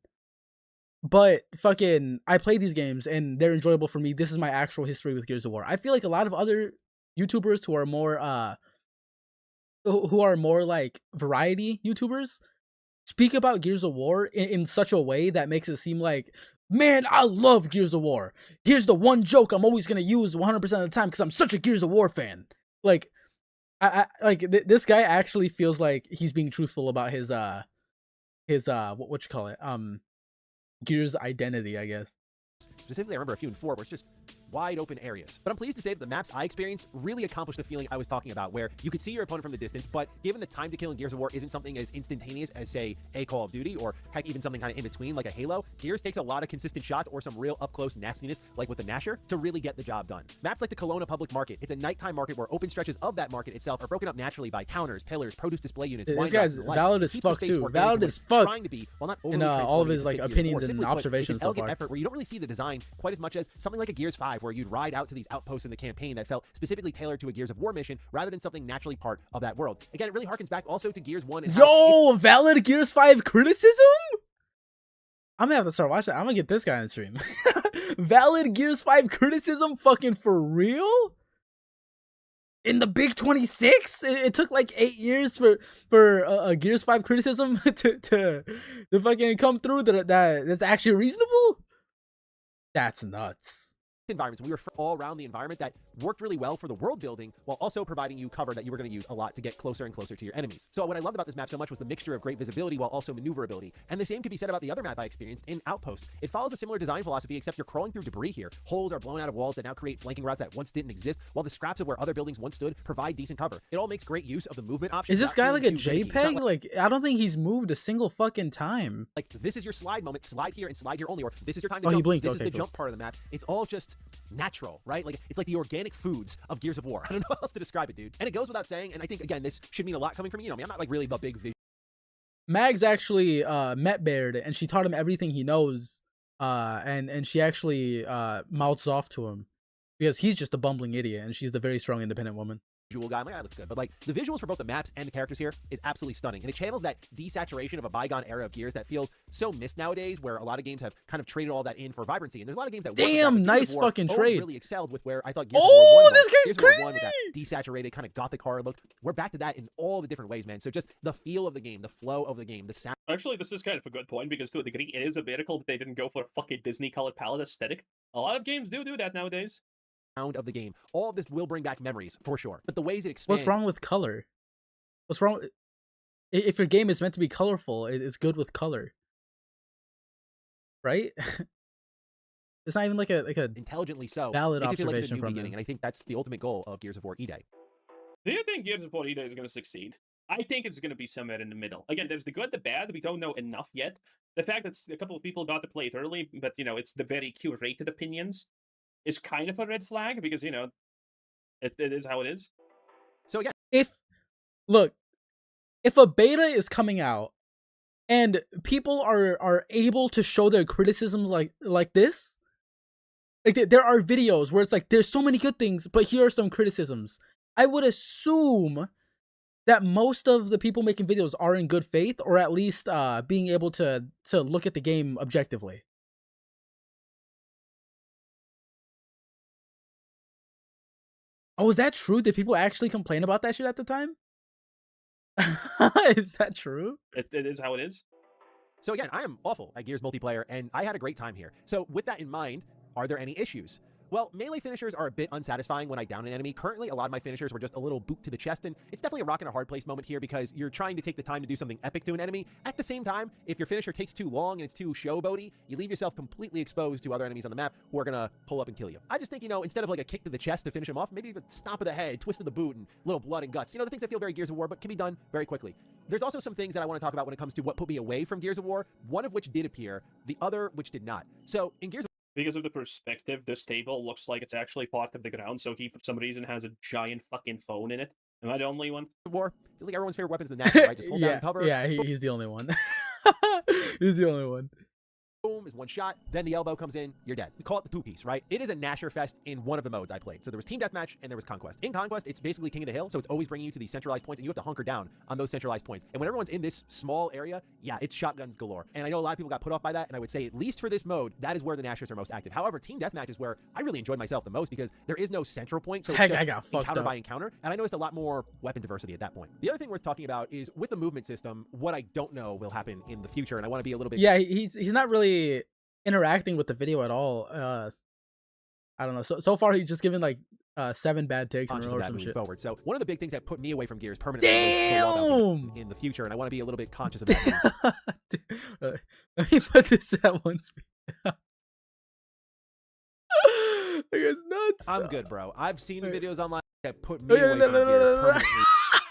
Speaker 1: but fucking, I play these games and they're enjoyable for me. This is my actual history with Gears of War. I feel like a lot of other YouTubers who are more like variety YouTubers speak about Gears of War in such a way that makes it seem like, man, I love Gears of War. Here's the one joke I'm always gonna use 100% of the time because I'm such a Gears of War fan. Like, this guy actually feels like he's being truthful about his what you call it, Gears identity, I guess.
Speaker 2: Specifically, I remember a few in 4 where it's just wide open areas. But I'm pleased to say that the maps I experienced really accomplished the feeling I was talking about, where you could see your opponent from the distance, but given the time to kill in Gears of War isn't something as instantaneous as, say, a Call of Duty, or heck, even something kind of in between like a Halo, Gears takes a lot of consistent shots or some real up-close nastiness, like with the Nasher, to really get the job done. Maps like the Kelowna Public Market, it's a nighttime market where open stretches of that market itself are broken up naturally by counters, pillars, produce display units,
Speaker 1: This guy's valid as fuck too. Valid as fuck in all of his like opinions and observations so far.
Speaker 2: Effort where you don't really see the design quite as much as something like a Gears 5, where you'd ride out to these outposts in the campaign that felt specifically tailored to a Gears of War mission rather than something naturally part of that world. Again, it really harkens back also to Gears 1. And
Speaker 1: yo, valid Gears 5 criticism? I'm gonna have to start watching that. I'm gonna get this guy on stream. Valid Gears 5 criticism, fucking for real? In the Big 26? It took like 8 years for a Gears 5 criticism to fucking come through that's actually reasonable? That's nuts.
Speaker 2: Environments. We were all around the environment that worked really well for the world building while also providing you cover that you were going to use a lot to get closer and closer to your enemies. So what I loved about this map so much was the mixture of great visibility while also maneuverability. And the same could be said about the other map I experienced in Outpost. It follows a similar design philosophy, except you're crawling through debris here. Holes are blown out of walls that now create flanking routes that once didn't exist, while the scraps of where other buildings once stood provide decent cover. It all makes great use of the movement options.
Speaker 1: Is this guy like a JPEG? Like, I don't think he's moved a single fucking time.
Speaker 2: Like, this is your slide moment, slide here and slide here only, or this is your time to
Speaker 1: jump.
Speaker 2: He
Speaker 1: blinked.
Speaker 2: This
Speaker 1: Okay,
Speaker 2: is the jump part of the map. It's all just natural, right? Like, it's like the organic foods of Gears of War. I don't know how else to describe it, dude. And it goes without saying, and I think, again, this should mean a lot coming from me. You know me, I'm not like really the big vision.
Speaker 1: Mags actually met Baird, and she taught him everything he knows, and she actually mouths off to him because he's just a bumbling idiot, and she's the very strong, independent woman.
Speaker 2: Visual guy, my eye looks good, but like the visuals for both the maps and the characters here is absolutely stunning, and it channels that desaturation of a bygone era of Gears that feels so missed nowadays, where a lot of games have kind of traded all that in for vibrancy, and there's a lot of games that
Speaker 1: damn nice fucking trade
Speaker 2: really excelled with where I thought Gears of War 1
Speaker 1: this guy's
Speaker 2: Gears
Speaker 1: crazy.
Speaker 2: Of War 1 with that desaturated kind of gothic horror look. We're back to that in all the different ways, man. So just the feel of the game, the flow of the game, the sound.
Speaker 19: Actually, this is kind of a good point, because to a degree, it is a miracle that they didn't go for a fucking Disney-colored palette aesthetic. A lot of games do that nowadays.
Speaker 2: Of the game. All of this will bring back memories, for sure. But the ways it expands...
Speaker 1: What's wrong with color? What's wrong? If your game is meant to be colorful, it's good with color. Right? It's not even like a
Speaker 2: intelligently so
Speaker 1: valid
Speaker 2: observation
Speaker 1: like
Speaker 2: a new
Speaker 1: from
Speaker 2: beginning, and I think that's the ultimate goal of Gears of War E-Day.
Speaker 19: Do you think Gears of War E-Day is going to succeed? I think it's going to be somewhere in the middle. Again, there's the good, the bad. We don't know enough yet. The fact that a couple of people got to play it early, but, you know, it's the very curated opinions, is kind of a red flag, because, you know, it is how it is.
Speaker 2: So again,
Speaker 1: if a beta is coming out and people are able to show their criticisms like this, like there are videos where it's like there's so many good things, but here are some criticisms. I would assume that most of the people making videos are in good faith, or at least being able to look at the game objectively. Oh, is that true? Did people actually complain about that shit at the time? Is that true?
Speaker 19: It is how it is.
Speaker 2: So again, I am awful at Gears multiplayer, and I had a great time here. So with that in mind, are there any issues? Well, melee finishers are a bit unsatisfying when I down an enemy. Currently, a lot of my finishers were just a little boot to the chest, and it's definitely a rock and a hard place moment here because you're trying to take the time to do something epic to an enemy. At the same time, if your finisher takes too long and it's too showboaty, you leave yourself completely exposed to other enemies on the map who are going to pull up and kill you. I just think, instead of like a kick to the chest to finish him off, maybe a stomp of the head, twist of the boot, and little blood and guts. The things that feel very Gears of War, but can be done very quickly. There's also some things that I want to talk about when it comes to what put me away from Gears of War, one of which did appear, the other which did not. So in Gears of
Speaker 19: Because of the perspective, this table looks like it's actually part of the ground, so he, for some reason, has a giant fucking phone in it. Am I the only one?
Speaker 2: War feels like everyone's favorite weapon is the knife, right? Just hold down and cover.
Speaker 1: Yeah, he's the only one. He's the only one.
Speaker 2: Boom is one shot, then the elbow comes in, you're dead. We call it the two-piece, right? It is a Nasher fest in one of the modes I played. So there was Team Deathmatch and there was Conquest. In Conquest, it's basically King of the Hill, so it's always bringing you to these centralized points, and you have to hunker down on those centralized points. And when everyone's in this small area, yeah, it's shotguns galore. And I know a lot of people got put off by that, and I would say, at least for this mode, that is where the Nashers are most active. However, Team Deathmatch is where I really enjoyed myself the most because there is no central point, so it's just encounter by encounter, and I noticed a lot more weapon diversity at that point. The other thing worth talking about is with the movement system, what I don't know will happen in the future, and I want to be a little bit...
Speaker 1: Yeah, he's not really interacting with the video at all. I don't know. So far he's just given like 7 bad takes in a row or some shit.
Speaker 2: Forward. So one of the big things that put me away from Gears permanently was in the future, and I want to be a little bit conscious of that.
Speaker 1: Let me put this at one speed. That guy's nuts.
Speaker 2: I'm good, bro. I've seen the videos online that put me away from Gears permanently.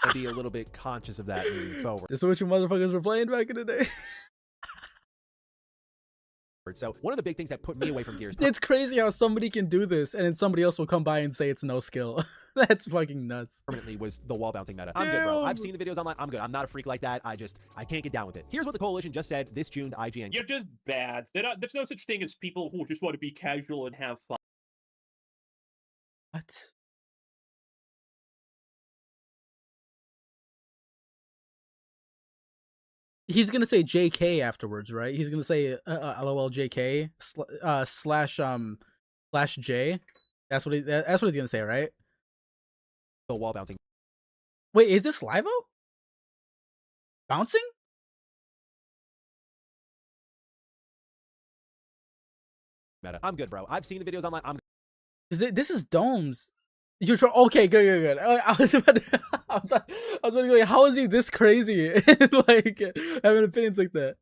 Speaker 2: I'll be a little bit conscious of that moving forward.
Speaker 1: This is what you motherfuckers were playing back in the day.
Speaker 2: So one of the big things that put me away from Gears...
Speaker 1: It's crazy how somebody can do this and then somebody else will come by and say it's no skill. That's fucking nuts.
Speaker 2: Permanently was the wall bouncing meta. I'm good, bro. I've seen the videos online. I'm good. I'm not a freak like that. I can't get down with it. Here's what the Coalition just said this June to IGN.
Speaker 19: You're just bad. There's no such thing as people who just want to be casual and have fun.
Speaker 1: What? He's gonna say JK afterwards, right? He's gonna say LOL JK slash J. That's what he's gonna say, right?
Speaker 2: The wall bouncing.
Speaker 1: Wait, is this Livo? Bouncing?
Speaker 2: Meta. I'm good, bro. I've seen the videos online.
Speaker 1: This is Domes. You're okay, good. I was about to be like, how is he this crazy? Like having opinions like that.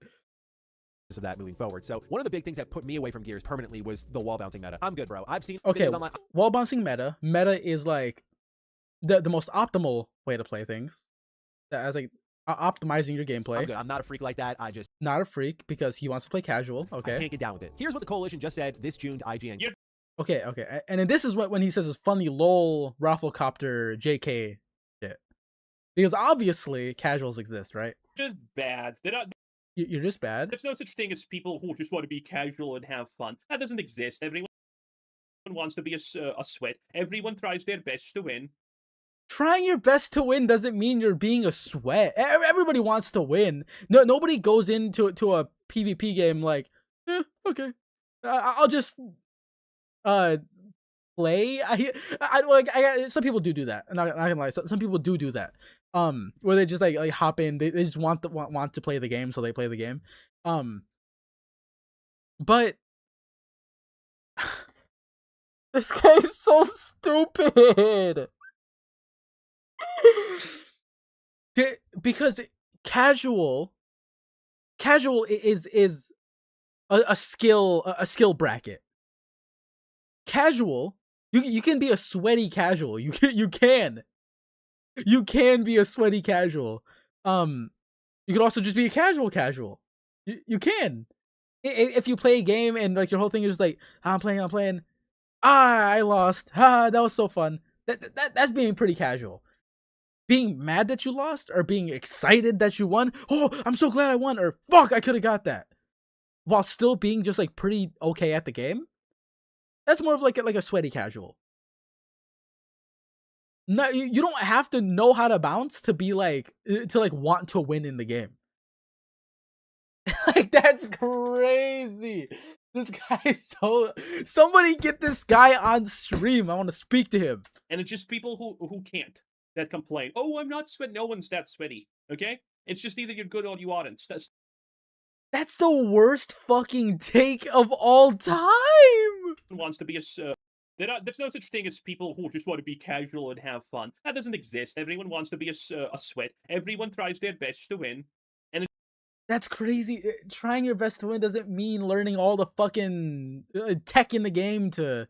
Speaker 2: Of that moving forward. So one of the big things that put me away from Gears permanently was the wall bouncing meta. I'm good, bro. I've seen
Speaker 1: videos
Speaker 2: online.
Speaker 1: Wall bouncing meta. Meta is like the most optimal way to play things. As like optimizing your gameplay.
Speaker 2: I'm good. I'm not a freak like that.
Speaker 1: Not a freak because he wants to play casual. Okay.
Speaker 2: I can't get down with it. Here's what the Coalition just said this June to IGN.
Speaker 1: Okay. And then this is when he says his funny lol Rafflecopter JK shit. Because obviously casuals exist, right?
Speaker 19: Just bad.
Speaker 1: You're just bad?
Speaker 19: There's no such thing as people who just want to be casual and have fun. That doesn't exist. Everyone wants to be a sweat. Everyone tries their best to win.
Speaker 1: Trying your best to win doesn't mean you're being a sweat. Everybody wants to win. Nobody goes into a PvP game like, okay, I'll just play. Some people do that. I'm not gonna lie. Some people do that. Where they just like hop in. They just want to play the game, so they play the game. But this guy is so stupid. Because casual is a skill bracket. Casual, you can be a sweaty casual. You can be a sweaty casual. You could also just be a casual. You can. If you play a game and like your whole thing is just like I'm playing. I lost. That was so fun. That's being pretty casual. Being mad that you lost or being excited that you won. Oh, I'm so glad I won. Or fuck, I could have got that. While still being just like pretty okay at the game. That's more of like a sweaty casual. No, you don't have to know how to bounce to be like to like want to win in the game. Like that's crazy. This guy is so. Somebody get this guy on stream. I want to speak to him.
Speaker 19: And it's just people who can't that complain. Oh, I'm not sweaty. No one's that sweaty. Okay, it's just either you're good or you aren't.
Speaker 1: That's the worst fucking take of all time.
Speaker 19: Wants to be a. There's no such thing as people who just want to be casual and have fun. That doesn't exist. Everyone wants to be a sweat. Everyone tries their best to win. And
Speaker 1: that's crazy. Trying your best to win doesn't mean learning all the fucking tech in the game to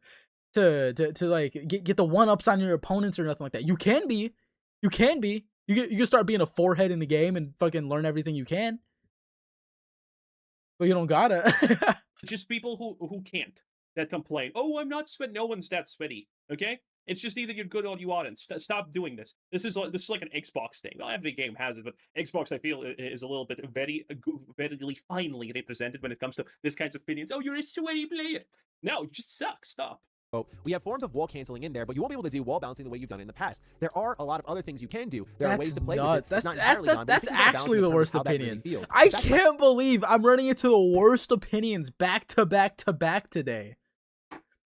Speaker 1: like get the one-ups on your opponents or nothing like that. You can be. You can start being a forehead in the game and fucking learn everything you can. But you don't gotta.
Speaker 19: Just people who can't that complain. Oh, I'm not sweaty. No one's that sweaty. Okay, it's just either you're good or you aren't. Stop doing this. This is like an Xbox thing. Not every game has it, but Xbox I feel is a little bit very finely represented when it comes to this kinds of opinions. Oh, you're a sweaty player. No, it just sucks. Stop.
Speaker 2: We have forms of wall canceling in there, but you won't be able to do wall bouncing the way you've done it in the past. There are a lot of other things you can do. There are ways to play with it.
Speaker 1: That's actually the worst opinion. I can't believe I'm running into the worst opinions back to back to back today.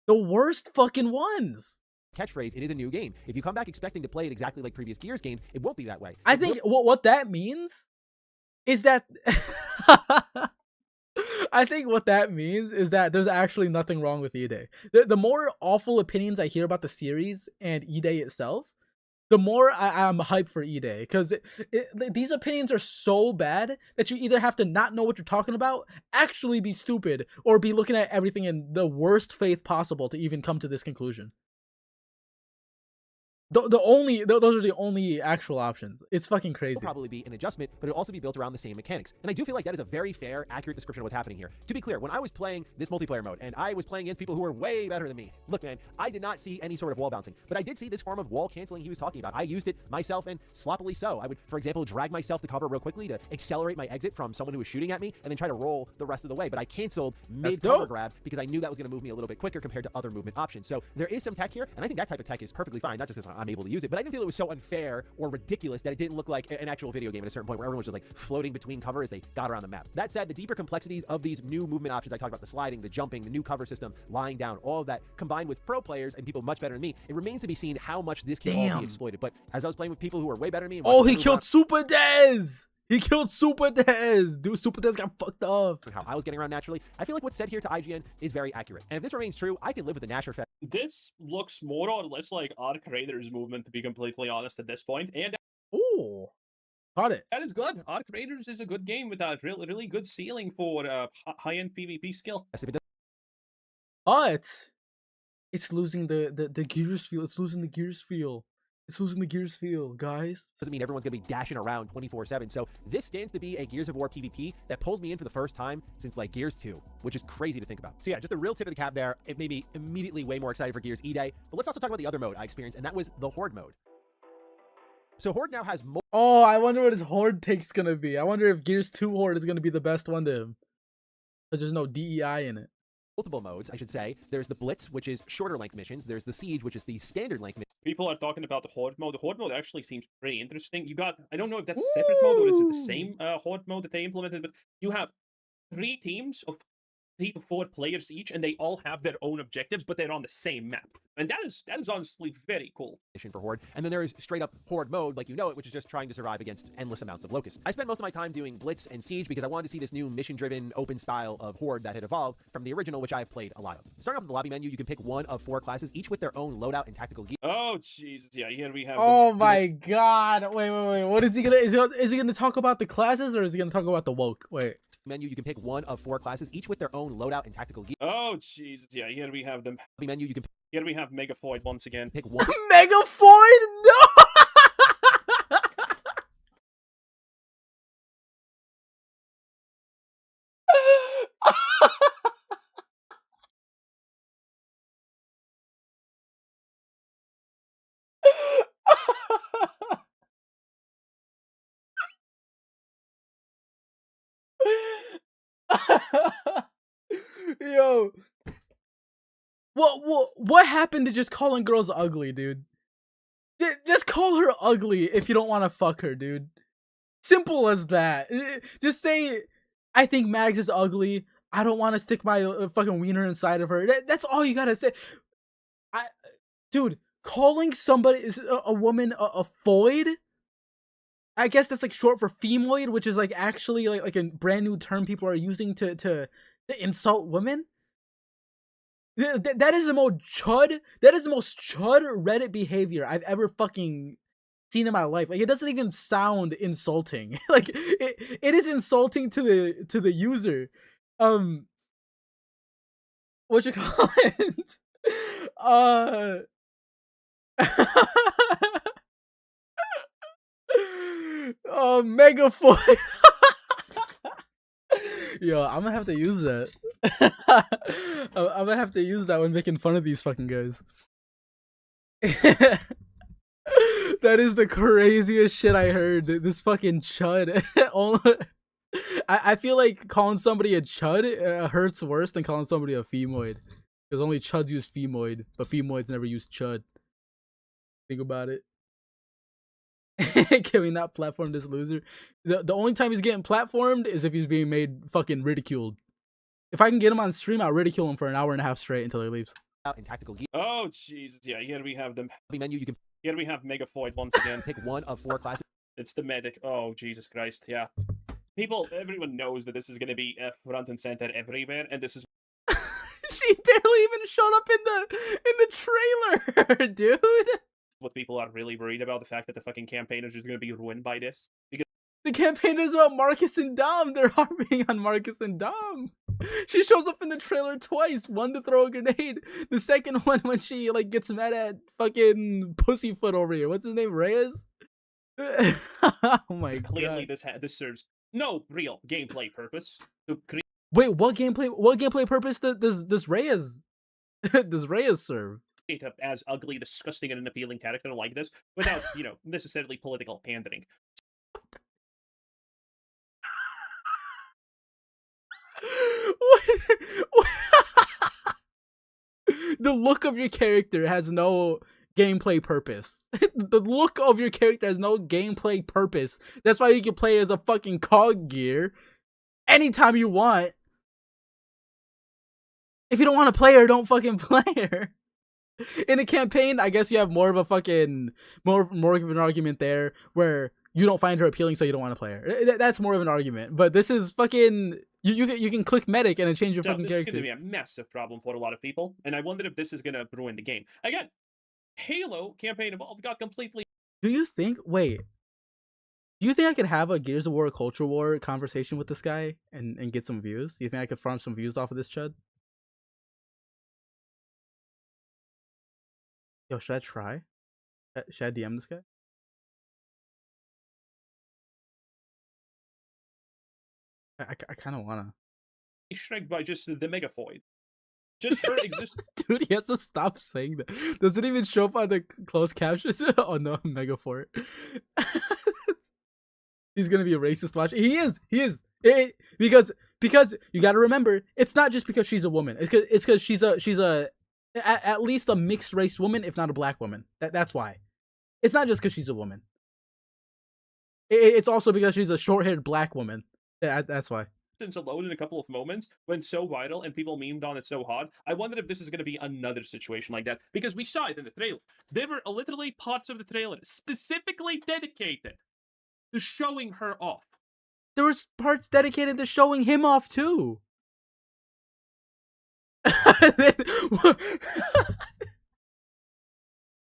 Speaker 1: The worst fucking ones.
Speaker 2: Catchphrase, it is a new game. If you come back expecting to play it exactly like previous Gears games, it won't be that way.
Speaker 1: I think what that means is that I think what that means is that there's actually nothing wrong with E-Day. The more awful opinions I hear about the series and E-Day itself, the more I'm hyped for E-Day. Because these opinions are so bad that you either have to not know what you're talking about, actually be stupid, or be looking at everything in the worst faith possible to even come to this conclusion. Those are the only actual options. It's fucking crazy.
Speaker 2: It'll probably be an adjustment, but it'll also be built around the same mechanics. And I do feel like that is a very fair, accurate description of what's happening here. To be clear, when I was playing this multiplayer mode, and I was playing against people who were way better than me, look, man, I did not see any sort of wall bouncing, but I did see this form of wall canceling he was talking about. I used it myself, and sloppily so. I would, for example, drag myself to cover real quickly to accelerate my exit from someone who was shooting at me, and then try to roll the rest of the way. But I canceled mid-cover grab because I knew that was going to move me a little bit quicker compared to other movement options. So there is some tech here, and I think that type of tech is perfectly fine, not just because I'm able to use it, but I didn't feel it was so unfair or ridiculous that it didn't look like an actual video game at a certain point where everyone was just like floating between cover as they got around the map. That said, the deeper complexities of these new movement options, I talked about the sliding, the jumping, the new cover system, lying down, all of that combined with pro players and people much better than me, it remains to be seen how much this can all be exploited. But as I was playing with people who are way better than me,
Speaker 1: oh, he killed Super Dez! He killed Super Dez! Dude, Super Dez got fucked up.
Speaker 2: How I was getting around naturally, I feel like what's said here to IGN is very accurate. And if this remains true, I can live with the Nasher effect.
Speaker 19: This looks more or less like Arc Raiders movement, to be completely honest, at this point. And
Speaker 1: ooh, got it.
Speaker 19: That is good. Arc Raiders is a good game with a really good ceiling for high-end PvP skill.
Speaker 1: But it's losing the Gears feel. It's losing the Gears feel. It's losing the Gears feel, guys.
Speaker 2: Doesn't mean everyone's going to be dashing around 24/7. So this stands to be a Gears of War PvP that pulls me in for the first time since like Gears 2, which is crazy to think about. So yeah, just a real tip of the cap there. It made me immediately way more excited for Gears E-Day. But let's also talk about the other mode I experienced, and that was the Horde mode. So Horde now has more.
Speaker 1: Oh, I wonder what his Horde take's going to be. I wonder if Gears 2 Horde is going to be the best one to him. Because there's no DEI in it.
Speaker 2: Multiple modes, I should say. There's the Blitz, which is shorter length missions. There's the Siege, which is the standard length missions.
Speaker 19: People are talking about the Horde mode. The Horde mode actually seems pretty interesting. You got, I don't know if that's a separate mode or is it the same Horde mode that they implemented, but you have 3 teams of 3 to 4 players each, and they all have their own objectives, but they're on the same map. And that is honestly very cool.
Speaker 2: For Horde. And then there is straight up Horde mode, like you know it, which is just trying to survive against endless amounts of locusts. I spent most of my time doing Blitz and Siege because I wanted to see this new mission-driven open style of Horde that had evolved from the original, which I have played a lot of. Starting off with the lobby menu, you can pick one of 4 classes, each with their own loadout and tactical gear.
Speaker 19: Oh Jesus, yeah, here we have.
Speaker 1: Oh my God! Wait! What is he gonna? Is he gonna talk about the classes or is he gonna talk about the woke? Wait.
Speaker 2: Menu, you can pick one of 4 classes, each with their own loadout and tactical gear.
Speaker 19: Oh Jesus, yeah, here we have them.
Speaker 2: Menu, you can.
Speaker 19: Here we have Megafoid once again.
Speaker 2: Pick one.
Speaker 1: Megafoid? No! Yo. What happened to just calling girls ugly, dude? call her ugly if you don't want to fuck her, dude. Simple as that. Just say, I think Mags is ugly. I don't want to stick my fucking wiener inside of her. That's all you gotta say. Dude, calling somebody a woman a foid, I guess that's like short for femoid, which is like actually like a brand new term people are using to insult women. That is the most chud. That is the most chud Reddit behavior I've ever fucking seen in my life. Like, it doesn't even sound insulting. Like, it is insulting to the user. What you call it? Oh, Megafoy. Yo, I'm gonna have to use that. I'm gonna have to use that when making fun of these fucking guys. That is the craziest shit I heard. This fucking chud. I feel like calling somebody a chud hurts worse than calling somebody a femoid. Because only chuds use femoid, but femoids never use chud. Think about it. Can we not platform this loser? The only time he's getting platformed is if he's being made fucking ridiculed. If I can get him on stream, I'll ridicule him for an hour and a half straight until he leaves.
Speaker 2: In tactical gear.
Speaker 19: Oh Jesus, yeah, here we have them.
Speaker 2: Menu, you can
Speaker 19: Here we have Megafoid once again.
Speaker 2: pick one of 4 classes.
Speaker 19: It's the medic. Oh Jesus Christ, yeah. Everyone knows that this is gonna be front and center everywhere, and this is.
Speaker 1: She's barely even showed up in the trailer, dude.
Speaker 19: What people are really worried about, the fact that the fucking campaign is just gonna be ruined by this. Because
Speaker 1: the campaign is about Marcus and Dom. They're harping on Marcus and Dom. She shows up in the trailer twice. One to throw a grenade. The second one when she like gets mad at fucking Pussyfoot over here. What's his name? Reyes? Oh my god.
Speaker 19: Clearly this serves no real gameplay purpose.
Speaker 1: Wait, what gameplay purpose does Reyes does Reyes serve?
Speaker 19: As ugly, disgusting, and an appealing character like this without, necessarily political pandering.
Speaker 1: The look of your character has no gameplay purpose. The look of your character has no gameplay purpose. That's why you can play as a fucking cog gear anytime you want. If you don't want to play her, don't fucking play her. In a campaign, I guess you have more of a fucking more of an argument there where you don't find her appealing, so you don't want to play her. That's more of an argument. But this is fucking you can click medic and then change your fucking character.
Speaker 19: This is going to be a massive problem for a lot of people, and I wonder if this is going to ruin the game. Again, Halo Campaign Evolved got completely.
Speaker 1: Do you think I could have a Gears of War Culture War conversation with this guy and get some views? Do you think I could farm some views off of this chud? Yo, should I try? Should I DM this guy? I kind of wanna.
Speaker 19: Shreked by just the Megafoid. Just her existence.
Speaker 1: Dude, he has to stop saying that. Does it even show up on the closed captions? Oh no, Megafoid. He's gonna be a racist watch. He is. Because you gotta remember, it's not just because she's a woman. It's because she's at least a mixed race woman, if not a black woman. That's why. It's not just because she's a woman. It's also because she's a short-haired black woman. That's why.
Speaker 19: Alone in a couple of moments went so viral and people memed on it so hard. I wonder if this is going to be another situation like that, because we saw it in the trailer. There were literally parts of the trailer specifically dedicated to showing her off.
Speaker 1: There was parts dedicated to showing him off too.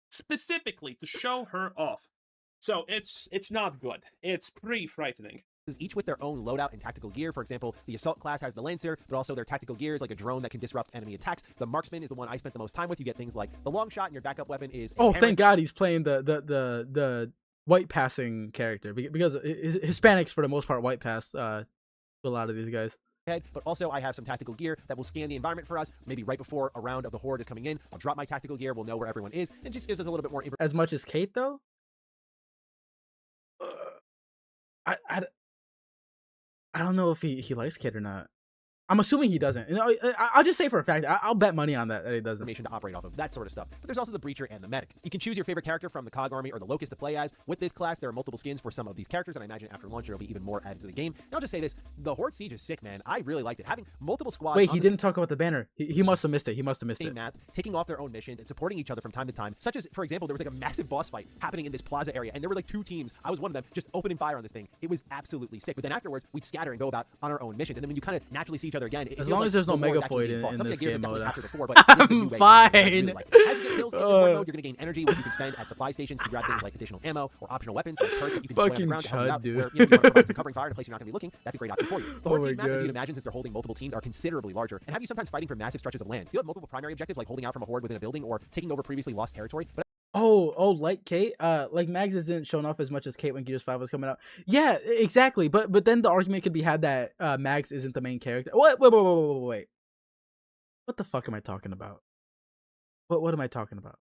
Speaker 19: Specifically to show her off. So it's not good. It's pretty frightening.
Speaker 2: Each with their own loadout and tactical gear. For example, the Assault class has the Lancer, but also their tactical gear is like a drone that can disrupt enemy attacks. The Marksman is the one I spent the most time with. You get things like the long shot, and your backup weapon is
Speaker 1: oh, thank God he's playing the white passing character, because Hispanics for the most part white pass a lot of these guys.
Speaker 2: But also I have some tactical gear that will scan the environment for us, maybe right before a round of the Horde is coming in. I'll drop my tactical gear, we'll know where everyone is, and just gives us a little bit more
Speaker 1: as much as Kate though. I don't know if he likes Kate or not. I'm assuming he doesn't. You know, I'll just say for a fact, I'll bet money on that he doesn't.
Speaker 2: To operate off of, that sort of stuff. But there's also the Breacher and the Medic. You can choose your favorite character from the COG army or the Locust to play as. With this class, there are multiple skins for some of these characters, and I imagine after launch there will be even more added to the game. And I'll just say this, the Horde Siege is sick, man. I really liked it. Having multiple squads.
Speaker 1: Wait, he didn't talk about the banner. He must have missed it. He must have missed it.
Speaker 2: Map, taking off their own missions and supporting each other from time to time. Such as, for example, there was like a massive boss fight happening in this plaza area, and there were like 2 teams. I was one of them, just opening fire on this thing. It was absolutely sick. But then afterwards, we'd scatter and go about on our own missions. And then when you kind of naturally see each other again,
Speaker 1: as long as there's no Megafoid in this game mode,
Speaker 2: I'm
Speaker 1: fine.
Speaker 2: As you get kills in this horde mode, you're gonna gain energy, which you can spend at supply stations to grab things like additional ammo or optional weapons like turrets that you can deploy on the ground to help you out.
Speaker 1: Dude.
Speaker 2: Where you want to provide some covering fire in a place you're not gonna be looking. That's a great option for you. The horde siege maps, as you can imagine, since they're holding multiple teams, are considerably larger and have you sometimes fighting for massive stretches of land. You have multiple primary objectives like holding out from a horde within a building or taking over previously lost territory. But
Speaker 1: like Kate, like Mags isn't shown off as much as Kate when Gears 5 was coming out. Yeah, exactly. But then the argument could be had that Mags isn't the main character. Wait. What the fuck am I talking about? What am I talking about?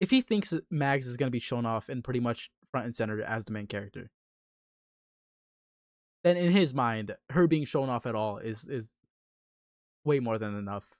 Speaker 1: If he thinks Mags is gonna be shown off and pretty much front and center as the main character, then in his mind, her being shown off at all is way more than enough.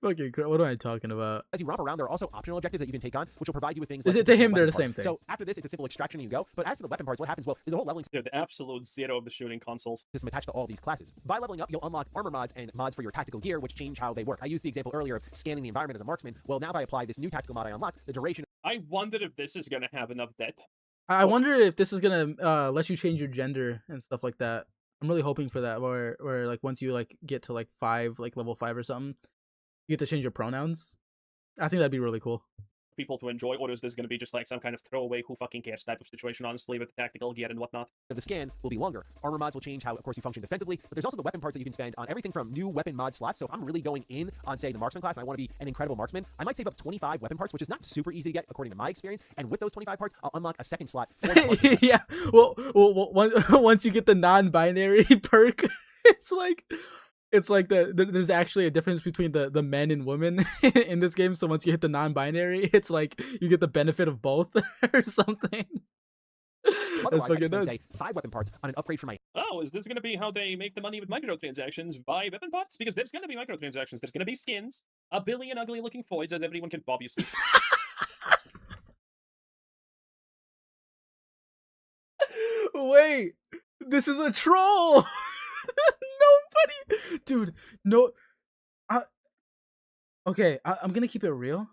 Speaker 1: Fucking crap, what am I talking about?
Speaker 2: As you romp around, there are also optional objectives that you can take on, which will provide you with things
Speaker 1: like... To him, they're the same thing.
Speaker 2: So after this, it's a simple extraction and you go. But as for the weapon parts, what happens? Well, there's a whole leveling...
Speaker 19: They're the absolute zero of the shooting consoles.
Speaker 2: System attached to all these classes. By leveling up, you'll unlock armor mods and mods for your tactical gear, which change how they work. I used the example earlier of scanning the environment as a marksman. Well, now if I apply this new tactical mod I unlocked, the duration...
Speaker 19: I wonder if this is going to have enough depth.
Speaker 1: I wonder if this is going to let you change your gender and stuff like that. I'm really hoping for that, where like once you like get to like 5, like level 5 or something, you get to change your pronouns. I think that'd be really cool.
Speaker 19: People to enjoy, or is this going to be just like some kind of throwaway, who fucking cares type of situation, honestly, with the tactical gear and whatnot?
Speaker 2: The scan will be longer. Armor mods will change how, of course, you function defensively, but there's also the weapon parts that you can spend on everything from new weapon mod slots. So if I'm really going in on, say, the marksman class, and I want to be an incredible marksman, I might save up 25 weapon parts, which is not super easy to get, according to my experience. And with those 25 parts, I'll unlock a second slot for the
Speaker 1: yeah, well, once you get the non-binary perk, it's like there's actually a difference between the men and women in this game. So once you hit the non-binary, it's like you get the benefit of both or something. That's fucking nuts.
Speaker 2: Say 5 weapon parts on an upgrade for my...
Speaker 19: Oh, is this going to be how they make the money with microtransactions? Buy weapon parts? Because there's going to be microtransactions. There's going to be skins, a billion ugly-looking foids, as everyone can obviously...
Speaker 1: Wait, this is a troll! Nobody, dude, no. Okay, I'm gonna keep it real.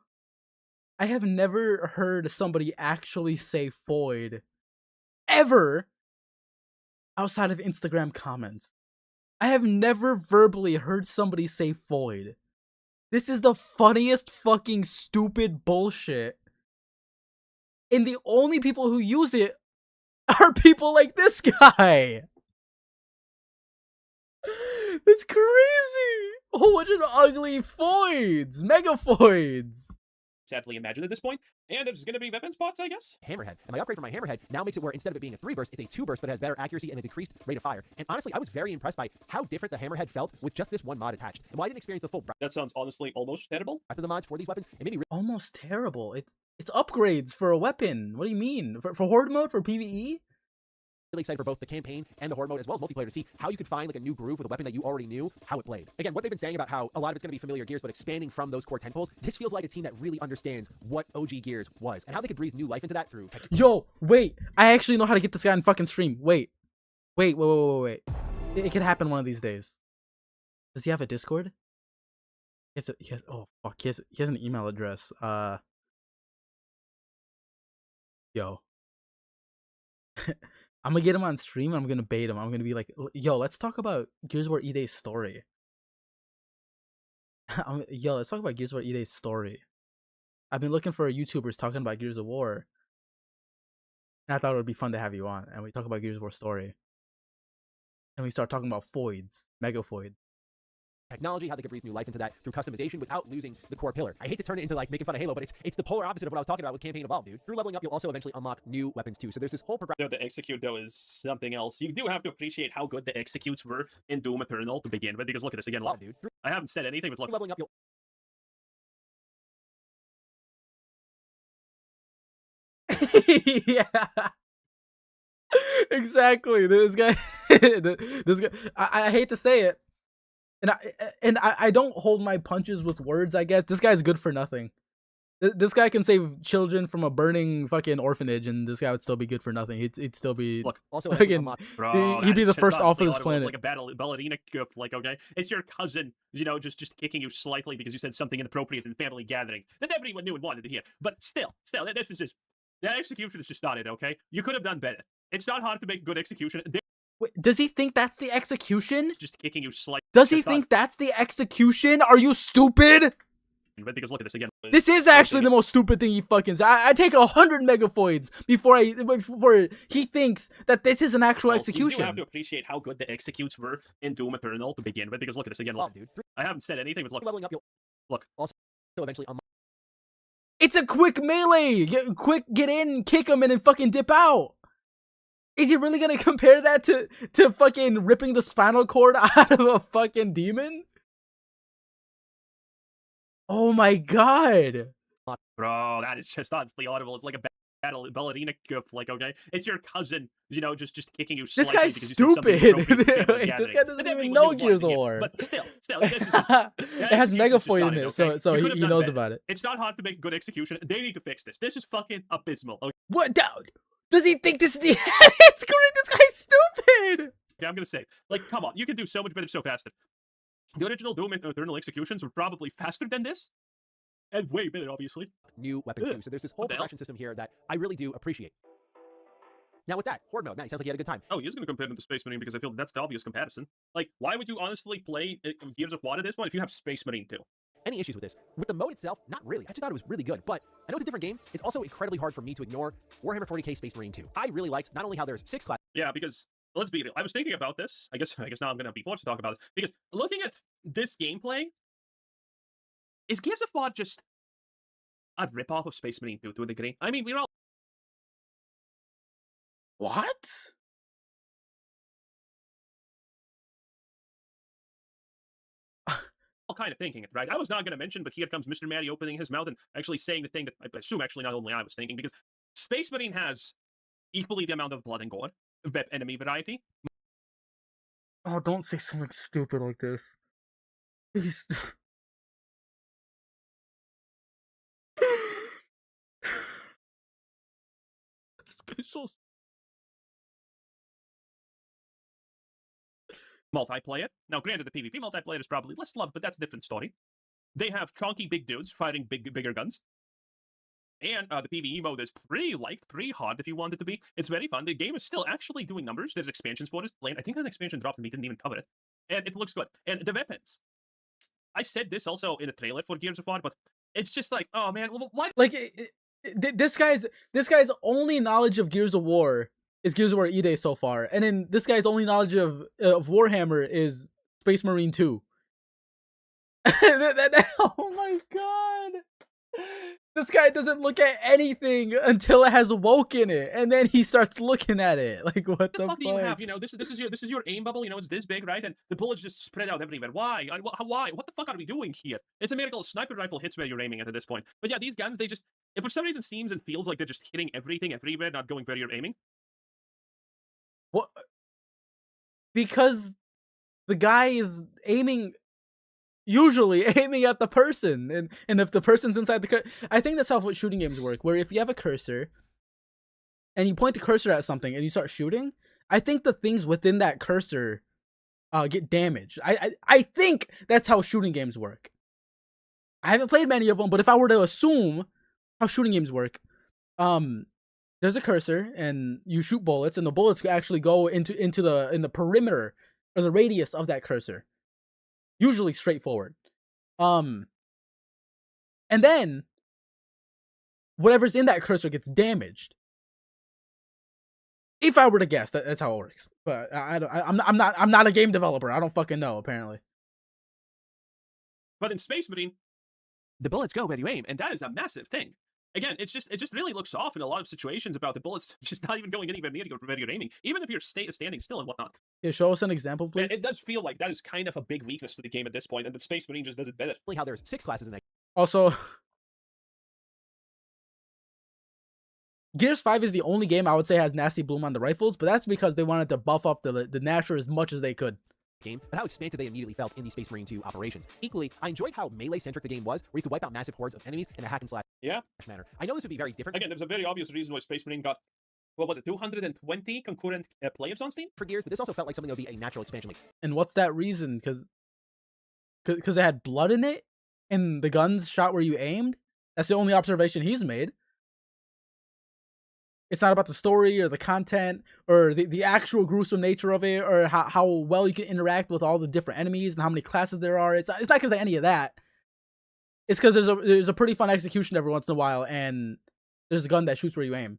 Speaker 1: I have never heard somebody actually say "foid" ever outside of Instagram comments. I have never verbally heard somebody say "foid." This is the funniest fucking stupid bullshit. And the only people who use it are people like this guy. It's crazy! A whole bunch of ugly foids! Megafoids!
Speaker 19: Sadly imagined at this point, and it's going to be weapon spots, I guess?
Speaker 2: Hammerhead. And my upgrade for my Hammerhead now makes it where instead of it being a 3-burst, it's a 2-burst, but has better accuracy and a decreased rate of fire. And honestly, I was very impressed by how different the Hammerhead felt with just this one mod attached. And while I didn't experience the full...
Speaker 19: That sounds honestly almost terrible.
Speaker 2: After the mods for these weapons, it made me...
Speaker 1: Almost terrible. It's upgrades for a weapon. What do you mean? For horde mode? For PvE?
Speaker 2: Really excited for both the campaign and the horde mode, as well as multiplayer, to see how you could find like a new groove with a weapon that you already knew how it played. Again, what they've been saying about how a lot of it's going to be familiar Gears, but expanding from those core tentpoles, this feels like a team that really understands what OG Gears was and how they could breathe new life into that through...
Speaker 1: Yo, wait! I actually know how to get this guy in fucking stream. Wait. It could happen one of these days. Does he have a Discord? He has an email address. Yo. I'm gonna get him on stream and I'm gonna bait him. I'm gonna be like, yo, let's talk about Gears of War E-Day's story. Let's talk about Gears of War E-Day's story. I've been looking for YouTubers talking about Gears of War. And I thought it would be fun to have you on. And we talk about Gears of War story. And we start talking about foids, megafoid.
Speaker 2: Technology, how they could breathe new life into that through customization without losing the core pillar. I hate to turn it into like making fun of Halo, but it's the polar opposite of what I was talking about with Campaign Evolved, dude. Through leveling up, you'll also eventually unlock new weapons too. So there's this whole progression.
Speaker 19: The execute though is something else. You do have to appreciate how good the executes were in Doom Eternal to begin with, because look at this again.
Speaker 2: Dude.
Speaker 19: I haven't said anything, but look.
Speaker 2: Leveling up,
Speaker 1: yeah. Exactly. This guy This guy, I hate to say it, and I don't hold my punches with words. I guess this guy's good for nothing. This guy can save children from a burning fucking orphanage, and this guy would still be good for nothing. He'd still be
Speaker 2: Also,
Speaker 1: fucking. He'd be the first off of this planet.
Speaker 19: It's like a ballerina goof. Like, okay, it's your cousin, just kicking you slightly because you said something inappropriate in the family gathering that everyone knew and wanted to hear. But still, this is just that execution is just not it. Okay, you could have done better. It's not hard to make good execution.
Speaker 1: Wait, does he think that's the execution?
Speaker 19: Just kicking you slightly.
Speaker 1: Does he think that's the execution? Are you stupid?
Speaker 19: Because look at this again.
Speaker 1: This is actually the most stupid thing he fucking said. I take 100 megafoids before he thinks that this is an actual execution.
Speaker 19: You have to appreciate how good the executes were in Doom Eternal to begin with. Because look at this again. Look,
Speaker 2: dude.
Speaker 19: I haven't said anything, but look.
Speaker 2: Leveling up,
Speaker 19: look.
Speaker 2: Also, eventually,
Speaker 1: it's a quick melee. Get in, kick him, and then fucking dip out. Is he really gonna compare that to fucking ripping the spinal cord out of a fucking demon? Oh my god.
Speaker 19: Bro, that is just honestly audible. It's like a ballerina goof. Like, okay, it's your cousin, just kicking you slightly.
Speaker 1: This guy's
Speaker 19: because
Speaker 1: stupid.
Speaker 19: Wait,
Speaker 1: this guy doesn't even know Gears of War.
Speaker 19: But still, this is just,
Speaker 1: it has Megafoid in it,
Speaker 19: okay?
Speaker 1: so he knows about it.
Speaker 19: It's not hard to make good execution. They need to fix this. This is fucking abysmal. Okay?
Speaker 1: What? Does he think this is the It's great. This guy's stupid.
Speaker 19: Okay, I'm gonna say, like, come on, you can do so much better so faster. The original Doom Eternal executions were probably faster than this, and way better, obviously.
Speaker 2: New weapons too. So there's this whole progression system here that I really do appreciate. Now with that, Horde mode, nice. Sounds like you had a good time.
Speaker 19: Oh, he is going to compare them to Space Marine because I feel that's the obvious comparison. Like, why would you honestly play Gears of War at this one if you have Space Marine too?
Speaker 2: Any issues with this? With the mode itself, not really. I actually thought it was really good, but I know it's a different game. It's also incredibly hard for me to ignore Warhammer 40k Space Marine 2. I really liked not only how there's 6 classes.
Speaker 19: Yeah, because let's be real. I was thinking about this. I guess now I'm going to be forced to talk about this because looking at this gameplay, is Gears of War just a ripoff of Space Marine 2 to a degree? I mean, we're all.
Speaker 1: What?
Speaker 19: All kind of thinking it, right? I was not going to mention, but here comes Mr. Matty opening his mouth and actually saying the thing that I assume actually not only I was thinking, because Space Marine has equally the amount of blood and gore, enemy variety.
Speaker 1: Oh, don't say something stupid like this. Please. This guy's so...
Speaker 19: Multiplayer. Now, granted, the PvP multiplayer is probably less loved, but that's a different story. They have chunky big dudes fighting bigger guns. And the PvE mode is pretty hard if you want it to be. It's very fun. The game is still actually doing numbers. There's expansions for it. I think an expansion dropped and we didn't even cover it. And it looks good. And the weapons. I said this also in the trailer for Gears of War, but it's just like, oh man, why?
Speaker 1: Like, this guy's only knowledge of Gears of War is Gears of War E-Day so far. And then this guy's only knowledge of Warhammer is Space Marine 2. Oh my god. This guy doesn't look at anything until it has woke in it, and then he starts looking at it. Like, what the fuck?
Speaker 19: Do you have? This is your aim bubble. It's this big, right? And the bullets just spread out everywhere. Why? Why? What the fuck are we doing here? It's a miracle. A sniper rifle hits where you're aiming at this point. But yeah, these guns, they just, if for some reason seems and feels like they're just hitting everything everywhere, not going where you're aiming.
Speaker 1: What? Because the guy is usually aiming at the person, and if the person's inside the cursor, I think that's how shooting games work, where if you have a cursor and you point the cursor at something and you start shooting, I think the things within that cursor get damaged. I think that's how shooting games work. I haven't played many of them, but if I were to assume how shooting games work, there's a cursor and you shoot bullets, and the bullets actually go into the perimeter or the radius of that cursor. Usually straightforward. And then whatever's in that cursor gets damaged. If I were to guess, that's how it works. But I'm not a game developer. I don't fucking know, apparently.
Speaker 19: But in Space Marine, the bullets go where you aim, and that is a massive thing. Again, it just really looks off in a lot of situations about the bullets just not even going anywhere near where you're aiming, even if you're standing still and whatnot.
Speaker 1: Yeah, show us an example, please.
Speaker 19: And it does feel like that is kind of a big weakness to the game at this point, and that Space Marine just does it better.
Speaker 2: How there's 6 classes in that.
Speaker 1: Also, Gears 5 is the only game I would say has nasty bloom on the rifles, but that's because they wanted to buff up the Nasher as much as they could.
Speaker 2: Game, but how expansive they immediately felt in the Space Marine 2 operations. Equally, I enjoyed how melee-centric the game was, where you could wipe out massive hordes of enemies in a hack-and-slash manner. I know this would be very different.
Speaker 19: Again, there's a very obvious reason why Space Marine got, what was it, 220 concurrent players on Steam?
Speaker 2: For Gears, but this also felt like something that would be a natural expansion.
Speaker 1: And what's that reason? Because it had blood in it, and the guns shot where you aimed? That's the only observation he's made. It's not about the story or the content or the actual gruesome nature of it or how well you can interact with all the different enemies and how many classes there are. It's not because of any of that. It's because there's a pretty fun execution every once in a while, and there's a gun that shoots where you aim.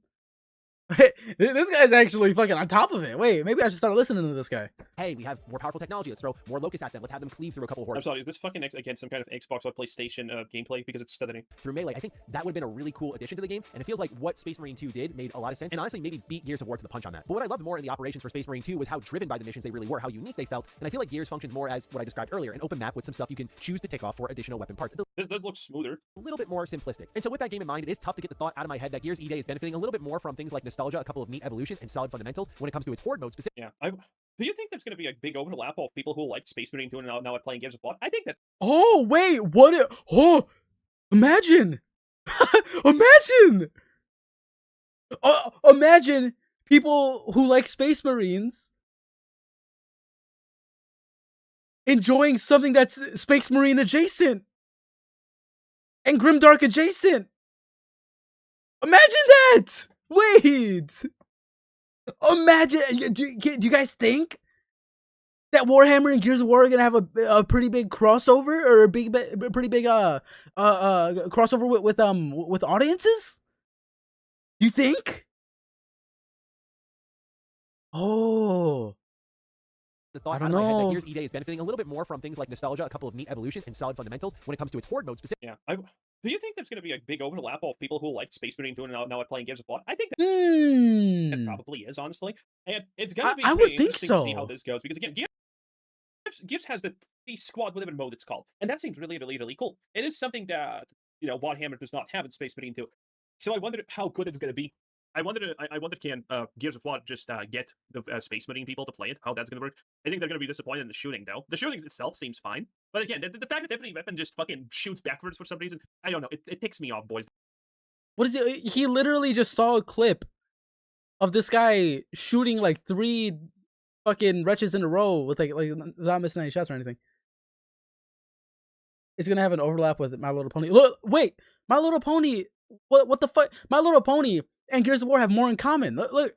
Speaker 1: This guy's actually fucking on top of it. Wait, maybe I should start listening to this guy.
Speaker 2: Hey, we have more powerful technology. Let's throw more locusts at them. Let's have them cleave through a couple of hordes.
Speaker 19: I'm sorry, is this fucking, again, some kind of Xbox or PlayStation gameplay because it's stuttering?
Speaker 2: Through melee, I think that would have been a really cool addition to the game, and it feels like what Space Marine 2 did made a lot of sense, and honestly maybe beat Gears of War to the punch on that. But what I loved more in the operations for Space Marine 2 was how driven by the missions they really were, how unique they felt, and I feel like Gears functions more as what I described earlier, an open map with some stuff you can choose to tick off for additional weapon parts.
Speaker 19: This does look smoother.
Speaker 2: A little bit more simplistic. And so with that game in mind, it is tough to get the thought out of my head that Gears E-Day is benefiting a little bit more from things like nostalgia, a couple of neat evolutions, and solid fundamentals when it comes to its horde mode specifically.
Speaker 19: Yeah, do you think there's going to be a big overlap of people who liked Space Marine 2 and now are playing Gears of War? I think that...
Speaker 1: Oh, wait, what? Imagine! Imagine! Imagine people who like Space Marines enjoying something that's Space Marine adjacent and Grimdark adjacent. Imagine that! Wait! Imagine, do you guys think that Warhammer and Gears of War are gonna have a pretty big crossover or a pretty big crossover with audiences? You think? Oh.
Speaker 2: The thought out of my head that Gears E-Day is benefiting a little bit more from things like nostalgia, a couple of neat evolutions, and solid fundamentals when it comes to its horde mode specifically.
Speaker 19: Yeah, do you think there's going to be a big overlap of people who liked Space Marine 2 and now are playing Gears of War? I think that it probably is, honestly. And it's going to be pretty interesting to see how this goes, because again, Gears has the squad, whatever mode it's called, and that seems really, really, really cool. It is something that, Warhammer does not have in Space Marine 2. So I wonder how good it's going to be. I wonder can Gears of War just get the Space Marine people to play it, how that's going to work. I think they're going to be disappointed in the shooting, though. The shooting itself seems fine. But again, the fact that every weapon just fucking shoots backwards for some reason, I don't know. It ticks me off, boys.
Speaker 1: What is it? He literally just saw a clip of this guy shooting like 3 fucking wretches in a row with like without missing any shots or anything. It's going to have an overlap with My Little Pony. Look, wait! My Little Pony... What the fuck? My Little Pony and Gears of War have more in common. Look,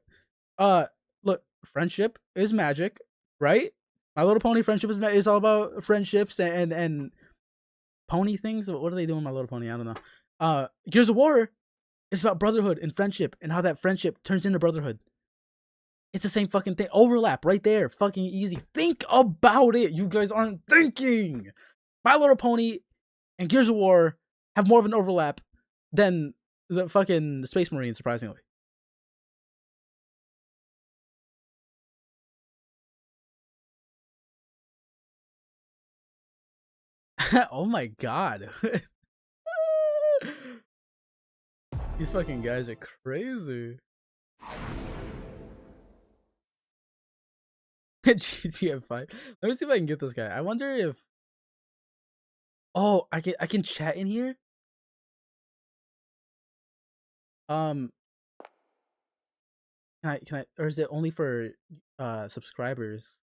Speaker 1: friendship is magic, right? My Little Pony friendship is all about friendships and pony things. What are they doing, My Little Pony? I don't know. Gears of War is about brotherhood and friendship and how that friendship turns into brotherhood. It's the same fucking thing. Overlap right there. Fucking easy. Think about it. You guys aren't thinking. My Little Pony and Gears of War have more of an overlap than the fucking Space Marine, surprisingly. Oh my god. These fucking guys are crazy. GTA 5. Let me see if I can get this guy. I wonder if... Oh, I can chat in here? Can I, or is it only for subscribers?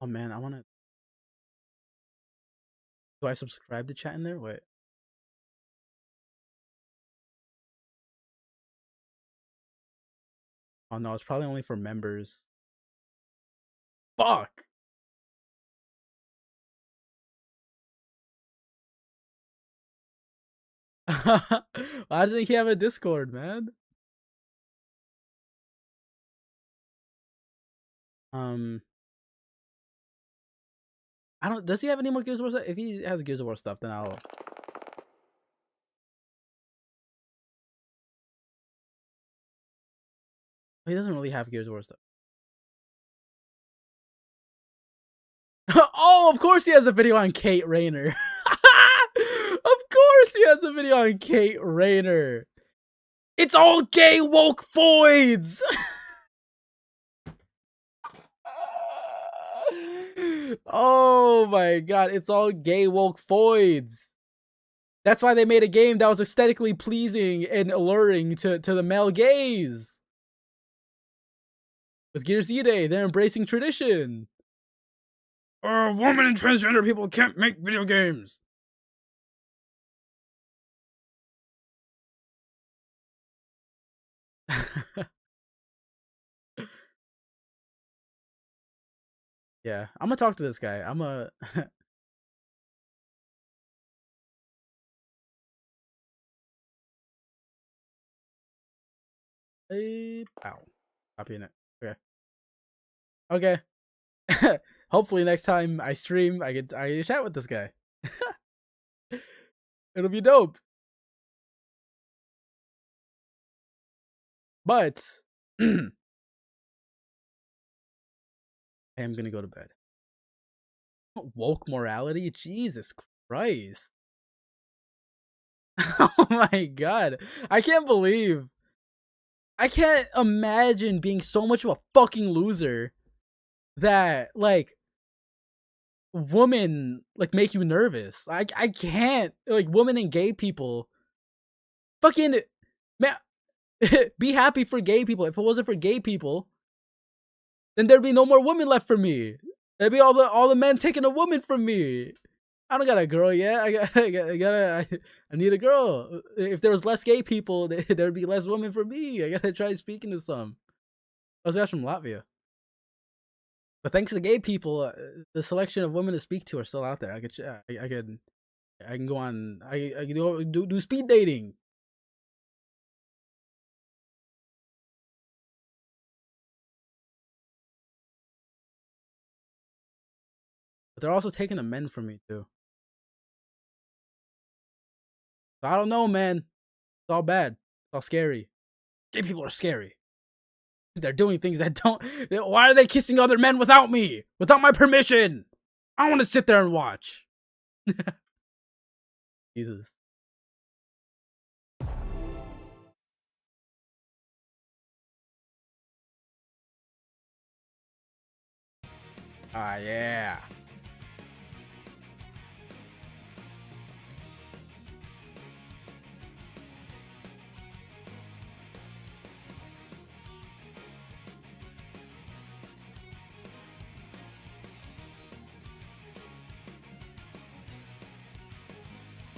Speaker 1: Oh man, I wanna... Do I subscribe to chat in there? Wait. Oh no, it's probably only for members. Fuck! Why doesn't he have a Discord, man? I don't... Does he have any more Gears of War stuff? If he has Gears of War stuff, then I'll... He doesn't really have Gears of War stuff. Oh, of course he has a video on Kate Rayner. has a video on Kate Rayner. It's all gay woke voids. Oh my god, it's all gay woke voids. That's why they made a game that was aesthetically pleasing and alluring to the male gaze. With Gears E-Day, they're embracing tradition. Women and transgender people can't make video games. Yeah, I'm gonna talk to this guy. I'm a Ow. Copying it. Okay. Okay. Hopefully next time I stream, I get to chat with this guy. It'll be dope. But I am gonna go to bed. Woke morality? Jesus Christ. Oh my god. I can't imagine being so much of a fucking loser that, like, women, like, make you nervous. I can't. Like, women and gay people. Fucking, man, be happy for gay people. If it wasn't for gay people, then there'd be no more women left for me. There'd be all the men taking a woman from me. I don't got a girl yet. I need a girl. If there was less gay people, there'd be less women for me. I gotta try speaking to some. Those guys from Latvia. But thanks to gay people, the selection of women to speak to are still out there. I can go on. I can do speed dating. But they're also taking the men from me too. So I don't know, man. It's all bad. It's all scary. Gay people are scary. They're doing things that don't. Why are they kissing other men without me? Without my permission? I want to sit there and watch. Jesus. Ah, yeah.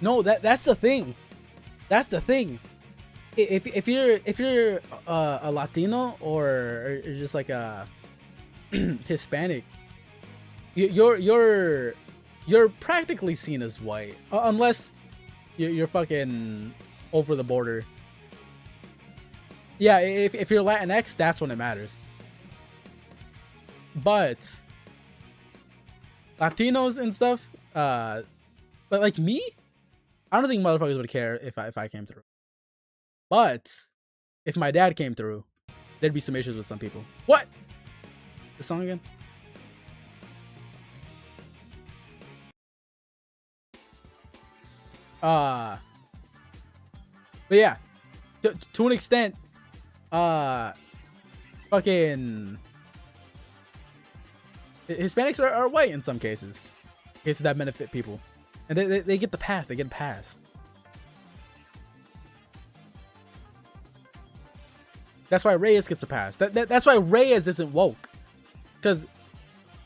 Speaker 1: No, that's the thing. That's the thing. If you're a Latino or just like a Hispanic, you're practically seen as white, unless you're fucking over the border. Yeah, if you're Latinx, that's when it matters. But Latinos and stuff, but like me, I don't think motherfuckers would care if I came through. But if my dad came through, there'd be some issues with some people. What? The song again? But yeah, to an extent, fucking Hispanics are white in some cases. Cases that benefit people. And they get the pass. They get a pass. That's why Reyes gets a pass. That's why Reyes isn't woke. Because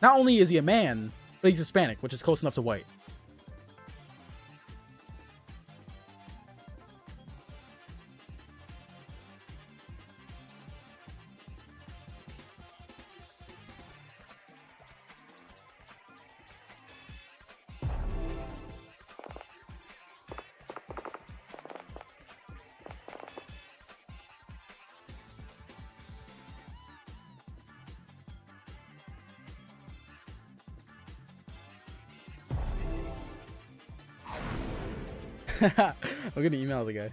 Speaker 1: not only is he a man, but he's Hispanic, which is close enough to white. I'm gonna email the guy.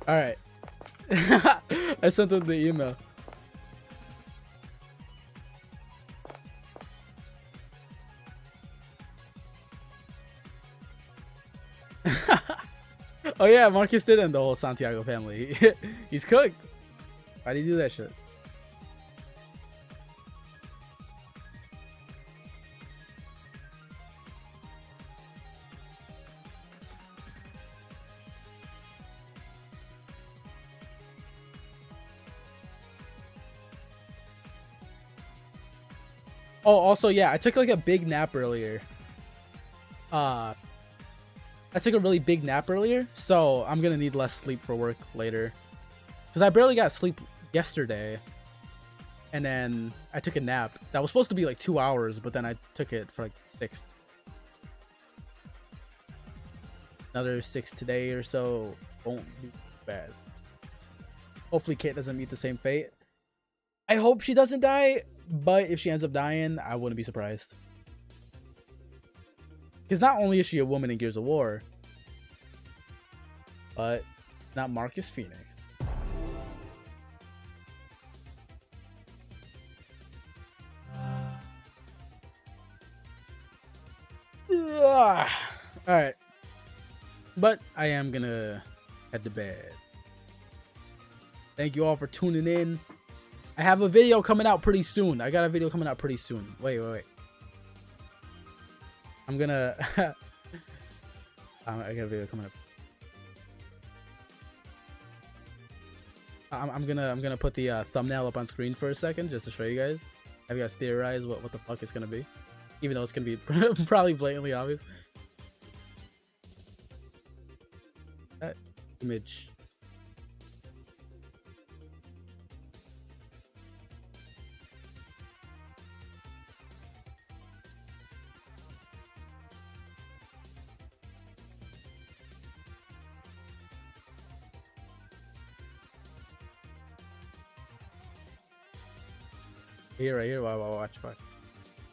Speaker 1: All right. I sent him the email. Oh yeah, Marcus did end the whole Santiago family. He's cooked. Why'd he do that shit? Oh, also, yeah, I took like a big nap earlier. I took a really big nap earlier, so I'm gonna need less sleep for work later. Because I barely got sleep yesterday. And then I took a nap. That was supposed to be like 2 hours, but then I took it for like 6. Another 6 today or so won't be bad. Hopefully Kate doesn't meet the same fate. I hope she doesn't die, but if she ends up dying, I wouldn't be surprised. Because not only is she a woman in Gears of War, but not Marcus Phoenix. Alright. But I am gonna head to bed. Thank you all for tuning in. I have a video coming out pretty soon. I got a video coming out pretty soon. Wait. I'm gonna... I got a video coming up. I'm gonna put the thumbnail up on screen for a second just to show you guys. Have you guys theorized what the fuck it's gonna be? Even though it's gonna be probably blatantly obvious. That image. Here, right here. Watch.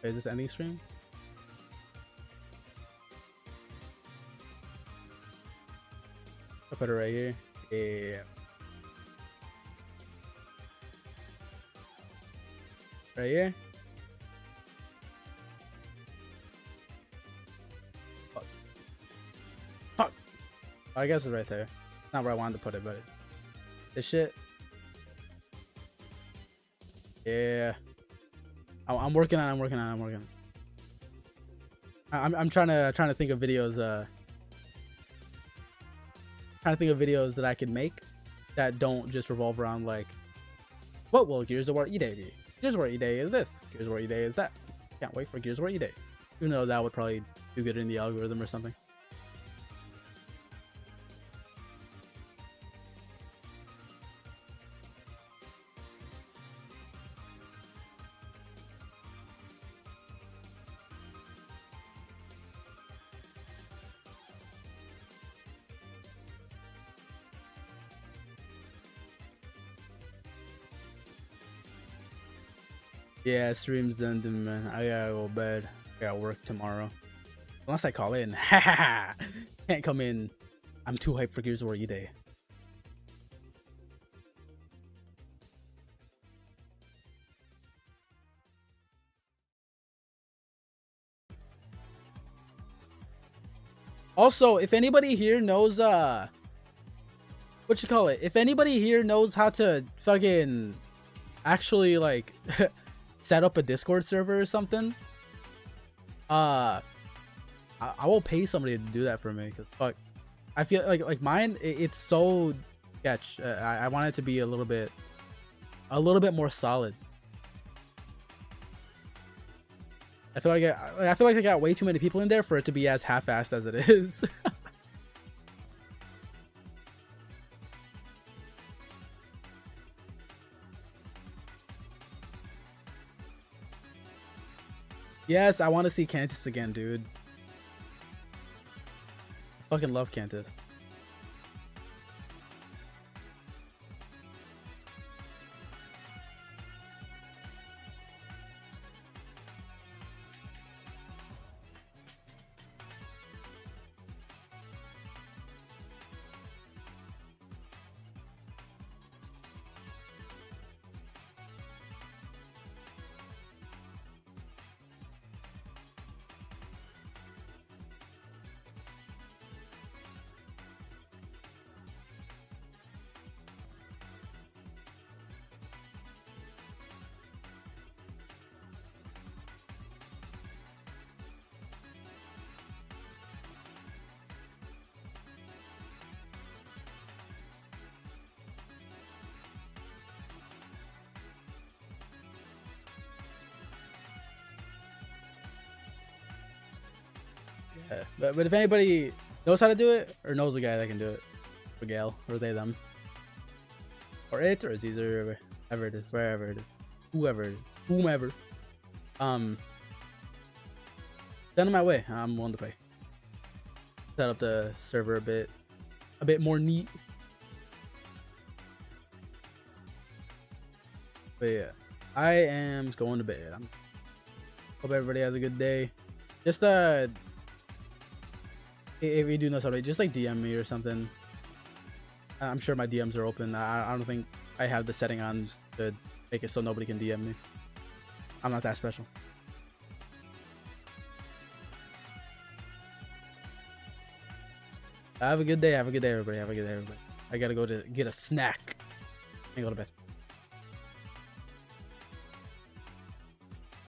Speaker 1: Is this ending stream? I'll put it right here. Yeah. Right here. Fuck. I guess it's right there. Not where I wanted to put it, but this shit. Yeah. I'm working on it. I'm trying to think of videos. Trying to think of videos that I can make that don't just revolve around like, what will Gears of War E-Day be? Gears of War E-Day is this. Gears of War E-Day is that. Can't wait for Gears of War E-Day. Even though that would probably do good in the algorithm or something. Yeah, stream's ending, man. I gotta go to bed. I got work tomorrow. Unless I call in. Can't come in. I'm too hyped for Gears of War E-Day. Also, if anybody here knows, what you call it? If anybody here knows how to fucking actually, like, set up a Discord server or something, I will pay somebody to do that for me, because fuck, I feel like mine, it's so sketch. I want it to be a little bit more solid. I feel like I got way too many people in there for it to be as half-assed as it is. Yes, I want to see Cantus again, dude. I fucking love Cantus. But if anybody knows how to do it or knows a guy that can do it, or gal, or they, them, or it, or Aziz, or whoever it is, wherever it is, whoever it is, whomever, send them my way. I'm willing to pay. Set up the server a bit more neat. But yeah, I am going to bed. Hope everybody has a good day. Just if you do know somebody, just like DM me or something. I'm sure my DMs are open. I don't think I have the setting on to make it so nobody can DM me. I'm not that special. Have a good day. Have a good day, everybody. Have a good day, everybody. I gotta go to get a snack and go to bed.